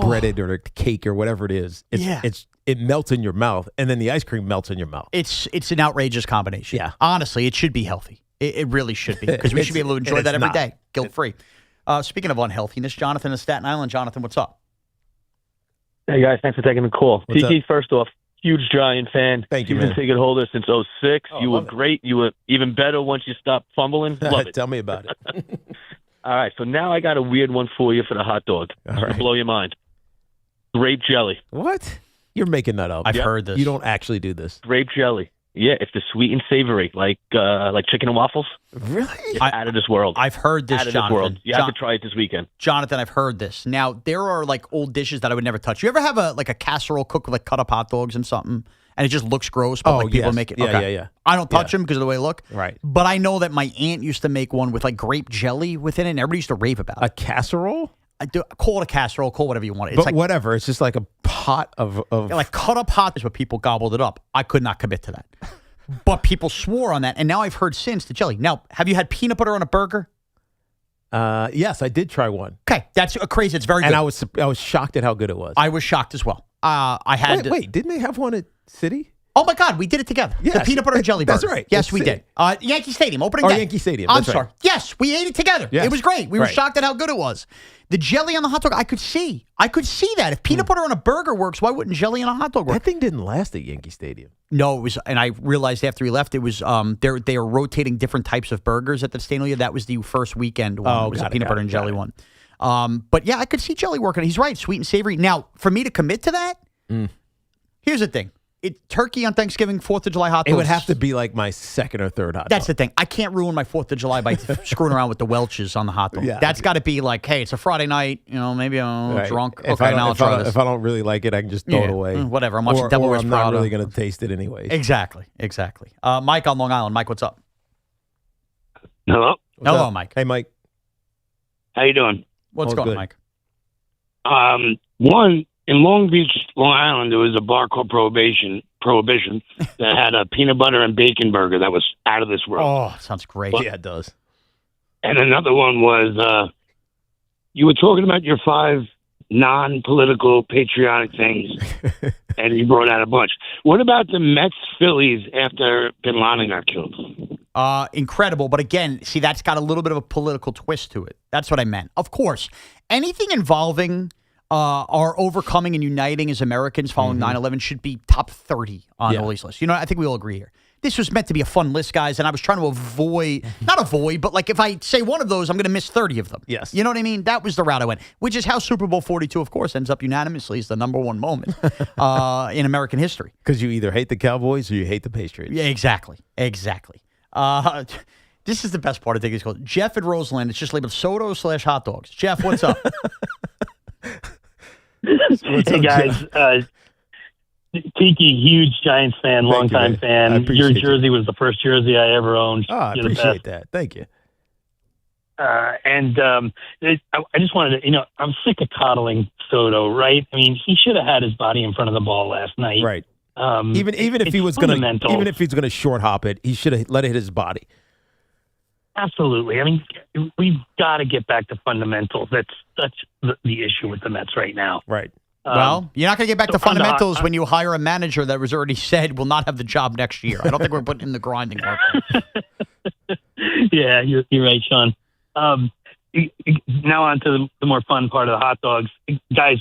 Speaker 6: breaded or the cake or whatever it is, it melts in your mouth, and then the ice cream melts in your mouth.
Speaker 8: It's an outrageous combination.
Speaker 6: Yeah.
Speaker 8: Honestly, it should be healthy. It really should be, because we should be able to enjoy that every day, guilt-free. Speaking of unhealthiness, Jonathan in Staten Island. Jonathan, what's up?
Speaker 7: Hey, guys. Thanks for taking the call. Tiki, first off, huge Giant fan.
Speaker 6: Thank you, man.
Speaker 7: Season ticket holder since 2006. You were great. You were even better once you stopped fumbling. Love it.
Speaker 6: Tell me about it.
Speaker 7: All right, so now I got a weird one for you for the hot dog. It's going to blow your mind. Grape jelly.
Speaker 6: What? You're making that up.
Speaker 8: I've heard this.
Speaker 6: You don't actually do this.
Speaker 7: Grape jelly. Yeah, it's the sweet and savory, like chicken and waffles.
Speaker 6: Really?
Speaker 7: It's out of this world.
Speaker 8: I've heard this,
Speaker 7: out of
Speaker 8: Jonathan.
Speaker 7: This world. You have to try it this weekend.
Speaker 8: Jonathan, I've heard this. Now, there are old dishes that I would never touch. You ever have a casserole cooked with cut up hot dogs and something, and it just looks gross, but people make it?
Speaker 6: Yeah.
Speaker 8: I don't touch them because of the way they look.
Speaker 6: Right.
Speaker 8: But I know that my aunt used to make one with grape jelly within it, and everybody used to rave about it.
Speaker 6: A casserole?
Speaker 8: Call it a casserole, call whatever you want.
Speaker 6: It's whatever. It's just like a pot of...
Speaker 8: cut up hot is what people gobbled it up. I could not commit to that. But people swore on that, and now I've heard since the jelly. Now, have you had peanut butter on a burger?
Speaker 6: Yes, I did try one.
Speaker 8: Okay, that's crazy. It's very good.
Speaker 6: And I was shocked at how good it was.
Speaker 8: I was shocked as well. I had
Speaker 6: wait, didn't they have one at City?
Speaker 8: Oh, my God. We did it together.
Speaker 6: Yes.
Speaker 8: The peanut butter and jelly burger.
Speaker 6: That's right.
Speaker 8: Yes, we did. Yankee Stadium, opening day.
Speaker 6: Yankee Stadium.
Speaker 8: I'm
Speaker 6: That's
Speaker 8: sorry.
Speaker 6: right.
Speaker 8: Yes, we ate it together.
Speaker 6: Yes.
Speaker 8: It was great. We were
Speaker 6: Right.
Speaker 8: shocked at how good it was. The jelly on the hot dog, I could see. I could see that. If peanut butter on a burger works, why wouldn't jelly on a hot dog work?
Speaker 6: That thing didn't last at Yankee Stadium.
Speaker 8: No, it was, and I realized after he left, it was they are rotating different types of burgers at the stadium. That was the first weekend one. It was a peanut butter and jelly one. But yeah, I could see jelly working. He's right, sweet and savory. Now, for me to commit to that, here's the thing. Turkey on Thanksgiving, 4th of July hot dogs.
Speaker 6: It would have to be like my second or third hot dog.
Speaker 8: That's the thing. I can't ruin my 4th of July by screwing around with the Welch's on the hot dog.
Speaker 6: Yeah.
Speaker 8: That's got to be like, hey, it's a Friday night. Maybe I'm
Speaker 6: Right.
Speaker 8: drunk.
Speaker 6: If
Speaker 8: Okay, now I'll try this.
Speaker 6: If I don't really like it, I can just throw it away.
Speaker 8: Whatever. I'm watching Devil Wears
Speaker 6: I'm
Speaker 8: Prada.
Speaker 6: not really going to taste it anyways.
Speaker 8: Exactly. Mike on Long Island. Mike, what's up?
Speaker 9: Hello?
Speaker 8: Hello, Mike.
Speaker 6: Hey, Mike.
Speaker 9: How you doing?
Speaker 8: What's going on, Mike?
Speaker 9: One, in Long Beach, Long Island, there was a bar called Prohibition that had a peanut butter and bacon burger that was out of this world.
Speaker 8: Oh, sounds great.
Speaker 6: Yeah, it does.
Speaker 9: And another one was you were talking about your 5 non-political patriotic things, and you brought out a bunch. What about the Mets Phillies after Bin Laden got killed?
Speaker 8: Incredible. But again, see, that's got a little bit of a political twist to it. That's what I meant. Of course, anything involving our overcoming and uniting as Americans following 9/11 should be top 30 on all these lists. I think we all agree here. This was meant to be a fun list, guys, and I was trying to not avoid, but like if I say one of those, I'm going to miss 30 of them.
Speaker 6: Yes.
Speaker 8: You know what I mean? That was the route I went, which is how Super Bowl 42, of course, ends up unanimously as the number one moment in American history.
Speaker 6: Because you either hate the Cowboys or you hate the Patriots.
Speaker 8: Yeah, exactly. This is the best part, I think it's called. Jeff at Roseland. It's just labeled Soto/hot dogs. Jeff, what's up?
Speaker 13: Hey guys, Tiki, huge Giants fan, longtime fan. Your jersey was the first jersey I ever owned.
Speaker 6: Oh, I appreciate that. Thank you.
Speaker 13: I just wanted to, I'm sick of coddling Soto, right? I mean, he should have had his body in front of the ball last night.
Speaker 6: Right. Even if he was gonna short hop it, he should have let it hit his body.
Speaker 13: Absolutely. I mean, we've got to get back to fundamentals. That's the issue with the Mets right now.
Speaker 6: Right.
Speaker 8: Well, you're not going to get back to fundamentals when you hire a manager that was already said will not have the job next year. I don't think we're putting in the grinding work.
Speaker 13: Yeah, you're right, Shaun. Now on to the more fun part of the hot dogs. Guys,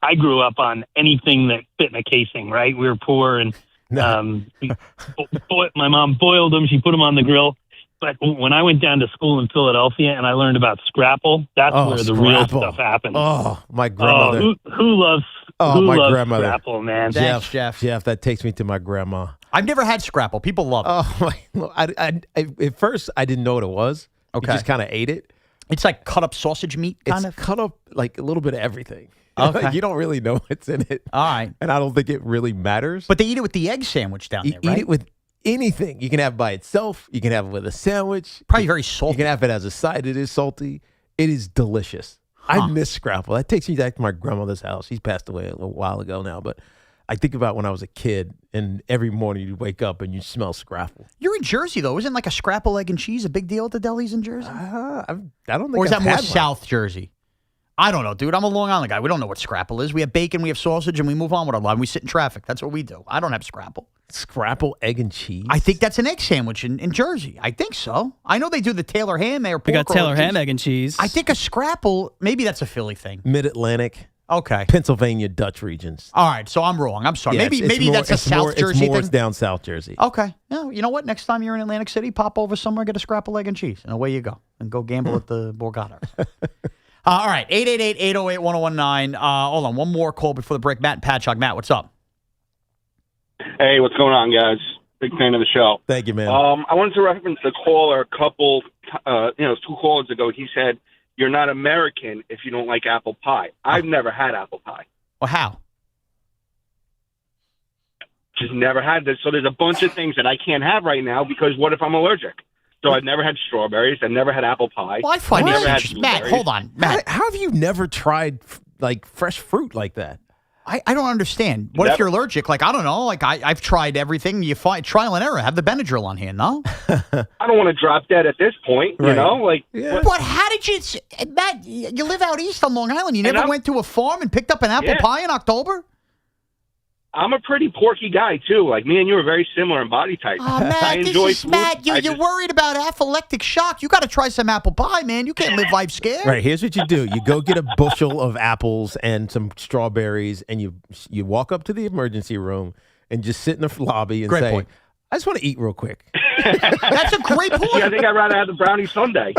Speaker 13: I grew up on anything that fit in a casing, right? We were poor, and my mom boiled them. She put them on the grill. But when I went down to school in Philadelphia and I learned about Scrapple, that's where the real stuff happens.
Speaker 6: Oh, my grandmother.
Speaker 13: Who loves
Speaker 6: grandmother.
Speaker 13: Scrapple, man?
Speaker 8: Thanks, Jeff.
Speaker 6: Jeff, that takes me to my grandma.
Speaker 8: I've never had Scrapple. People love it.
Speaker 6: Oh, at first, I didn't know what it was.
Speaker 8: Okay.
Speaker 6: You just kind of ate it.
Speaker 8: It's like cut up sausage meat, kind of?
Speaker 6: Cut up like a little bit of everything.
Speaker 8: Okay.
Speaker 6: You don't really know what's in it.
Speaker 8: All right.
Speaker 6: And I don't think it really matters.
Speaker 8: But they eat it with the egg sandwich down there, right?
Speaker 6: Eat it with anything. You can have it by itself. You can have it with a sandwich.
Speaker 8: Probably very salty.
Speaker 6: You can have it as a side. It is salty. It is delicious. I miss Scrapple. That takes me back to my grandmother's house. She's passed away a little while ago now, but I think about when I was a kid, and every morning you'd wake up and you smell Scrapple.
Speaker 8: You're in Jersey, though. Isn't like a Scrapple egg and cheese a big deal at the delis in Jersey?
Speaker 6: I don't think.
Speaker 8: Or is that
Speaker 6: I've
Speaker 8: more
Speaker 6: had one.
Speaker 8: South Jersey? I don't know, dude. I'm a Long Island guy. We don't know what Scrapple is. We have bacon, we have sausage, and we move on with our life. We sit in traffic. That's what we do. I don't have Scrapple.
Speaker 6: Scrapple, egg, and cheese?
Speaker 8: I think that's an egg sandwich in Jersey. I think so. I know they do the Taylor ham or pork.
Speaker 10: We got Taylor ham, egg, and cheese.
Speaker 8: I think a Scrapple, maybe that's a Philly thing.
Speaker 6: Mid-Atlantic.
Speaker 8: Okay.
Speaker 6: Pennsylvania, Dutch regions.
Speaker 8: All right, so I'm wrong. I'm sorry.
Speaker 6: Yeah,
Speaker 8: maybe that's a South Jersey thing.
Speaker 6: It's down South Jersey.
Speaker 8: Okay. Yeah, you know what? Next time you're in Atlantic City, pop over somewhere, get a Scrapple, egg, and cheese, and away you go. And go gamble at the Borgata. All right, 888-808-1019. Hold on, one more call before the break. Matt and Patchogue. Matt, what's up?
Speaker 14: Hey, what's going on, guys? Big fan of the show.
Speaker 6: Thank you, man.
Speaker 14: I wanted to reference the caller a couple, 2 callers ago. He said, "You're not American if you don't like apple pie." I've never had apple pie.
Speaker 8: Well, how?
Speaker 14: Just never had this. So there's a bunch of things that I can't have right now because what if I'm allergic? So I've never had strawberries. I've never had apple pie.
Speaker 8: Well, I find it
Speaker 14: never had
Speaker 8: interesting. Matt,
Speaker 14: blueberries.
Speaker 8: hold on. Matt,
Speaker 6: how have you never tried like fresh fruit like that?
Speaker 8: I don't understand. What if you're allergic? Like, I don't know. Like, I've tried everything. You find trial and error. Have the Benadryl on hand, no?
Speaker 14: I don't want to drop dead at this point, you know? Like,
Speaker 8: But how did you, Matt, you live out east on Long Island. You never went to a farm and picked up an apple pie in October?
Speaker 14: I'm a pretty porky guy, too. Like, me and you are very similar in body type.
Speaker 8: Oh, Matt, Matt, you're worried about anaphylactic shock. You got to try some apple pie, man. You can't live life scared.
Speaker 6: Right, here's what you do. You go get a bushel of apples and some strawberries, and you walk up to the emergency room and just sit in the lobby and say, I just want to eat real quick.
Speaker 8: That's a great point.
Speaker 14: Yeah, I think I'd rather have the brownie sundae.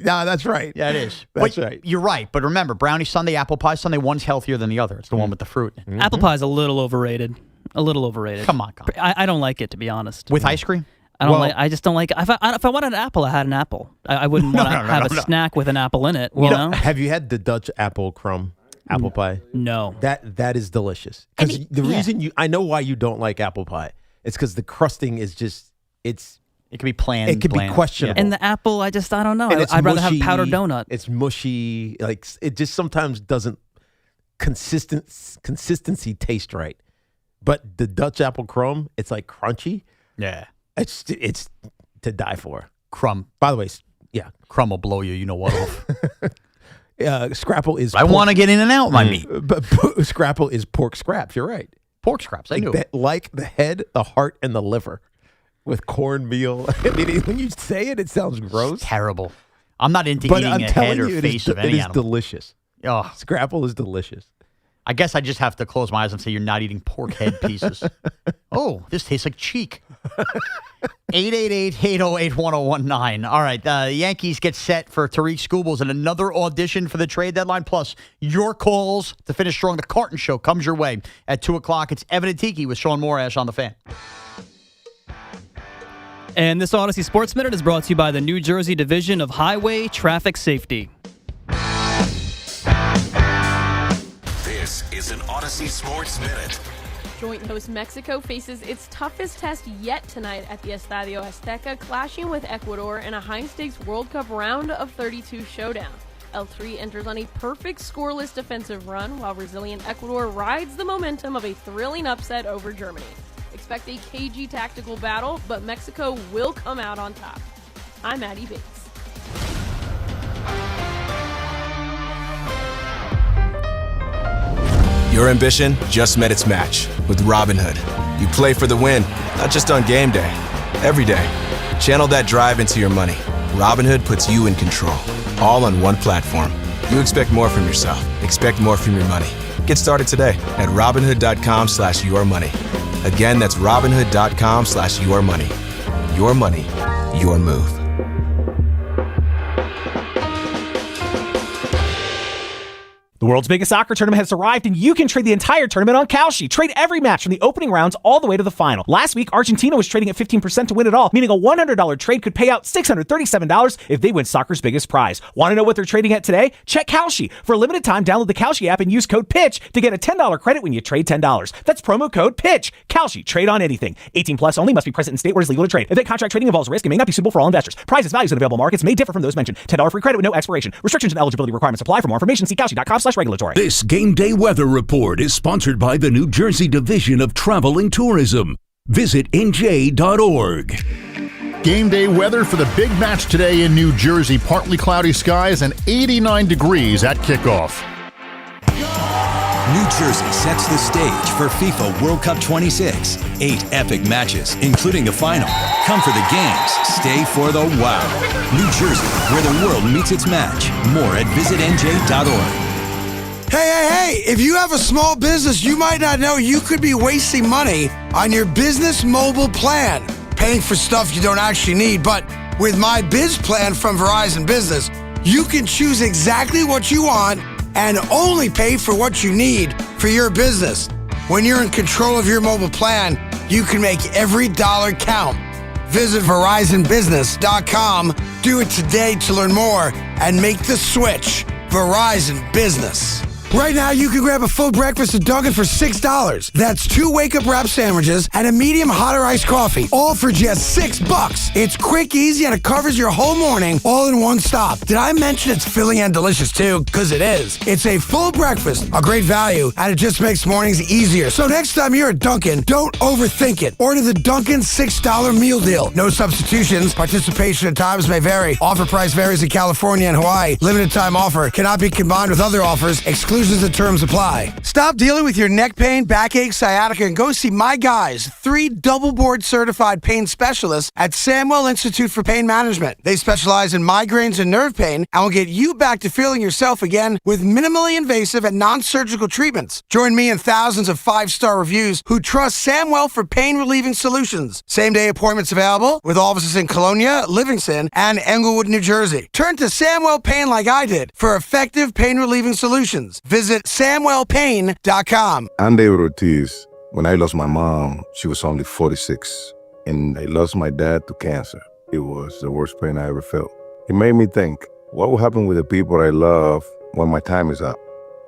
Speaker 6: No, that's right.
Speaker 8: Yeah, it is.
Speaker 6: That's right.
Speaker 8: You're right. But remember, brownie sundae, apple pie sundae, one's healthier than the other. It's the one with the fruit.
Speaker 6: Mm-hmm.
Speaker 10: Apple pie is a little overrated. A little overrated.
Speaker 8: Come on, God.
Speaker 10: I don't like it, to be honest.
Speaker 8: With ice cream?
Speaker 10: I just don't like it. If I wanted an apple, I had an apple. I wouldn't want to have a snack with an apple in it.
Speaker 6: Have you had the Dutch apple crumb apple pie?
Speaker 10: No.
Speaker 6: That is delicious. Because the reason I know why you don't like apple pie. It's because the crusting is just
Speaker 8: it can be bland.
Speaker 6: It can be questionable.
Speaker 10: And the apple, I don't know.
Speaker 6: And
Speaker 10: I'd rather have powdered donut.
Speaker 6: It's mushy. Like it just sometimes doesn't consistency taste right. But the Dutch apple crumb, it's like crunchy.
Speaker 8: Yeah.
Speaker 6: It's to die for.
Speaker 8: Crumb.
Speaker 6: By the way, yeah.
Speaker 8: Crumb will blow you know what off.
Speaker 6: Scrapple is
Speaker 8: I want to get in and out my meat.
Speaker 6: But scrapple is pork scraps. You're right.
Speaker 8: Pork scraps. I knew.
Speaker 6: Like the head, the heart, and the liver with cornmeal. I mean, when you say it, it sounds gross.
Speaker 8: It's terrible. I'm not into eating a head or face of any animal.
Speaker 6: It is delicious.
Speaker 8: Oh.
Speaker 6: Scrapple is delicious.
Speaker 8: I guess I just have to close my eyes and say you're not eating pork head pieces. Oh, this tastes like cheek. 888-808-1019. All right, the Yankees get set for Tariq Skubals and another audition for the trade deadline. Plus, your calls to finish strong. The Carton Show comes your way at 2 o'clock. It's Evan and Tiki with Shaun Morash on the Fan.
Speaker 10: And this Odyssey Sports Minute is brought to you by the New Jersey Division of Highway Traffic Safety.
Speaker 3: This is an Odyssey Sports Minute.
Speaker 15: Joint host Mexico faces its toughest test yet tonight at the Estadio Azteca, clashing with Ecuador in a high-stakes World Cup round of 32 showdown. El-Tri enters on a perfect scoreless defensive run, while resilient Ecuador rides the momentum of a thrilling upset over Germany. Expect a cagey tactical battle, but Mexico will come out on top. I'm Maddie Bates.
Speaker 16: Your ambition just met its match with Robinhood. You play for the win, not just on game day, every day. Channel that drive into your money. Robinhood puts you in control, all on one platform. You expect more from yourself. Expect more from your money. Get started today at Robinhood.com/yourmoney. Again, that's Robinhood.com/yourmoney. Your money, your move.
Speaker 17: The world's biggest soccer tournament has arrived, and you can trade the entire tournament on Kalshi. Trade every match from the opening rounds all the way to the final. Last week, Argentina was trading at 15% to win it all, meaning a $100 trade could pay out $637 if they win soccer's biggest prize. Want to know what they're trading at today? Check Kalshi. For a limited time, download the Kalshi app and use code PITCH to get a $10 credit when you trade $10. That's promo code PITCH. Kalshi. Trade on anything. 18 plus only. Must be present in state where it's legal to trade. Event contract trading involves risk and may not be suitable for all investors. Prices, values, and available markets may differ from those mentioned. $10 free credit with no expiration. Restrictions and eligibility requirements apply. For more information, see Kalshi.com/regulatory.
Speaker 3: This Game Day Weather Report is sponsored by the New Jersey Division of Travel and Tourism. Visit NJ.org.
Speaker 18: Game day weather for the big match today in New Jersey. Partly cloudy skies and 89 degrees at kickoff.
Speaker 19: New Jersey sets the stage for FIFA World Cup 26. 8 epic matches, including a final. Come for the games, stay for the wow. New Jersey, where the world meets its match. More at visitnj.org.
Speaker 20: Hey, if you have a small business, you might not know you could be wasting money on your business mobile plan, paying for stuff you don't actually need. But with my Biz Plan from Verizon Business, you can choose exactly what you want and only pay for what you need for your business. When you're in control of your mobile plan, you can make every dollar count. Visit VerizonBusiness.com. Do it today to learn more and make the switch. Verizon Business. Right now, you can grab a full breakfast at Dunkin' for $6. That's 2 wake-up wrap sandwiches and a medium hot or iced coffee, all for just $6. It's quick, easy, and it covers your whole morning, all in one stop. Did I mention it's filling and delicious, too? Because it is. It's a full breakfast, a great value, and it just makes mornings easier. So next time you're at Dunkin', don't overthink it. Order the Dunkin' $6 meal deal. No substitutions. Participation at times may vary. Offer price varies in California and Hawaii. Limited time offer. Cannot be combined with other offers. Exclusive Exclusions and terms apply. Stop dealing with your neck pain, backache, sciatica, and go see my guys, 3 double board certified pain specialists at Samwell Institute for Pain Management. They specialize in migraines and nerve pain and will get you back to feeling yourself again with minimally invasive and non-surgical treatments. Join me and thousands of 5-star reviews who trust Samwell for pain-relieving solutions. Same-day appointments available with offices in Colonia, Livingston, and Englewood, New Jersey. Turn to Samwell Pain like I did for effective pain-relieving solutions. Visit SamwellPain.com.
Speaker 21: I'm David Ortiz. When I lost my mom, she was only 46, and I lost my dad to cancer. It was the worst pain I ever felt. It made me think, what will happen with the people I love when my time is up?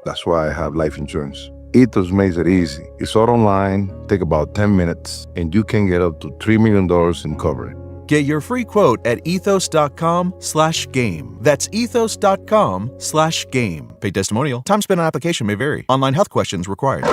Speaker 21: That's why I have life insurance. Ethos makes it easy. It's all online, take about 10 minutes, and you can get up to $3 million in coverage.
Speaker 22: Get your free quote at ethos.com/game. That's ethos.com/game. Paid testimonial. Time spent on application may vary. Online health questions required.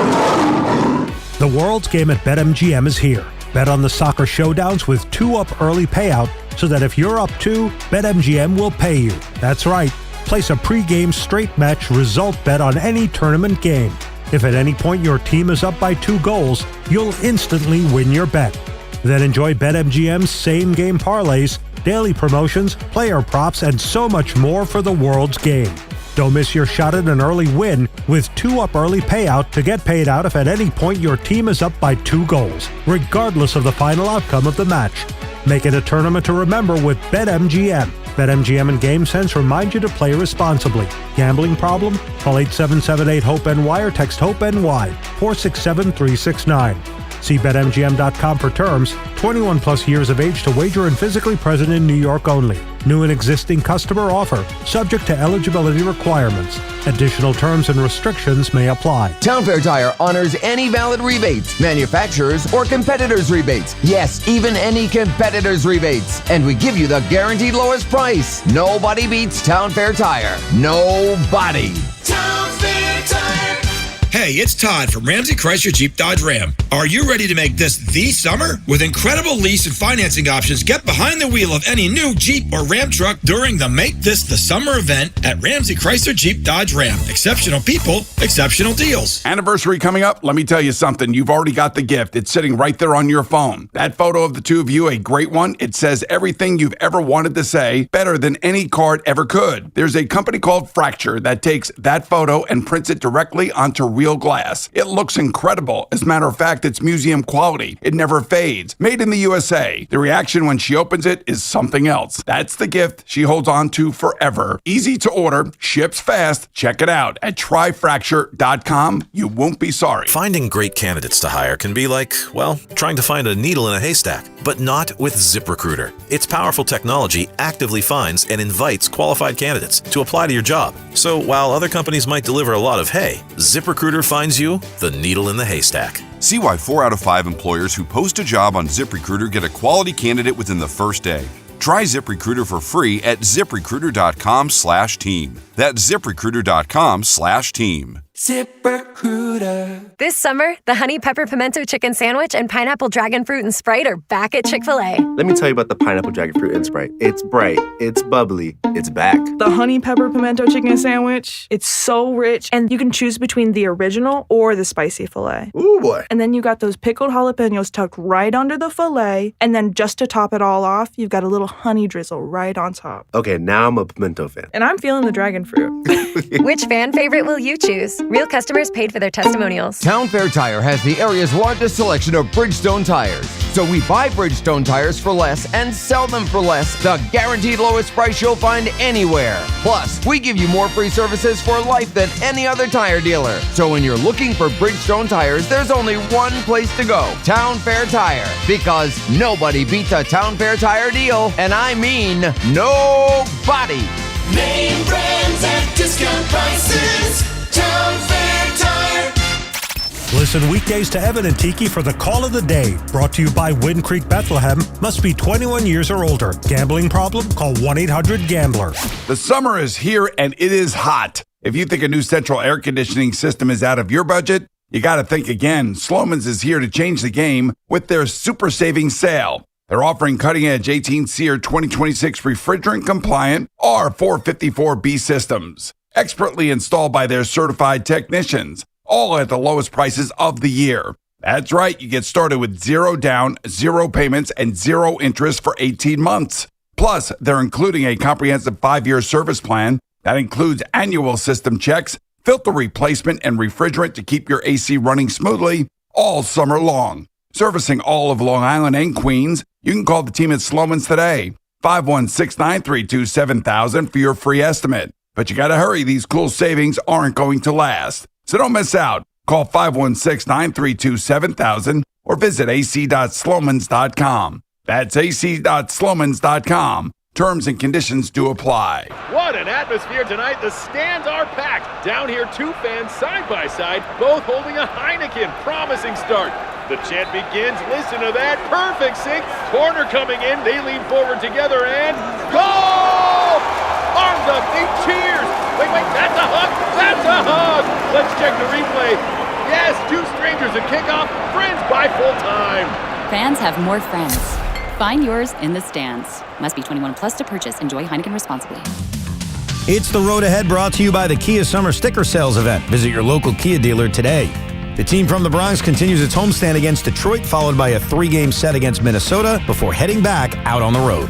Speaker 23: The world's game at BetMGM is here. Bet on the soccer showdowns with 2-up early payout so that if you're up 2, BetMGM will pay you. That's right. Place a pregame straight match result bet on any tournament game. If at any point your team is up by 2 goals, you'll instantly win your bet. Then enjoy BetMGM's same-game parlays, daily promotions, player props, and so much more for the world's game. Don't miss your shot at an early win with 2-up early payout to get paid out if at any point your team is up by 2 goals, regardless of the final outcome of the match. Make it a tournament to remember with BetMGM. BetMGM and GameSense remind you to play responsibly. Gambling problem? Call 877-8-HOPE-NY or text HOPE-NY 467-369. See BetMGM.com for terms. 21 plus years of age to wager and physically present in New York only. New and existing customer offer. Subject to eligibility requirements. Additional terms and restrictions may apply.
Speaker 24: Town Fair Tire honors any valid rebates, manufacturers or competitors' rebates. Yes, even any competitors' rebates. And we give you the guaranteed lowest price. Nobody beats Town Fair Tire. Nobody.
Speaker 25: Town Fair Tire. Hey, it's Todd from Ramsey Chrysler Jeep Dodge Ram. Are you ready to make this the summer? With incredible lease and financing options, get behind the wheel of any new Jeep or Ram truck during the Make This the Summer event at Ramsey Chrysler Jeep Dodge Ram. Exceptional people, exceptional deals.
Speaker 26: Anniversary coming up? Let me tell you something. You've already got the gift. It's sitting right there on your phone. That photo of the two of you, a great one. It says everything you've ever wanted to say better than any card ever could. There's a company called Fracture that takes that photo and prints it directly onto real glass. It looks incredible. As a matter of fact, it's museum quality. It never fades. Made in the USA. The reaction when she opens it is something else. That's the gift she holds on to forever. Easy to order, ships fast. Check it out at tryfracture.com. You won't be sorry.
Speaker 27: Finding great candidates to hire can be like, well, trying to find a needle in a haystack, but not with ZipRecruiter. Its powerful technology actively finds and invites qualified candidates to apply to your job. So while other companies might deliver a lot of hay, ZipRecruiter finds you the needle in the haystack.
Speaker 2: See why 4 out of 5 employers who post a job on ZipRecruiter get a quality candidate within the first day. Try ZipRecruiter for free at ZipRecruiter.com/team. That's ZipRecruiter.com/team.
Speaker 28: ZipRecruiter. This summer, the Honey Pepper Pimento Chicken Sandwich and Pineapple Dragon Fruit and Sprite are back at Chick-fil-A.
Speaker 29: Let me tell you about the Pineapple Dragon Fruit and Sprite. It's bright, it's bubbly, it's back.
Speaker 30: The Honey Pepper Pimento Chicken Sandwich, it's so rich, and you can choose between the original or the spicy filet.
Speaker 29: Ooh, boy.
Speaker 30: And then you got those pickled jalapenos tucked right under the filet, and then just to top it all off, you've got a little honey drizzle right on top.
Speaker 29: Okay, now I'm a pimento fan.
Speaker 30: And I'm feeling the dragon fruit.
Speaker 28: Which fan favorite will you choose? Real customers paid for their testimonials.
Speaker 24: Town Fair Tire has the area's largest selection of Bridgestone tires. So we buy Bridgestone tires for less and sell them for less. The guaranteed lowest price you'll find anywhere. Plus, we give you more free services for life than any other tire dealer. So when you're looking for Bridgestone tires, there's only one place to go. Town Fair Tire. Because nobody beats a Town Fair Tire deal. And I mean nobody.
Speaker 25: Name brands at discount prices. Town Fair Tire.
Speaker 23: Listen weekdays to Evan and Tiki for the Call of the Day. Brought to you by Wind Creek Bethlehem. Must be 21 years or older. Gambling problem? Call 1-800-GAMBLER.
Speaker 26: The summer is here and it is hot. If you think a new central air conditioning system is out of your budget, you got to think again. Sloman's is here to change the game with their super savings sale. They're offering cutting-edge 18 SEER 2026 refrigerant-compliant R454B systems. expertly installed by their certified technicians, all at the lowest prices of the year. That's right, you get started with 0 down, 0 payments, and 0 interest for 18 months. Plus, they're including a comprehensive 5-year service plan that includes annual system checks, filter replacement, and refrigerant to keep your AC running smoothly all summer long. Servicing all of Long Island and Queens, you can call the team at Sloman's today, 516-932-7000 for your free estimate. But you got to hurry, these cool savings aren't going to last. So don't miss out. Call 516-932-7000 or visit ac.slomans.com. That's ac.slomans.com. Terms and conditions do apply.
Speaker 1: What an atmosphere tonight. The stands are packed. Down here, 2 fans side by side, both holding a Heineken. Promising start. The chant begins. Listen to that. Perfect sync. Corner coming in. They lean forward together and goal! Arms up. They cheers. Wait. That's a hug. That's a hug. Let's check the replay. Yes, 2 strangers at kickoff. Friends by full time.
Speaker 4: Fans have more friends. Find yours in the stands. Must be 21 plus to purchase. Enjoy Heineken responsibly.
Speaker 5: It's the road ahead, brought to you by the Kia Summer Sticker Sales Event. Visit your local Kia dealer today. The team from the Bronx continues its homestand against Detroit, followed by a 3-game set against Minnesota before heading back out on the road.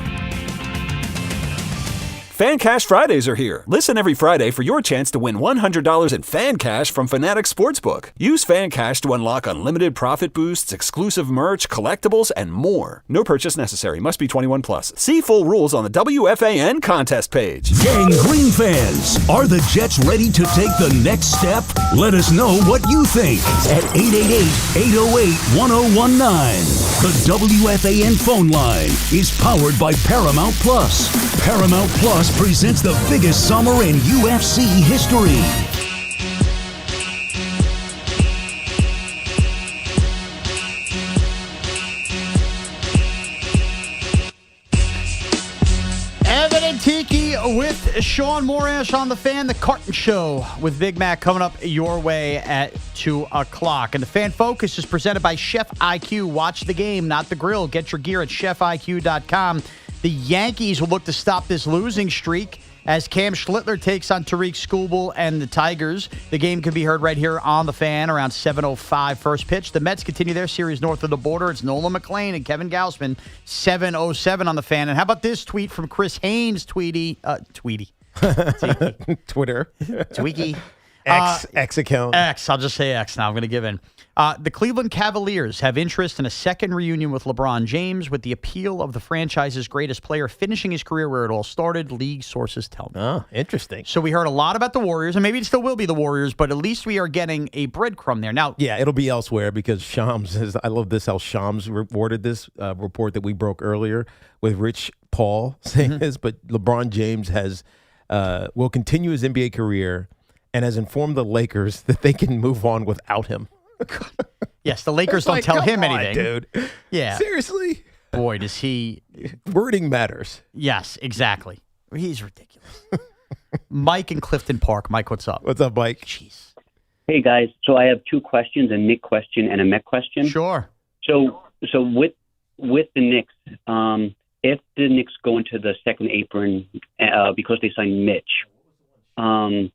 Speaker 6: Fan Cash Fridays are here. Listen every Friday for your chance to win $100 in Fan Cash from Fanatics Sportsbook. Use Fan Cash to unlock unlimited profit boosts, exclusive merch, collectibles, and more. No purchase necessary. Must be 21 plus. See full rules on the WFAN contest page.
Speaker 3: Gang Green fans, are the Jets ready to take the next step? Let us know what you think at 888-808-1019. The WFAN phone line is powered by Paramount Plus. Paramount Plus presents the biggest summer in UFC history.
Speaker 8: Evan and Tiki with Shaun Morash on the Fan, the Carton Show with Big Mac coming up your way at 2 o'clock. And the Fan Focus is presented by Chef IQ. Watch the game, not the grill. Get your gear at chefiq.com. The Yankees will look to stop this losing streak as Cam Schlittler takes on Tariq Skubal and the Tigers. The game can be heard right here on the Fan around 7:05 first pitch. The Mets continue their series north of the border. It's Nolan McLean and Kevin Gausman, 7:07 on the Fan. And how about this tweet from Chris Haynes, Tweety.
Speaker 7: Twitter.
Speaker 8: Tweaky.
Speaker 7: X account.
Speaker 8: X. I'll just say X now. I'm going to give in. The Cleveland Cavaliers have interest in a second reunion with LeBron James, with the appeal of the franchise's greatest player finishing his career where it all started, league sources tell me.
Speaker 7: Oh, interesting.
Speaker 8: So we heard a lot about the Warriors, and maybe it still will be the Warriors, but at least we are getting a breadcrumb there. Now,
Speaker 7: yeah, it'll be elsewhere because Shams has, I love this how Shams reported this report that we broke earlier with Rich Paul saying this, but LeBron James will continue his NBA career and has informed the Lakers that they can move on without him.
Speaker 8: Yes, the Lakers don't tell him anything.
Speaker 7: Dude.
Speaker 8: Yeah.
Speaker 7: Seriously?
Speaker 8: Boy, does he.
Speaker 7: Wording matters.
Speaker 8: Yes, exactly. He's ridiculous. Mike in Clifton Park. Mike, what's up?
Speaker 7: What's up, Mike?
Speaker 8: Jeez.
Speaker 9: Hey, guys. So I have 2 questions, a Nick question and a Met question.
Speaker 8: Sure.
Speaker 9: So with the Knicks, if the Knicks go into the second apron because they signed Mitch, can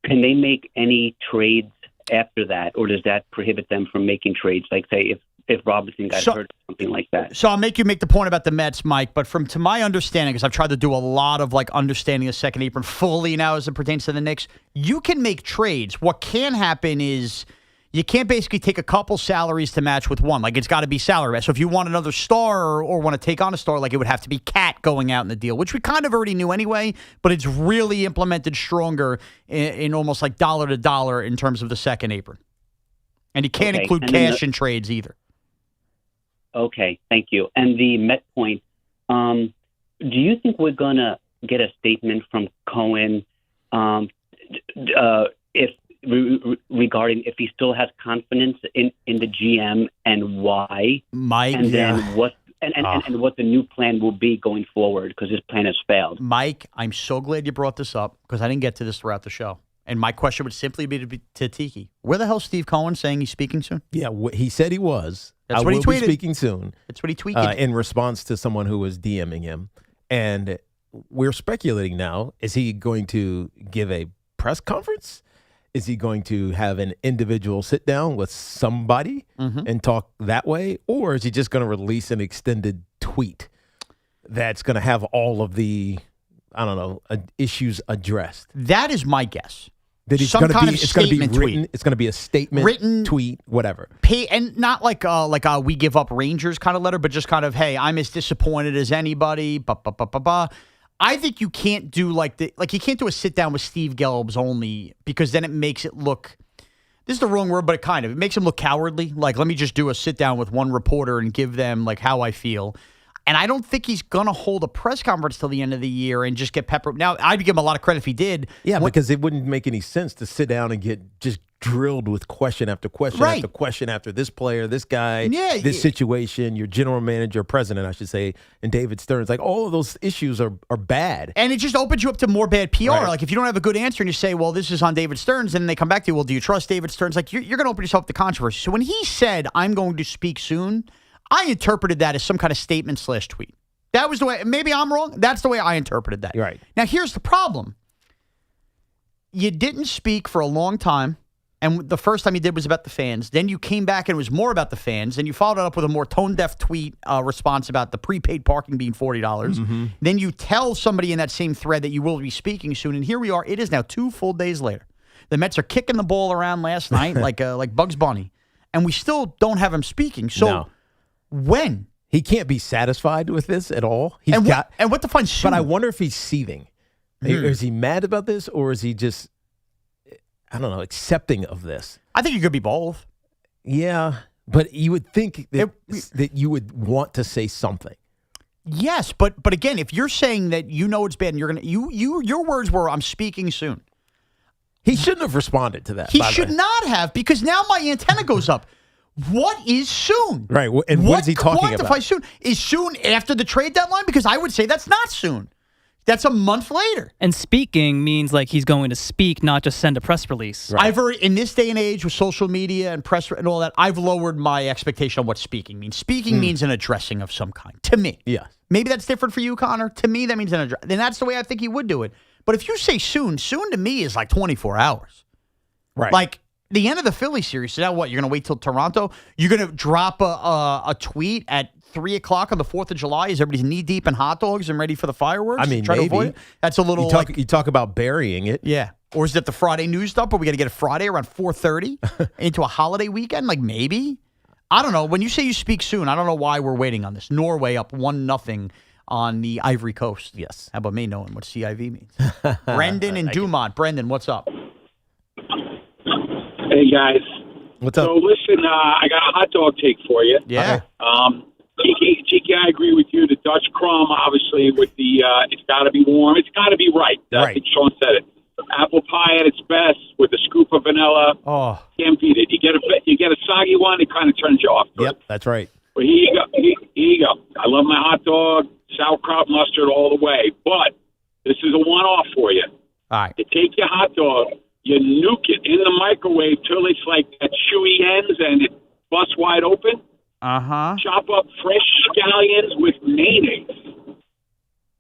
Speaker 9: they make any trades after that, or does that prohibit them from making trades? Like, say, if Robinson got hurt or something like that.
Speaker 8: So I'll make the point about the Mets, Mike, but to my understanding, because I've tried to do a lot of understanding the second apron fully now as it pertains to the Knicks, you can make trades. What can happen is you can't basically take a couple salaries to match with one. It's got to be salary. So if you want another star or want to take on a star, it would have to be Cat going out in the deal, which we kind of already knew anyway, but it's really implemented stronger in almost dollar to dollar in terms of the second apron. And you can't include cash in trades either.
Speaker 9: Okay, thank you. And the Met point, do you think we're going to get a statement from Cohen regarding if he still has confidence in the GM and why,
Speaker 8: Mike,
Speaker 9: and then what the new plan will be going forward, because this plan has failed.
Speaker 8: Mike, I'm so glad you brought this up because I didn't get to this throughout the show. And my question would simply be to Tiki. Where the hell is Steve Cohen saying he's speaking soon?
Speaker 7: Yeah, he said he was.
Speaker 8: That's what he tweeted.
Speaker 7: Be speaking soon.
Speaker 8: That's what he tweeted.
Speaker 7: In response to someone who was DMing him. And we're speculating now, is he going to give a press conference? Is he going to have an individual sit down with somebody and talk that way? Or is he just going to release an extended tweet that's going to have all of the, I don't know, issues addressed?
Speaker 8: That is my guess.
Speaker 7: That it's
Speaker 8: Some
Speaker 7: going
Speaker 8: kind
Speaker 7: to be,
Speaker 8: of
Speaker 7: it's going to be
Speaker 8: statement
Speaker 7: written.
Speaker 8: tweet.
Speaker 7: It's going to be a statement,
Speaker 8: Written
Speaker 7: tweet, whatever.
Speaker 8: And not like a we give up Rangers kind of letter, but just kind of, hey, I'm as disappointed as anybody. I think you can't do you can't do a sit down with Steve Gelbs only, because then it makes it look, this is the wrong word, but it makes him look cowardly. Like, let me just do a sit down with one reporter and give them like how I feel. And I don't think he's going to hold a press conference till the end of the year and just get peppered. Now, I'd give him a lot of credit if he did.
Speaker 7: Yeah, because it wouldn't make any sense to sit down and get just drilled with question after question after question after this player, this guy, this situation, your general manager, president, I should say, and David Stearns. Like, all of those issues are bad.
Speaker 8: And it just opens you up to more bad PR.
Speaker 7: Right.
Speaker 8: Like, if you don't have a good answer and you say, well, this is on David Stearns, and they come back to you, well, do you trust David Stearns? Like, you're going to open yourself up to controversy. So when he said, I'm going to speak soon, I interpreted that as some kind of statement / tweet. That was the way, maybe I'm wrong. That's the way I interpreted that.
Speaker 7: Right.
Speaker 8: Now, here's the problem. You didn't speak for a long time, and the first time you did was about the fans. Then you came back and it was more about the fans. And you followed it up with a more tone-deaf tweet response about the prepaid parking being $40. Then you tell somebody in that same thread that you will be speaking soon. And here we are. It is now 2 full days later. The Mets are kicking the ball around last night like Bugs Bunny. And we still don't have him speaking. So when?
Speaker 7: He can't be satisfied with this at all.
Speaker 8: And what defines soon?
Speaker 7: But I wonder if he's seething. Is he mad about this, or is he just, I don't know, accepting of this?
Speaker 8: I think it could be both.
Speaker 7: Yeah, but you would think that you would want to say something.
Speaker 8: Yes, but again, if you're saying that you know it's bad and you're gonna your words were, I'm speaking soon.
Speaker 7: He shouldn't have responded to that.
Speaker 8: He should not have, because now my antenna goes up. What is soon?
Speaker 7: Right, and what is he talking about?
Speaker 8: Quantify soon? Is soon after the trade deadline? Because I would say that's not soon. That's a month later.
Speaker 10: And speaking means like he's going to speak, not just send a press release.
Speaker 8: Right. In this day and age with social media and press and all that, I've lowered my expectation on what speaking means. Speaking means an addressing of some kind, to me.
Speaker 7: Yeah.
Speaker 8: Maybe that's different for you, Connor. To me, that means an address. Then that's the way I think he would do it. But if you say soon to me is like 24 hours.
Speaker 7: Right.
Speaker 8: Like, the end of the Philly series, so now what? You're going to wait till Toronto? You're going to drop a tweet at 3 o'clock on the 4th of July as everybody's knee-deep in hot dogs and ready for the fireworks?
Speaker 7: I mean,
Speaker 8: Try
Speaker 7: maybe.
Speaker 8: To avoid it? That's a little
Speaker 7: you talk about burying it.
Speaker 8: Yeah. Or is it the Friday news stuff, or we got to get it Friday around 4:30 into a holiday weekend? Like, maybe? I don't know. When you say you speak soon, I don't know why we're waiting on this. Norway up 1-0 on the Ivory Coast.
Speaker 7: Yes.
Speaker 8: How about me knowing what CIV means? Brendan in Dumont. Brendan, what's up?
Speaker 11: Hey, guys.
Speaker 7: What's up?
Speaker 11: So, listen, I got a hot dog take for you.
Speaker 8: Yeah.
Speaker 11: Tiki, I agree with you. The Dutch crumb, obviously, with the it's got to be warm. It's got to be right. I think Shaun said it. Apple pie at its best with a scoop of vanilla.
Speaker 8: Oh.
Speaker 11: Can't beat it. You get a soggy one, it kind of turns you off.
Speaker 7: Yep, that's right.
Speaker 11: But here you go. Here you go. I love my hot dog, sauerkraut, mustard all the way. But this is a one-off for you.
Speaker 8: All right.
Speaker 11: You take your hot dog, you nuke it in the microwave till it's like that chewy ends and it busts wide open.
Speaker 8: Uh-huh.
Speaker 11: Chop up fresh scallions with mayonnaise,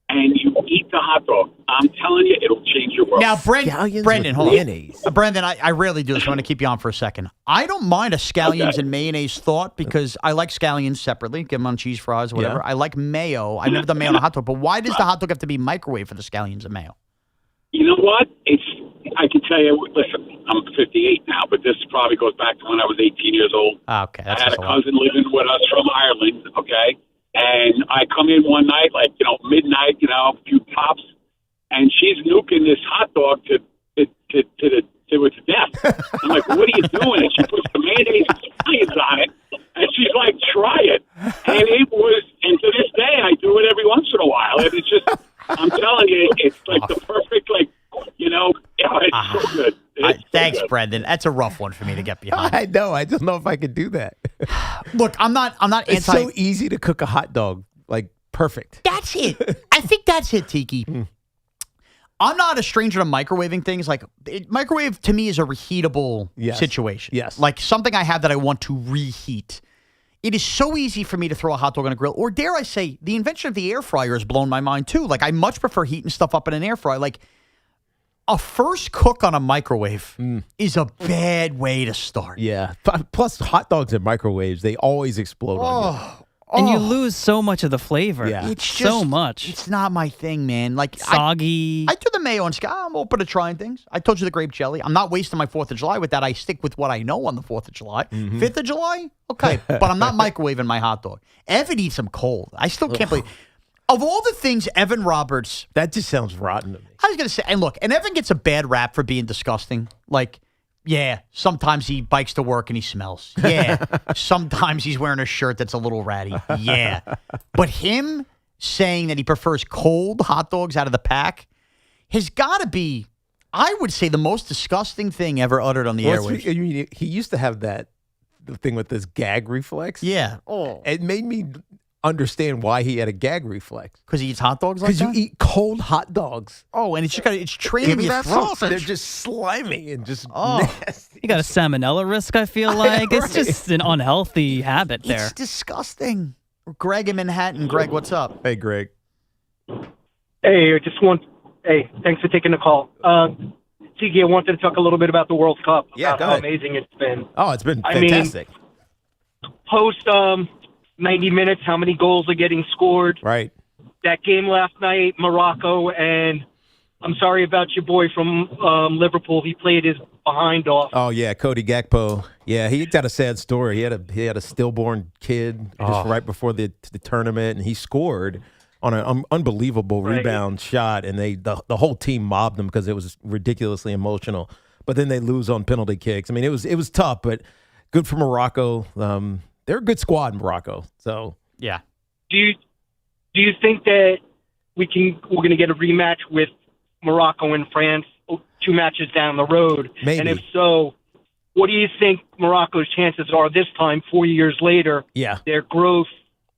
Speaker 11: and you eat the hot dog. I'm telling you, it'll change your world.
Speaker 8: Now, Brendan, hold
Speaker 7: mayonnaise.
Speaker 8: on. Brendan, I rarely do this. I'm going to keep you on for a second. I don't mind a scallions and mayonnaise thought, because I like scallions separately. Get them on cheese fries, whatever.
Speaker 7: Yeah.
Speaker 8: I like mayo. I've never done mayo on a hot dog. But why does the hot dog have to be microwave for the scallions and mayo?
Speaker 11: You know what? I can tell you, listen, I'm 58 now, but this probably goes back to when I was 18 years old.
Speaker 8: Okay.
Speaker 11: I had a cousin living with us from Ireland, okay? And I come in one night, midnight, a few pops, and she's nuking this hot dog to its death. I'm like, what are you doing? And she puts the mayonnaise and scallions on it, and she's like, try it. And to this day, I do it every once in a while, and it's just, I'm telling you, it's like the perfect, it's so good.
Speaker 8: Thanks, Brendan. That's a rough one for me to get behind.
Speaker 7: I know. I don't know if I could do that.
Speaker 8: Look, I'm not
Speaker 7: It's so easy to cook a hot dog. Like, perfect.
Speaker 8: That's it. I think that's it, Tiki. I'm not a stranger to microwaving things. Like, microwave to me is a reheatable situation.
Speaker 7: Yes.
Speaker 8: Like something I have that I want to reheat. It is so easy for me to throw a hot dog on a grill. Or dare I say, the invention of the air fryer has blown my mind too. Like, I much prefer heating stuff up in an air fryer. Like, A first cook on a microwave is a bad way to start.
Speaker 7: Yeah. Plus, hot dogs in microwaves, they always explode on you.
Speaker 10: And you lose so much of the flavor.
Speaker 7: Yeah.
Speaker 8: It's
Speaker 10: so
Speaker 8: just,
Speaker 10: much.
Speaker 8: It's not my thing, man. Like
Speaker 10: Soggy.
Speaker 8: I do the mayo and sky. I'm open to trying things. I told you the grape jelly. I'm not wasting my 4th of July with that. I stick with what I know on the 4th of July. 5th of July? Okay. But I'm not microwaving my hot dog. Evan eats them cold. I still can't believe. Of all the things Evan Roberts.
Speaker 7: That just sounds rotten to me.
Speaker 8: I was going to say, and look, and Evan gets a bad rap for being disgusting. Like, yeah, sometimes he bikes to work and he smells. Yeah. Sometimes he's wearing a shirt that's a little ratty. Yeah. But him saying that he prefers cold hot dogs out of the pack has got to be, I would say, the most disgusting thing ever uttered on the airwaves.
Speaker 7: He used to have the thing with this gag reflex.
Speaker 8: Yeah.
Speaker 7: Oh. It made me understand why he had a gag reflex.
Speaker 8: Because he eats hot dogs like that?
Speaker 7: Because you eat cold hot dogs.
Speaker 8: Oh, and it's trained in your throat.
Speaker 7: They're just slimy and just nasty.
Speaker 10: You got a salmonella risk, I feel like. It's just an unhealthy habit there.
Speaker 8: It's disgusting. Greg in Manhattan. Greg, what's up?
Speaker 7: Hey, Greg.
Speaker 12: Hey, thanks for taking the call. Tiki, I wanted to talk a little bit about the World Cup.
Speaker 7: Yeah,
Speaker 12: about
Speaker 7: go
Speaker 12: how
Speaker 7: ahead.
Speaker 12: amazing it's been.
Speaker 7: Oh, it's been fantastic.
Speaker 12: Post 90 minutes, how many goals are getting scored?
Speaker 7: Right.
Speaker 12: That game last night, Morocco, and I'm sorry about your boy from Liverpool. He played his behind off.
Speaker 7: Oh yeah, Cody Gakpo. Yeah, he got a sad story. He had a stillborn kid just right before the tournament, and he scored on an unbelievable rebound shot, and the whole team mobbed him because it was ridiculously emotional. But then they lose on penalty kicks. I mean, it was tough, but good for Morocco. They're a good squad in Morocco. So
Speaker 8: yeah.
Speaker 12: Do you think that we're going to get a rematch with Morocco and France 2 matches down the road?
Speaker 7: Maybe.
Speaker 12: And if so, what do you think Morocco's chances are this time, 4 years later?
Speaker 7: Yeah.
Speaker 12: Their growth.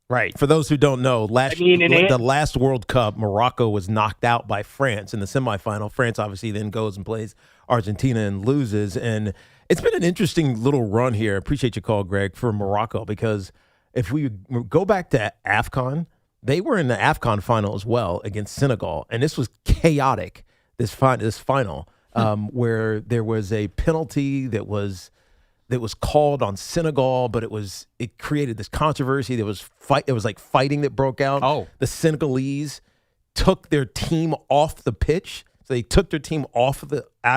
Speaker 7: Right. For those who don't know, the last World Cup, Morocco was knocked out by France in the semifinal. France obviously then goes and plays Argentina and loses. And it's been an interesting little run here. Appreciate your call, Greg, for Morocco, because if we go back to AFCON, they were in the AFCON final as well against Senegal. And this was chaotic, this final, where there was a penalty that was called on Senegal, but it created this controversy. There was fighting that broke out.
Speaker 8: Oh.
Speaker 7: The Senegalese took their team off the pitch. So they took their team out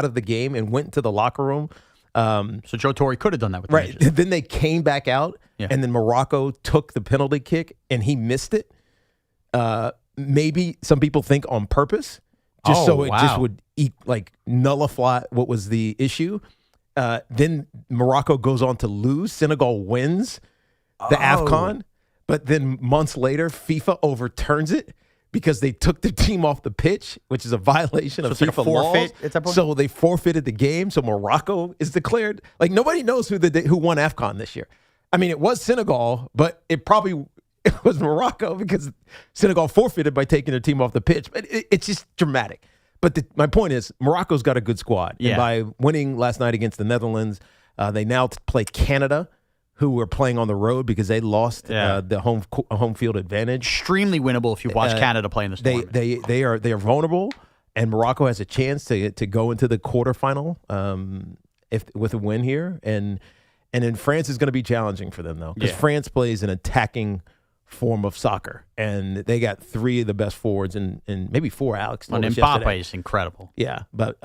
Speaker 7: of the game and went to the locker room.
Speaker 8: So Joe Torre could have done that with
Speaker 7: right. Then they came back out, and then Morocco took the penalty kick, and he missed it. Maybe some people think on purpose, just so it just would nullify what was the issue. Then Morocco goes on to lose. Senegal wins the AFCON, but then months later, FIFA overturns it because they took the team off the pitch, which is a violation of FIFA laws. So they forfeited the game. So Morocco is declared nobody knows who won AFCON this year. I mean, it was Senegal, but it was Morocco because Senegal forfeited by taking their team off the pitch. But it's just dramatic. But my point is, Morocco's got a good squad.
Speaker 8: Yeah.
Speaker 7: And by winning last night against the Netherlands, they now play Canada, who are playing on the road because they lost the home field advantage.
Speaker 8: Extremely winnable if you watch Canada play in this tournament.
Speaker 7: They are vulnerable, and Morocco has a chance to go into the quarterfinal with a win here. And then France is going to be challenging for them, though, because France plays an attacking form of soccer, and they got 3 of the best forwards and maybe 4. Alex told us yesterday.
Speaker 8: Mbappe is incredible.
Speaker 7: Yeah, but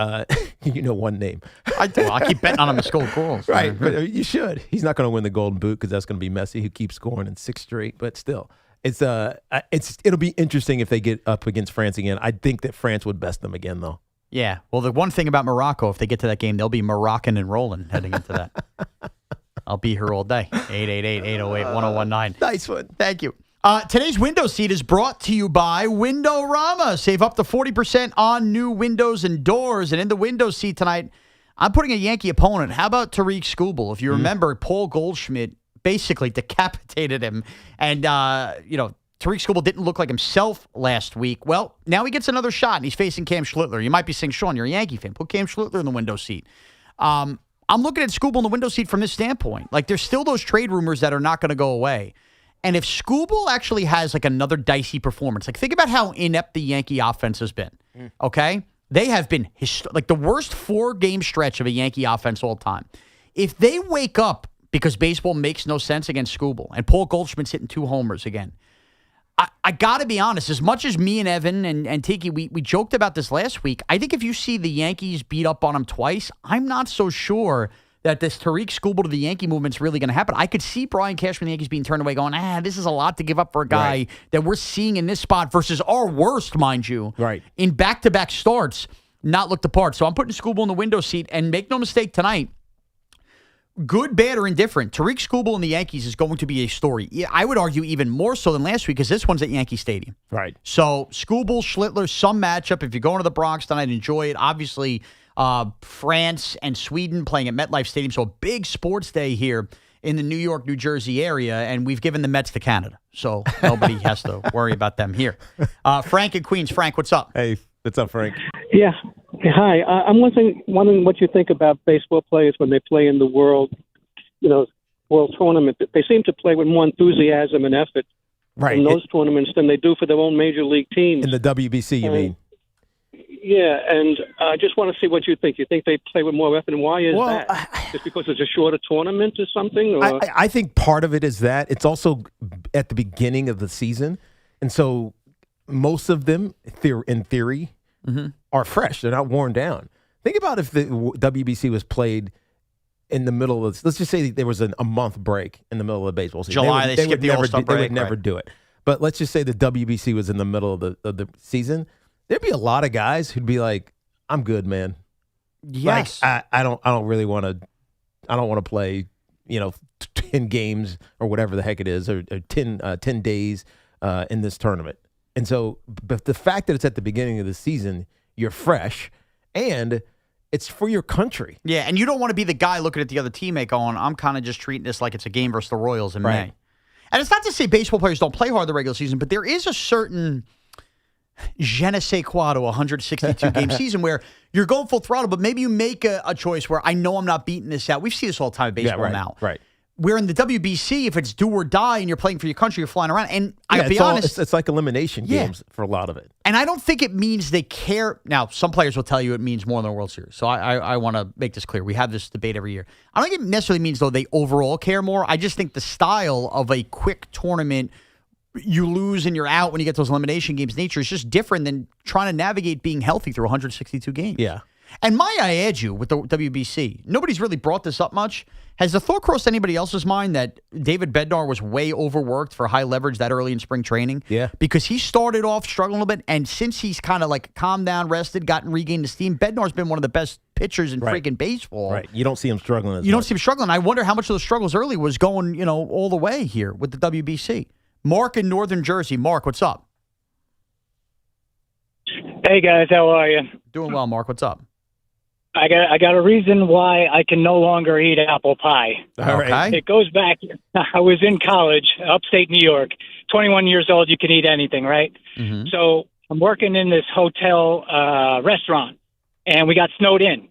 Speaker 7: you know one name.
Speaker 8: I keep betting on him to score goals.
Speaker 7: Right, but you should. He's not going to win the Golden Boot because that's going to be Messi, who keeps scoring in 6 straight. But still, it'll be interesting if they get up against France again. I think that France would best them again, though.
Speaker 8: Yeah. Well, the one thing about Morocco, if they get to that game, they'll be Moroccan and rolling heading into that. I'll be here all day. 888-808-1019.
Speaker 7: Nice one.
Speaker 8: Thank you. Today's window seat is brought to you by Windorama. Save up to 40% on new windows and doors. And in the window seat tonight, I'm putting a Yankee opponent. How about Tariq Skubal? If you remember, Paul Goldschmidt basically decapitated him. And, Tariq Skubal didn't look like himself last week. Well, now he gets another shot, and he's facing Cam Schlittler. You might be saying, Shaun, you're a Yankee fan. Put Cam Schlittler in the window seat. I'm looking at Skubal in the window seat from this standpoint. There's still those trade rumors that are not going to go away. And if Skubal actually has another dicey performance, think about how inept the Yankee offense has been, okay? They have been like the worst 4-game stretch of a Yankee offense all time. If they wake up because baseball makes no sense against Scooble and Paul Goldschmidt's hitting 2 homers again, I got to be honest, as much as me and Evan and Tiki, we joked about this last week, I think if you see the Yankees beat up on them twice, I'm not so sure that this Tariq Skubal to the Yankee movement's really going to happen. I could see Brian Cashman and the Yankees being turned away going, this is a lot to give up for a guy that we're seeing in this spot versus our worst, mind you, in back-to-back starts, not looked apart. So I'm putting Skubal in the window seat, and make no mistake tonight, good, bad, or indifferent, Tariq Skubal and the Yankees is going to be a story. I would argue even more so than last week because this one's at Yankee Stadium.
Speaker 7: Right.
Speaker 8: So Skubal, Schlittler, some matchup. If you're going to the Bronx tonight, enjoy it. Obviously, France and Sweden playing at MetLife Stadium. So a big sports day here in the New York, New Jersey area, and we've given the Mets to Canada. So nobody has to worry about them here. Frank in Queens. Frank, what's up?
Speaker 7: Hey, what's up, Frank?
Speaker 13: Yeah. Hi. I'm wondering what you think about baseball players when they play in the World Tournament. They seem to play with more enthusiasm and effort in those tournaments than they do for their own major league teams.
Speaker 7: In the WBC, you mean?
Speaker 13: Yeah, and I just want to see what you think. You think they play with more effort, and why is that? Just because it's a shorter tournament or something? Or?
Speaker 7: I think part of it is that. It's also at the beginning of the season, and so most of them, in theory, are fresh. They're not worn down. Think about if the WBC was played in the middle of, let's just say there was a month break in the middle of the baseball season.
Speaker 8: July, they skipped the All-Star break.
Speaker 7: They would never do it. But let's just say the WBC was in the middle of the season. There'd be a lot of guys who'd be like, "I'm good, man.
Speaker 8: Yes,
Speaker 7: like, I don't really want to. I don't want to play, 10 games or whatever the heck it is, or 10 days in this tournament." And so, but the fact that it's at the beginning of the season, you're fresh, and it's for your country.
Speaker 8: Yeah, and you don't want to be the guy looking at the other teammate going, "I'm kind of just treating this like it's a game versus the Royals in May." And it's not to say baseball players don't play hard the regular season, but there is a certain je ne sais quoi to a 162-game season where you're going full throttle, but maybe you make a choice where I know I'm not beating this out. We see this all the time in baseball now.
Speaker 7: Right.
Speaker 8: Where in the WBC, if it's do or die and you're playing for your country, you're flying around. And I'll be honest.
Speaker 7: It's like elimination games for a lot of it.
Speaker 8: And I don't think it means they care. Now, some players will tell you it means more than the World Series. So I want to make this clear. We have this debate every year. I don't think it necessarily means, though, they overall care more. I just think the style of a quick tournament, you lose and you're out when you get those elimination games, nature is just different than trying to navigate being healthy through 162 games.
Speaker 7: Yeah.
Speaker 8: And might I add you, with the WBC, nobody's really brought this up much. Has the thought crossed anybody else's mind that David Bednar was way overworked for high leverage that early in spring training?
Speaker 7: Yeah.
Speaker 8: Because he started off struggling a little bit, and since he's kind of like calmed down, rested, gotten regained the steam, Bednar's been one of the best pitchers in freaking baseball.
Speaker 7: Right. You don't see him struggling
Speaker 8: You don't see him struggling. I wonder how much of those struggles early was going, all the way here with the WBC. Mark in Northern Jersey. Mark, what's up?
Speaker 14: Hey, guys. How are you?
Speaker 8: Doing well, Mark. What's up?
Speaker 14: I got a reason why I can no longer eat apple pie.
Speaker 7: All right.
Speaker 14: It goes back. I was in college, upstate New York. 21 years old, you can eat anything, right?
Speaker 8: Mm-hmm.
Speaker 14: So I'm working in this hotel restaurant, and we got snowed in.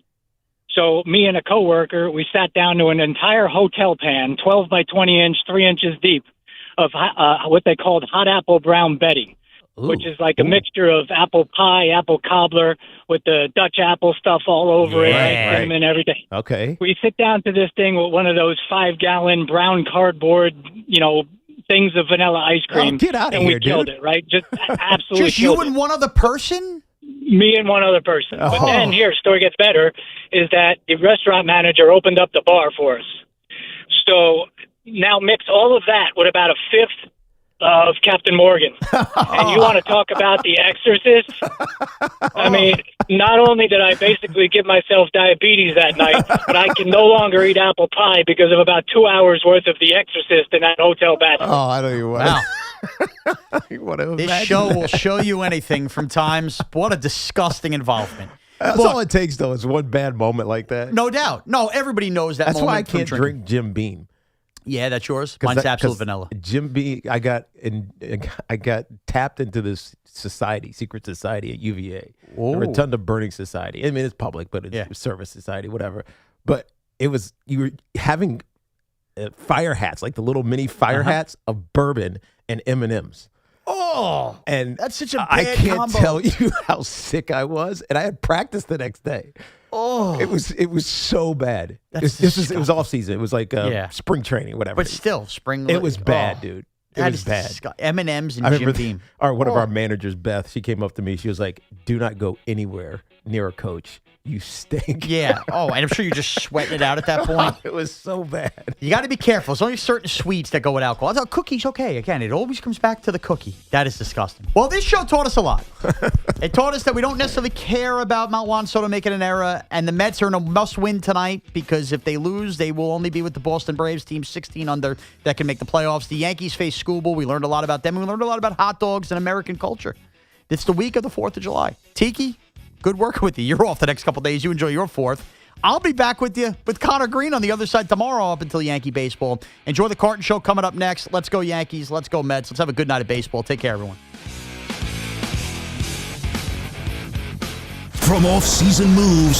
Speaker 14: So me and a coworker, we sat down to an entire hotel pan, 12 by 20 inch, 3 inches deep, of what they called hot apple brown Betty. Ooh. Which is like a mixture of apple pie, apple cobbler with the Dutch apple stuff all over it, cream and everything.
Speaker 7: Okay.
Speaker 14: We sit down to this thing with one of those 5-gallon brown cardboard, things of vanilla ice cream.
Speaker 7: Oh, get out of
Speaker 14: and
Speaker 7: here,
Speaker 14: we killed
Speaker 7: dude.
Speaker 14: it, right? Just absolutely
Speaker 8: Just you
Speaker 14: killed
Speaker 8: and
Speaker 14: it.
Speaker 8: one other person?
Speaker 14: Me and one other person.
Speaker 8: Oh.
Speaker 14: But then here, story gets better, is that the restaurant manager opened up the bar for us. So now mix all of that with about a fifth of Captain Morgan. And you want to talk about The Exorcist? I mean, not only did I basically give myself diabetes that night, but I can no longer eat apple pie because of about 2 hours worth of The Exorcist in that hotel bathroom.
Speaker 7: Oh, I don't even want to.
Speaker 8: This show will show you anything from times. What a disgusting involvement.
Speaker 7: That's
Speaker 8: Look,
Speaker 7: all it takes, though, is one bad moment like that.
Speaker 8: No doubt. No, everybody knows that
Speaker 7: That's
Speaker 8: moment.
Speaker 7: why I can't drink Jim Beam.
Speaker 8: Yeah, that's yours. Mine's absolute vanilla.
Speaker 7: Jim Beam, I got tapped into this society, secret society at UVA, the Rotunda Burning Society. I mean, it's public, but it's a service society, whatever. But you were having fire hats, like the little mini fire hats of bourbon and M&Ms. Oh,
Speaker 8: Oh,
Speaker 7: and
Speaker 8: that's such a bad
Speaker 7: I can't
Speaker 8: combo.
Speaker 7: tell you how sick I was, and I had practice the next day.
Speaker 8: Oh,
Speaker 7: it was so bad.
Speaker 8: That's
Speaker 7: It was off season. It was like spring training, whatever.
Speaker 8: But still, spring.
Speaker 7: It was bad, dude. It
Speaker 8: That
Speaker 7: was
Speaker 8: is
Speaker 7: bad.
Speaker 8: M&M's and
Speaker 7: I
Speaker 8: Jim
Speaker 7: remember
Speaker 8: Beam.
Speaker 7: one of our managers, Beth, she came up to me. She was like, "Do not go anywhere near a coach. You stink."
Speaker 8: Yeah. Oh, and I'm sure you're just sweating it out at that point.
Speaker 7: It was so bad.
Speaker 8: You got to be careful. There's only certain sweets that go with alcohol. I thought cookies, okay. Again, it always comes back to the cookie. That is disgusting. Well, this show taught us a lot. It taught us that we don't necessarily care about Mount Juan Soto making an error, and the Mets are in a must-win tonight because if they lose, they will only be with the Boston Braves, team 16 under, that can make the playoffs. The Yankees face Schoolboy. We learned a lot about them. We learned a lot about hot dogs and American culture. It's the week of the 4th of July. Tiki, good working with you. You're off the next couple days. You enjoy your 4th. I'll be back with you with Connor Green on the other side tomorrow up until Yankee baseball. Enjoy the Carton Show coming up next. Let's go Yankees. Let's go Mets. Let's have a good night of baseball. Take care, everyone.
Speaker 3: From off-season moves